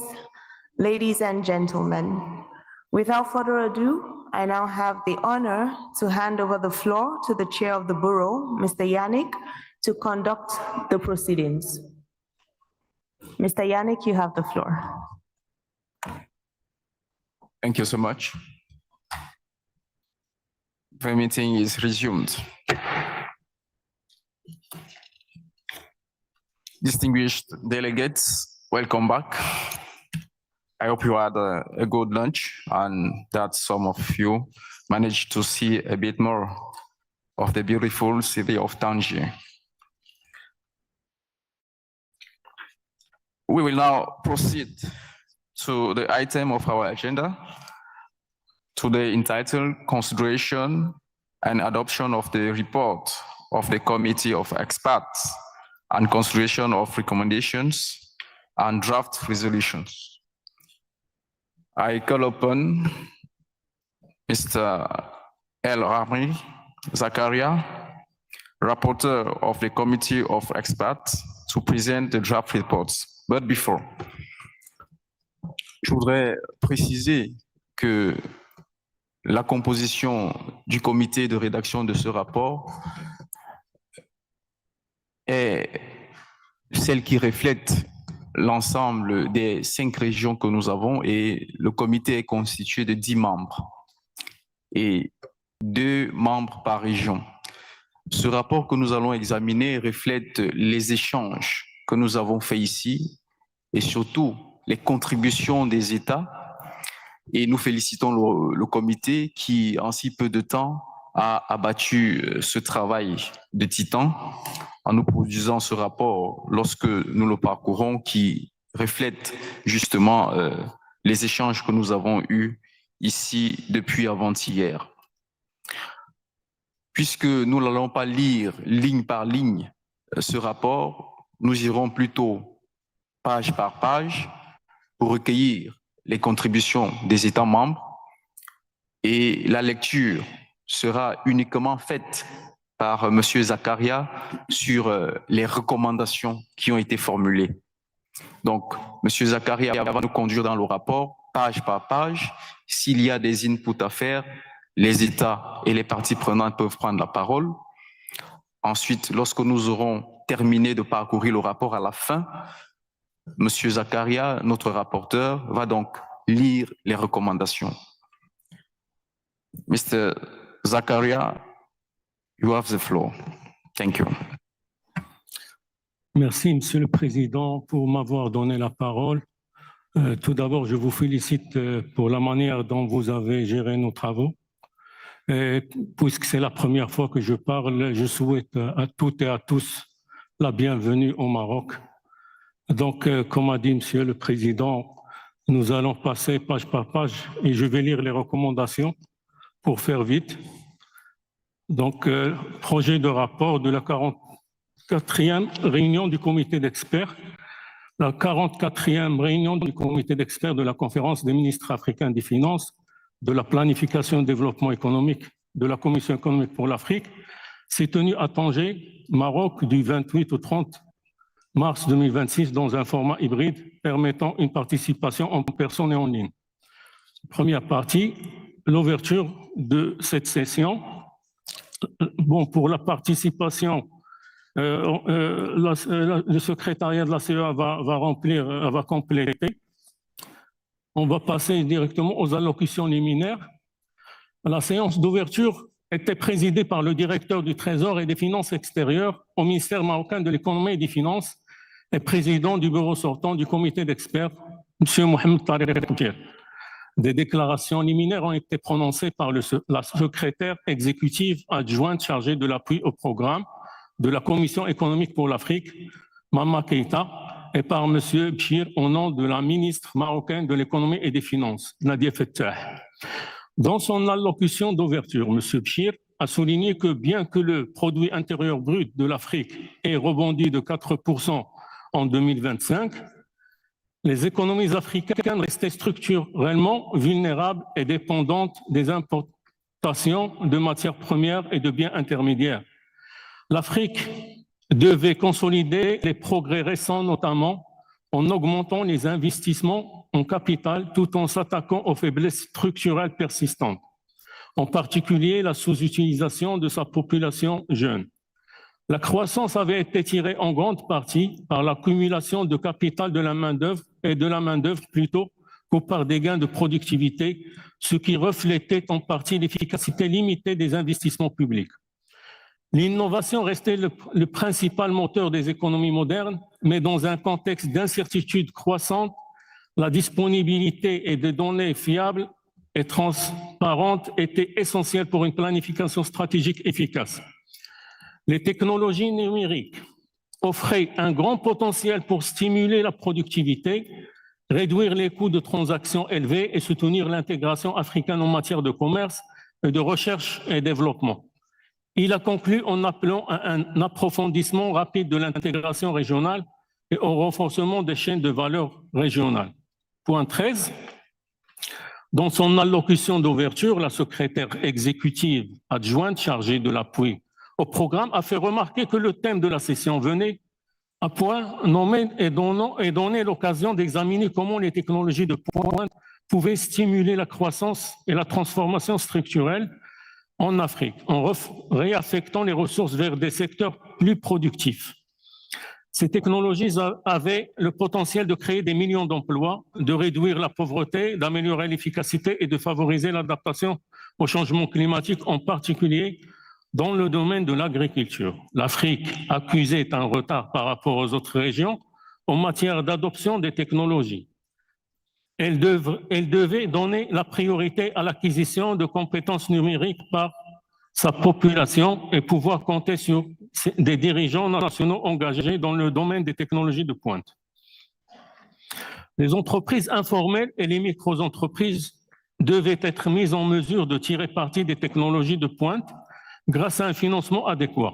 S10: ladies and gentlemen, without further ado, I now have the honor to hand over the floor to the Chair of the Bureau, Mr. Yannick, to conduct the proceedings. Mr. Yannick, you have the floor.
S7: Thank you so much. The meeting is resumed. Distinguished delegates, welcome back. I hope you had a good lunch and that some of you managed to see a bit more of the beautiful city of Tangier. We will now proceed to the item of our agenda, today entitled Consideration and Adoption of the Report of the Committee of Experts and Consideration of Recommendations and Draft Resolutions. I call upon Mr. El Rami Zakaria, Rapporteur of the Committee of Experts, to present the draft reports. But before, je voudrais préciser que la composition du comité de rédaction de ce rapport est celle qui reflète l'ensemble des 5 régions que nous avons et le comité est constitué de 10 membres et 2 membres par région. Ce rapport que nous allons examiner reflète les échanges que nous avons faits ici et surtout les contributions des États. Et nous félicitons le comité qui, en si peu de temps, a abattu ce travail de titan en nous produisant ce rapport lorsque nous le parcourons qui reflète justement les échanges que nous avons eus ici depuis avant-hier. Puisque nous n'allons pas lire ligne par ligne ce rapport, nous irons plutôt page par page pour recueillir les contributions des États membres et la lecture sera uniquement faite par M. Zakaria sur les recommandations qui ont été formulées. Donc, M. Zakaria va nous conduire dans le rapport, page par page. S'il y a des inputs à faire, les États et les parties prenantes peuvent prendre la parole. Ensuite, lorsque nous aurons terminé de parcourir le rapport à la fin, M. Zakaria, notre rapporteur, va donc lire les recommandations. Mr. Zakaria, you have the floor. Thank you.
S12: Merci, Monsieur le Président, pour m'avoir donné la parole. Tout d'abord, je vous félicite pour la manière dont vous avez géré nos travaux. Puisque c'est la première fois que je parle, je souhaite à toutes et à tous la bienvenue au Maroc. Donc, comme a dit Monsieur le Président, nous allons passer page par page et je vais lire les recommandations pour faire vite. Donc, projet de rapport de la 44e réunion du comité d'experts, la 44e réunion du comité d'experts de la conférence des ministres africains des finances, de la planification et développement économique de la Commission économique pour l'Afrique, s'est tenue à Tanger, Maroc, du 28 au 30 mars 2026 dans un format hybride permettant une participation en personne et en ligne. Première partie, l'ouverture de cette session. Bon, pour la participation, le secrétariat de la CEA va compléter. On va passer directement aux allocutions liminaires. La séance d'ouverture était présidée par le directeur du Trésor et des Finances extérieures au ministère marocain de l'économie et des finances et président du bureau sortant du comité d'experts, M. Mohamed Tariq. Des déclarations liminaires ont été prononcées par la secrétaire exécutive adjointe chargée de l'appui au programme de la Commission économique pour l'Afrique, Mama Keita, et par M. Bchir au nom de la ministre marocaine de l'économie et des finances, Nadia Fettah. Dans son allocution d'ouverture, M. Bchir a souligné que bien que le produit intérieur brut de l'Afrique ait rebondi de 4% en 2025, les économies africaines restaient structurellement vulnérables et dépendantes des importations de matières premières et de biens intermédiaires. L'Afrique devait consolider les progrès récents, notamment en augmentant les investissements en capital tout en s'attaquant aux faiblesses structurelles persistantes, en particulier la sous-utilisation de sa population jeune. La croissance avait été tirée en grande partie par l'accumulation de capital de la main-d'œuvre et de la main-d'œuvre plutôt que par des gains de productivité, ce qui reflétait en partie l'efficacité limitée des investissements publics. L'innovation restait le principal moteur des économies modernes, mais dans un contexte d'incertitude croissante, la disponibilité et des données fiables et transparentes était essentielle pour une planification stratégique efficace. Les technologies numériques offraient un grand potentiel pour stimuler la productivité, réduire les coûts de transactions élevés et soutenir l'intégration africaine en matière de commerce et de recherche et développement. Il a conclu en appelant à un approfondissement rapide de l'intégration régionale et au renforcement des chaînes de valeur régionales. Point 13. Dans son allocution d'ouverture, la secrétaire exécutive adjointe chargée de l'appui au programme a fait remarquer que le thème de la session venait à point nommé et donner l'occasion d'examiner comment les technologies de pointe pouvaient stimuler la croissance et la transformation structurelle en Afrique, en réaffectant les ressources vers des secteurs plus productifs. Ces technologies avaient le potentiel de créer des millions d'emplois, de réduire la pauvreté, d'améliorer l'efficacité et de favoriser l'adaptation au changement climatique, en particulier dans le domaine de l'agriculture. L'Afrique accusait un retard par rapport aux autres régions en matière d'adoption des technologies. Elle devait donner la priorité à l'acquisition de compétences numériques par sa population et pouvoir compter sur des dirigeants nationaux engagés dans le domaine des technologies de pointe. Les entreprises informelles et les micro-entreprises devaient être mises en mesure de tirer parti des technologies de pointe grâce à un financement adéquat.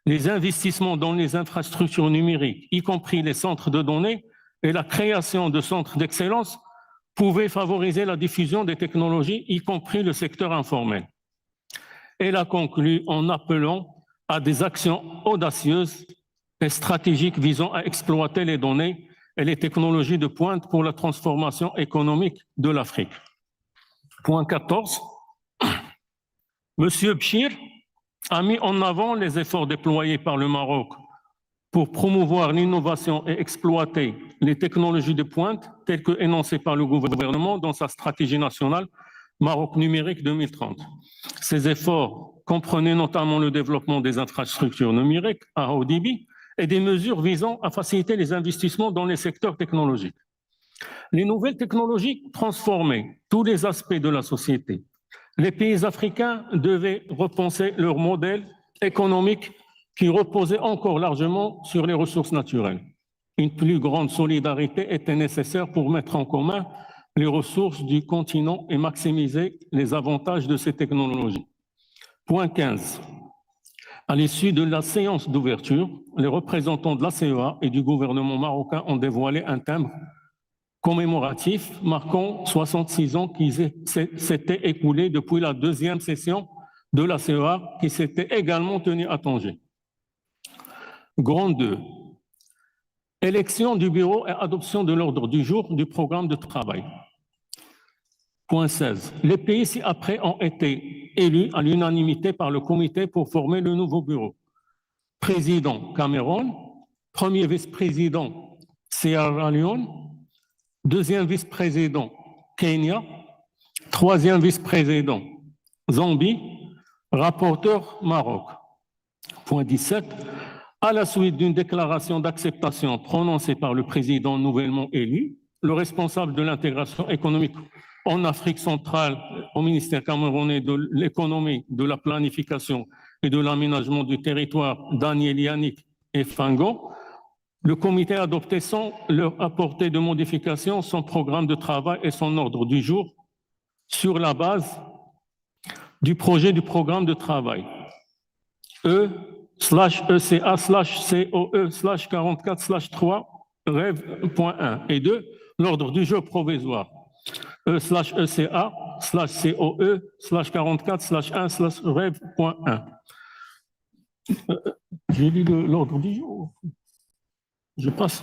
S12: Les investissements dans les infrastructures numériques, y compris les centres de données et la création de centres d'excellence, pouvaient favoriser la diffusion des technologies, y compris le secteur informel. Elle a conclu en appelant à des actions audacieuses et stratégiques visant à exploiter les données et les technologies de pointe pour la transformation économique de l'Afrique. Point 14. Monsieur Bchir a mis en avant les efforts déployés par le Maroc pour promouvoir l'innovation et exploiter les technologies de pointe telles que énoncées par le gouvernement dans sa stratégie nationale Maroc numérique 2030. Ces efforts comprenaient notamment le développement des infrastructures numériques à haut débit et des mesures visant à faciliter les investissements dans les secteurs technologiques. Les nouvelles technologies transformaient tous les aspects de la société. Les pays africains devaient repenser leur modèle économique qui reposait encore largement sur les ressources naturelles. Une plus grande solidarité était nécessaire pour mettre en commun les ressources du continent et maximiser les avantages de ces technologies. Point 15. À l'issue de la séance d'ouverture, les représentants de la CEA et du gouvernement marocain ont dévoilé un timbre commémoratif marquant 66 ans qui s'étaient écoulés depuis la deuxième session de la CEA qui s'était également tenue à Tanger. Grand 2. Élection du bureau et adoption de l'ordre du jour du programme de travail. Point 16. Les pays ci-après ont été élus à l'unanimité par le comité pour former le nouveau bureau. Président Cameroun, premier vice-président Sierra Leone, deuxième vice-président Kenya, troisième vice-président Zambie, rapporteur Maroc. Point 17. À la suite d'une déclaration d'acceptation prononcée par le président nouvellement élu, le responsable de l'intégration économique en Afrique centrale au ministère camerounais de l'économie, de la planification et de l'aménagement du territoire, Daniel Yannick et Fango, le comité a adopté sans leur apporter de modifications son programme de travail et son ordre du jour sur la base du projet du programme de travail E/ECA/COE/44/3 Rêve.1 et 2, l'ordre du jour provisoire E/ECA/COE/44/1/Rêve.1. J'ai lu l'ordre du jour. Je passe.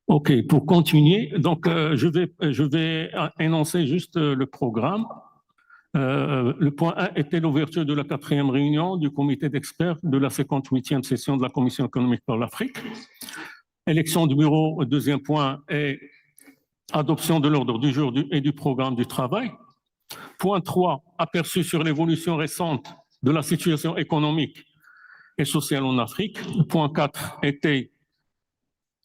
S12: OK, pour continuer, donc je vais énoncer juste le programme. Le point 1 était l'ouverture de la 4e réunion du comité d'experts de la 58e session de la Commission économique pour l'Afrique. Élection du bureau, deuxième point, est adoption de l'ordre du jour et du programme du travail. Point 3, aperçu sur l'évolution récente de la situation économique et sociale en Afrique. Point 4 était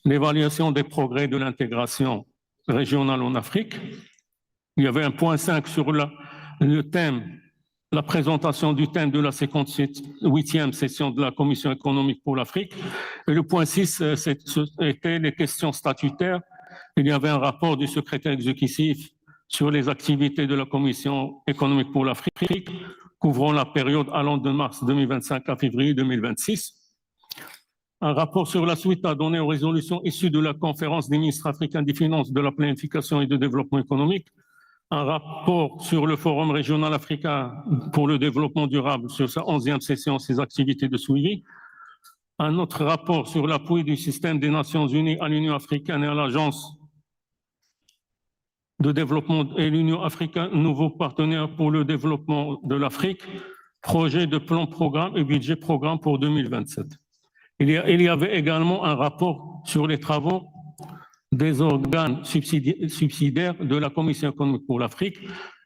S12: l'évaluation des progrès de l'intégration régionale en Afrique. Il y avait un point 5 sur le thème, la présentation du thème de la 58e session de la Commission économique pour l'Afrique. Et le point 6 était les questions statutaires. Il y avait un rapport du secrétaire exécutif sur les activités de la Commission économique pour l'Afrique, couvrant la période allant de mars 2025 à février 2026. Un rapport sur la suite à donner aux résolutions issues de la conférence des ministres africains des finances, de la planification et du développement économique. Un rapport sur le Forum régional africain pour le développement durable sur sa 11e session, ses activités de suivi. Un autre rapport sur l'appui du système des Nations Unies à l'Union africaine et à l'Agence de développement et l'Union africaine, nouveau partenaire pour le développement de l'Afrique, projet de plan programme et budget programme pour 2027. Il y avait également un rapport sur les travaux des organes subsidiaires de la Commission économique pour l'Afrique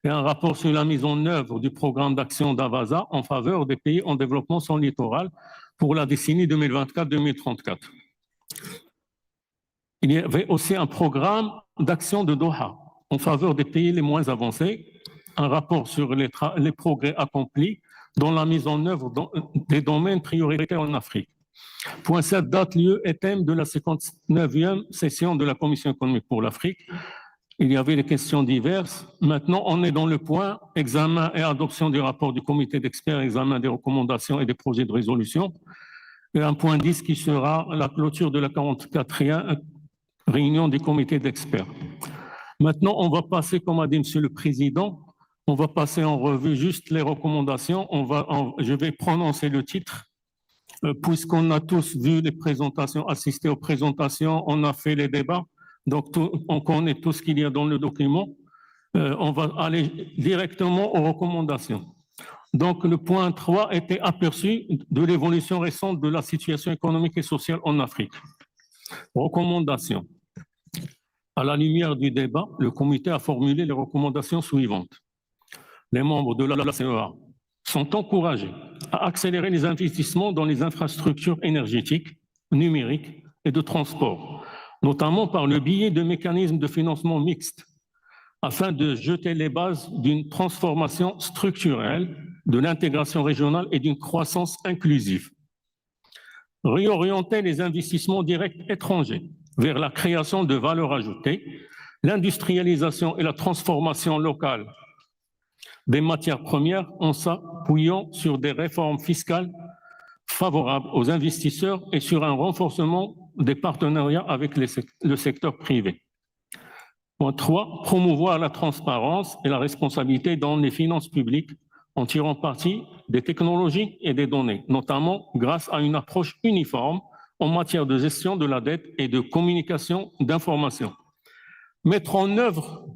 S12: et un rapport sur la mise en œuvre du programme d'action d'Avaza en faveur des pays en développement sans littoral pour la décennie 2024-2034. Il y avait aussi un programme d'action de Doha en faveur des pays les moins avancés, un rapport sur les progrès accomplis dans la mise en œuvre des domaines prioritaires en Afrique. Point 7, date, lieu et thème de la 59e session de la Commission économique pour l'Afrique. Il y avait des questions diverses. Maintenant, on est dans le point examen et adoption du rapport du comité d'experts, examen des recommandations et des projets de résolution. Et un point 10 qui sera la clôture de la 44e réunion du comité d'experts. Maintenant, on va passer, comme a dit M. le Président, on va passer en revue juste les recommandations. Je vais prononcer le titre. Puisqu'on a tous vu les présentations, assisté aux présentations, on a fait les débats, donc on connaît tout ce qu'il y a dans le document. On va aller directement aux recommandations. Donc le point 3 était aperçu de l'évolution récente de la situation économique et sociale en Afrique. Recommandations. À la lumière du débat, le comité a formulé les recommandations suivantes. Les membres de la CEA sont encouragés à accélérer les investissements dans les infrastructures énergétiques, numériques et de transport, notamment par le biais de mécanismes de financement mixtes, afin de jeter les bases d'une transformation structurelle, de l'intégration régionale et d'une croissance inclusive. Réorienter les investissements directs étrangers vers la création de valeur ajoutée, l'industrialisation et la transformation locale des matières premières en s'appuyant sur des réformes fiscales favorables aux investisseurs et sur un renforcement des partenariats avec le secteur privé. Point 3, promouvoir la transparence et la responsabilité dans les finances publiques en tirant parti des technologies et des données, notamment grâce à une approche uniforme en matière de gestion de la dette et de communication d'informations. Mettre en œuvre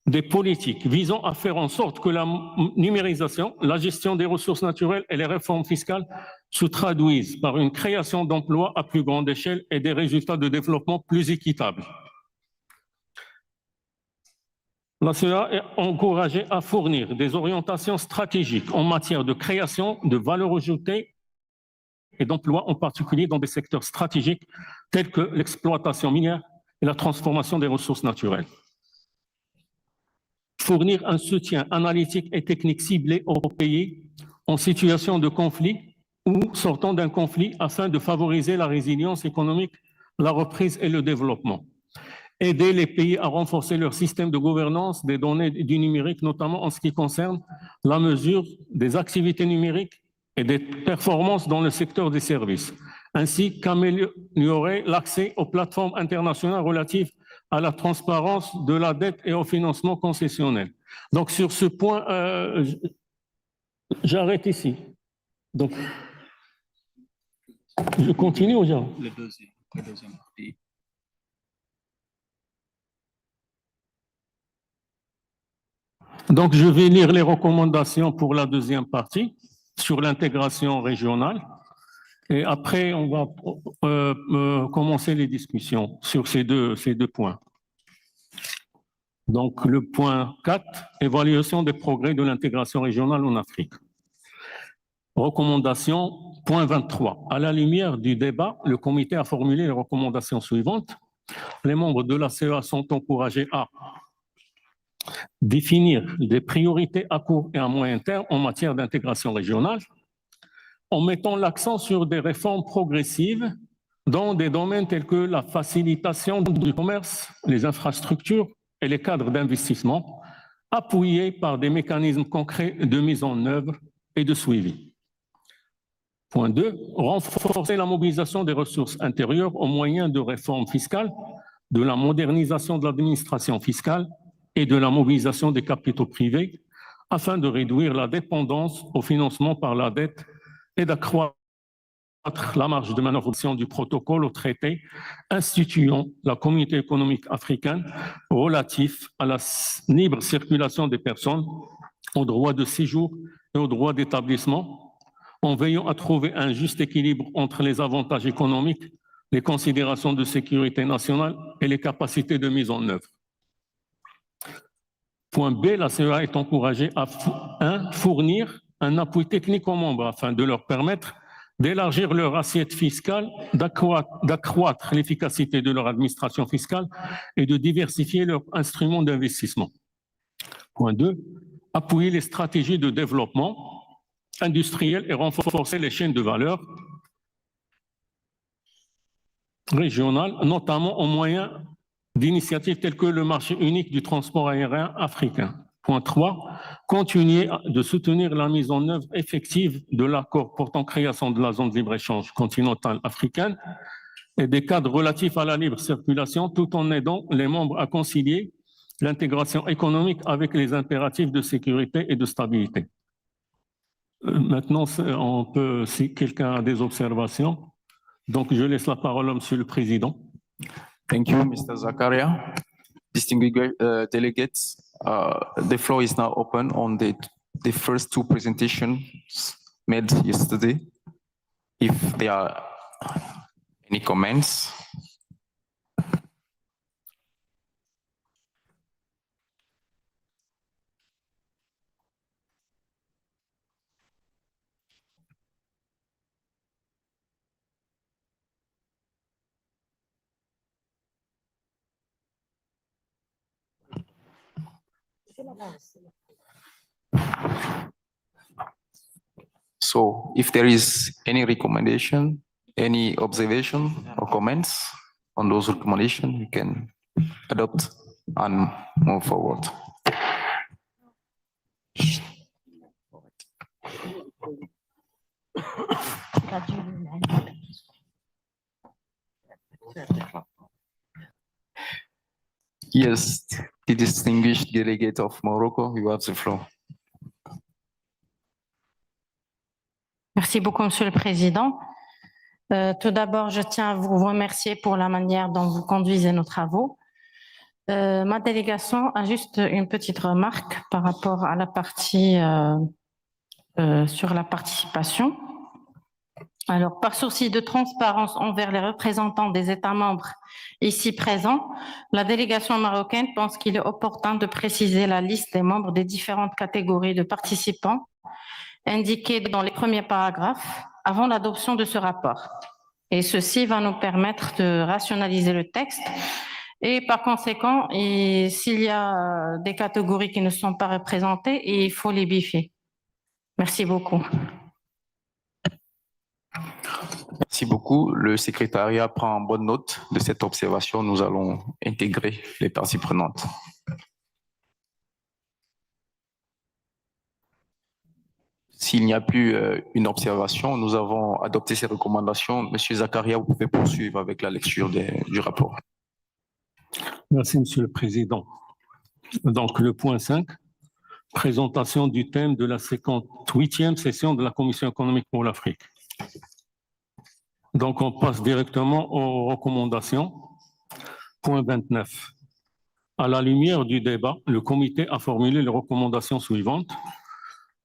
S12: des politiques visant à faire en sorte que la numérisation, la gestion des ressources naturelles et les réformes fiscales se traduisent par une création d'emplois à plus grande échelle et des résultats de développement plus équitables. La CEA est encouragée à fournir des orientations stratégiques en matière de création de valeur ajoutée et d'emplois, en particulier dans des secteurs stratégiques tels que l'exploitation minière et la transformation des ressources naturelles. Fournir un soutien analytique et technique ciblé aux pays en situation de conflit ou sortant d'un conflit afin de favoriser la résilience économique la reprise et le développement. Aider les pays à renforcer leur système de gouvernance des données du numérique, notamment en ce qui concerne la mesure des activités numériques et des performances dans le secteur des services, ainsi qu'améliorer l'accès aux plateformes internationales relatives à la transparence de la dette et au financement concessionnel. Donc, sur ce point, j'arrête ici. Donc, je continue ou j'arrête?
S1: Le deuxième partie.
S12: Donc, je vais lire les recommandations pour la deuxième partie sur l'intégration régionale. Et après, on va commencer les discussions sur ces deux points. Donc, le point 4, évaluation des progrès de l'intégration régionale en Afrique. Recommandation, point 23. À la lumière du débat, le comité a formulé les recommandations suivantes. Les membres de la CEA sont encouragés à définir des priorités à court et à moyen terme en matière d'intégration régionale, en mettant l'accent sur des réformes progressives dans des domaines tels que la facilitation du commerce, les infrastructures et les cadres d'investissement, appuyés par des mécanismes concrets de mise en œuvre et de suivi. Point 2, renforcer la mobilisation des ressources intérieures aux moyens de réforme fiscale, de la modernisation de l'administration fiscale et de la mobilisation des capitaux privés afin de réduire la dépendance au financement par la dette et d'accroître la marge de manœuvre du protocole au traité instituant la communauté économique africaine relatif à la libre circulation des personnes, au droit de séjour et au droit d'établissement, en veillant à trouver un juste équilibre entre les avantages économiques, les considérations de sécurité nationale et les capacités de mise en œuvre. Point B, la CEA est encouragée à fournir un appui technique aux membres afin de leur permettre d'élargir leur assiette fiscale, d'accroître l'efficacité de leur administration fiscale et de diversifier leurs instruments d'investissement. Point 2, appuyer les stratégies de développement industriel et renforcer les chaînes de valeur régionales, notamment au moyen d'initiatives telles que le marché unique du transport aérien africain. Point 3, continuer de soutenir la mise en œuvre effective de l'accord portant création de la zone de libre-échange continentale africaine et des cadres relatifs à la libre circulation, tout en aidant les membres à concilier l'intégration économique avec les impératifs de sécurité et de stabilité. Maintenant, on peut, si quelqu'un a des observations, donc je laisse la parole à Monsieur le Président.
S7: Thank you, Mr. Zakaria. Distinguished delegates, the floor is now open on the first two presentations made yesterday. If there are any comments. So if there is any recommendation, any observation or comments on those recommendations, we can adopt and move forward. Yes, the distinguished delegate of Morocco, you have the floor.
S14: Merci beaucoup, Monsieur le Président. Tout d'abord, je tiens à vous remercier pour la manière dont vous conduisez nos travaux. Ma délégation a juste une petite remarque par rapport à la partie sur la participation. Alors, par souci de transparence envers les représentants des États membres ici présents, la délégation marocaine pense qu'il est opportun de préciser la liste des membres des différentes catégories de participants indiquées dans les premiers paragraphes avant l'adoption de ce rapport. Et ceci va nous permettre de rationaliser le texte et par conséquent, s'il y a des catégories qui ne sont pas représentées, il faut les biffer. Merci beaucoup.
S7: Merci Merci beaucoup. Le secrétariat prend bonne note de cette observation. Nous allons intégrer les parties prenantes. S'il n'y a plus une observation, nous avons adopté ces recommandations. Monsieur Zakaria, vous pouvez poursuivre avec la lecture du rapport.
S12: Merci, Monsieur le Président. Donc, le point 5, présentation du thème de la 58e session de la Commission économique pour l'Afrique. Donc, on passe directement aux recommandations. Point 29. À la lumière du débat, le comité a formulé les recommandations suivantes.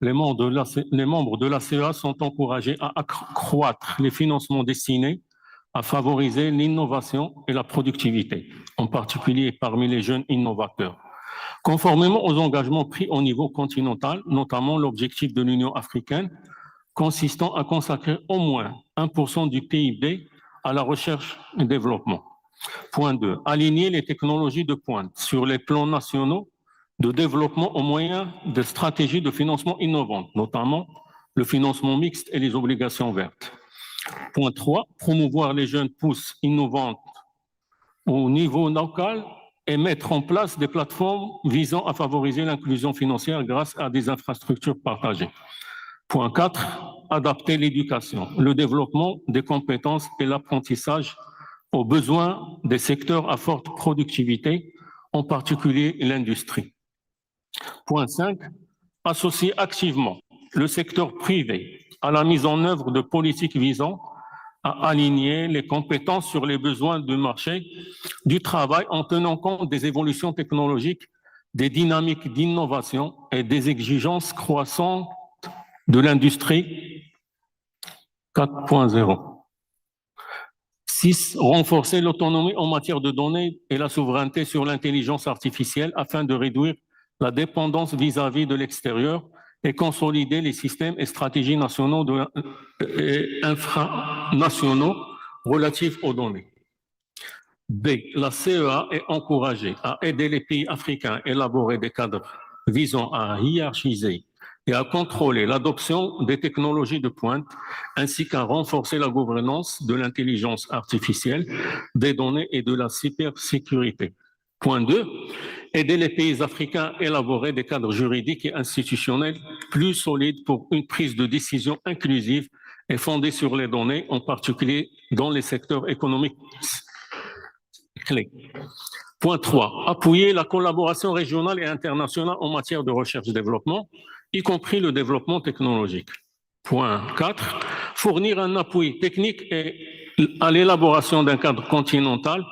S12: Les membres de la CEA sont encouragés à accroître les financements destinés à favoriser l'innovation et la productivité, en particulier parmi les jeunes innovateurs. Conformément aux engagements pris au niveau continental, notamment l'objectif de l'Union africaine, consistant à consacrer au moins 1% du PIB à la recherche et développement. Point 2. Aligner les technologies de pointe sur les plans nationaux de développement au moyen de stratégies de financement innovantes, notamment le financement mixte et les obligations vertes. Point 3. Promouvoir les jeunes pousses innovantes au niveau local et mettre en place des plateformes visant à favoriser l'inclusion financière grâce à des infrastructures partagées. Point 4. Adapter l'éducation, le développement des compétences et l'apprentissage aux besoins des secteurs à forte productivité, en particulier l'industrie. Point 5. Associer activement le secteur privé à la mise en œuvre de politiques visant à aligner les compétences sur les besoins du marché du travail en tenant compte des évolutions technologiques, des dynamiques d'innovation et des exigences croissantes de l'industrie 4.0. 6. Renforcer l'autonomie en matière de données et la souveraineté sur l'intelligence artificielle afin de réduire la dépendance vis-à-vis de l'extérieur et consolider les systèmes et stratégies nationaux et infranationaux relatifs aux données. B. La CEA est encouragée à aider les pays africains à élaborer des cadres visant à hiérarchiser et à contrôler l'adoption des technologies de pointe, ainsi qu'à renforcer la gouvernance de l'intelligence artificielle, des données et de la cybersécurité. Point 2. Aider les pays africains à élaborer des cadres juridiques et institutionnels plus solides pour une prise de décision inclusive et fondée sur les données, en particulier dans les secteurs économiques clés. Point 3. Appuyer la collaboration régionale et internationale en matière de recherche et développement, y compris le développement technologique. Point 4. Fournir un appui technique à l'élaboration d'un cadre continental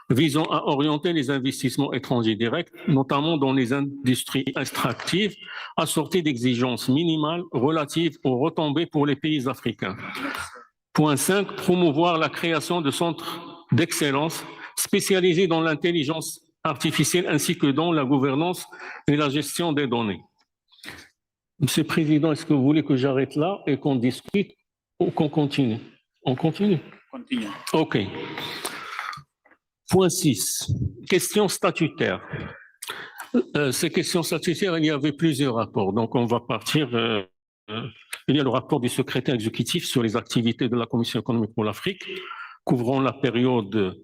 S12: visant à orienter les investissements étrangers directs, notamment dans les industries extractives, assorties d'exigences minimales relatives aux retombées pour les pays africains. Point 5. Promouvoir la création de centres d'excellence spécialisés dans l'intelligence artificielle ainsi que dans la gouvernance et la gestion des données. Monsieur le Président, est-ce que vous voulez que j'arrête là et qu'on discute ou qu'on continue? On continue?
S21: Continue.
S12: OK. Point 6. Questions statutaires. Ces questions statutaires, il y avait plusieurs rapports. Donc, on va partir. Il y a le rapport du secrétaire exécutif sur les activités de la Commission économique pour l'Afrique, couvrant la période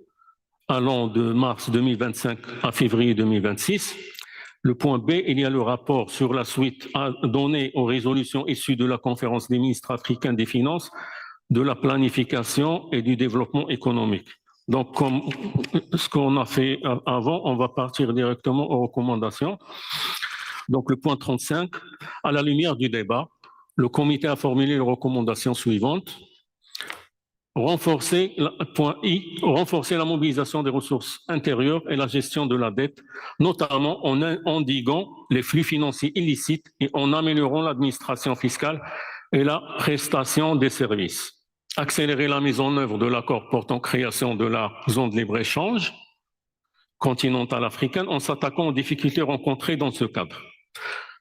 S12: allant de mars 2025 à février 2026. Le point B, il y a le rapport sur la suite à donner aux résolutions issues de la conférence des ministres africains des finances, de la planification et du développement économique. Donc, comme ce qu'on a fait avant, on va partir directement aux recommandations. Donc, le point 35, à la lumière du débat, le comité a formulé les recommandations suivantes. Point I, renforcer la mobilisation des ressources intérieures et la gestion de la dette, notamment en endiguant les flux financiers illicites et en améliorant l'administration fiscale et la prestation des services. Accélérer la mise en œuvre de l'accord portant création de la zone de libre-échange continentale africaine en s'attaquant aux difficultés rencontrées dans ce cadre.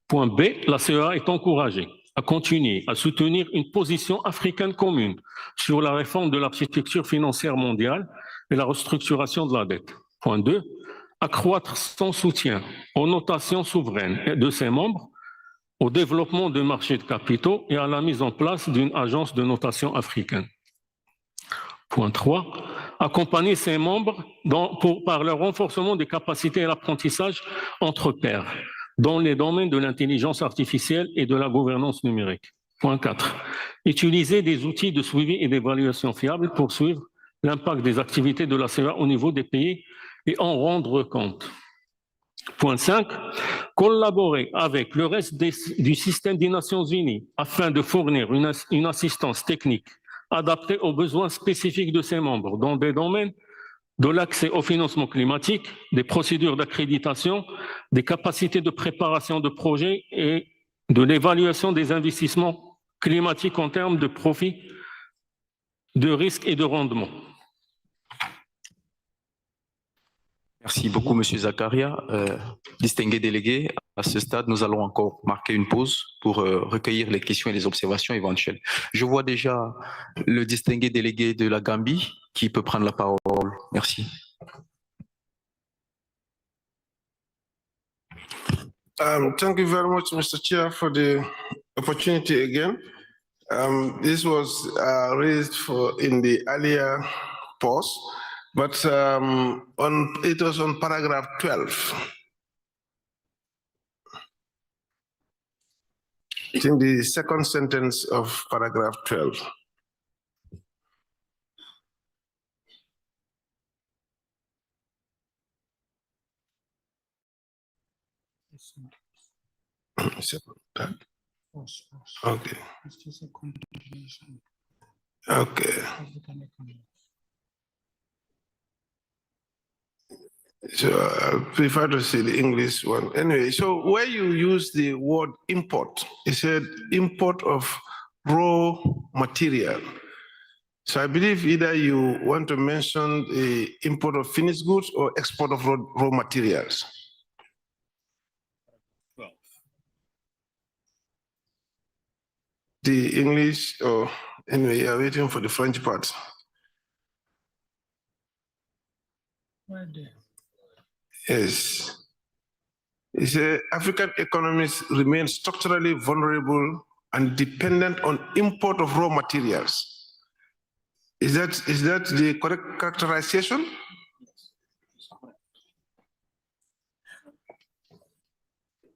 S12: Point B, la CEA est encouragée à continuer à soutenir une position africaine commune sur la réforme de l'architecture financière mondiale et la restructuration de la dette. Point 2, accroître son soutien aux notations souveraines de ses membres, au développement de marchés de capitaux et à la mise en place d'une agence de notation africaine. Point 3, accompagner ses membres par le renforcement des capacités et l'apprentissage entre pairs dans les domaines de l'intelligence artificielle et de la gouvernance numérique. Point 4, utiliser des outils de suivi et d'évaluation fiables pour suivre l'impact des activités de la CEA au niveau des pays et en rendre compte. Point 5, collaborer avec le reste du système des Nations Unies afin de fournir une assistance technique adaptée aux besoins spécifiques de ses membres dans des domaines de l'accès au financement climatique, des procédures d'accréditation, des capacités de préparation de projets et de l'évaluation des investissements climatiques en termes de profit, de risque et de rendement.
S7: Merci beaucoup, M. Zakaria. Distingués délégués, à ce stade, nous allons encore marquer une pause pour recueillir les questions et les observations éventuelles. Je vois déjà le distingué délégué de la Gambie qui peut prendre la parole. Merci.
S15: Thank you very much, Mr. Chair, for the opportunity again. This was raised in the earlier pause, but it was on paragraph 12. It's in the second sentence of paragraph 12. Okay. Okay. So I prefer to see the English one. Anyway, so where you use the word import, it said import of raw material. So I believe either you want to mention the import of finished goods or export of raw materials. The English, or anyway, you're waiting for the French part. Yes. It says African economies remain structurally vulnerable and dependent on import of raw materials. Is that the correct characterization?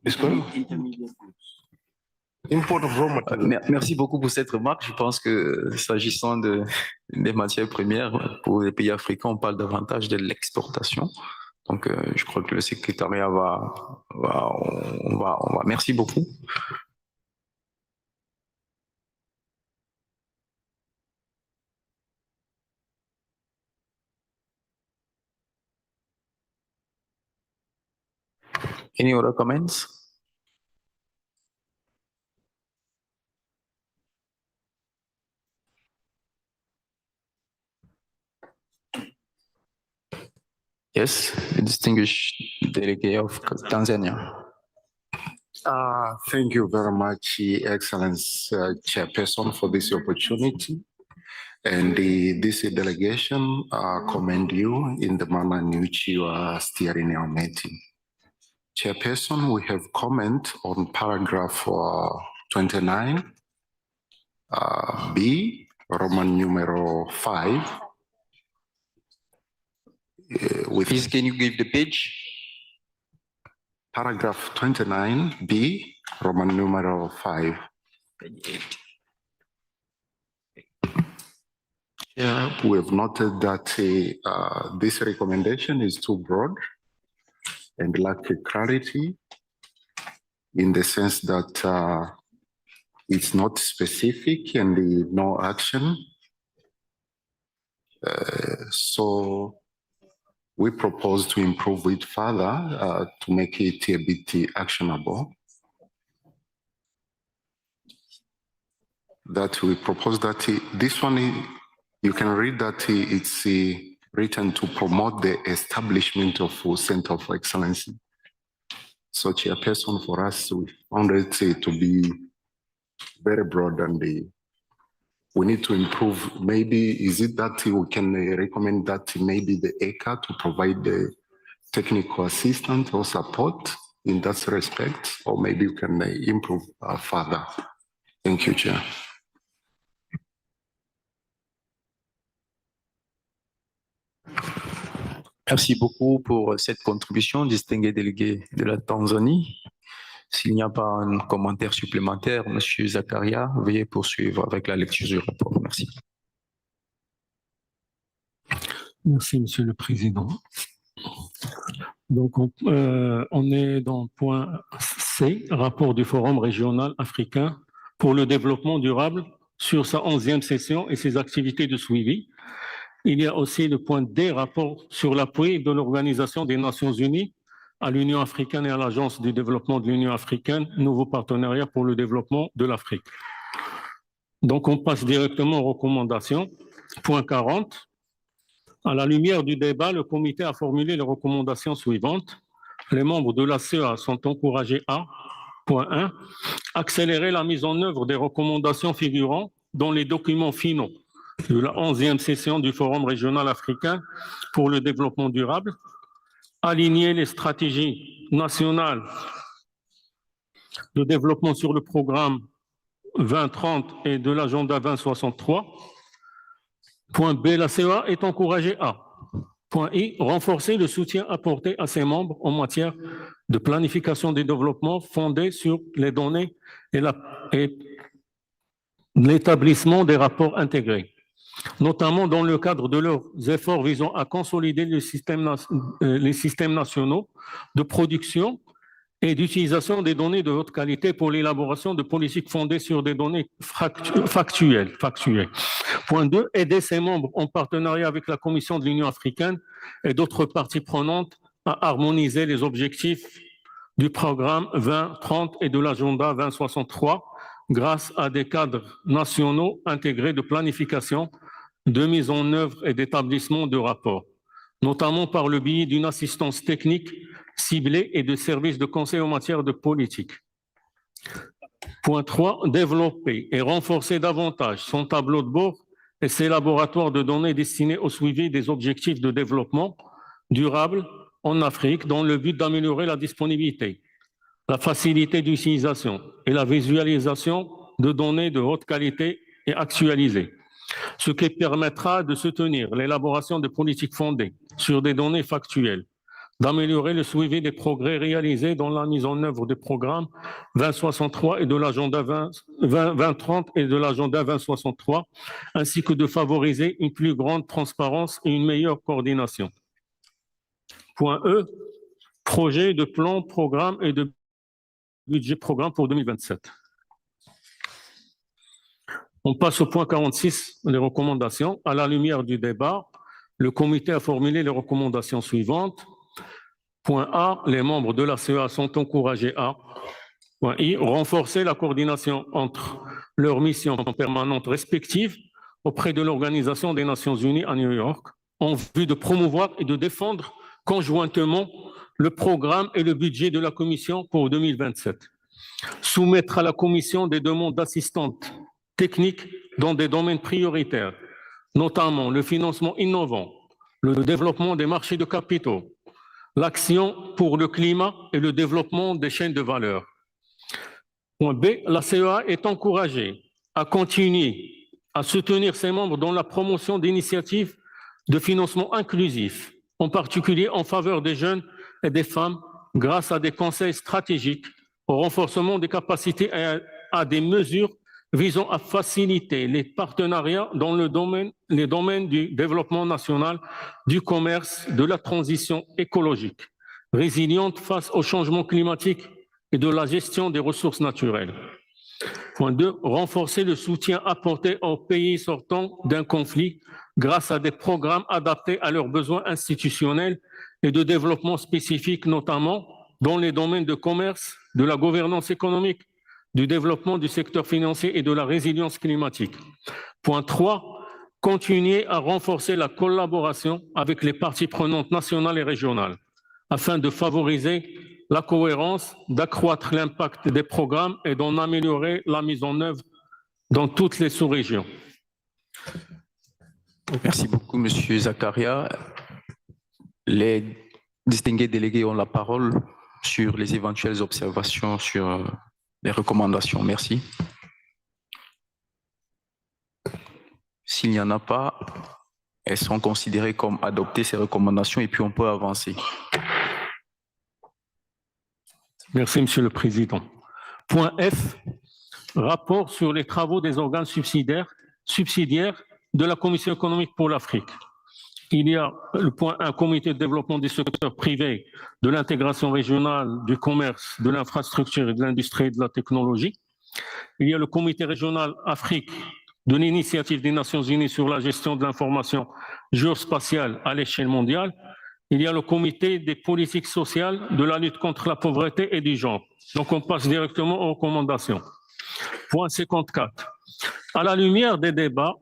S15: It's correct. Import of raw materials.
S7: Merci beaucoup pour cette remarque. Je pense que s'agissant des matières premières, pour les pays africains, on parle davantage de l'exportation. Donc, je crois que le secrétariat on va. Merci beaucoup. Any other comments? Yes, the distinguished delegate of Tanzania.
S5: Thank you very much, Excellence Chairperson, for this opportunity. And this delegation commend you in the manner in which you are steering our meeting. Chairperson, we have comment on paragraph 29, B, Roman numeral 5.
S7: Please, can you give the page?
S5: Paragraph 29B, Roman numeral 5. Yeah, we have noted that this recommendation is too broad and lack clarity in the sense that it's not specific and no action. So we propose to improve it further to make it a bit actionable. That we propose that this one, you can read that it's written to promote the establishment of a Center of Excellence. So Chairperson, for us, we found it to be very broad and we need to improve. Maybe is it that we can recommend that maybe the ECA to provide the technical assistance or support in that respect, or maybe you can improve further. Thank you, Chair.
S7: Merci beaucoup pour cette contribution, distingué délégué de la Tanzanie. S'il n'y a pas un commentaire supplémentaire, Monsieur Zakaria, veuillez poursuivre avec la lecture du rapport. Merci.
S12: Merci, Monsieur le Président. Donc, on est dans le point C, rapport du Forum régional africain pour le développement durable sur sa 11e session et ses activités de suivi. Il y a aussi le point D, rapport sur l'appui de l'Organisation des Nations Unies à l'Union africaine et à l'Agence du développement de l'Union africaine, nouveau partenariat pour le développement de l'Afrique. Donc, on passe directement aux recommandations. Point 40. À la lumière du débat, le comité a formulé les recommandations suivantes. Les membres de la CEA sont encouragés à, point 1, accélérer la mise en œuvre des recommandations figurant dans les documents finaux de la 11e session du Forum régional africain pour le développement durable, aligner les stratégies nationales de développement sur le programme 2030 et de l'agenda 2063. Point B, la CEA est encouragée à. Point I, renforcer le soutien apporté à ses membres en matière de planification des développements fondés sur les données et l'établissement des rapports intégrés, notamment dans le cadre de leurs efforts visant à consolider les systèmes nationaux de production et d'utilisation des données de haute qualité pour l'élaboration de politiques fondées sur des données factuelles. Point 2, aider ses membres en partenariat avec la Commission de l'Union africaine et d'autres parties prenantes à harmoniser les objectifs du programme 2030 et de l'agenda 2063 grâce à des cadres nationaux intégrés de planification, de mise en œuvre et d'établissement de rapports, notamment par le biais d'une assistance technique ciblée et de services de conseil en matière de politique. Point 3, développer et renforcer davantage son tableau de bord et ses laboratoires de données destinés au suivi des objectifs de développement durable en Afrique dans le but d'améliorer la disponibilité, la facilité d'utilisation et la visualisation de données de haute qualité et actualisées, ce qui permettra de soutenir l'élaboration de politiques fondées sur des données factuelles, d'améliorer le suivi des progrès réalisés dans la mise en œuvre des programmes 2063 et de l'agenda 2030 et de l'agenda 2063, ainsi que de favoriser une plus grande transparence et une meilleure coordination. Point E, projet de plan, programme et de budget programme pour 2027. On passe au point 46, les recommandations. À la lumière du débat, le comité a formulé les recommandations suivantes. Point A, les membres de la CEA sont encouragés à. Point I, renforcer la coordination entre leurs missions permanentes respectives auprès de l'Organisation des Nations Unies à New York en vue de promouvoir et de défendre conjointement le programme et le budget de la Commission pour 2027. Soumettre à la Commission des demandes d'assistantes techniques dans des domaines prioritaires, notamment le financement innovant, le développement des marchés de capitaux, l'action pour le climat et le développement des chaînes de valeur. Point B, la CEA est encouragée à continuer à soutenir ses membres dans la promotion d'initiatives de financement inclusif, en particulier en faveur des jeunes et des femmes, grâce à des conseils stratégiques, au renforcement des capacités et à des mesures visant à faciliter les partenariats dans les domaines du développement national, du commerce, de la transition écologique, résiliente face au changement climatique et de la gestion des ressources naturelles. Point 2, renforcer le soutien apporté aux pays sortant d'un conflit grâce à des programmes adaptés à leurs besoins institutionnels et de développement spécifiques, notamment dans les domaines de commerce, de la gouvernance économique, du développement du secteur financier et de la résilience climatique. Point 3, continuer à renforcer la collaboration avec les parties prenantes nationales et régionales afin de favoriser la cohérence, d'accroître l'impact des programmes et d'en améliorer la mise en œuvre dans toutes les sous-régions.
S7: Merci beaucoup, Monsieur Zakaria. Les distingués délégués ont la parole sur les éventuelles observations sur les recommandations. Merci. S'il n'y en a pas,
S16: elles sont considérées comme adoptées, ces recommandations, et puis on peut avancer.
S12: Merci, Monsieur le Président. Point F, rapport sur les travaux des organes subsidiaires de la Commission économique pour l'Afrique. Il y a le point 1, comité de développement des secteurs privés, de l'intégration régionale, du commerce, de l'infrastructure et de l'industrie et de la technologie. Il y a le comité régional Afrique de l'initiative des Nations Unies sur la gestion de l'information géospatiale à l'échelle mondiale. Il y a le comité des politiques sociales de la lutte contre la pauvreté et du genre. Donc on passe directement aux recommandations. Point 54. À la lumière des débats,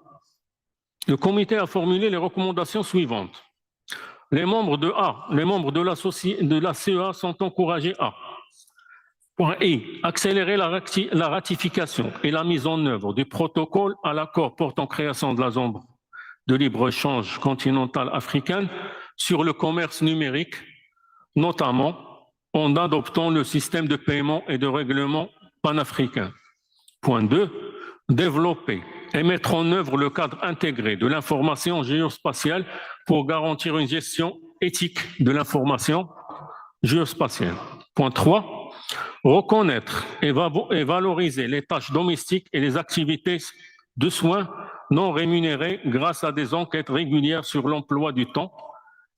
S12: le comité a formulé les recommandations suivantes. Les membres de la CEA sont encouragés à point I, accélérer la ratification et la mise en œuvre du protocole à l'accord portant création de la zone de libre-échange continentale africaine sur le commerce numérique, notamment en adoptant le système de paiement et de règlement panafricain. Point 2, développer et mettre en œuvre le cadre intégré de l'information géospatiale pour garantir une gestion éthique de l'information géospatiale. Point 3, reconnaître et valoriser les tâches domestiques et les activités de soins non rémunérées grâce à des enquêtes régulières sur l'emploi du temps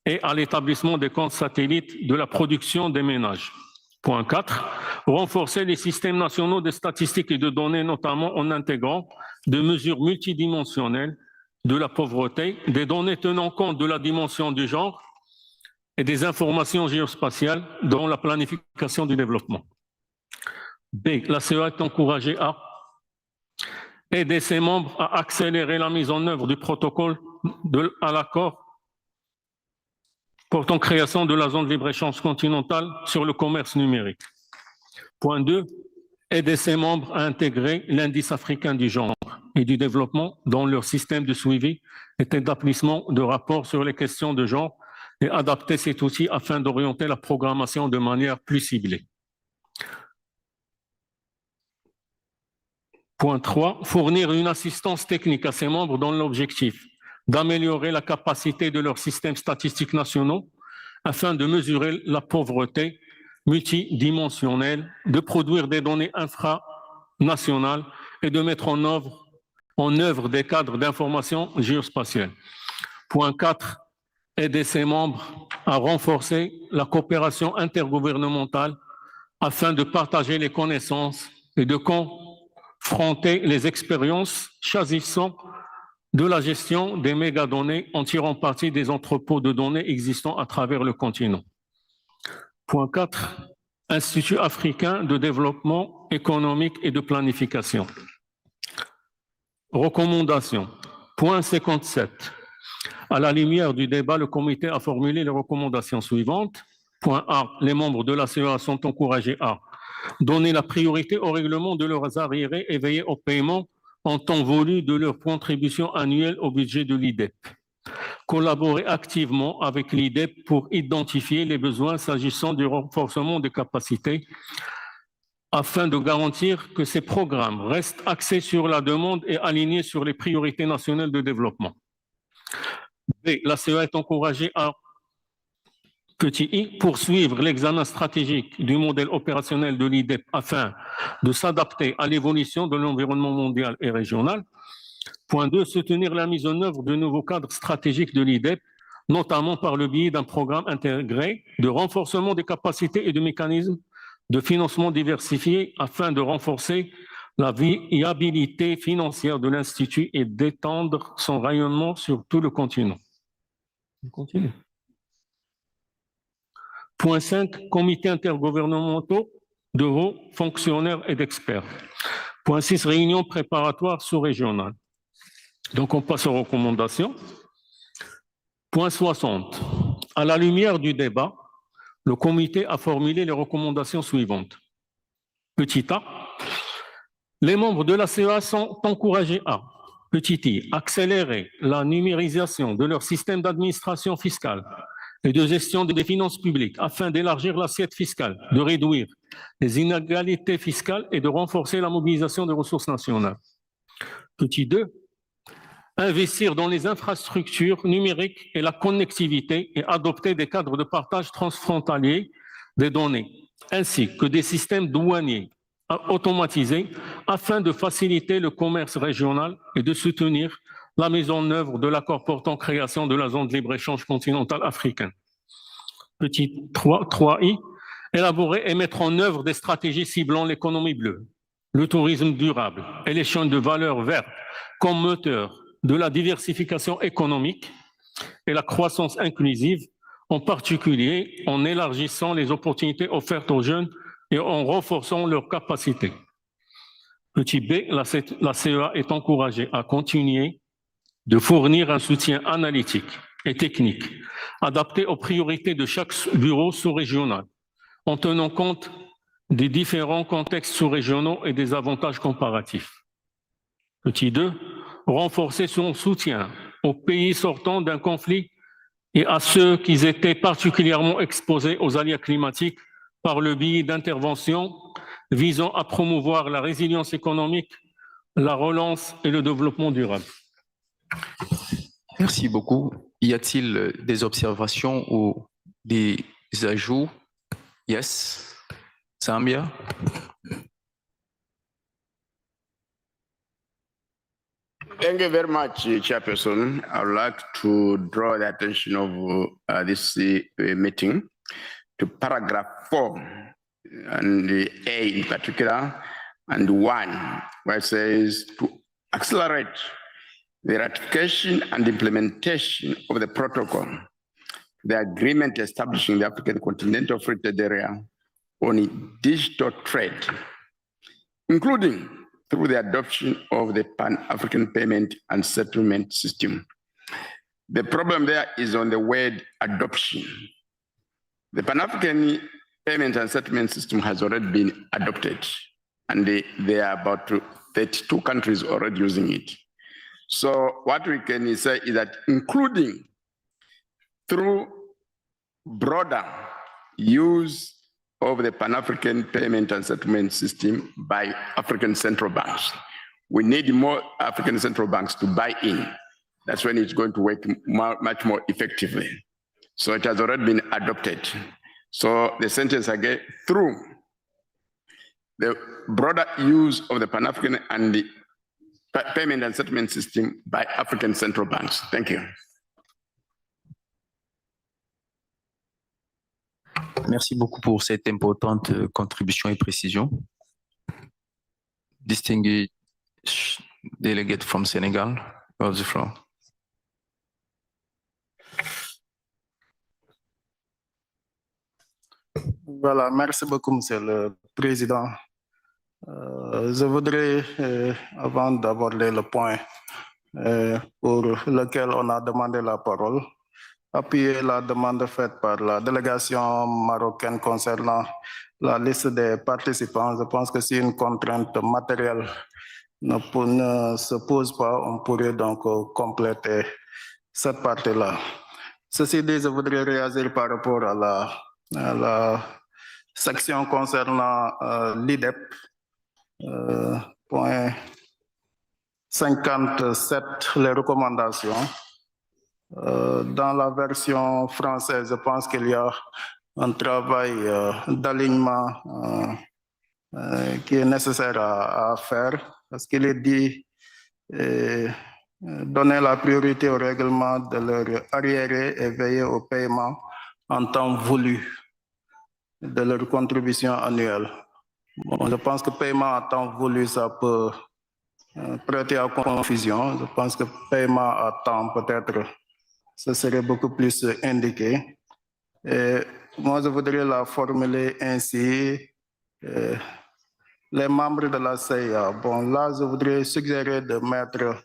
S12: et à l'établissement des comptes satellites de la production des ménages. Point 4, renforcer les systèmes nationaux de statistiques et de données, notamment en intégrant des mesures multidimensionnelles de la pauvreté, des données tenant compte de la dimension du genre et des informations géospatiales dans la planification du développement. B, la CEA est encouragée à aider ses membres à accélérer la mise en œuvre du protocole à l'accord portant création de la zone de libre-échange continentale sur le commerce numérique. Point 2, aider ses membres à intégrer l'indice africain du genre et du développement dans leur système de suivi et d'établissement de rapports sur les questions de genre et adapter cet outil afin d'orienter la programmation de manière plus ciblée. Point 3, fournir une assistance technique à ses membres dans l'objectif d'améliorer la capacité de leurs systèmes statistiques nationaux afin de mesurer la pauvreté multidimensionnelle, de produire des données infranationales et de mettre en œuvre des cadres d'information géospatiale. Point 4, aider ses membres à renforcer la coopération intergouvernementale afin de partager les connaissances et de confronter les expériences choisissant de la gestion des mégadonnées en tirant parti des entrepôts de données existants à travers le continent. Point 4, Institut africain de développement économique et de planification. Recommandations. Point 57. À la lumière du débat, le comité a formulé les recommandations suivantes. Point A, les membres de la CEA sont encouragés à donner la priorité au règlement de leurs arriérés et veiller au paiement en temps voulu de leur contribution annuelle au budget de l'IDEP. Collaborer activement avec l'IDEP pour identifier les besoins s'agissant du renforcement des capacités afin de garantir que ces programmes restent axés sur la demande et alignés sur les priorités nationales de développement. B, la CEA est encouragée à petit i, poursuivre l'examen stratégique du modèle opérationnel de l'IDEP afin de s'adapter à l'évolution de l'environnement mondial et régional. Point 2, soutenir la mise en œuvre de nouveaux cadres stratégiques de l'IDEP, notamment par le biais d'un programme intégré de renforcement des capacités et de mécanismes de financement diversifiés afin de renforcer la viabilité financière de l'Institut et d'étendre son rayonnement sur tout le continent. On continue. Point 5, comités intergouvernementaux de hauts fonctionnaires et d'experts. Point 6, réunion préparatoire sous-régionale. Donc on passe aux recommandations. Point 60. À la lumière du débat, le comité a formulé les recommandations suivantes. Petit a, les membres de la CEA sont encouragés à, petit i, accélérer la numérisation de leur système d'administration fiscale et de gestion des finances publiques afin d'élargir l'assiette fiscale, de réduire les inégalités fiscales et de renforcer la mobilisation des ressources nationales. Petit 2, investir dans les infrastructures numériques et la connectivité et adopter des cadres de partage transfrontaliers des données, ainsi que des systèmes douaniers automatisés afin de faciliter le commerce régional et de soutenir la mise en œuvre de l'accord portant création de la zone de libre-échange continentale africaine. Petit 3i, élaborer et mettre en œuvre des stratégies ciblant l'économie bleue, le tourisme durable et les chaînes de valeur vertes comme moteur de la diversification économique et la croissance inclusive, en particulier en élargissant les opportunités offertes aux jeunes et en renforçant leurs capacités. Petit b, la CEA est encouragée à continuer de fournir un soutien analytique et technique adapté aux priorités de chaque bureau sous-régional, en tenant compte des différents contextes sous-régionaux et des avantages comparatifs. Petit 2, renforcer son soutien aux pays sortant d'un conflit et à ceux qui étaient particulièrement exposés aux aléas climatiques par le biais d'interventions visant à promouvoir la résilience économique, la relance et le développement durable.
S16: Merci beaucoup. Y a-t-il des observations ou des ajouts? Yes. Zambia.
S17: Thank you very much, Chairperson. I would like to draw the attention of this meeting to paragraph 4 and the A in particular, and 1, where it says to accelerate the ratification and implementation of the protocol, the agreement establishing the African Continental Free Trade Area on digital trade, including through the adoption of the Pan-African Payment and Settlement System. The problem there is on the word adoption. The Pan-African Payment and Settlement System has already been adopted, and there are about 32 countries already using it. So what we can say is that including through broader use of the Pan-African Payment and Settlement System by African central banks. We need more African central banks to buy in. That's when it's going to work much more effectively. So it has already been adopted. So the sentence again, through the broader use of the Pan-African and the Payment and Settlement System by African central banks. Thank you.
S16: Merci beaucoup pour cette importante contribution et précision. Distinguished delegate from Senegal, you have the floor.
S18: Voilà, merci beaucoup, Monsieur le Président. Je voudrais, avant d'aborder le point pour lequel on a demandé la parole, appuyer la demande faite par la délégation marocaine concernant la liste des participants. Je pense que si une contrainte matérielle ne se pose pas, on pourrait donc compléter cette partie-là. Ceci dit, je voudrais réagir par rapport à la section concernant l'IDEP, point 57, les recommandations. Dans la version française, je pense qu'il y a un travail d'alignement qui est nécessaire à faire, parce qu'il est dit donner la priorité au règlement de leur arriéré et veiller au paiement en temps voulu de leur contribution annuelle. Bon, je pense que paiement en temps voulu, ça peut prêter à confusion. Je pense que paiement à temps, peut-être, ce serait beaucoup plus indiqué. Et moi, je voudrais la formuler ainsi. Les membres de la CIA, bon, là, je voudrais suggérer de mettre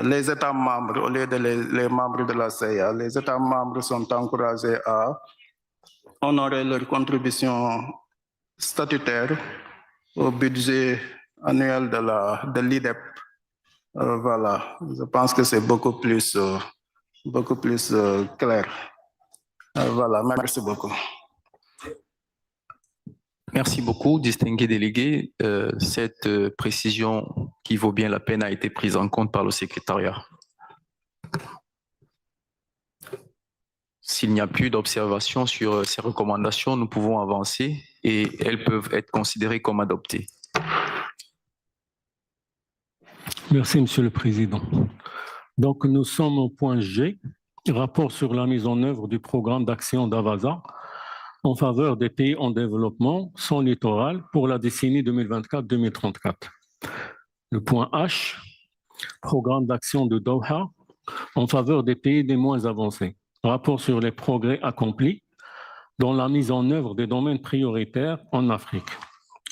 S18: les États membres au lieu de les membres de la CIA. Les États membres sont encouragés à honorer leur contribution statutaire au budget annuel de l'IDEP. Voilà, je pense que c'est beaucoup plus clair. Voilà, merci beaucoup.
S16: Merci beaucoup, distingué délégué. Cette précision qui vaut bien la peine a été prise en compte par le secrétariat. S'il n'y a plus d'observation sur ces recommandations, nous pouvons avancer et elles peuvent être considérées comme adoptées.
S12: Merci, Monsieur le Président. Donc, nous sommes au point G, rapport sur la mise en œuvre du programme d'action d'Avasa en faveur des pays en développement sans littoral pour la décennie 2024-2034. Le point H, programme d'action de Doha en faveur des pays les moins avancés. Rapport sur les progrès accomplis dans la mise en œuvre des domaines prioritaires en Afrique.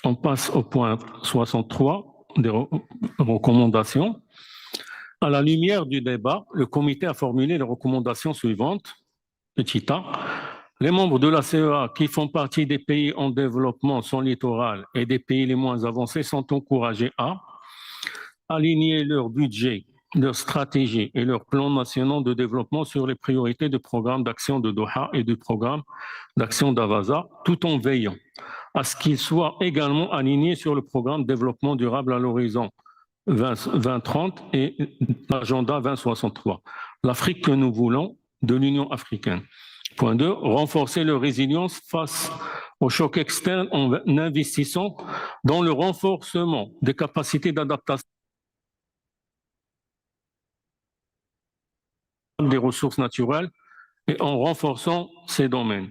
S12: On passe au point 63 des recommandations. À la lumière du débat, le comité a formulé les recommandations suivantes. Petit a, les membres de la CEA qui font partie des pays en développement sans littoral et des pays les moins avancés sont encouragés à aligner leur budget, leur stratégie et leurs plans nationaux de développement sur les priorités du programme d'action de Doha et du programme d'action d'Avasa, tout en veillant à ce qu'ils soient également alignés sur le programme de développement durable à l'horizon 2030 et l'agenda 2063. L'Afrique que nous voulons de l'Union africaine. Point 2, renforcer leur résilience face aux chocs externes en investissant dans le renforcement des capacités d'adaptation des ressources naturelles et en renforçant ces domaines.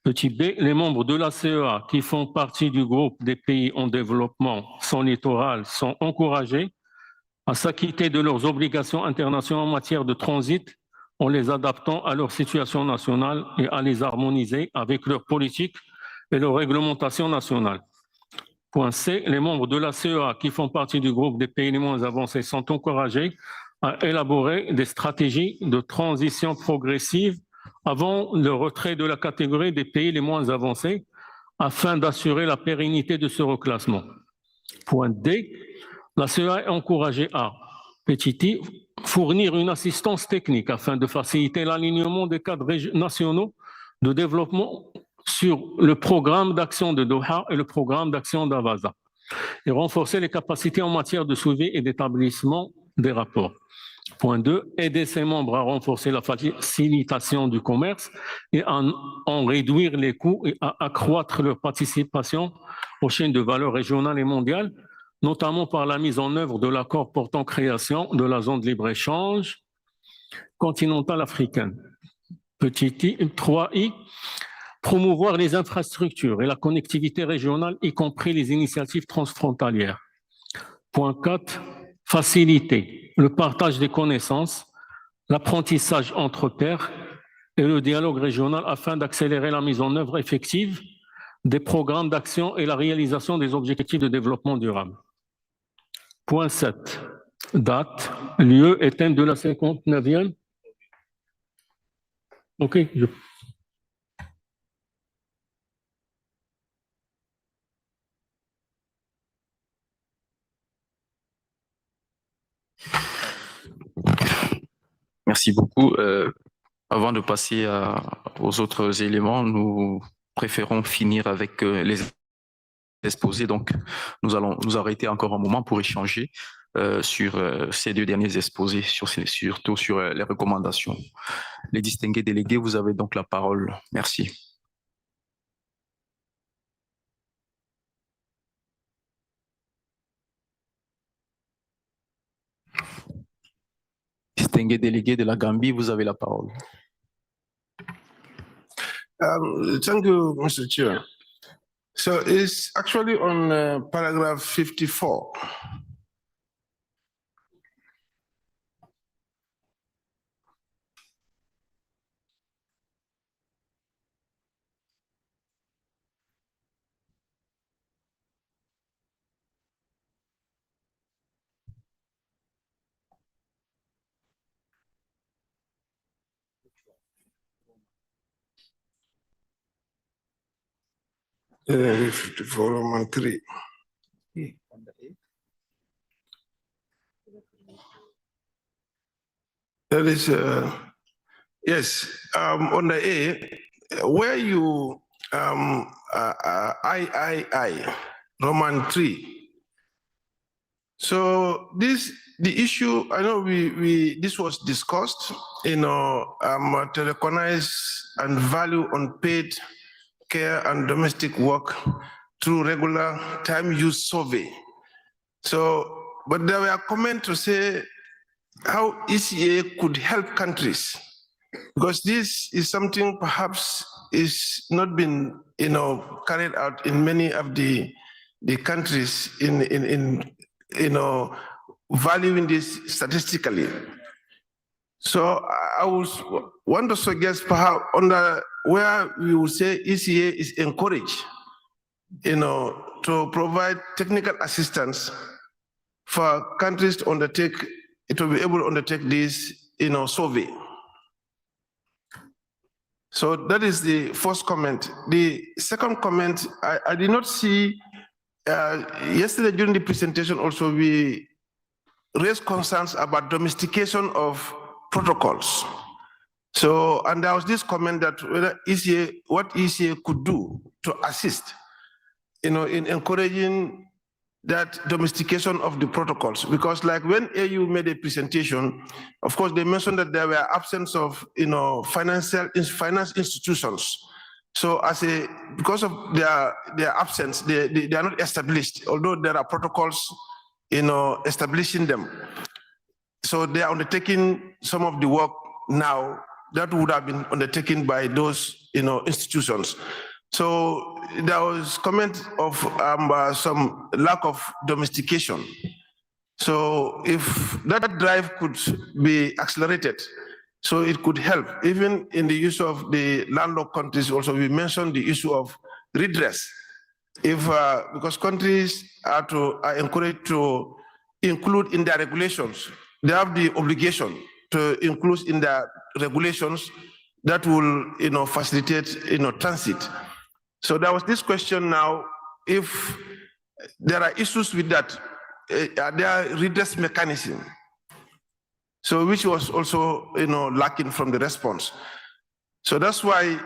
S12: Petit b, les membres de la CEA qui font partie du groupe des pays en développement sans littoral sont encouragés à s'acquitter de leurs obligations internationales en matière de transit en les adaptant à leur situation nationale et à les harmoniser avec leurs politiques et leurs réglementations nationales. Point C, les membres de la CEA qui font partie du groupe des pays les moins avancés sont encouragés à élaborer des stratégies de transition progressive avant le retrait de la catégorie des pays les moins avancés afin d'assurer la pérennité de ce reclassement. Point D, la CEA est encouragée à, petit i, fournir une assistance technique afin de faciliter l'alignement des cadres nationaux de développement sur le programme d'action de Doha et le programme d'action d'Avasa et renforcer les capacités en matière de suivi et d'établissement des rapports. Point 2, aider ses membres à renforcer la facilitation du commerce et à en réduire les coûts et à accroître leur participation aux chaînes de valeur régionales et mondiales, notamment par la mise en œuvre de l'accord portant création de la zone de libre-échange continentale africaine. Petit i, 3i, promouvoir les infrastructures et la connectivité régionale, y compris les initiatives transfrontalières. Point 4, faciliter le partage des connaissances, l'apprentissage entre pairs et le dialogue régional afin d'accélérer la mise en œuvre effective des programmes d'action et la réalisation des objectifs de développement durable. Point 7, date, lieu et thème de la 59e. OK.
S16: Merci beaucoup. Avant de passer aux autres éléments, nous préférons finir avec les exposés. Donc, nous allons nous arrêter encore un moment pour échanger sur ces deux derniers exposés, surtout sur les recommandations. Les distingués délégués, vous avez donc la parole. Merci. Distingué délégué de la Gambie, vous avez la parole.
S15: Thank you, Mr. Chair. So it's actually on paragraph 54. Uh, 54 Roman 3. That is, yes, on the A, where you, I, Roman 3. So the issue, I know this was discussed, to recognize and value unpaid care and domestic work through regular time use survey. So, but there were comments to say how ECA could help countries, because this is something perhaps is not been, carried out in many of the countries in valuing this statistically. So I want to suggest perhaps under where we would say ECA is encouraged, to provide technical assistance for countries to undertake, to be able to undertake this, survey. So that is the first comment. The second comment, I did not see, yesterday during the presentation also, we raised concerns about domestication of protocols. So, and there was this comment that whether ECA, what ECA could do to assist, in encouraging that domestication of the protocols, because like when AU made a presentation, of course, they mentioned that there were absence of, finance institutions. So because of their absence, they are not established, although there are protocols, establishing them. So they are undertaking some of the work now that would have been undertaken by those, institutions. So there was comment of some lack of domestication. So if that drive could be accelerated, so it could help. Even in the use of the landlocked countries also, we mentioned the issue of redress. Because countries are encouraged to include in their regulations, they have the obligation to include in their regulations that will, facilitate, transit. So there was this question now, if there are issues with that, are there redress mechanism? So which was also, lacking from the response. So that's why,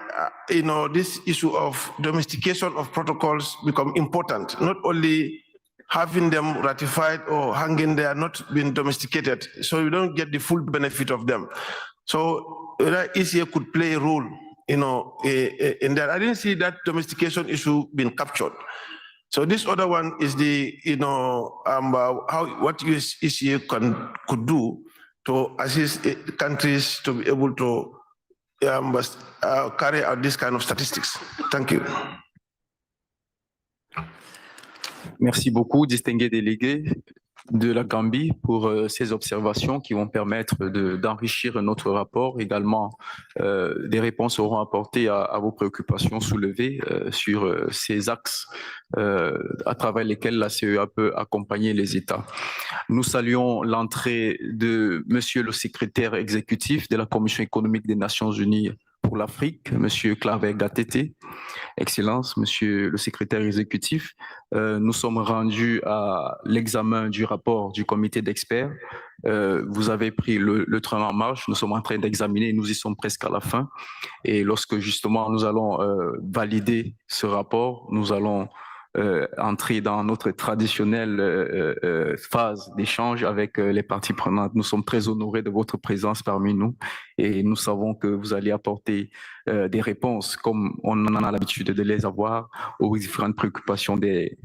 S15: this issue of domestication of protocols become important, not only having them ratified or hanging there, not being domesticated, so you don't get the full benefit of them. So that ECA could play a role, in that. I didn't see that domestication issue being captured. So this other one is the, what ECA could do to assist countries to be able to carry out this kind of statistics. Thank you.
S16: Merci beaucoup, distingué délégué de la Gambie, pour ces observations qui vont permettre d'enrichir notre rapport. Également, des réponses seront apportées à vos préoccupations soulevées sur ces axes à travers lesquels la CEA peut accompagner les États. Nous saluons l'entrée de Monsieur le secrétaire exécutif de la Commission économique des Nations Unies pour l'Afrique, Monsieur Claver Gatete. Excellence, Monsieur le secrétaire exécutif, nous sommes rendus à l'examen du rapport du comité d'experts. Vous avez pris le train en marche, nous sommes en train d'examiner, nous y sommes presque à la fin. Et lorsque justement nous allons valider ce rapport, nous allons entrer dans notre traditionnelle phase d'échange avec les parties prenantes. Nous sommes très honorés de votre présence parmi nous et nous savons que vous allez apporter des réponses comme on en a l'habitude de les avoir aux différentes préoccupations des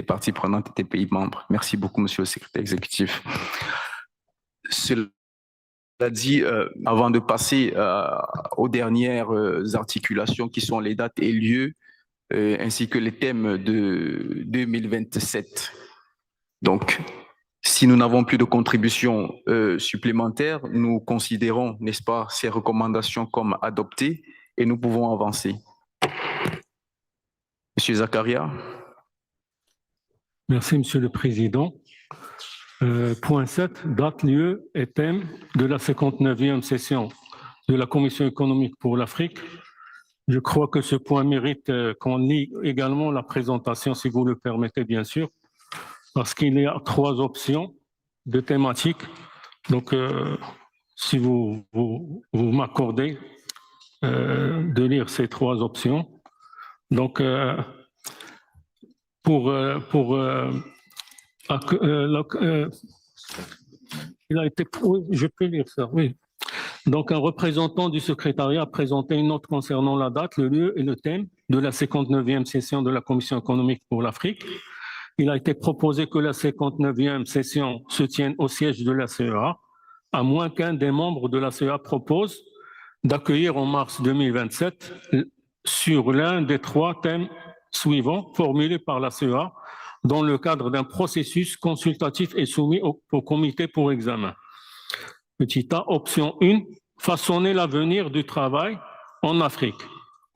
S16: parties prenantes et des pays membres. Merci beaucoup, Monsieur le secrétaire exécutif. Cela dit, avant de passer aux dernières articulations qui sont les dates et lieux, ainsi que les thèmes de 2027. Donc, si nous n'avons plus de contributions supplémentaires, nous considérons, n'est-ce pas, ces recommandations comme adoptées et nous pouvons avancer. Monsieur Zakaria.
S12: Merci, Monsieur le Président. Point 7, date, lieu et thème de la 59e session de la Commission économique pour l'Afrique. Je crois que ce point mérite qu'on lit également la présentation, si vous le permettez, bien sûr, parce qu'il y a 3 options de thématiques. Donc, si vous m'accordez de lire ces 3 options. Donc, pour Il a été, oui, je peux lire ça, oui. Donc, un représentant du secrétariat a présenté une note concernant la date, le lieu et le thème de la 59e session de la Commission économique pour l'Afrique. Il a été proposé que la 59e session se tienne au siège de la CEA, à moins qu'un des membres de la CEA propose d'accueillir en mars 2027 sur l'un des 3 thèmes suivants formulés par la CEA dans le cadre d'un processus consultatif et soumis au comité pour examen. Petit a, option 1, façonner l'avenir du travail en Afrique.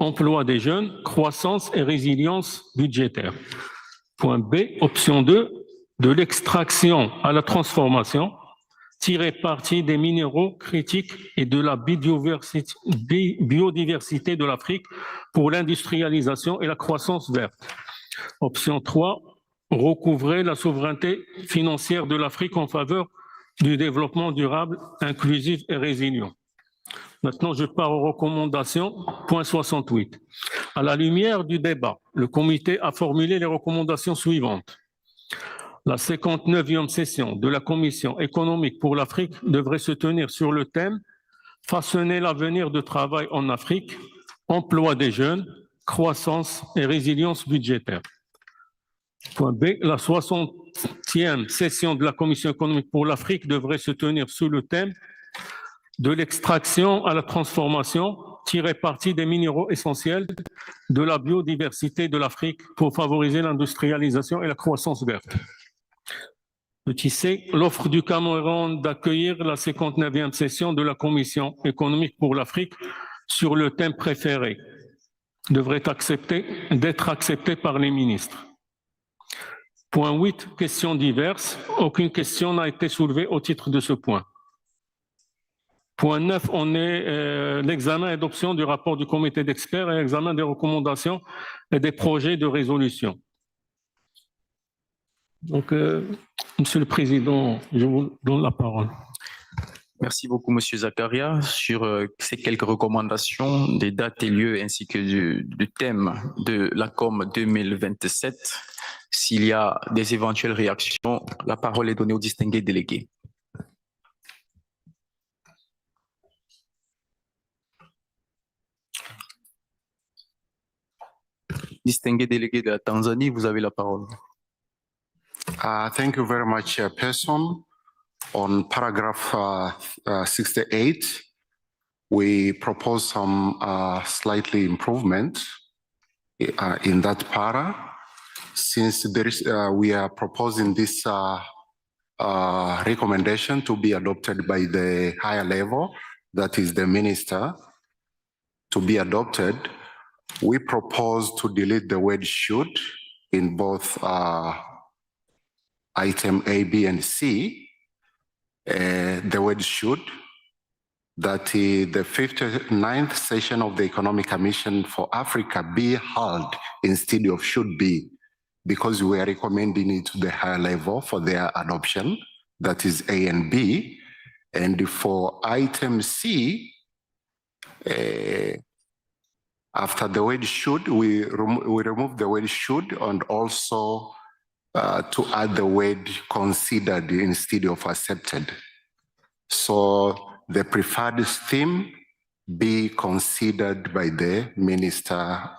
S12: Emploi des jeunes, croissance et résilience budgétaire. Point B, option 2, de l'extraction à la transformation, tirer parti des minéraux critiques et de la biodiversité de l'Afrique pour l'industrialisation et la croissance verte. Option 3, recouvrer la souveraineté financière de l'Afrique en faveur du développement durable, inclusif et résilient. Maintenant, je pars aux recommandations. Point 68. À la lumière du débat, le comité a formulé les recommandations suivantes. La 59e session de la Commission économique pour l'Afrique devrait se tenir sur le thème « Façonner l'avenir de travail en Afrique, emploi des jeunes, croissance et résilience budgétaire ». Point B, la 60e session de la Commission économique pour l'Afrique devrait se tenir sous le thème de l'extraction à la transformation, tirer parti des minéraux essentiels de la biodiversité de l'Afrique pour favoriser l'industrialisation et la croissance verte. Petit C, l'offre du Cameroun d'accueillir la 59e session de la Commission économique pour l'Afrique sur le thème préféré devrait d'être acceptée par les ministres. Point 8, questions diverses. Aucune question n'a été soulevée au titre de ce point. Point 9, on est l'examen et adoption du rapport du comité d'experts et l'examen des recommandations et des projets de résolution. Donc, Monsieur le Président, je vous donne la parole.
S16: Merci beaucoup, Monsieur Zakaria, sur ces quelques recommandations, des dates et lieux ainsi que du thème de la COM 2027. S'il y a des éventuelles réactions, la parole est donnée au distingué délégué. Distingué délégué de la Tanzanie, vous avez la parole.
S5: Thank you very much, Chairperson. On paragraph 68, we propose some slightly improvement in that para. Since there is, we are proposing this recommendation to be adopted by the higher level, that is the minister, to be adopted, we propose to delete the word should in both item A, B, and C. The word should, that the 59th session of the Economic Commission for Africa be held instead of should be, because we are recommending it to the higher level for their adoption, that is A and B. And for item C, after the word should, we remove the word should and also to add the word considered instead of accepted. So the preferred theme be considered by the minister.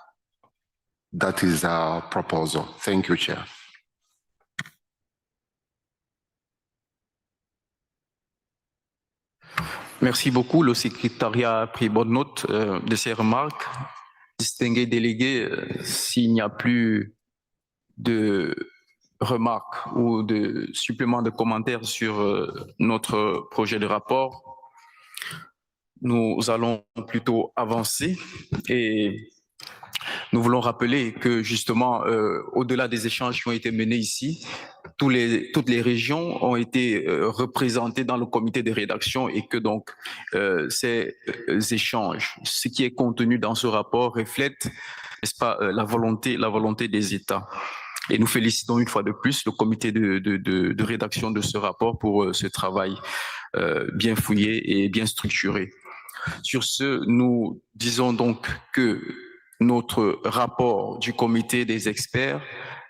S5: That is our proposal. Thank you, Chair.
S16: Merci beaucoup. Le secrétariat a pris bonne note de ces remarques. Distingué délégué, s'il n'y a plus de remarques ou de suppléments de commentaires sur notre projet de rapport, nous allons plutôt avancer et nous voulons rappeler que justement, au-delà des échanges qui ont été menés ici, toutes les régions ont été représentées dans le comité de rédaction et que donc ces échanges, ce qui est contenu dans ce rapport reflète, n'est-ce pas, la volonté des États. Et nous félicitons une fois de plus le comité de rédaction de ce rapport pour ce travail bien fouillé et bien structuré. Sur ce, nous disons donc que notre rapport du comité des experts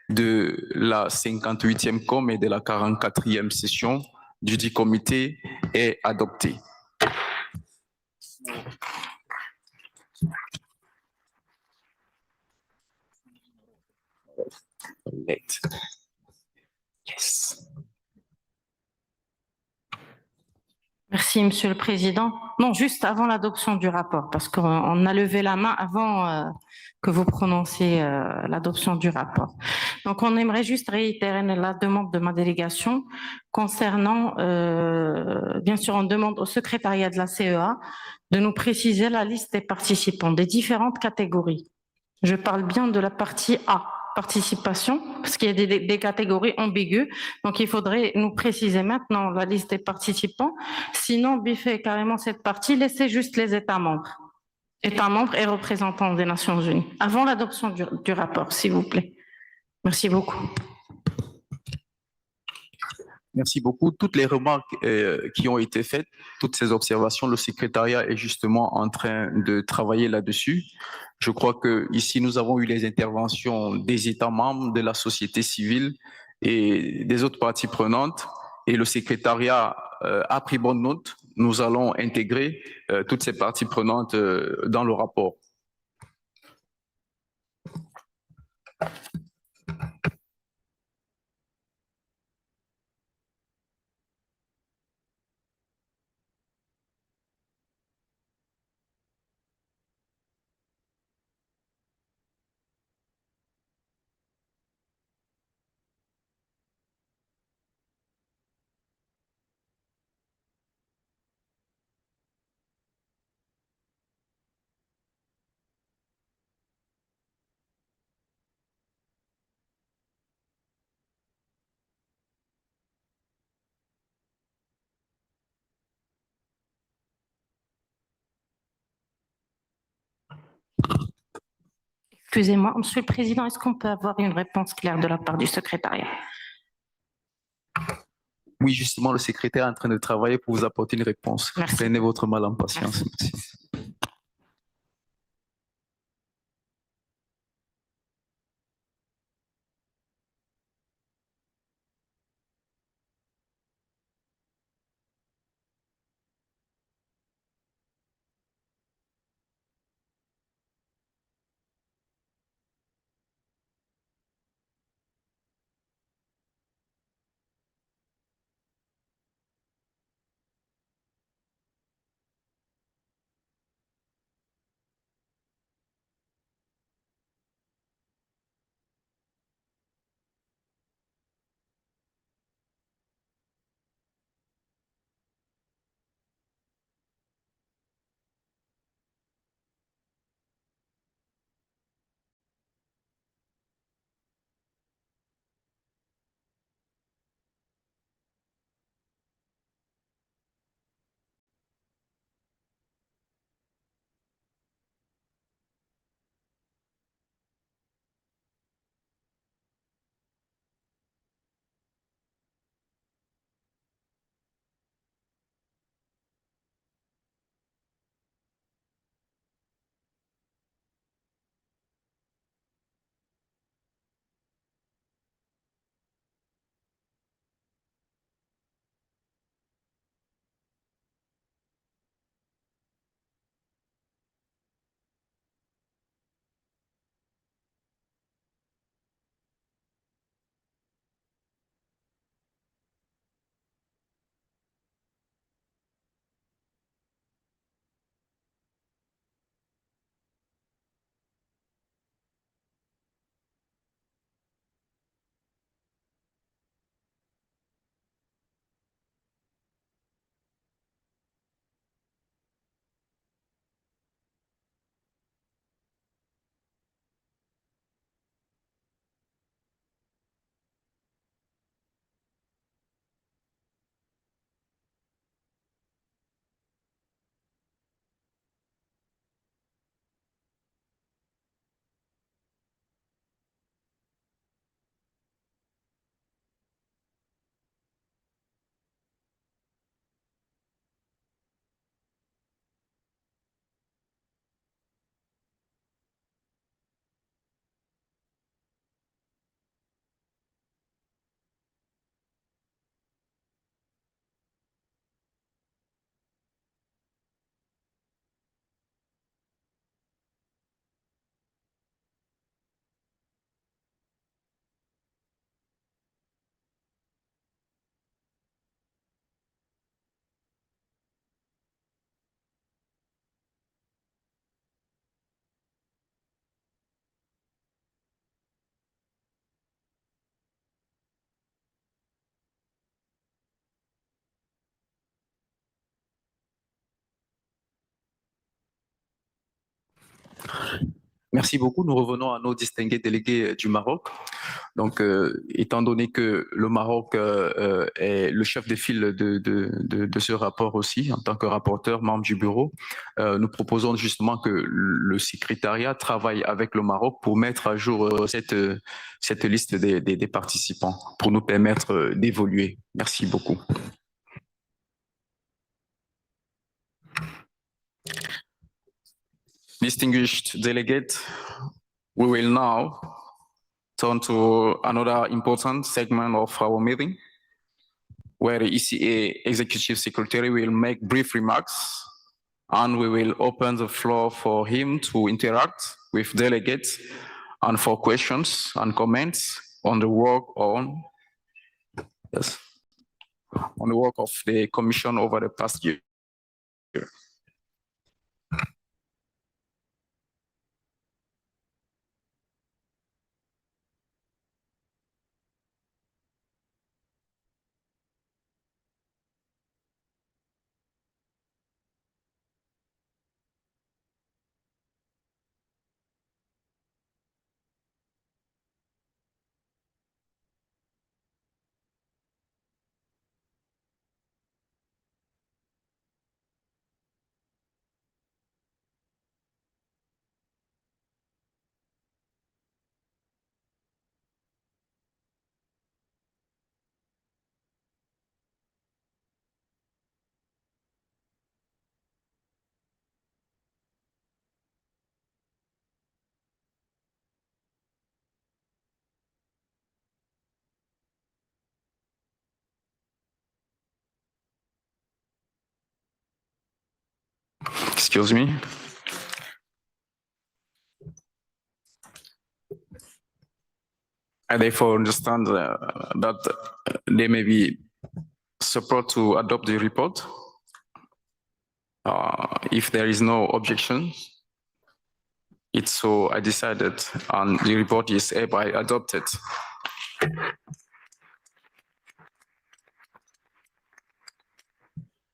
S16: de la 58e com et de la 44e session du dit comité est adopté.
S14: Yes. Merci, Monsieur le Président. Non, juste avant l'adoption du rapport, parce qu'on a levé la main avant que vous prononciez l'adoption du rapport. Donc, on aimerait juste réitérer la demande de ma délégation concernant, bien sûr, on demande au secrétariat de la CEA de nous préciser la liste des participants des différentes catégories. Je parle bien de la partie A, participation, parce qu'il y a des catégories ambiguës. Donc, il faudrait nous préciser maintenant la liste des participants. Sinon, biffer carrément cette partie, laissez juste les États membres. États membres et représentants des Nations Unies. Avant l'adoption du rapport, s'il vous plaît. Merci beaucoup.
S16: Merci beaucoup. Toutes les remarques qui ont été faites, toutes ces observations, le secrétariat est justement en train de travailler là-dessus. Je crois que ici nous avons eu les interventions des États membres, de la société civile et des autres parties prenantes. Et le secrétariat a pris bonne note. Nous allons intégrer toutes ces parties prenantes dans le rapport.
S14: Excusez-moi, Monsieur le Président, est-ce qu'on peut avoir une réponse claire de la part du secrétariat?
S16: Oui, justement, le secrétaire est en train de travailler pour vous apporter une réponse.
S14: Merci.
S16: Prenez votre mal en patience. Merci. Merci beaucoup. Nous revenons à nos distingués délégués du Maroc. Donc, étant donné que le Maroc est le chef de file de ce rapport aussi, en tant que rapporteur, membre du bureau, nous proposons justement que le secrétariat travaille avec le Maroc pour mettre à jour cette liste des participants, pour nous permettre d'évoluer. Merci beaucoup. Distinguished delegate, we will now turn to another important segment of our meeting, where the ECA Executive Secretary will make brief remarks, and we will open the floor for him to interact with delegates and for questions and comments on the work of the Commission over the past year. Excuse me. I therefore understand that there may be support to adopt the report. If there is no objection, it's so I decided, and the report is hereby adopted.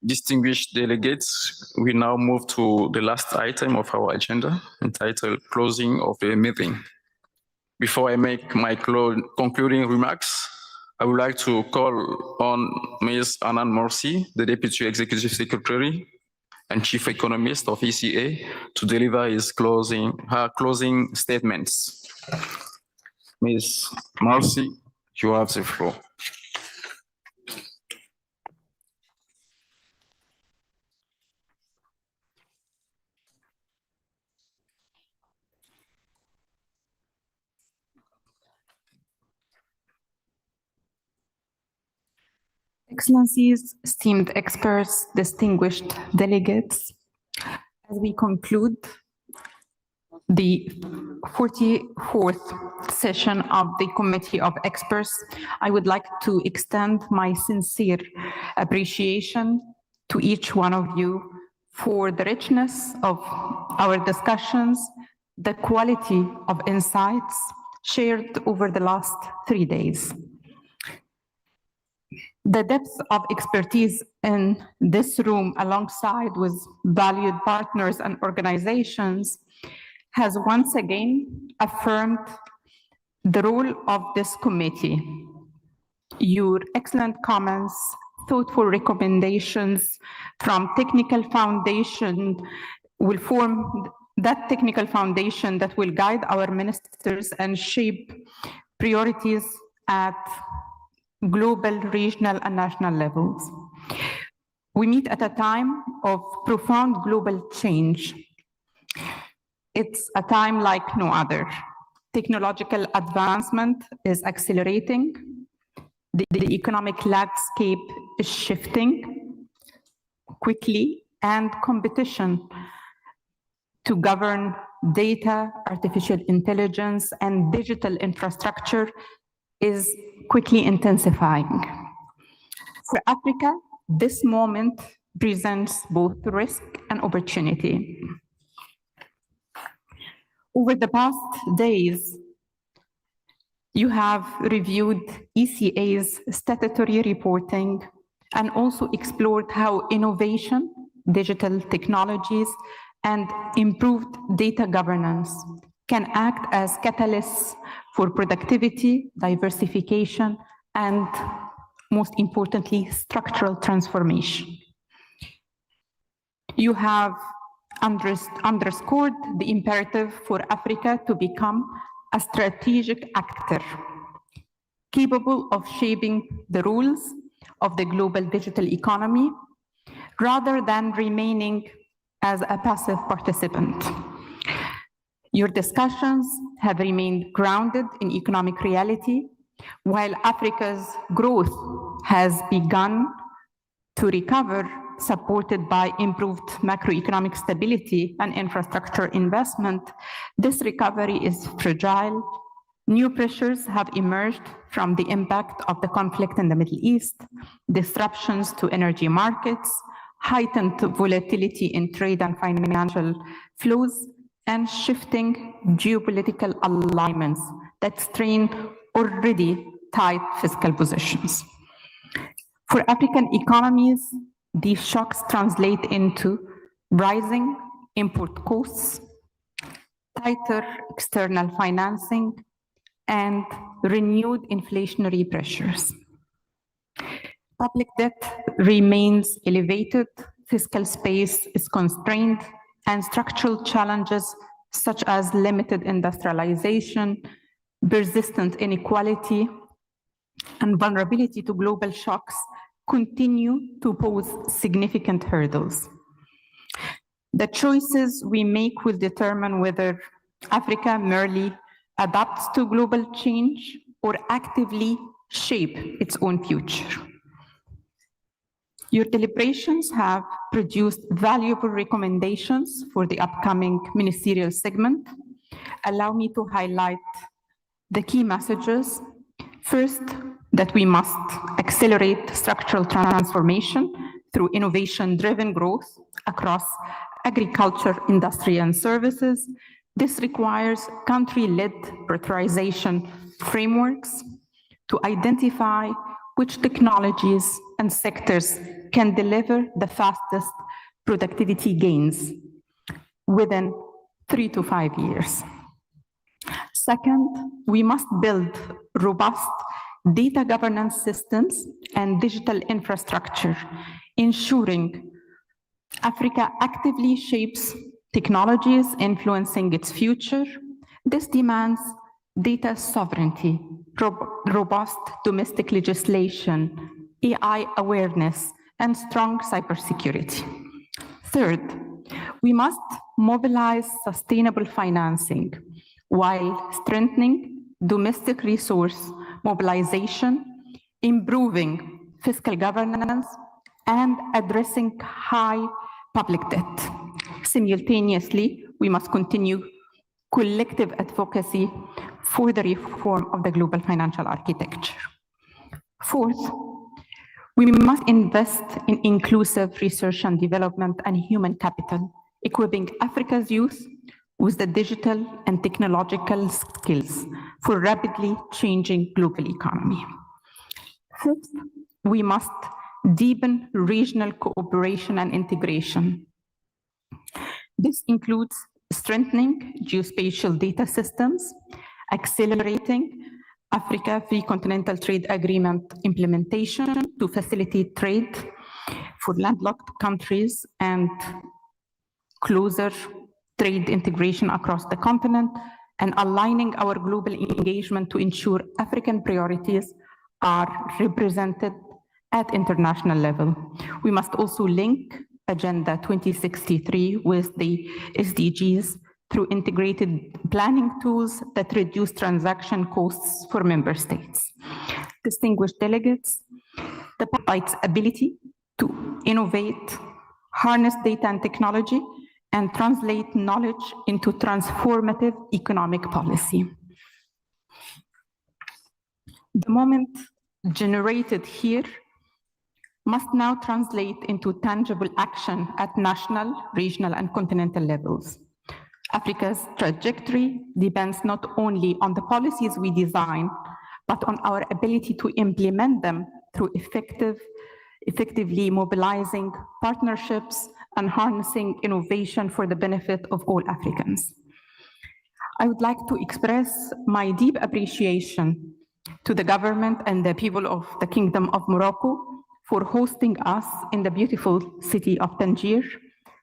S16: Distinguished delegates, we now move to the last item of our agenda, entitled Closing of the Meeting. Before I make my concluding remarks, I would like to call on Ms. Anan Morsi, the Deputy Executive Secretary and Chief Economist of ECA, to deliver her closing statements. Ms. Morsi, you have the floor.
S13: Excellencies, esteemed experts, distinguished delegates, as we conclude the 44th session of the Committee of Experts, I would like to extend my sincere appreciation to each one of you for the richness of our discussions, the quality of insights shared over the last 3 days. The depth of expertise in this room, alongside with valued partners and organizations, has once again affirmed the role of this committee. Your excellent comments, thoughtful recommendations from technical foundation will form that technical foundation that will guide our ministers and shape priorities at global, regional, and national levels. We meet at a time of profound global change. It's a time like no other. Technological advancement is accelerating. The economic landscape is shifting quickly, and competition to govern data, artificial intelligence, and digital infrastructure is quickly intensifying. For Africa, this moment presents both risk and opportunity. Over the past days, you have reviewed ECA's statutory reporting and also explored how innovation, digital technologies, and improved data governance can act as catalysts for productivity, diversification, and most importantly, structural transformation. You have underscored the imperative for Africa to become a strategic actor, capable of shaping the rules of the global digital economy, rather than remaining as a passive participant. Your discussions have remained grounded in economic reality, while Africa's growth has begun to recover, supported by improved macroeconomic stability and infrastructure investment. This recovery is fragile. New pressures have emerged from the impact of the conflict in the Middle East, disruptions to energy markets, heightened volatility in trade and financial flows, and shifting geopolitical alignments that strain already tight fiscal positions. For African economies, these shocks translate into rising import costs, tighter external financing, and renewed inflationary pressures. Public debt remains elevated, fiscal space is constrained, and structural challenges such as limited industrialization, persistent inequality, and vulnerability to global shocks continue to pose significant hurdles. The choices we make will determine whether Africa merely adapts to global change or actively shape its own future. Your deliberations have produced valuable recommendations for the upcoming ministerial segment. Allow me to highlight the key messages. First, that we must accelerate structural transformation through innovation-driven growth across agriculture, industry, and services. This requires country-led prioritization frameworks to identify which technologies and sectors can deliver the fastest productivity gains within 3 to 5 years. Second, we must build robust data governance systems and digital infrastructure, ensuring Africa actively shapes technologies influencing its future. This demands data sovereignty, robust domestic legislation, AI awareness, and strong cybersecurity. Third, we must mobilize sustainable financing while strengthening domestic resource mobilization, improving fiscal governance, and addressing high public debt. Simultaneously, we must continue collective advocacy for the reform of the global financial architecture. Fourth, we must invest in inclusive research and development and human capital, equipping Africa's youth with the digital and technological skills for rapidly changing global economy. Fifth, we must deepen regional cooperation and integration. This includes strengthening geospatial data systems, accelerating Africa Free Continental Trade Agreement implementation to facilitate trade for landlocked countries and closer trade integration across the continent, and aligning our global engagement to ensure African priorities are represented at international level. We must also link Agenda 2063 with the SDGs through integrated planning tools that reduce transaction costs for member states. Distinguished delegates, the PITE's ability to innovate, harness data and technology, and translate knowledge into transformative economic policy. The moment generated here must now translate into tangible action at national, regional, and continental levels. Africa's trajectory depends not only on the policies we design, but on our ability to implement them through effectively mobilizing partnerships and harnessing innovation for the benefit of all Africans. I would like to express my deep appreciation to the government and the people of the Kingdom of Morocco for hosting us in the beautiful city of Tangier.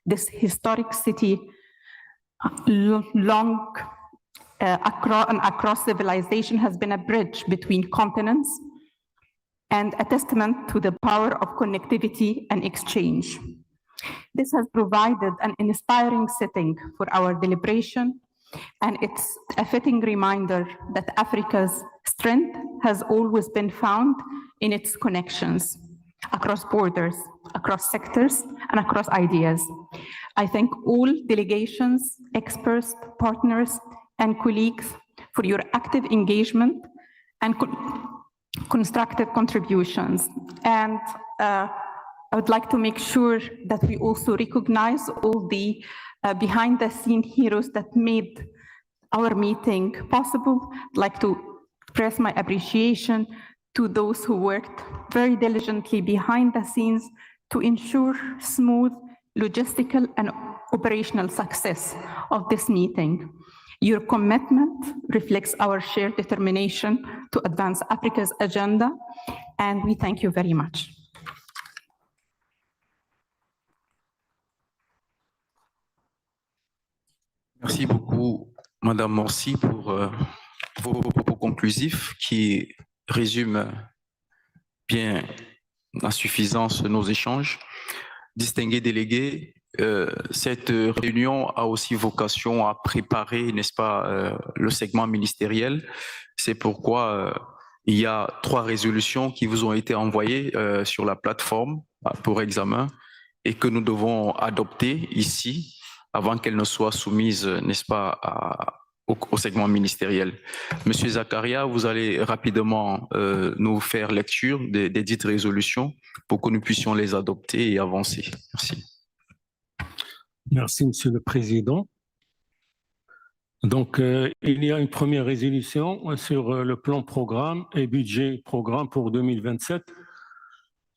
S13: This historic city, across civilization, has been a bridge between continents and a testament to the power of connectivity and exchange. This has provided an inspiring setting for our deliberation, and it's a fitting reminder that Africa's strength has always been found in its connections across borders, across sectors, and across ideas. I thank all delegations, experts, partners, and colleagues for your active engagement and constructive contributions. And I would like to make sure that we also recognize all the behind-the-scene heroes that made our meeting possible. I'd like to express my appreciation to those who worked very diligently behind the scenes to ensure smooth logistical and operational success of this meeting. Your commitment reflects our shared determination to advance Africa's agenda, and we thank you very much.
S16: Merci beaucoup, Madame Morsi, pour vos propos conclusifs qui résument bien à suffisance nos échanges. Distingués délégués, cette réunion a aussi vocation à préparer, n'est-ce pas, le segment ministériel. C'est pourquoi il y a 3 résolutions qui vous ont été envoyées sur la plateforme pour examen et que nous devons adopter ici avant qu'elles ne soient soumises, n'est-ce pas, au segment ministériel. Monsieur Zakaria, vous allez rapidement nous faire lecture des dites résolutions pour que nous puissions les adopter et avancer. Merci.
S12: Merci, Monsieur le Président. Donc, il y a une première résolution sur le plan programme et budget programme pour 2027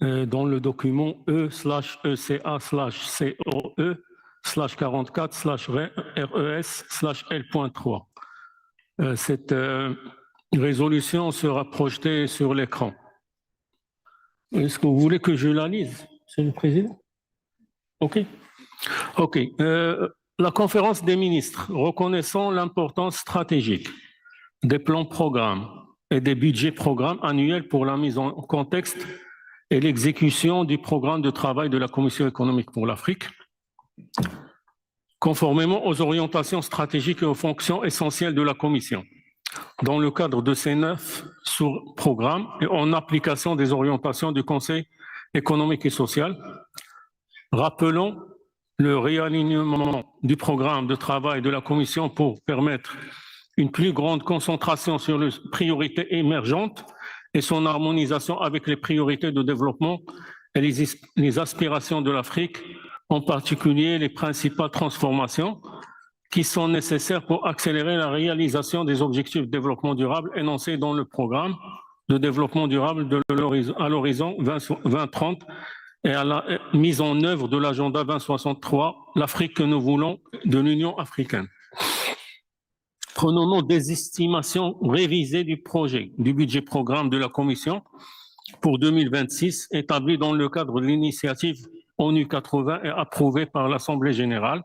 S12: dans le document E/ECA/COE/44/RES/L.3. Cette résolution sera projetée sur l'écran. Est-ce que vous voulez que je la lise, Monsieur le Président? OK. OK. La conférence des ministres, reconnaissant l'importance stratégique des plans programmes et des budgets programmes annuels pour la mise en contexte et l'exécution du programme de travail de la Commission économique pour l'Afrique, conformément aux orientations stratégiques et aux fonctions essentielles de la Commission, dans le cadre de ces 9 sous-programmes et en application des orientations du Conseil économique et social, rappelons le réalignement du programme de travail de la Commission pour permettre une plus grande concentration sur les priorités émergentes et son harmonisation avec les priorités de développement et les aspirations de l'Afrique, en particulier les principales transformations qui sont nécessaires pour accélérer la réalisation des objectifs de développement durable énoncés dans le programme de développement durable à l'horizon 2030 et à la mise en œuvre de l'agenda 2063, l'Afrique que nous voulons de l'Union africaine. Prenons note des estimations révisées du projet du budget programme de la Commission pour 2026, établi dans le cadre de l'initiative ONU 80 et approuvé par l'Assemblée générale.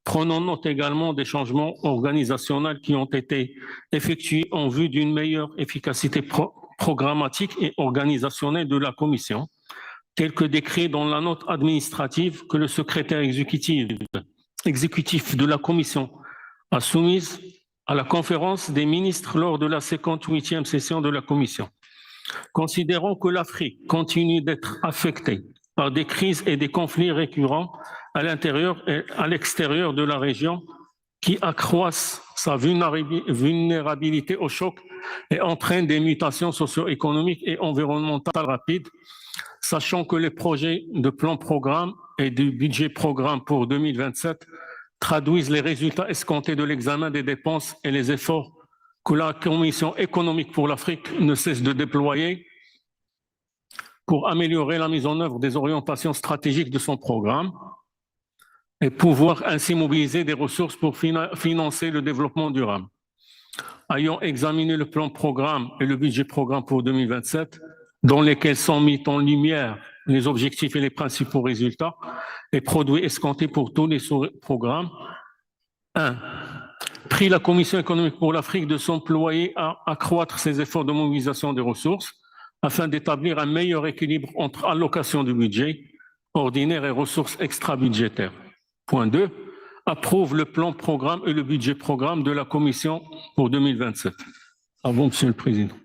S12: Prenons note également des changements organisationnels qui ont été effectués en vue d'une meilleure efficacité programmatique et organisationnelle de la Commission, tel que décrit dans la note administrative que le secrétaire exécutif de la Commission a soumise à la conférence des ministres lors de la 58e session de la Commission. Considérons que l'Afrique continue d'être affectée par des crises et des conflits récurrents à l'intérieur et à l'extérieur de la région qui accroissent sa vulnérabilité au choc et entraînent des mutations socio-économiques et environnementales rapides, sachant que les projets de plan programme et du budget programme pour 2027 traduisent les résultats escomptés de l'examen des dépenses et les efforts que la Commission économique pour l'Afrique ne cesse de déployer pour améliorer la mise en œuvre des orientations stratégiques de son programme. et pouvoir ainsi mobiliser des ressources pour financer le développement durable. Ayant examiné le plan programme et le budget programme pour 2027, dans lesquels sont mis en lumière les objectifs et les principaux résultats et produits escomptés pour tous les programmes, 1. Prie la Commission économique pour l'Afrique de s'employer à accroître ses efforts de mobilisation des ressources afin d'établir un meilleur équilibre entre allocation du budget ordinaire et ressources extra-budgétaires. Point 2. Approuve le plan programme et le budget programme de la Commission pour 2027. À vous, Monsieur le Président.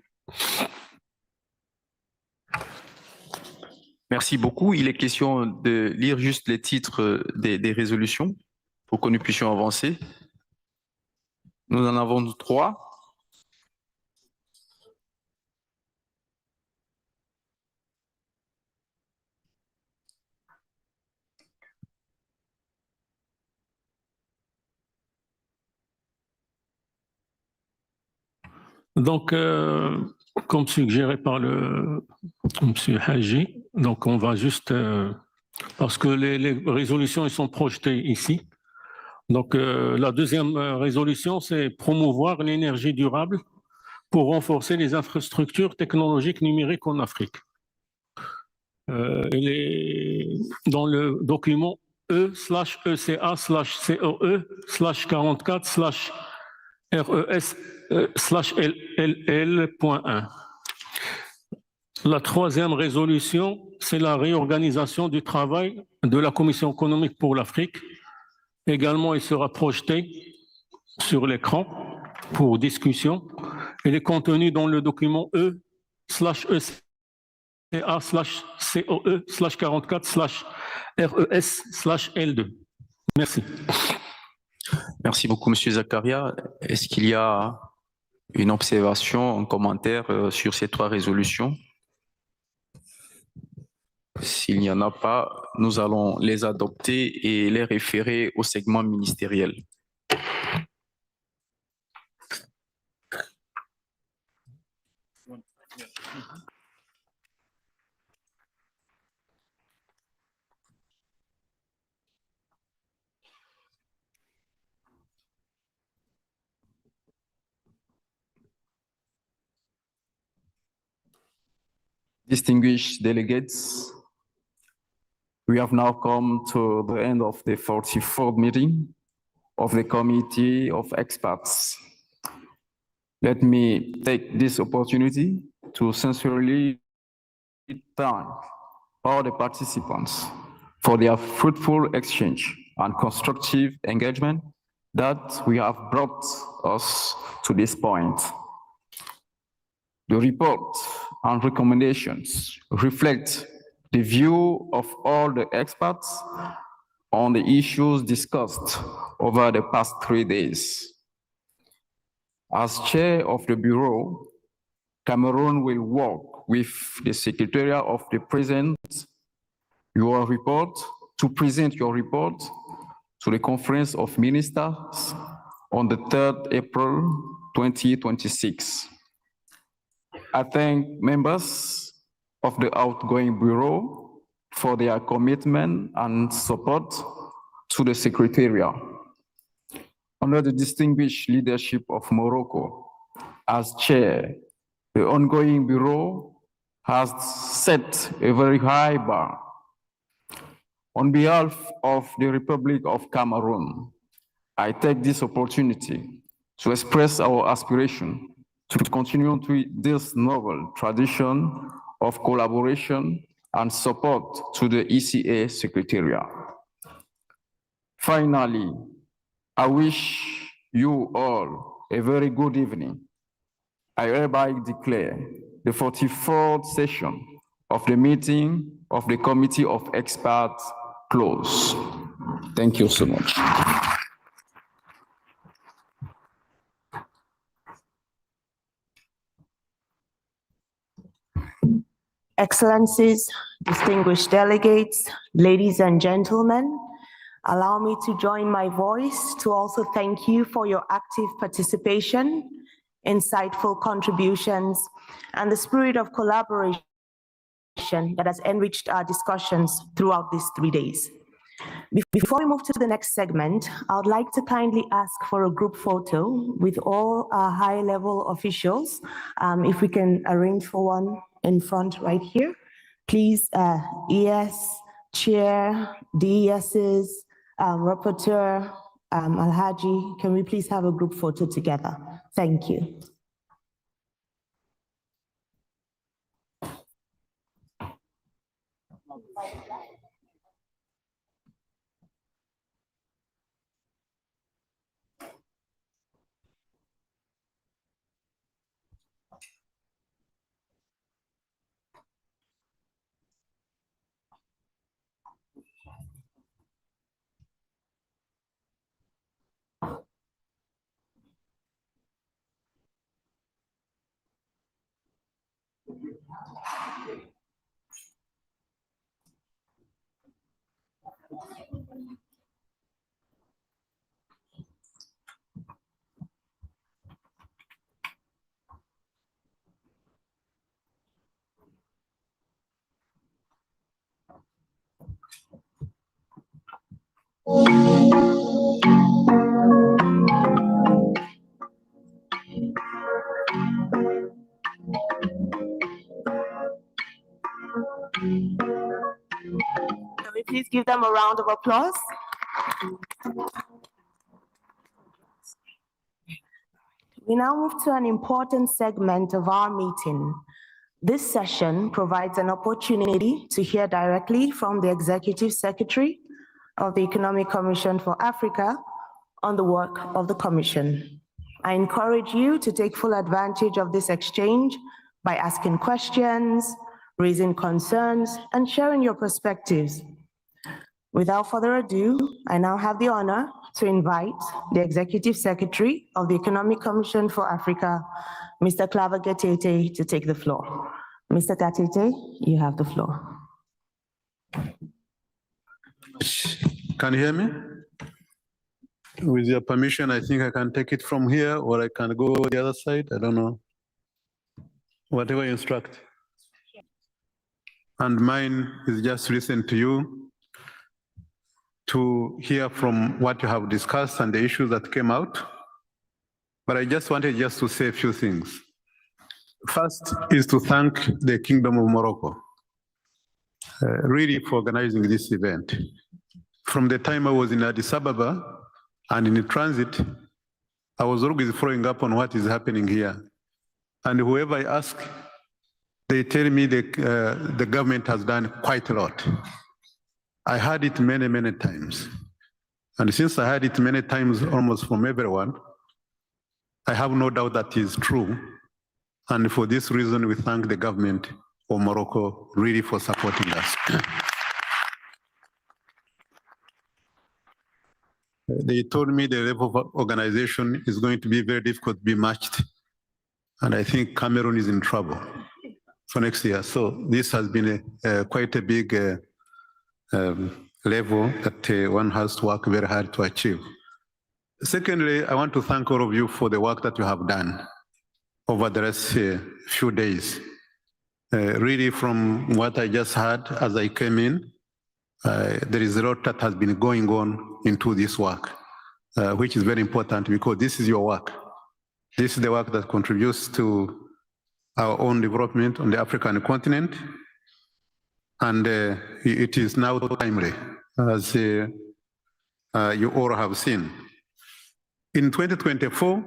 S16: Merci beaucoup. Il est question de lire juste les titres des résolutions pour que nous puissions avancer. Nous en avons 3.
S12: Donc, comme suggéré par M. Haji, donc on va juste, parce que les résolutions ils sont projetées ici. Donc, la deuxième résolution, c'est promouvoir l'énergie durable pour renforcer les infrastructures technologiques numériques en Afrique. Dans le document E/ECA/COE/44/RES/LL.1. La troisième résolution, c'est la réorganisation du travail de la Commission économique pour l'Afrique. Également, il sera projeté sur l'écran pour discussion. Il est contenu dans le document E/ECA/COE/44/RES/L2. Merci.
S16: Merci beaucoup, M. Zakaria. Est-ce qu'il y a une observation, un commentaire sur ces 3 résolutions? S'il n'y en a pas, nous allons les adopter et les référer au segment ministériel. Distinguished delegates, we have now come to the end of the 44th meeting of the Committee of Experts. Let me take this opportunity to sincerely thank all the participants for their fruitful exchange and constructive engagement that we have brought us to this point. The report and recommendations reflect the view of all the experts on the issues discussed over the past 3 days. As chair of the Bureau, Cameroon will work with the Secretariat of the President to present your report to the Conference of Ministers on the 3rd April 2026. I thank members of the outgoing Bureau for their commitment and support to the Secretariat. Under the distinguished leadership of Morocco, as chair, the ongoing Bureau has set a very high bar. On behalf of the Republic of Cameroon, I take this opportunity to express our aspiration to continue to this novel tradition of collaboration and support to the ECA Secretariat. Finally, I wish you all a very good evening. I hereby declare the 44th session of the meeting of the Committee of Experts closed. Thank you so much.
S10: Excellencies, distinguished delegates, ladies and gentlemen, allow me to join my voice to also thank you for your active participation, insightful contributions, and the spirit of collaboration that has enriched our discussions throughout these 3 days. Before we move to the next segment, I would like to kindly ask for a group photo with all our high-level officials. If we can arrange for one in front right here. Please, ES, Chair, DESs, Rapporteur, Alhaji, can we please have a group photo together? Thank you. Can we please give them a round of applause? We now move to an important segment of our meeting. This session provides an opportunity to hear directly from the Executive Secretary of the Economic Commission for Africa on the work of the Commission. I encourage you to take full advantage of this exchange by asking questions, raising concerns, and sharing your perspectives. Without further ado, I now have the honor to invite the Executive Secretary of the Economic Commission for Africa, Mr. Claver Gatete, to take the floor. Mr. Gatete, you have the floor.
S19: Can you hear me? With your permission, I think I can take it from here or I can go the other side. I don't know. Whatever you instruct. And mine is just listen to you, to hear from what you have discussed and the issues that came out. But I just wanted to say a few things. First is to thank the Kingdom of Morocco, really for organizing this event. From the time I was in Addis Ababa and in transit, I was always following up on what is happening here. And whoever I ask, they tell me the government has done quite a lot. I heard it many, many times. And since I heard it many times almost from everyone, I have no doubt that is true. And for this reason, we thank the government of Morocco really for supporting us. They told me the level of organization is going to be very difficult to be matched. And I think Cameroon is in trouble for next year. So this has been quite a big level that one has to work very hard to achieve. Secondly, I want to thank all of you for the work that you have done over the last few days. Really, from what I just heard as I came in, there is a lot that has been going on into this work, which is very important because this is your work. This is the work that contributes to our own development on the African continent. And it is now timely, as you all have seen. In 2024,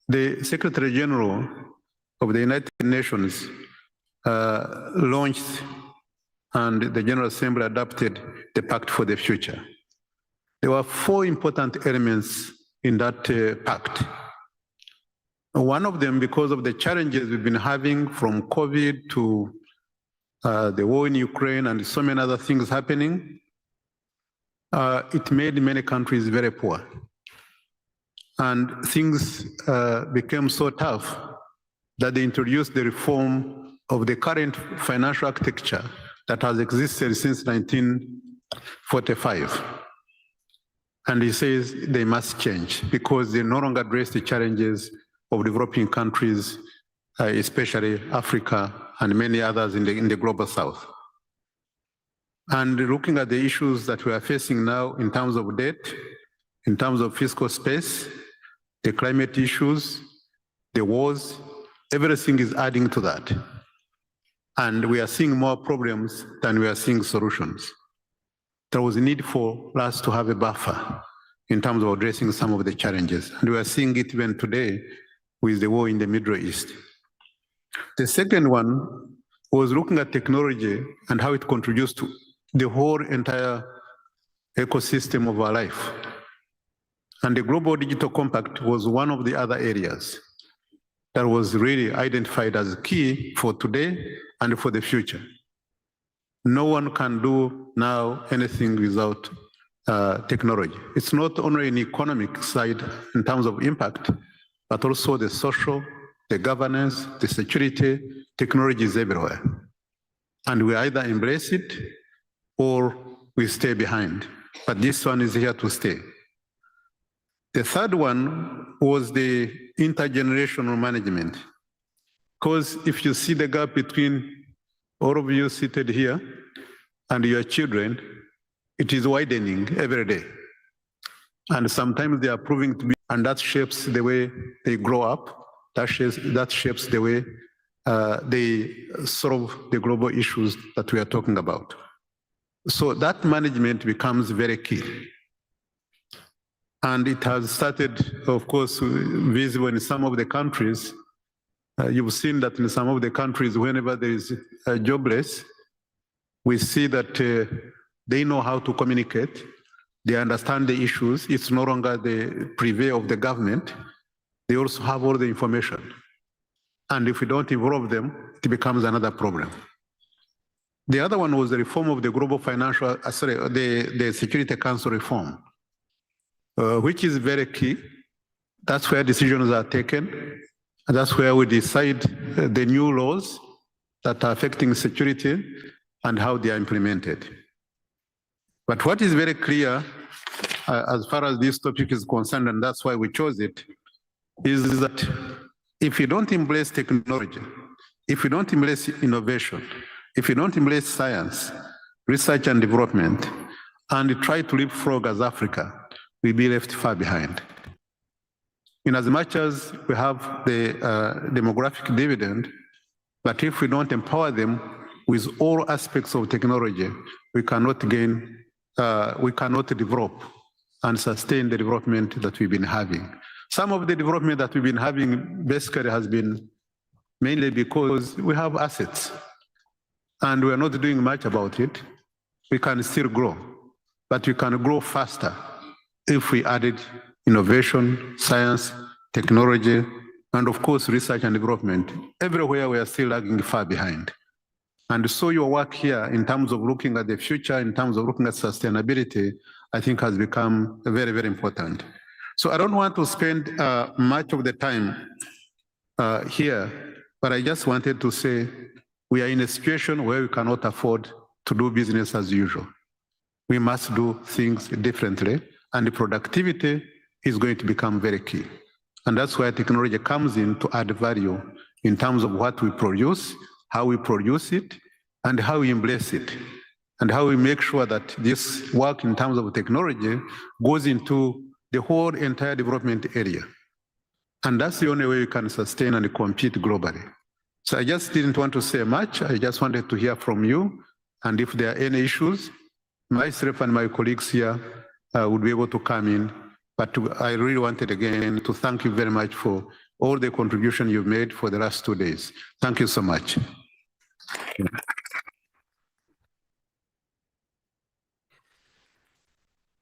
S19: the Secretary General of the United Nations launched and the General Assembly adopted the Pact for the Future. There were 4 important elements in that pact. One of them, because of the challenges we've been having from COVID to the war in Ukraine and so many other things happening, it made many countries very poor. And things became so tough that they introduced the reform of the current financial architecture that has existed since 1945. And he says they must change because they no longer address the challenges of developing countries, especially Africa and many others in the global south. And looking at the issues that we are facing now in terms of debt, in terms of fiscal space, the climate issues, the wars, everything is adding to that. And we are seeing more problems than we are seeing solutions. There was a need for us to have a buffer in terms of addressing some of the challenges. And we are seeing it even today with the war in the Middle East. The second one was looking at technology and how it contributes to the whole entire ecosystem of our life. And the Global Digital Compact was one of the other areas that was really identified as key for today and for the future. No one can do now anything without technology. It's not only an economic side in terms of impact, but also the social, the governance, the security. Technology is everywhere. And we either embrace it or we stay behind. But this one is here to stay. The third one was the intergenerational management. Because if you see the gap between all of you seated here and your children, it is widening every day. And sometimes they are proving to be, and that shapes the way they grow up, that shapes the way they solve the global issues that we are talking about. So that management becomes very key. And it has started, of course, visible in some of the countries. You've seen that in some of the countries, whenever there is a jobless, we see that they know how to communicate. They understand the issues. It's no longer the purview of the government. They also have all the information. And if we don't involve them, it becomes another problem. The other one was the reform of the global financial, the Security Council reform, which is very key. That's where decisions are taken. And that's where we decide the new laws that are affecting security and how they are implemented. But what is very clear, as far as this topic is concerned, and that's why we chose it, is that if you don't embrace technology, if you don't embrace innovation, if you don't embrace science, research and development, and try to leapfrog as Africa, we'll be left far behind. In as much as we have the demographic dividend, but if we don't empower them with all aspects of technology, we cannot develop and sustain the development that we've been having. Some of the development that we've been having basically has been mainly because we have assets and we're not doing much about it. We can still grow, but we can grow faster if we added innovation, science, technology, and of course, research and development. Everywhere we are still lagging far behind. And so your work here in terms of looking at the future, in terms of looking at sustainability, I think has become very, very important. So I don't want to spend much of the time here, but I just wanted to say we are in a situation where we cannot afford to do business as usual. We must do things differently, and the productivity is going to become very key. And that's where technology comes in to add value in terms of what we produce, how we produce it, and how we embrace it, and how we make sure that this work in terms of technology goes into the whole entire development area. And that's the only way we can sustain and compete globally. So I just didn't want to say much. I just wanted to hear from you. And if there are any issues, myself and my colleagues here would be able to come in. But I really wanted again to thank you very much for all the contribution you've made for the last 2 days. Thank you so much.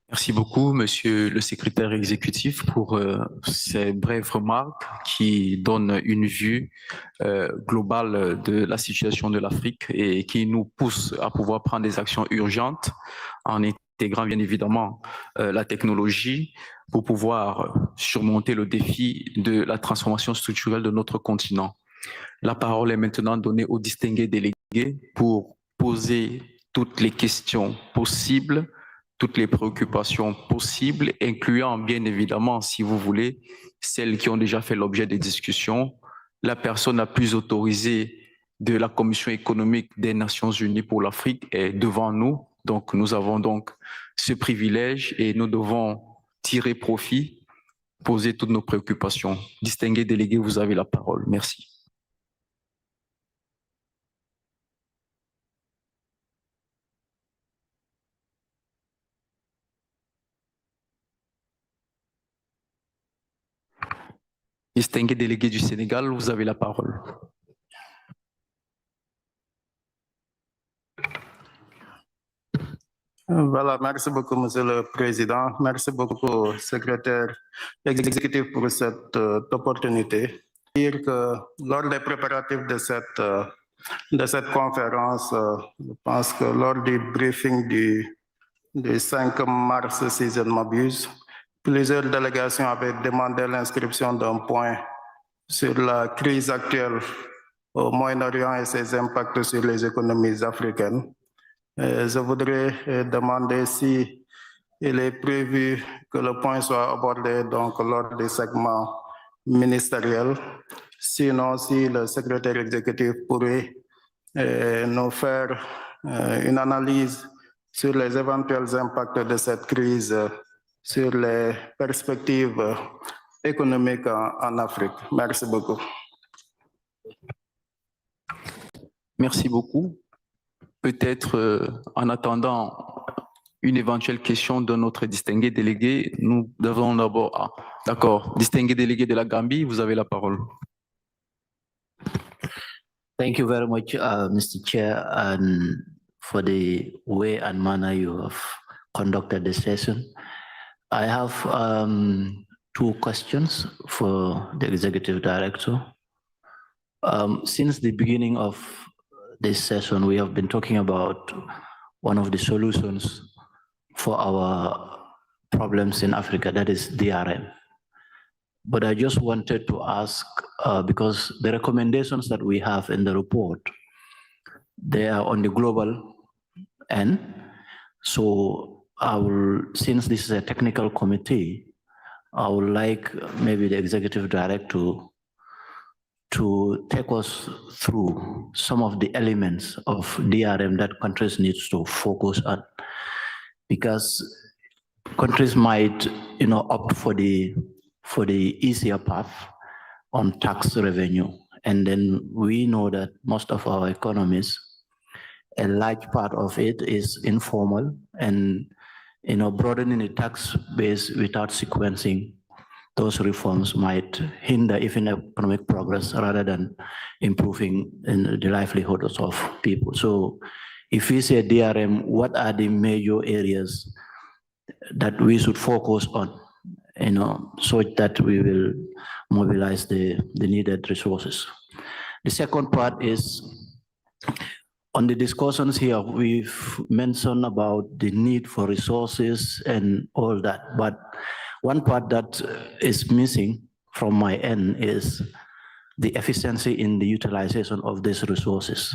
S16: Merci beaucoup, Monsieur le secrétaire exécutif, pour ces brèves remarques qui donnent une vue globale de la situation de l'Afrique et qui nous poussent à pouvoir prendre des actions urgentes en intégrant bien évidemment la technologie pour pouvoir surmonter le défi de la transformation structurelle de notre continent. La parole est maintenant donnée aux distingués délégués pour poser toutes les questions possibles, toutes les préoccupations possibles, incluant bien évidemment, si vous voulez, celles qui ont déjà fait l'objet des discussions. La personne la plus autorisée de la Commission économique des Nations Unies pour l'Afrique est devant nous Donc, nous avons donc ce privilège et nous devons tirer profit, poser toutes nos préoccupations. Distingués délégués, vous avez la parole. Merci. Distingué délégué du Sénégal, vous avez la parole.
S18: Voilà, merci beaucoup, Monsieur le Président. Merci beaucoup, secrétaire exécutif, pour cette opportunité. Dire que lors des préparatifs de cette conférence, je pense que lors du briefing du 5 mars, si je ne m'abuse, plusieurs délégations avaient demandé l'inscription d'un point sur la crise actuelle au Moyen-Orient et ses impacts sur les économies africaines. Je voudrais demander si il est prévu que le point soit abordé donc lors des segments ministériels. Sinon, si le secrétaire exécutif pourrait nous faire une analyse sur les éventuels impacts de cette crise sur les perspectives économiques en Afrique. Merci beaucoup.
S16: Merci beaucoup. Peut-être en attendant une éventuelle question de notre distingué délégué, nous devons d'abord... Ah, d'accord. Distingué délégué de la Gambie, vous avez la parole.
S3: Thank you very much, Mr. Chair, and for the way and manner you have conducted the session. I have two questions for the Executive Director. Since the beginning of this session, we have been talking about one of the solutions for our problems in Africa, that is DRM. But I just wanted to ask, because the recommendations that we have in the report, they are on the global end. So I will, since this is a technical committee, I would like maybe the Executive Director to take us through some of the elements of DRM that countries need to focus on. Because countries might, opt for the easier path on tax revenue. And then we know that most of our economies, a large part of it is informal, and broadening the tax base without sequencing those reforms might hinder even economic progress rather than improving in the livelihoods of people. So if we say DRM, what are the major areas that we should focus on, so that we will mobilize the needed resources? The second part is, on the discussions here, we've mentioned about the need for resources and all that, but one part that is missing from my end is the efficiency in the utilization of these resources.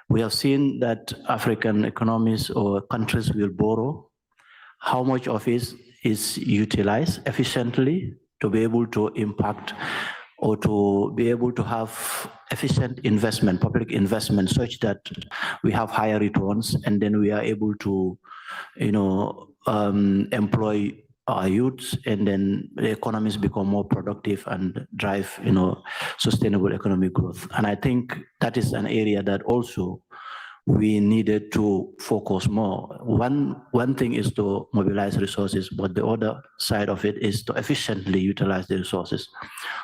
S3: We have seen that African economies or countries will borrow. How much of it is utilized efficiently to be able to impact or to be able to have efficient investment, public investment, such that we have higher returns, and then we are able to, employ our youths, and then the economies become more productive and drive, sustainable economic growth. And I think that is an area that also we needed to focus more. One thing is to mobilize resources, but the other side of it is to efficiently utilize the resources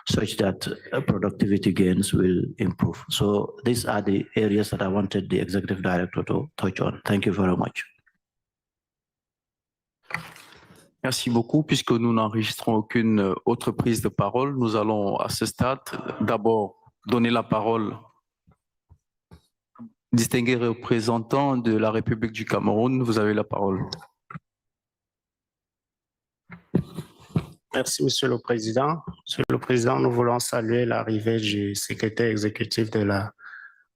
S3: such that productivity gains will improve. So these are the areas that I wanted the Executive Director to touch on. Thank you very much.
S16: Merci beaucoup. Puisque nous n'enregistrons aucune autre prise de parole, nous allons à ce stade d'abord donner la parole distingué représentant de la République du Cameroun. Vous avez la parole.
S20: Merci, Monsieur le Président. Monsieur le Président, nous voulons saluer l'arrivée du secrétaire exécutif de la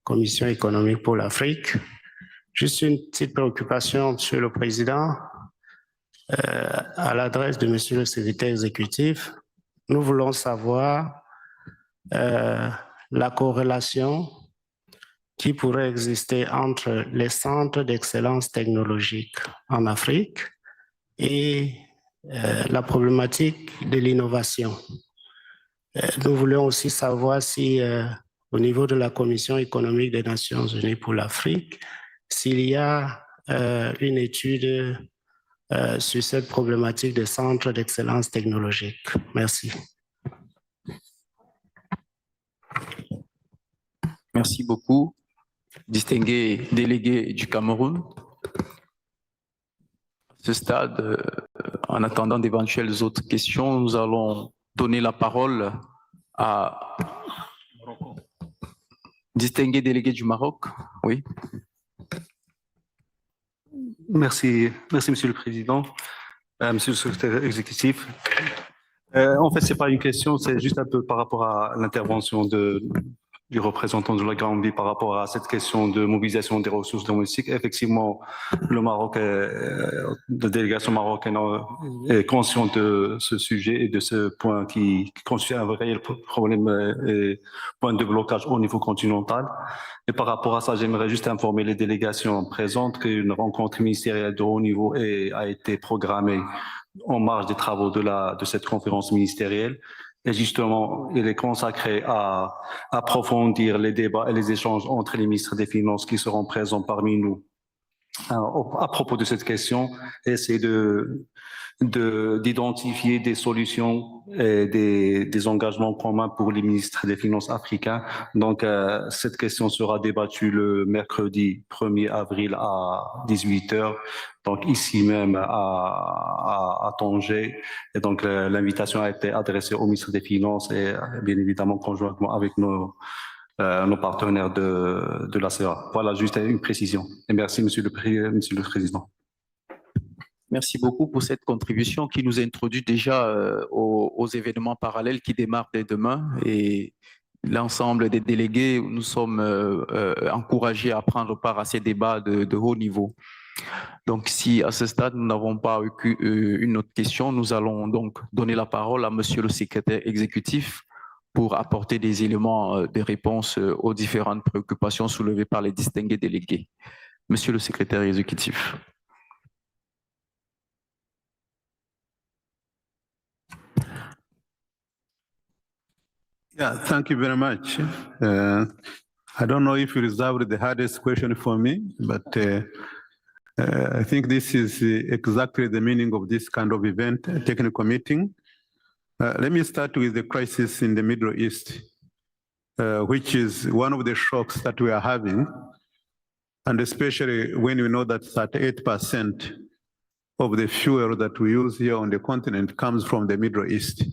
S20: Commission économique pour l'Afrique. Juste une petite préoccupation, Monsieur le Président, à l'adresse de Monsieur le secrétaire exécutif. Nous voulons savoir la corrélation qui pourrait exister entre les centres d'excellence technologique en Afrique et la problématique de l'innovation. Nous voulons aussi savoir si, au niveau de la Commission économique des Nations Unies pour l'Afrique, s'il y a une étude sur cette problématique des centres d'excellence technologique. Merci.
S16: Merci beaucoup, distingué délégué du Cameroun. À ce stade, en attendant d'éventuelles autres questions, nous allons donner la parole à distingué délégué du Maroc. Oui.
S4: Merci, Monsieur le Président, Monsieur le Secrétaire exécutif. En fait, ce n'est pas une question, c'est juste un peu par rapport à l'intervention du représentant de la Gambie par rapport à cette question de mobilisation des ressources domestiques. Effectivement, le Maroc, la délégation marocaine est consciente de ce sujet et de ce point qui constitue un réel problème et point de blocage au niveau continental. Et par rapport à ça, j'aimerais juste informer les délégations présentes qu'une rencontre ministérielle de haut niveau a été programmée en marge des travaux de cette conférence ministérielle. Et justement, il est consacré à approfondir les débats et les échanges entre les ministres des Finances qui seront présents parmi nous à propos de cette question, et essayer d'identifier des solutions et des engagements communs pour les ministres des Finances africains. Donc, cette question sera débattue le mercredi 1er avril à 18h, donc ici même à Tanger. Et donc, l'invitation a été adressée au ministre des Finances et bien évidemment conjointement avec nos partenaires de la CA. Voilà, juste une précision. Et merci, Monsieur le Président.
S16: Merci beaucoup pour cette contribution qui nous introduit déjà aux événements parallèles qui démarrent dès demain. Et l'ensemble des délégués, nous sommes encouragés à prendre part à ces débats de haut niveau. Donc, si à ce stade, nous n'avons pas eu une autre question, nous allons donc donner la parole à Monsieur le Secrétaire exécutif pour apporter des éléments de réponse aux différentes préoccupations soulevées par les distingués délégués. Monsieur le Secrétaire exécutif.
S19: Yeah, thank you very much. I don't know if you reserved the hardest question for me, but I think this is exactly the meaning of this kind of event, a technical meeting. Let me start with the crisis in the Middle East, which is one of the shocks that we are having, and especially when we know that 38% of the fuel that we use here on the continent comes from the Middle East.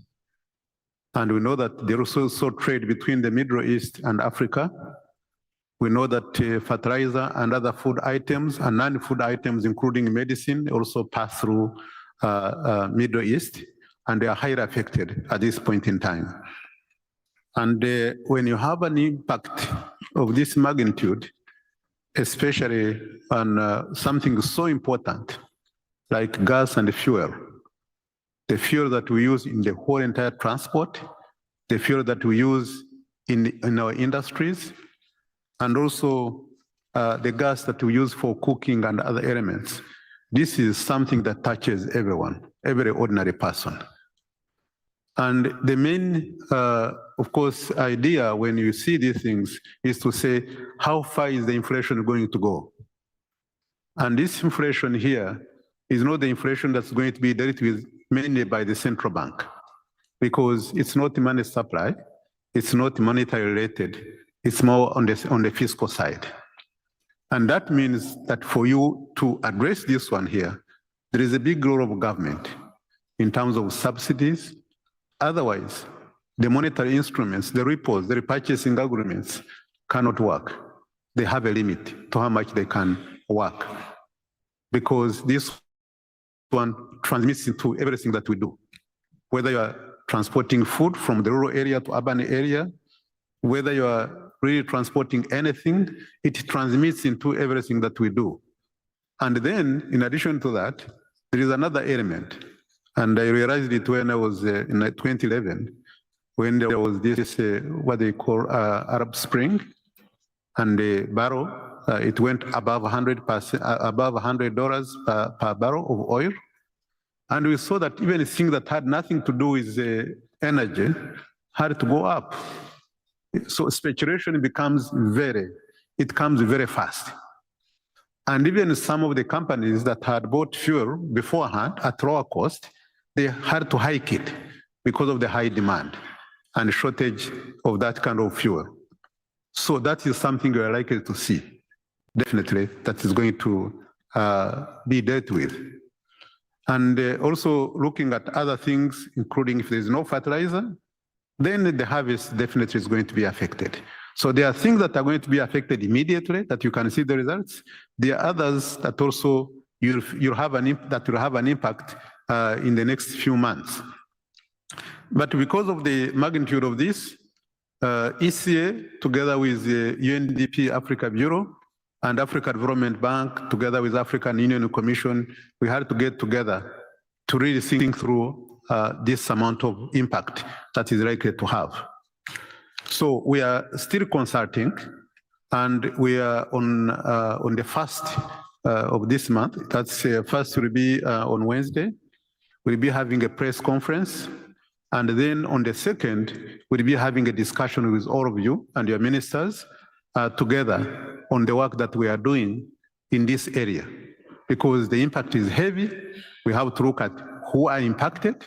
S19: And we know that there is also trade between the Middle East and Africa. We know that fertilizer and other food items and non-food items, including medicine, also pass through Middle East, and they are highly affected at this point in time. And when you have an impact of this magnitude, especially on something so important like gas and fuel, the fuel that we use in the whole entire transport, the fuel that we use in our industries, and also the gas that we use for cooking and other elements. This is something that touches everyone, every ordinary person. And the main, of course, idea when you see these things is to say, how far is the inflation going to go? And this inflation here is not the inflation that's going to be dealt with mainly by the central bank, because it's not money supply, it's not monetary related, it's more on the fiscal side. And that means that for you to address this one here, there is a big role of government in terms of subsidies. Otherwise, the monetary instruments, the repos, the repurchasing agreements cannot work. They have a limit to how much they can work, because this one transmits into everything that we do. Whether you are transporting food from the rural area to urban area, whether you are really transporting anything, it transmits into everything that we do. And then, in addition to that, there is another element. And I realized it when I was in 2011, when there was this, what they call Arab Spring. and the barrel, it went above 100%, above $100 per barrel of oil. And we saw that even things that had nothing to do with energy had to go up. So speculation comes very fast. And even some of the companies that had bought fuel beforehand at lower cost, they had to hike it because of the high demand and shortage of that kind of fuel. So that is something we are likely to see, definitely, that is going to be dealt with. And also looking at other things, including if there's no fertilizer, then the harvest definitely is going to be affected. So there are things that are going to be affected immediately that you can see the results. There are others that also you'll have an impact in the next few months. But because of the magnitude of this, ECA, together with the UNDP Africa Bureau and Africa Development Bank, together with African Union Commission, we had to get together to really think through this amount of impact that is likely to have. So we are still consulting, and we are on the 1st of this month. That's first will be on Wednesday. We'll be having a press conference, and then on the 2nd, we'll be having a discussion with all of you and your ministers together on the work that we are doing in this area, because the impact is heavy. We have to look at who are impacted,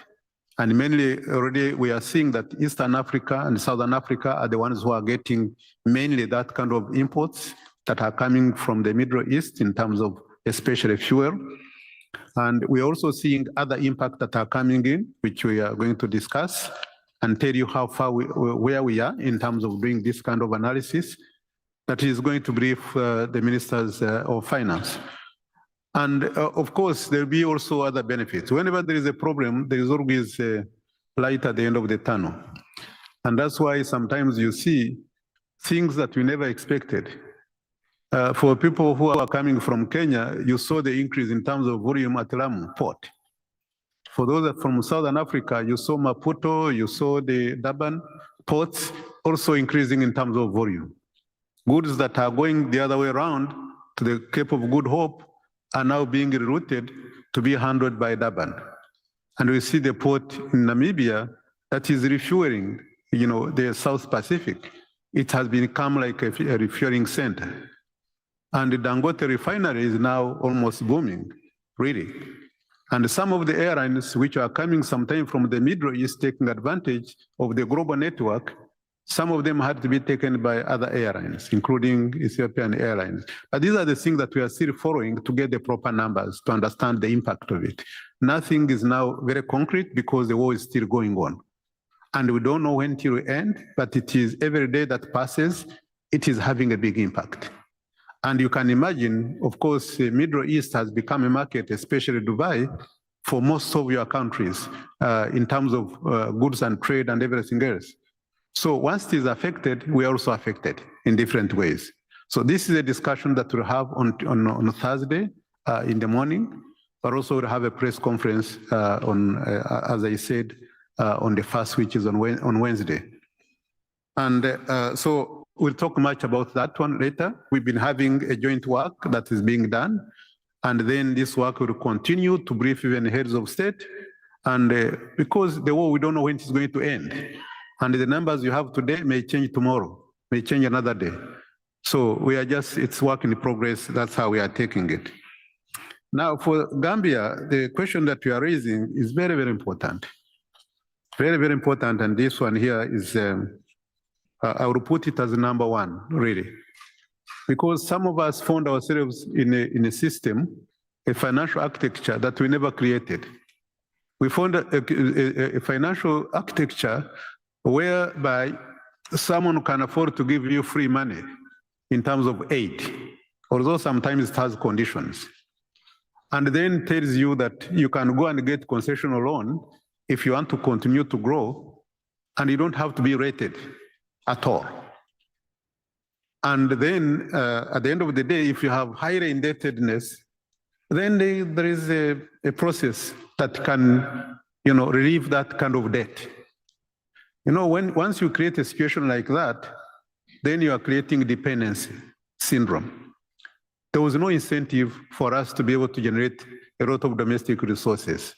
S19: and mainly already we are seeing that Eastern Africa and Southern Africa are the ones who are getting mainly that kind of imports that are coming from the Middle East in terms of especially fuel. And we're also seeing other impacts that are coming in, which we are going to discuss and tell you how far where we are in terms of doing this kind of analysis that is going to brief the ministers of finance. And of course, there'll be also other benefits. Whenever there is a problem, there is always a light at the end of the tunnel. And that's why sometimes you see things that we never expected. For people who are coming from Kenya, you saw the increase in terms of volume at Lamu port. For those that from Southern Africa, you saw Maputo, you saw the Durban ports also increasing in terms of volume. Goods that are going the other way around to the Cape of Good Hope are now being rerouted to be handled by Durban. And we see the port in Namibia that is refueling, the South Pacific. It has become like a refueling center. And the Dangote refinery is now almost booming, really. And some of the airlines which are coming sometime from the Middle East taking advantage of the global network, some of them had to be taken by other airlines, including Ethiopian Airlines. But these are the things that we are still following to get the proper numbers to understand the impact of it. Nothing is now very concrete because the war is still going on. And we don't know when it will end, but it is every day that passes, it is having a big impact. And you can imagine, of course, the Middle East has become a market, especially Dubai, for most of your countries in terms of goods and trade and everything else. So once it is affected, we are also affected in different ways. So this is a discussion that we'll have on Thursday in the morning, but also we'll have a press conference as I said, on the 1st, which is on Wednesday. And so we'll talk much about that one later. We've been having a joint work that is being done, and then this work will continue to brief even heads of state. And because the war, we don't know when it's going to end. And the numbers you have today may change tomorrow, may change another day. So we are it's work in progress. That's how we are taking it. Now for Gambia, the question that you are raising is very, very important. Very, very important. And this one here is, I will put it as number one, really. Because some of us found ourselves in a system, a financial architecture that we never created. We found a financial architecture whereby someone can afford to give you free money in terms of aid, although sometimes it has conditions. And then tells you that you can go and get concessional loan if you want to continue to grow, and you don't have to be rated at all. And then at the end of the day, if you have higher indebtedness, then there is a process that can relieve that kind of debt. Once you create a situation like that, then you are creating dependency syndrome. There was no incentive for us to be able to generate a lot of domestic resources.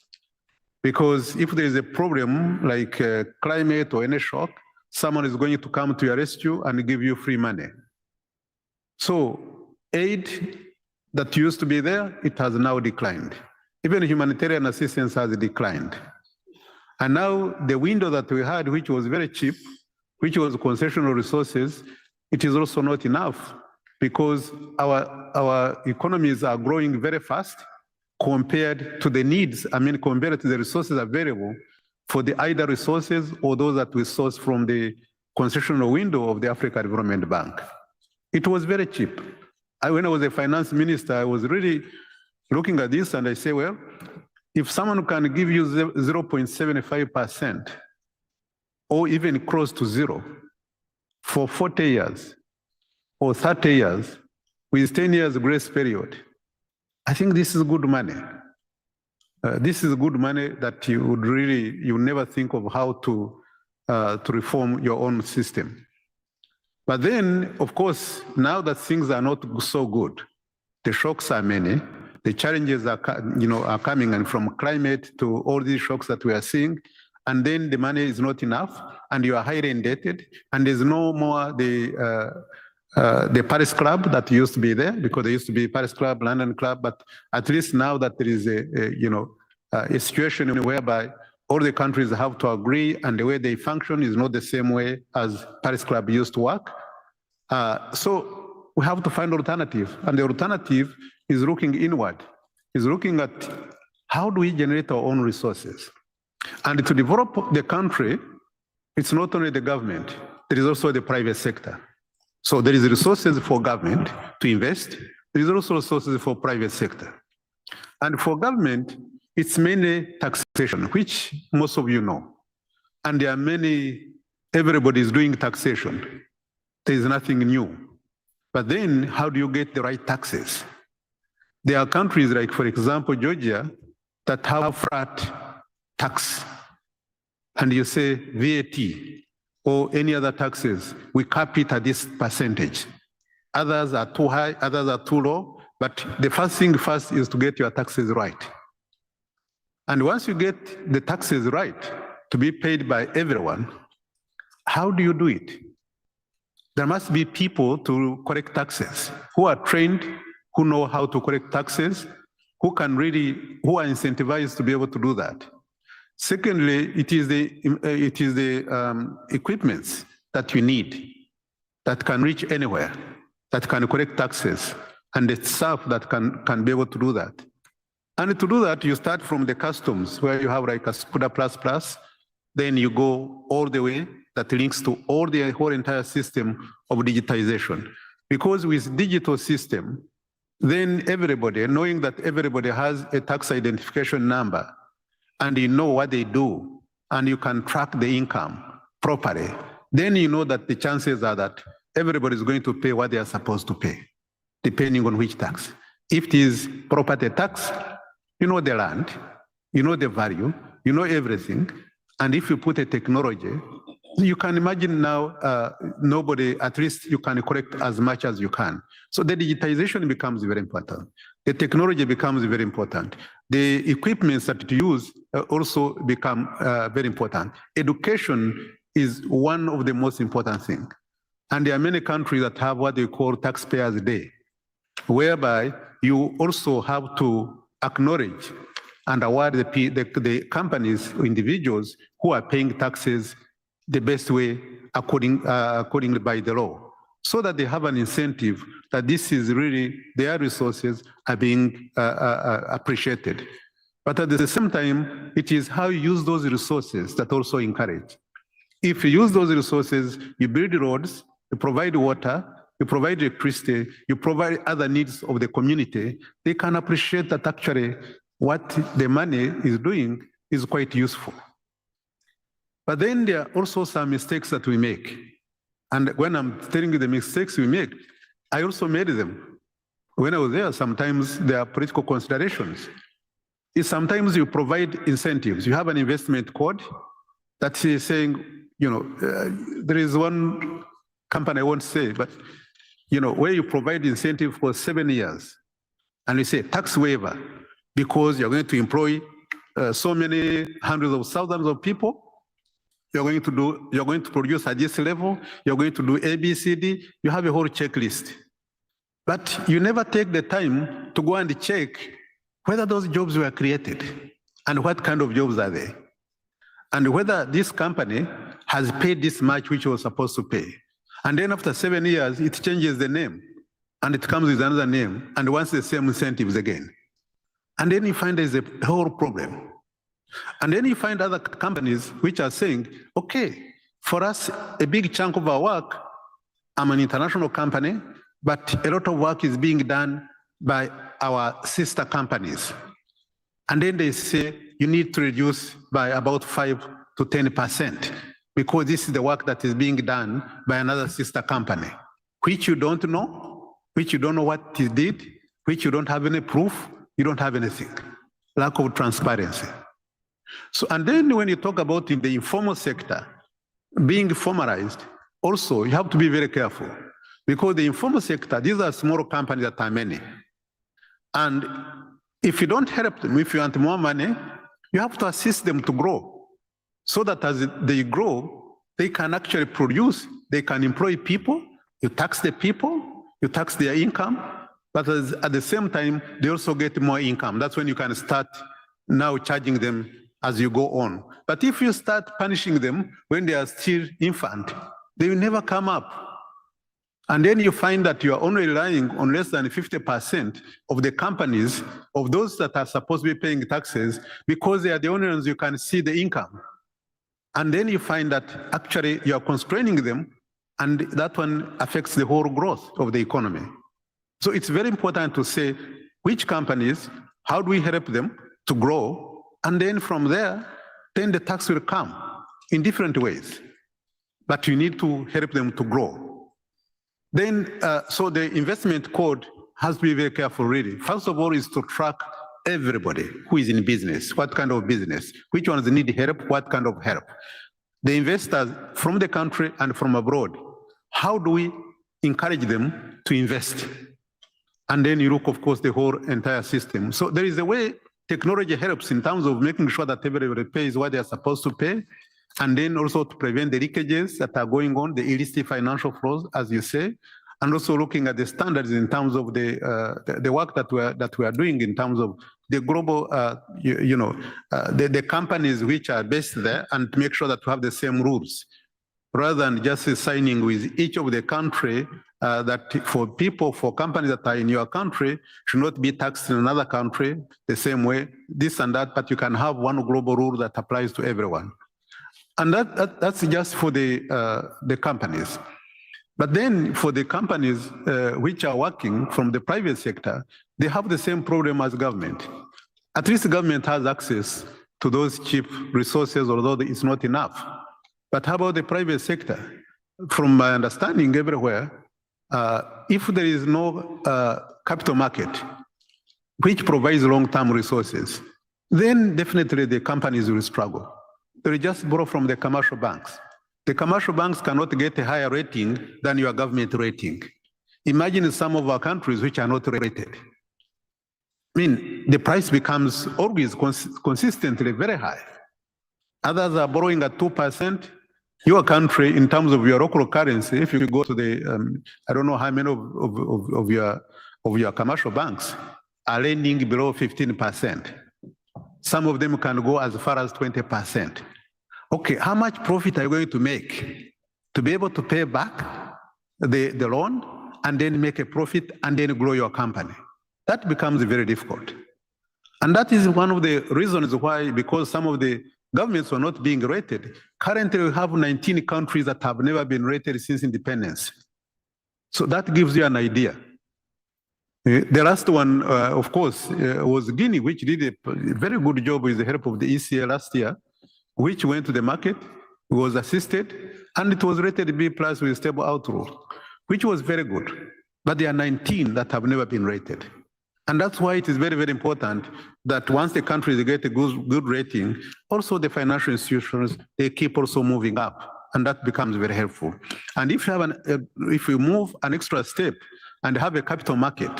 S19: Because if there is a problem like climate or any shock, someone is going to come to your rescue and give you free money. So aid that used to be there, it has now declined. Even humanitarian assistance has declined. And now the window that we had, which was very cheap, which was concessional resources, it is also not enough because our economies are growing very fast compared to the needs, compared to the resources available for the either resources or those that we source from the concessional window of the Africa Development Bank. It was very cheap. When I was a finance minister, I was really looking at this and I say, well, if someone can give you 0.75% or even close to zero for 40 years or 30 years with 10 years grace period, I think this is good money. This is good money that you would really, you never think of how to reform your own system. But then, of course, now that things are not so good, the shocks are many, the challenges are coming, and from climate to all these shocks that we are seeing, and then the money is not enough, and you are highly indebted, and there's no more the Paris Club that used to be there, because there used to be Paris Club, London Club, but at least now that there is a situation whereby all the countries have to agree, and the way they function is not the same way as Paris Club used to work. So we have to find alternative, and the alternative is looking inward, is looking at how do we generate our own resources. And to develop the country, it's not only the government, there is also the private sector. So there is resources for government to invest, there is also resources for private sector. And for government, it's mainly taxation, which most of you know. And there are many, everybody is doing taxation. There is nothing new. But then how do you get the right taxes? There are countries like, for example, Georgia, that have flat tax. And you say VAT or any other taxes, we cap it at this percentage. Others are too high, others are too low, but the first thing first is to get your taxes right. And once you get the taxes right to be paid by everyone, how do you do it? There must be people to collect taxes who are trained, who know how to collect taxes, who are incentivized to be able to do that. Secondly, it is the equipments that you need that can reach anywhere, that can collect taxes, and the staff that can be able to do that. And to do that, you start from the customs, where you have like a SCUDA++, then you go all the way that links to all the whole entire system of digitization. Because with digital system, then everybody, knowing that everybody has a tax identification number, and you know what they do, and you can track the income properly, then you know that the chances are that everybody is going to pay what they are supposed to pay, depending on which tax. If it is property tax, you know the land, you know the value, you know everything. And if you put a technology, you can imagine now nobody, at least you can collect as much as you can. So the digitization becomes very important. The technology becomes very important. The equipments that you use also become very important. Education is one of the most important things. And there are many countries that have what they call taxpayers' day, whereby you also have to acknowledge and award the companies, individuals who are paying taxes the best way accordingly by the law, so that they have an incentive that this is really their resources are being appreciated. But at the same time, it is how you use those resources that also encourage. If you use those resources, you build roads, you provide water, you provide electricity, you provide other needs of the community, they can appreciate that actually what the money is doing is quite useful. But then there are also some mistakes that we make. And when I'm telling you the mistakes we make, I also made them. When I was there, sometimes there are political considerations. Sometimes you provide incentives. You have an investment code that is saying, there is one company I won't say, but where you provide incentive for 7 years, and you say tax waiver because you're going to employ so many hundreds of thousands of people. You're going to produce at this level. You're going to do A, B, C, D. You have a whole checklist, but you never take the time to go and check whether those jobs were created and what kind of jobs are they, and whether this company has paid this much which it was supposed to pay. And then after 7 years, it changes the name and it comes with another name and wants the same incentives again. And then you find there's a whole problem. And then you find other companies which are saying, okay, for us, a big chunk of our work, I'm an international company, but a lot of work is being done by our sister companies. And then they say, you need to reduce by about 5 to 10%, because this is the work that is being done by another sister company, which you don't know, which you don't know what it did, which you don't have any proof, you don't have anything. Lack of transparency. So, and then when you talk about in the informal sector being formalized, also you have to be very careful, because the informal sector, these are small companies that are many. And if you don't help them, if you want more money, you have to assist them to grow, so that as they grow, they can actually produce, they can employ people, you tax the people, you tax their income, but at the same time, they also get more income. That's when you can start now charging them as you go on. But if you start punishing them when they are still infant, they will never come up. And then you find that you are only relying on less than 50% of the companies, of those that are supposed to be paying taxes, because they are the only ones you can see the income. And then you find that actually you are constraining them, and that one affects the whole growth of the economy. So it's very important to say which companies, how do we help them to grow? And then from there, then the tax will come in different ways. But you need to help them to grow. Then, so the investment code has to be very careful, really. First of all, is to track everybody who is in business, what kind of business, which ones need help, what kind of help. The investors from the country and from abroad, how do we encourage them to invest? And then you look, of course, the whole entire system. So there is a way technology helps in terms of making sure that everybody pays what they are supposed to pay, and then also to prevent the leakages that are going on, the illicit financial flows, as you say, and also looking at the standards in terms of the work that we are doing in terms of the global, the companies which are based there, and to make sure that we have the same rules, rather than just signing with each of the country that for companies that are in your country should not be taxed in another country the same way, this and that, but you can have one global rule that applies to everyone. And that's just for the companies. But then for the companies which are working from the private sector, they have the same problem as government. At least the government has access to those cheap resources, although it's not enough. But how about the private sector? From my understanding everywhere, if there is no capital market which provides long-term resources, then definitely the companies will struggle. They will just borrow from the commercial banks. The commercial banks cannot get a higher rating than your government rating. Imagine some of our countries which are not rated. I mean, the price becomes always consistently very high. Others are borrowing at 2%. Your country, in terms of your local currency, if you go to the, I don't know how many of your commercial banks are lending below 15%. Some of them can go as far as 20%. Okay, how much profit are you going to make to be able to pay back the loan and then make a profit and then grow your company? That becomes very difficult. And that is one of the reasons why, because some of the governments were not being rated. Currently, we have 19 countries that have never been rated since independence. So that gives you an idea. The last one, of course, was Guinea, which did a very good job with the help of the ECA last year, which went to the market, was assisted, and it was rated B+ with stable outlook, which was very good. But there are 19 that have never been rated. And that's why it is very, very important that once the countries get a good rating, also the financial institutions, they keep also moving up and that becomes very helpful. And if you have if we move an extra step and have a capital market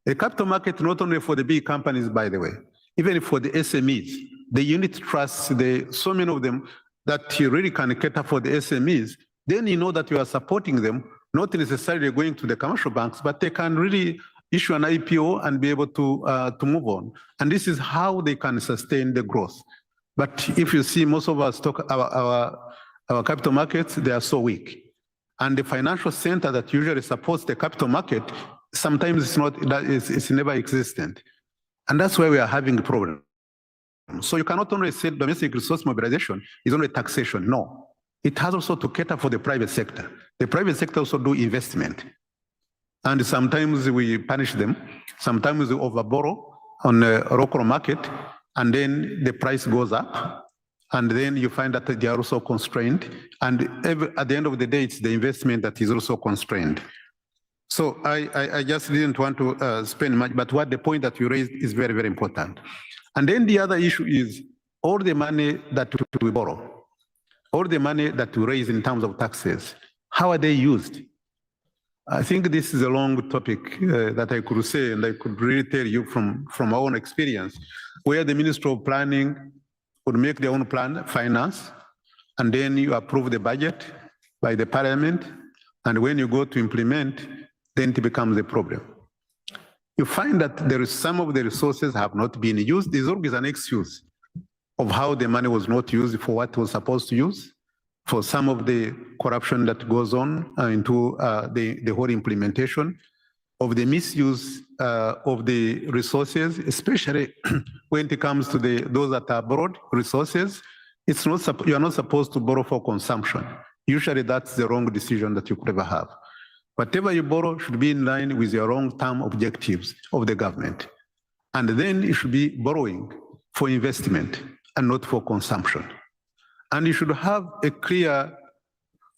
S19: not only for the big companies, by the way, even for the SMEs, the unit trusts, so many of them that you really can cater for the SMEs, then you know that you are supporting them, not necessarily going to the commercial banks, but they can really issue an IPO and be able to move on. And this is how they can sustain the growth. But if you see most of our stock, our capital markets, they are so weak. And the financial center that usually supports the capital market, sometimes it's never existent. And that's why we are having a problem. So you cannot only say domestic resource mobilization is only taxation. No, it has also to cater for the private sector. The private sector also do investment. And sometimes we punish them. Sometimes we overborrow on the local market, and then the price goes up. And then you find that they are also constrained. And at the end of the day, it's the investment that is also constrained. So I just didn't want to spend much, but what the point that you raised is very, very important. And then the other issue is all the money that we borrow, all the money that we raise in terms of taxes, how are they used? I think this is a long topic that I could say, and I could really tell you from our own experience, where the Ministry of Planning would make their own plan, finance, and then you approve the budget by the parliament, and when you go to implement, then it becomes a problem. You find that there is some of the resources have not been used. There's always an excuse of how the money was not used for what it was supposed to use, for some of the corruption that goes on into the whole implementation, of the misuse of the resources, especially when it comes to those that are borrowed resources. It's not, you are not supposed to borrow for consumption. Usually that's the wrong decision that you could ever have. Whatever you borrow should be in line with your long-term objectives of the government. And then you should be borrowing for investment and not for consumption. And you should have a clear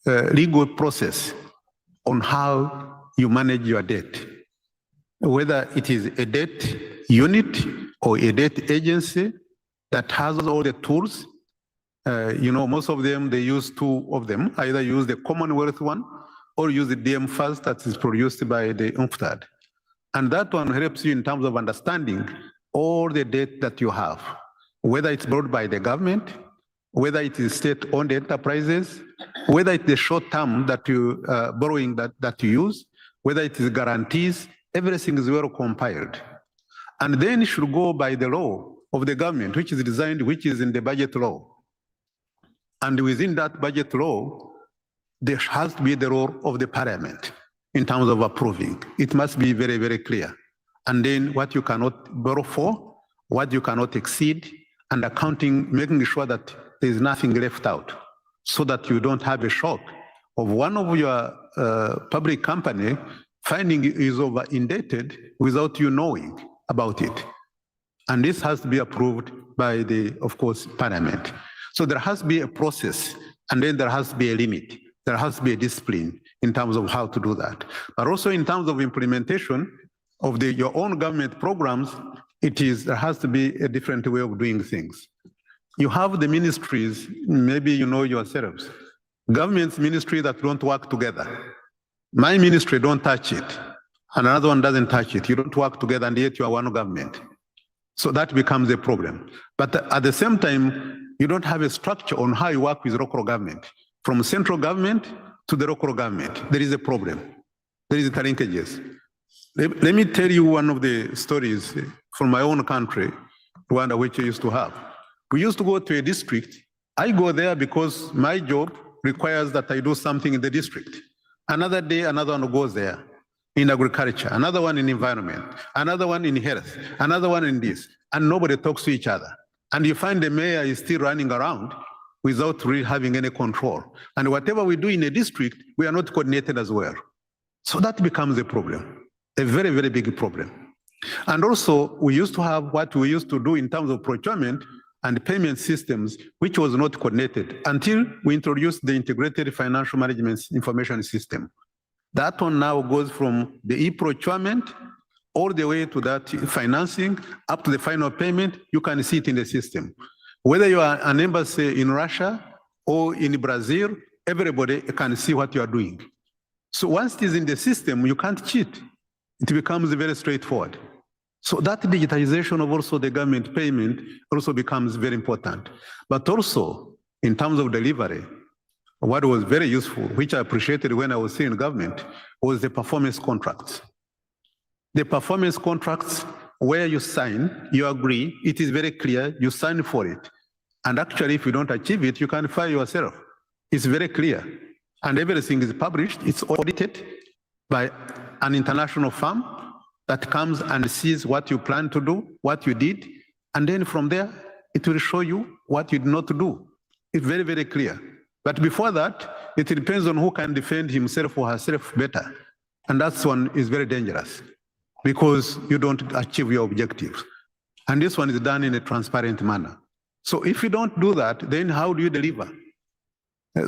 S19: legal process on how you manage your debt, whether it is a debt unit or a debt agency that has all the tools. Most of them, they use two of them, either use the Commonwealth one or use the DM first that is produced by the UNCTAD. And that one helps you in terms of understanding all the debt that you have, whether it's brought by the government, whether it is state-owned enterprises, whether it's the short-term that you borrowing that you use, whether it is guarantees, everything is well compiled. And then it should go by the law of the government, which is designed, which is in the budget law. And within that budget law, there has to be the role of the parliament in terms of approving. It must be very, very clear. And then what you cannot borrow for, what you cannot exceed, and accounting, making sure that there is nothing left out, so that you don't have a shock of one of your public company finding is over indebted without you knowing about it. And this has to be approved by the, of course, parliament. So there has to be a process, and then there has to be a limit. There has to be a discipline in terms of how to do that. But also in terms of implementation of your own government programs, there has to be a different way of doing things. You have the ministries, maybe you know yourselves, government's ministry that don't work together. My ministry don't touch it, and another one doesn't touch it. You don't work together, and yet you are one government. So that becomes a problem. But at the same time, you don't have a structure on how you work with local government. From central government to the local government, there is a problem. There is linkages. Let me tell you one of the stories from my own country, Rwanda, which I used to have. We used to go to a district. I go there because my job requires that I do something in the district. Another day, another one goes there in agriculture, another one in environment, another one in health, another one in this, and nobody talks to each other. And you find the mayor is still running around without really having any control. And whatever we do in a district, we are not coordinated as well. So that becomes a problem, a very, very big problem. And also, we used to have what we used to do in terms of procurement and payment systems, which was not coordinated until we introduced the integrated financial management information system. That one now goes from the e-procurement all the way to that financing, up to the final payment. You can see it in the system. Whether you are an embassy in Russia or in Brazil everybody can see what you are doing. So once it is in the system, you can't cheat. It becomes very straightforward. So that digitization of also the government payment also becomes very important. But also, in terms of delivery, what was very useful, which I appreciated when I was still in government, was the performance contracts. The performance contracts where you sign, you agree, it is very clear, you sign for it. And actually, if you don't achieve it, you can fire yourself. It's very clear. And everything is published, it's audited by an international firm that comes and sees what you plan to do, what you did, and then from there, it will show you what you did not do. It's very, very clear. But before that, it depends on who can defend himself or herself better. And that one is very dangerous because you don't achieve your objectives. And this one is done in a transparent manner. So if you don't do that, then how do you deliver?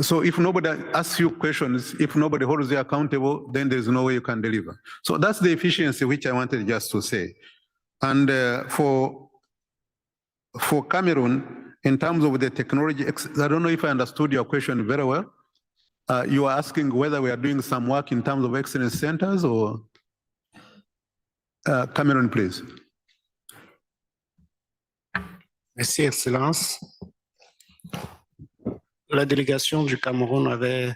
S19: So if nobody asks you questions, if nobody holds you accountable, then there's no way you can deliver. So that's the efficiency which I wanted just to say. And for Cameroon, in terms of the technology, I don't know if I understood your question very well. You are asking whether we are doing some work in terms of excellence centers or Cameroon, please.
S20: Merci, Excellence. La délégation du Cameroun avait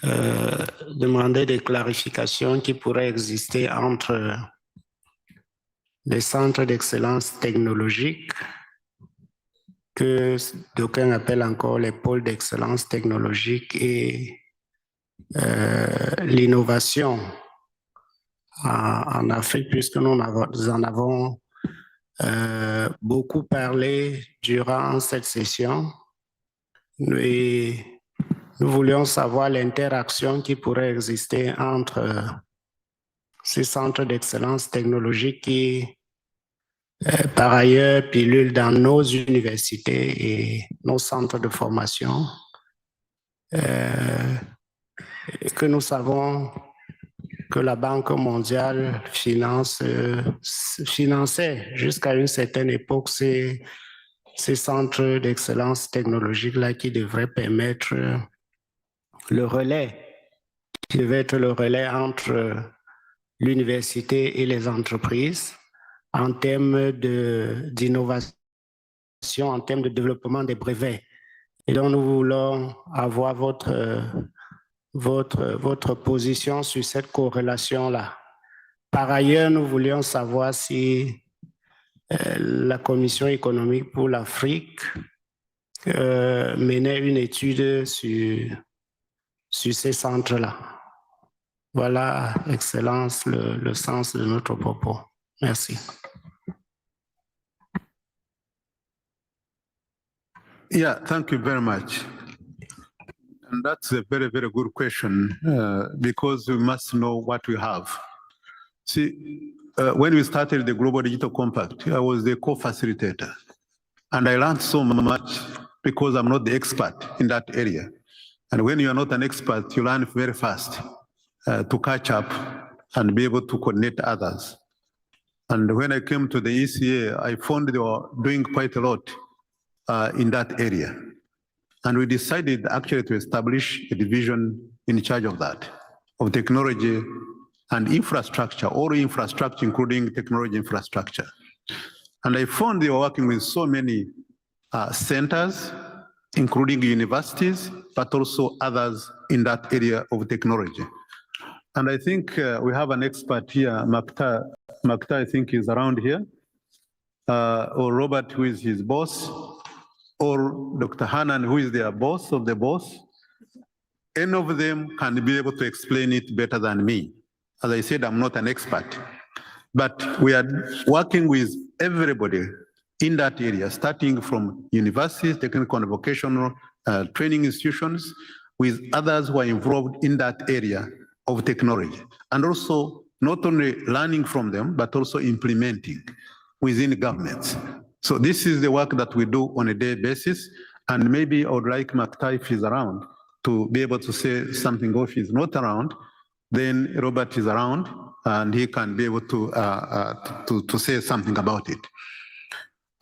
S20: demandé des clarifications qui pourraient exister entre les centres d'excellence technologique que d'aucuns appellent encore les pôles d'excellence technologique et l'innovation en Afrique, puisque nous en avons beaucoup parlé durant cette session. Et nous voulions savoir l'interaction qui pourrait exister entre ces centres d'excellence technologique qui, par ailleurs, pilulent dans nos universités et nos centres de formation, et que nous savons que la Banque mondiale finançait jusqu'à une certaine époque ces centres d'excellence technologique-là qui devraient permettre le relais, qui devait être le relais entre l'université et les entreprises en termes d'innovation, en termes de développement des brevets. Et donc, nous voulons avoir votre position sur cette corrélation-là. Par ailleurs, nous voulions savoir si la Commission économique pour l'Afrique menait une étude sur ces centres-là. Voilà, Excellence, le sens de notre propos. Merci.
S19: Yeah, thank you very much. And that's a very, very good question because we must know what we have. See, when we started the Global Digital Compact, I was the co-facilitator. And I learned so much because I'm not the expert in that area. And when you are not an expert, you learn very fast to catch up and be able to coordinate others. And when I came to the ECA, I found they were doing quite a lot in that area. And we decided actually to establish a division in charge of that, of technology and infrastructure, all infrastructure, including technology infrastructure. And I found they were working with so many centers, including universities, but also others in that area of technology. And I think we have an expert here, Makta, I think is around here, or Robert, who is his boss, or Dr. Hanan, who is their boss of the boss. Any of them can be able to explain it better than me. As I said, I'm not an expert, but we are working with everybody in that area, starting from universities, technical and vocational training institutions, with others who are involved in that area of technology. And also not only learning from them, but also implementing within governments. So this is the work that we do on a daily basis. And maybe I would like Makta, if he's around, to be able to say something. Or if he's not around, then Robert is around and he can be able to say something about it.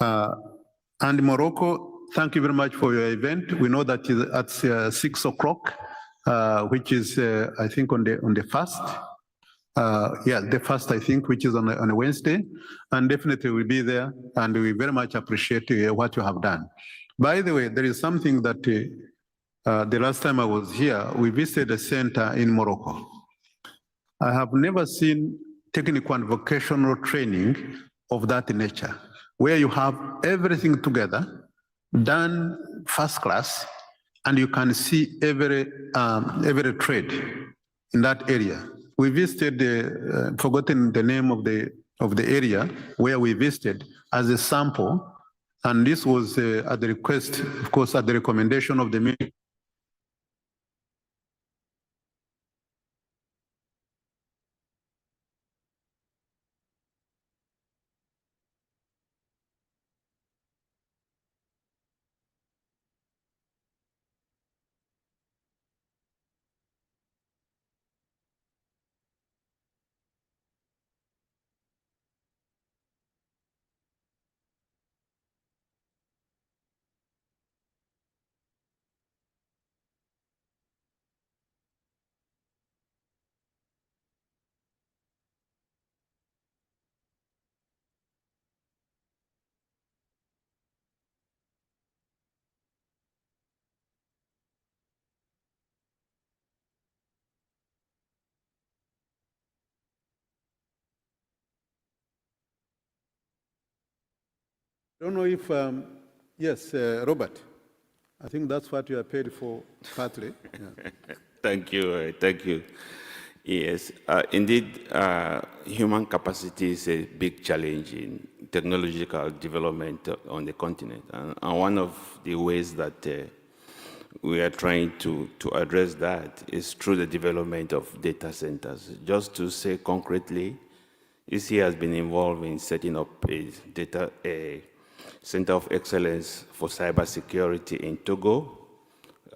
S19: And Morocco, thank you very much for your event. We know that it's at 6 o'clock, which is, I think, on the first. Yeah, the first, I think, which is on a Wednesday. And definitely we'll be there. And we very much appreciate what you have done. By the way, there is something that the last time I was here, we visited a center in Morocco. I have never seen technical and vocational training of that nature, where you have everything together, done first class, and you can see every trade in that area. We visited forgotten the name of the area where we visited as a sample, and this was at the request, of course, at the recommendation of the ministry. I don't know if, yes, Robert, I think that's what you are paid for partly. Yeah.
S8: Thank you, thank you. Yes, indeed, human capacity is a big challenge in technological development on the continent. And one of the ways that we are trying to address that is through the development of data centers. Just to say concretely, EC has been involved in setting up a Center of Excellence for Cybersecurity in Togo.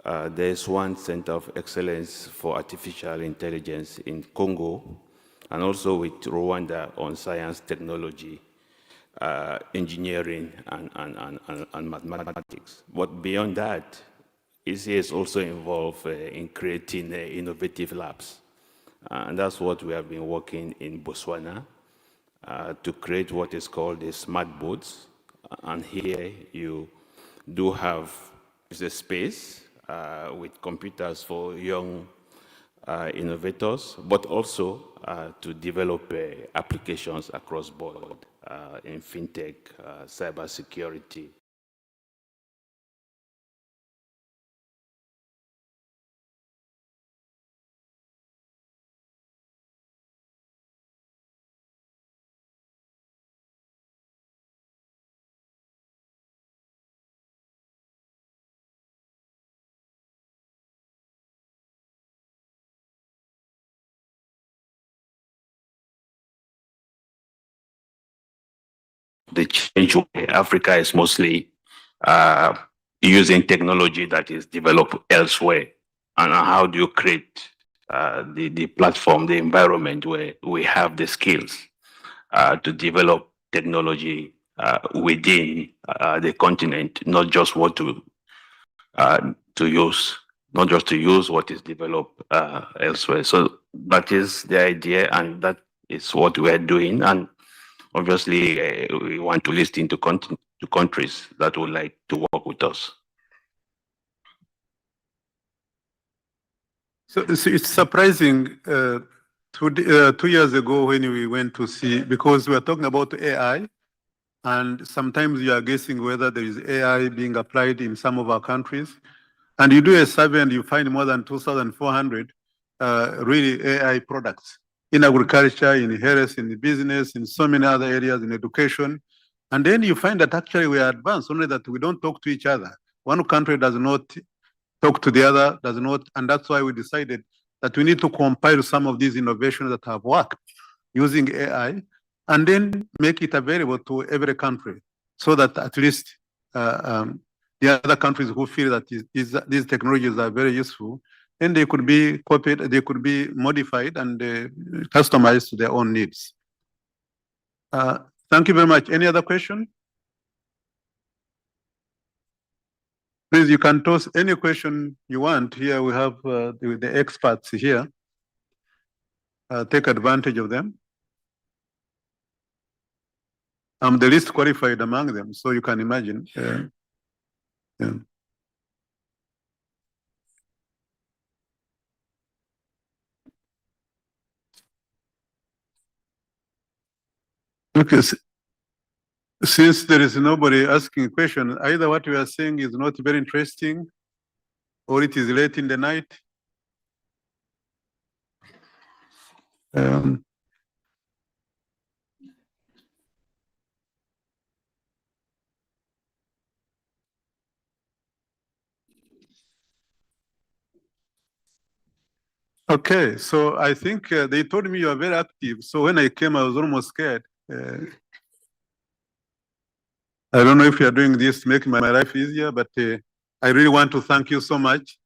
S8: There's one Center of Excellence for Artificial Intelligence in Congo, and also with Rwanda on science, technology, engineering, and mathematics. But beyond that, EC is also involved in creating innovative labs. And that's what we have been working in Botswana to create what is called the smart boards. And here you do have the space with computers for young innovators, but also to develop applications across board in fintech, cybersecurity. The change where Africa is mostly using technology that is developed elsewhere. And how do you create the platform, the environment where we have the skills to develop technology within the continent, not just what to use, not just to use what is developed elsewhere. So that is the idea, and that is what we are doing. And obviously, we want to listen to countries that would like to work with us.
S19: So it's surprising. 2 years ago, when we went to see, because we are talking about AI, and sometimes you are guessing whether there is AI being applied in some of our countries, and you do a survey and you find more than 2,400 really AI products in agriculture, in health, in the business, in so many other areas, in education. And then you find that actually we are advanced, only that we don't talk to each other. One country does not talk to the other, does not, and that's why we decided that we need to compile some of these innovations that have worked using AI, and then make it available to every country, so that at least the other countries who feel that these technologies are very useful, and they could be copied, they could be modified and customized to their own needs. Thank you very much. Any other question? Please, you can toss any question you want. Here we have the experts here. Take advantage of them. I'm the least qualified among them, so you can imagine. Yeah. Okay, since there is nobody asking a question, either what we are saying is not very interesting or it is late in the night. Okay, so I think they told me you are very active. So when I came, I was almost scared. I don't know if you are doing this to make my life easier, but I really want to thank you so much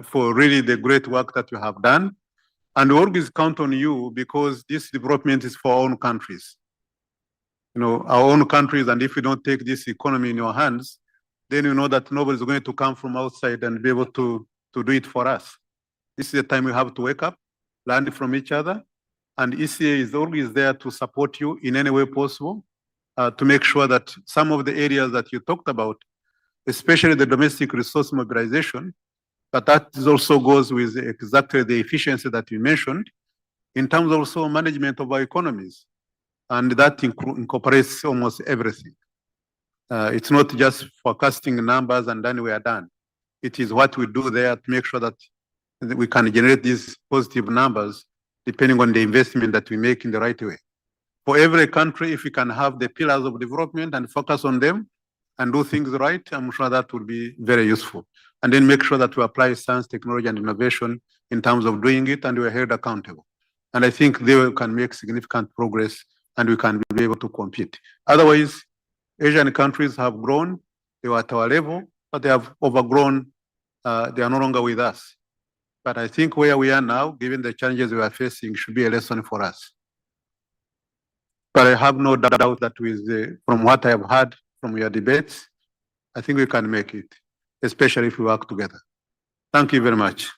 S19: for really the great work that you have done. And we always count on you because this development is for our own countries. You know, our own countries, and if we don't take this economy in your hands, then you know that nobody is going to come from outside and be able to do it for us. This is the time we have to wake up, learn from each other, and ECA is always there to support you in any way possible to make sure that some of the areas that you talked about, especially the domestic resource mobilization, but that also goes with exactly the efficiency that you mentioned in terms of also management of our economies. And that incorporates almost everything. It's not just forecasting numbers and then we are done. It is what we do there to make sure that we can generate these positive numbers depending on the investment that we make in the right way. For every country, if we can have the pillars of development and focus on them and do things right, I'm sure that will be very useful. And then make sure that we apply science, technology, and innovation in terms of doing it, and we are held accountable. And I think they can make significant progress and we can be able to compete. Otherwise, Asian countries have grown, they were at our level, but they have overgrown, they are no longer with us. But I think where we are now, given the challenges we are facing, should be a lesson for us. But I have no doubt that from what I have heard from your debates, I think we can make it, especially if we work together. Thank you very much.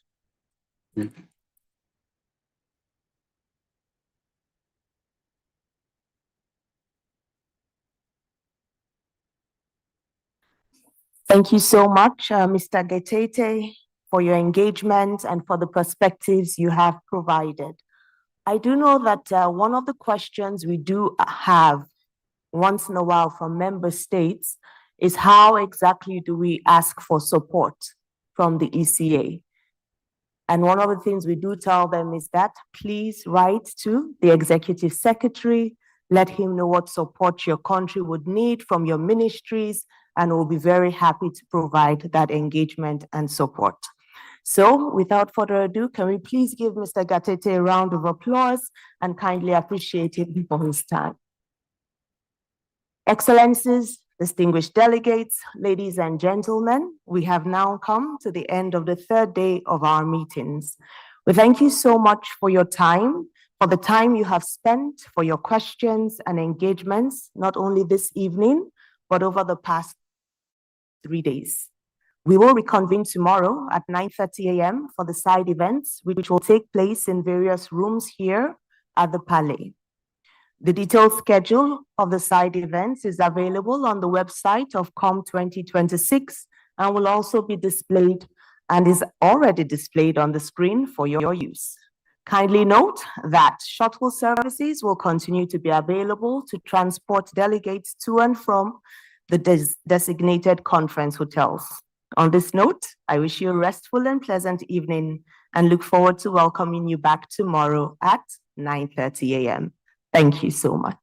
S10: Thank you so much, Mr. Getete, for your engagement and for the perspectives you have provided. I do know that one of the questions we do have once in a while from member states is how exactly do we ask for support from the ECA? And one of the things we do tell them is that please write to the executive secretary, let him know what support your country would need from your ministries, and we'll be very happy to provide that engagement and support. So without further ado, can we please give Mr. Gatete a round of applause and kindly appreciate him for his time. Excellencies, distinguished delegates, ladies and gentlemen, we have now come to the end of the third day of our meetings. We thank you so much for your time, for the time you have spent, for your questions and engagements, not only this evening, but over the past 3 days. We will reconvene tomorrow at 9:30 a.m. for the side events, which will take place in various rooms here at the Palais. The detailed schedule of the side events is available on the website of COM 2026 and will also be displayed and is already displayed on the screen for your use. Kindly note that shuttle services will continue to be available to transport delegates to and from the designated conference hotels. On this note, I wish you a restful and pleasant evening and look forward to welcoming you back tomorrow at 9:30 a.m. Thank you so much.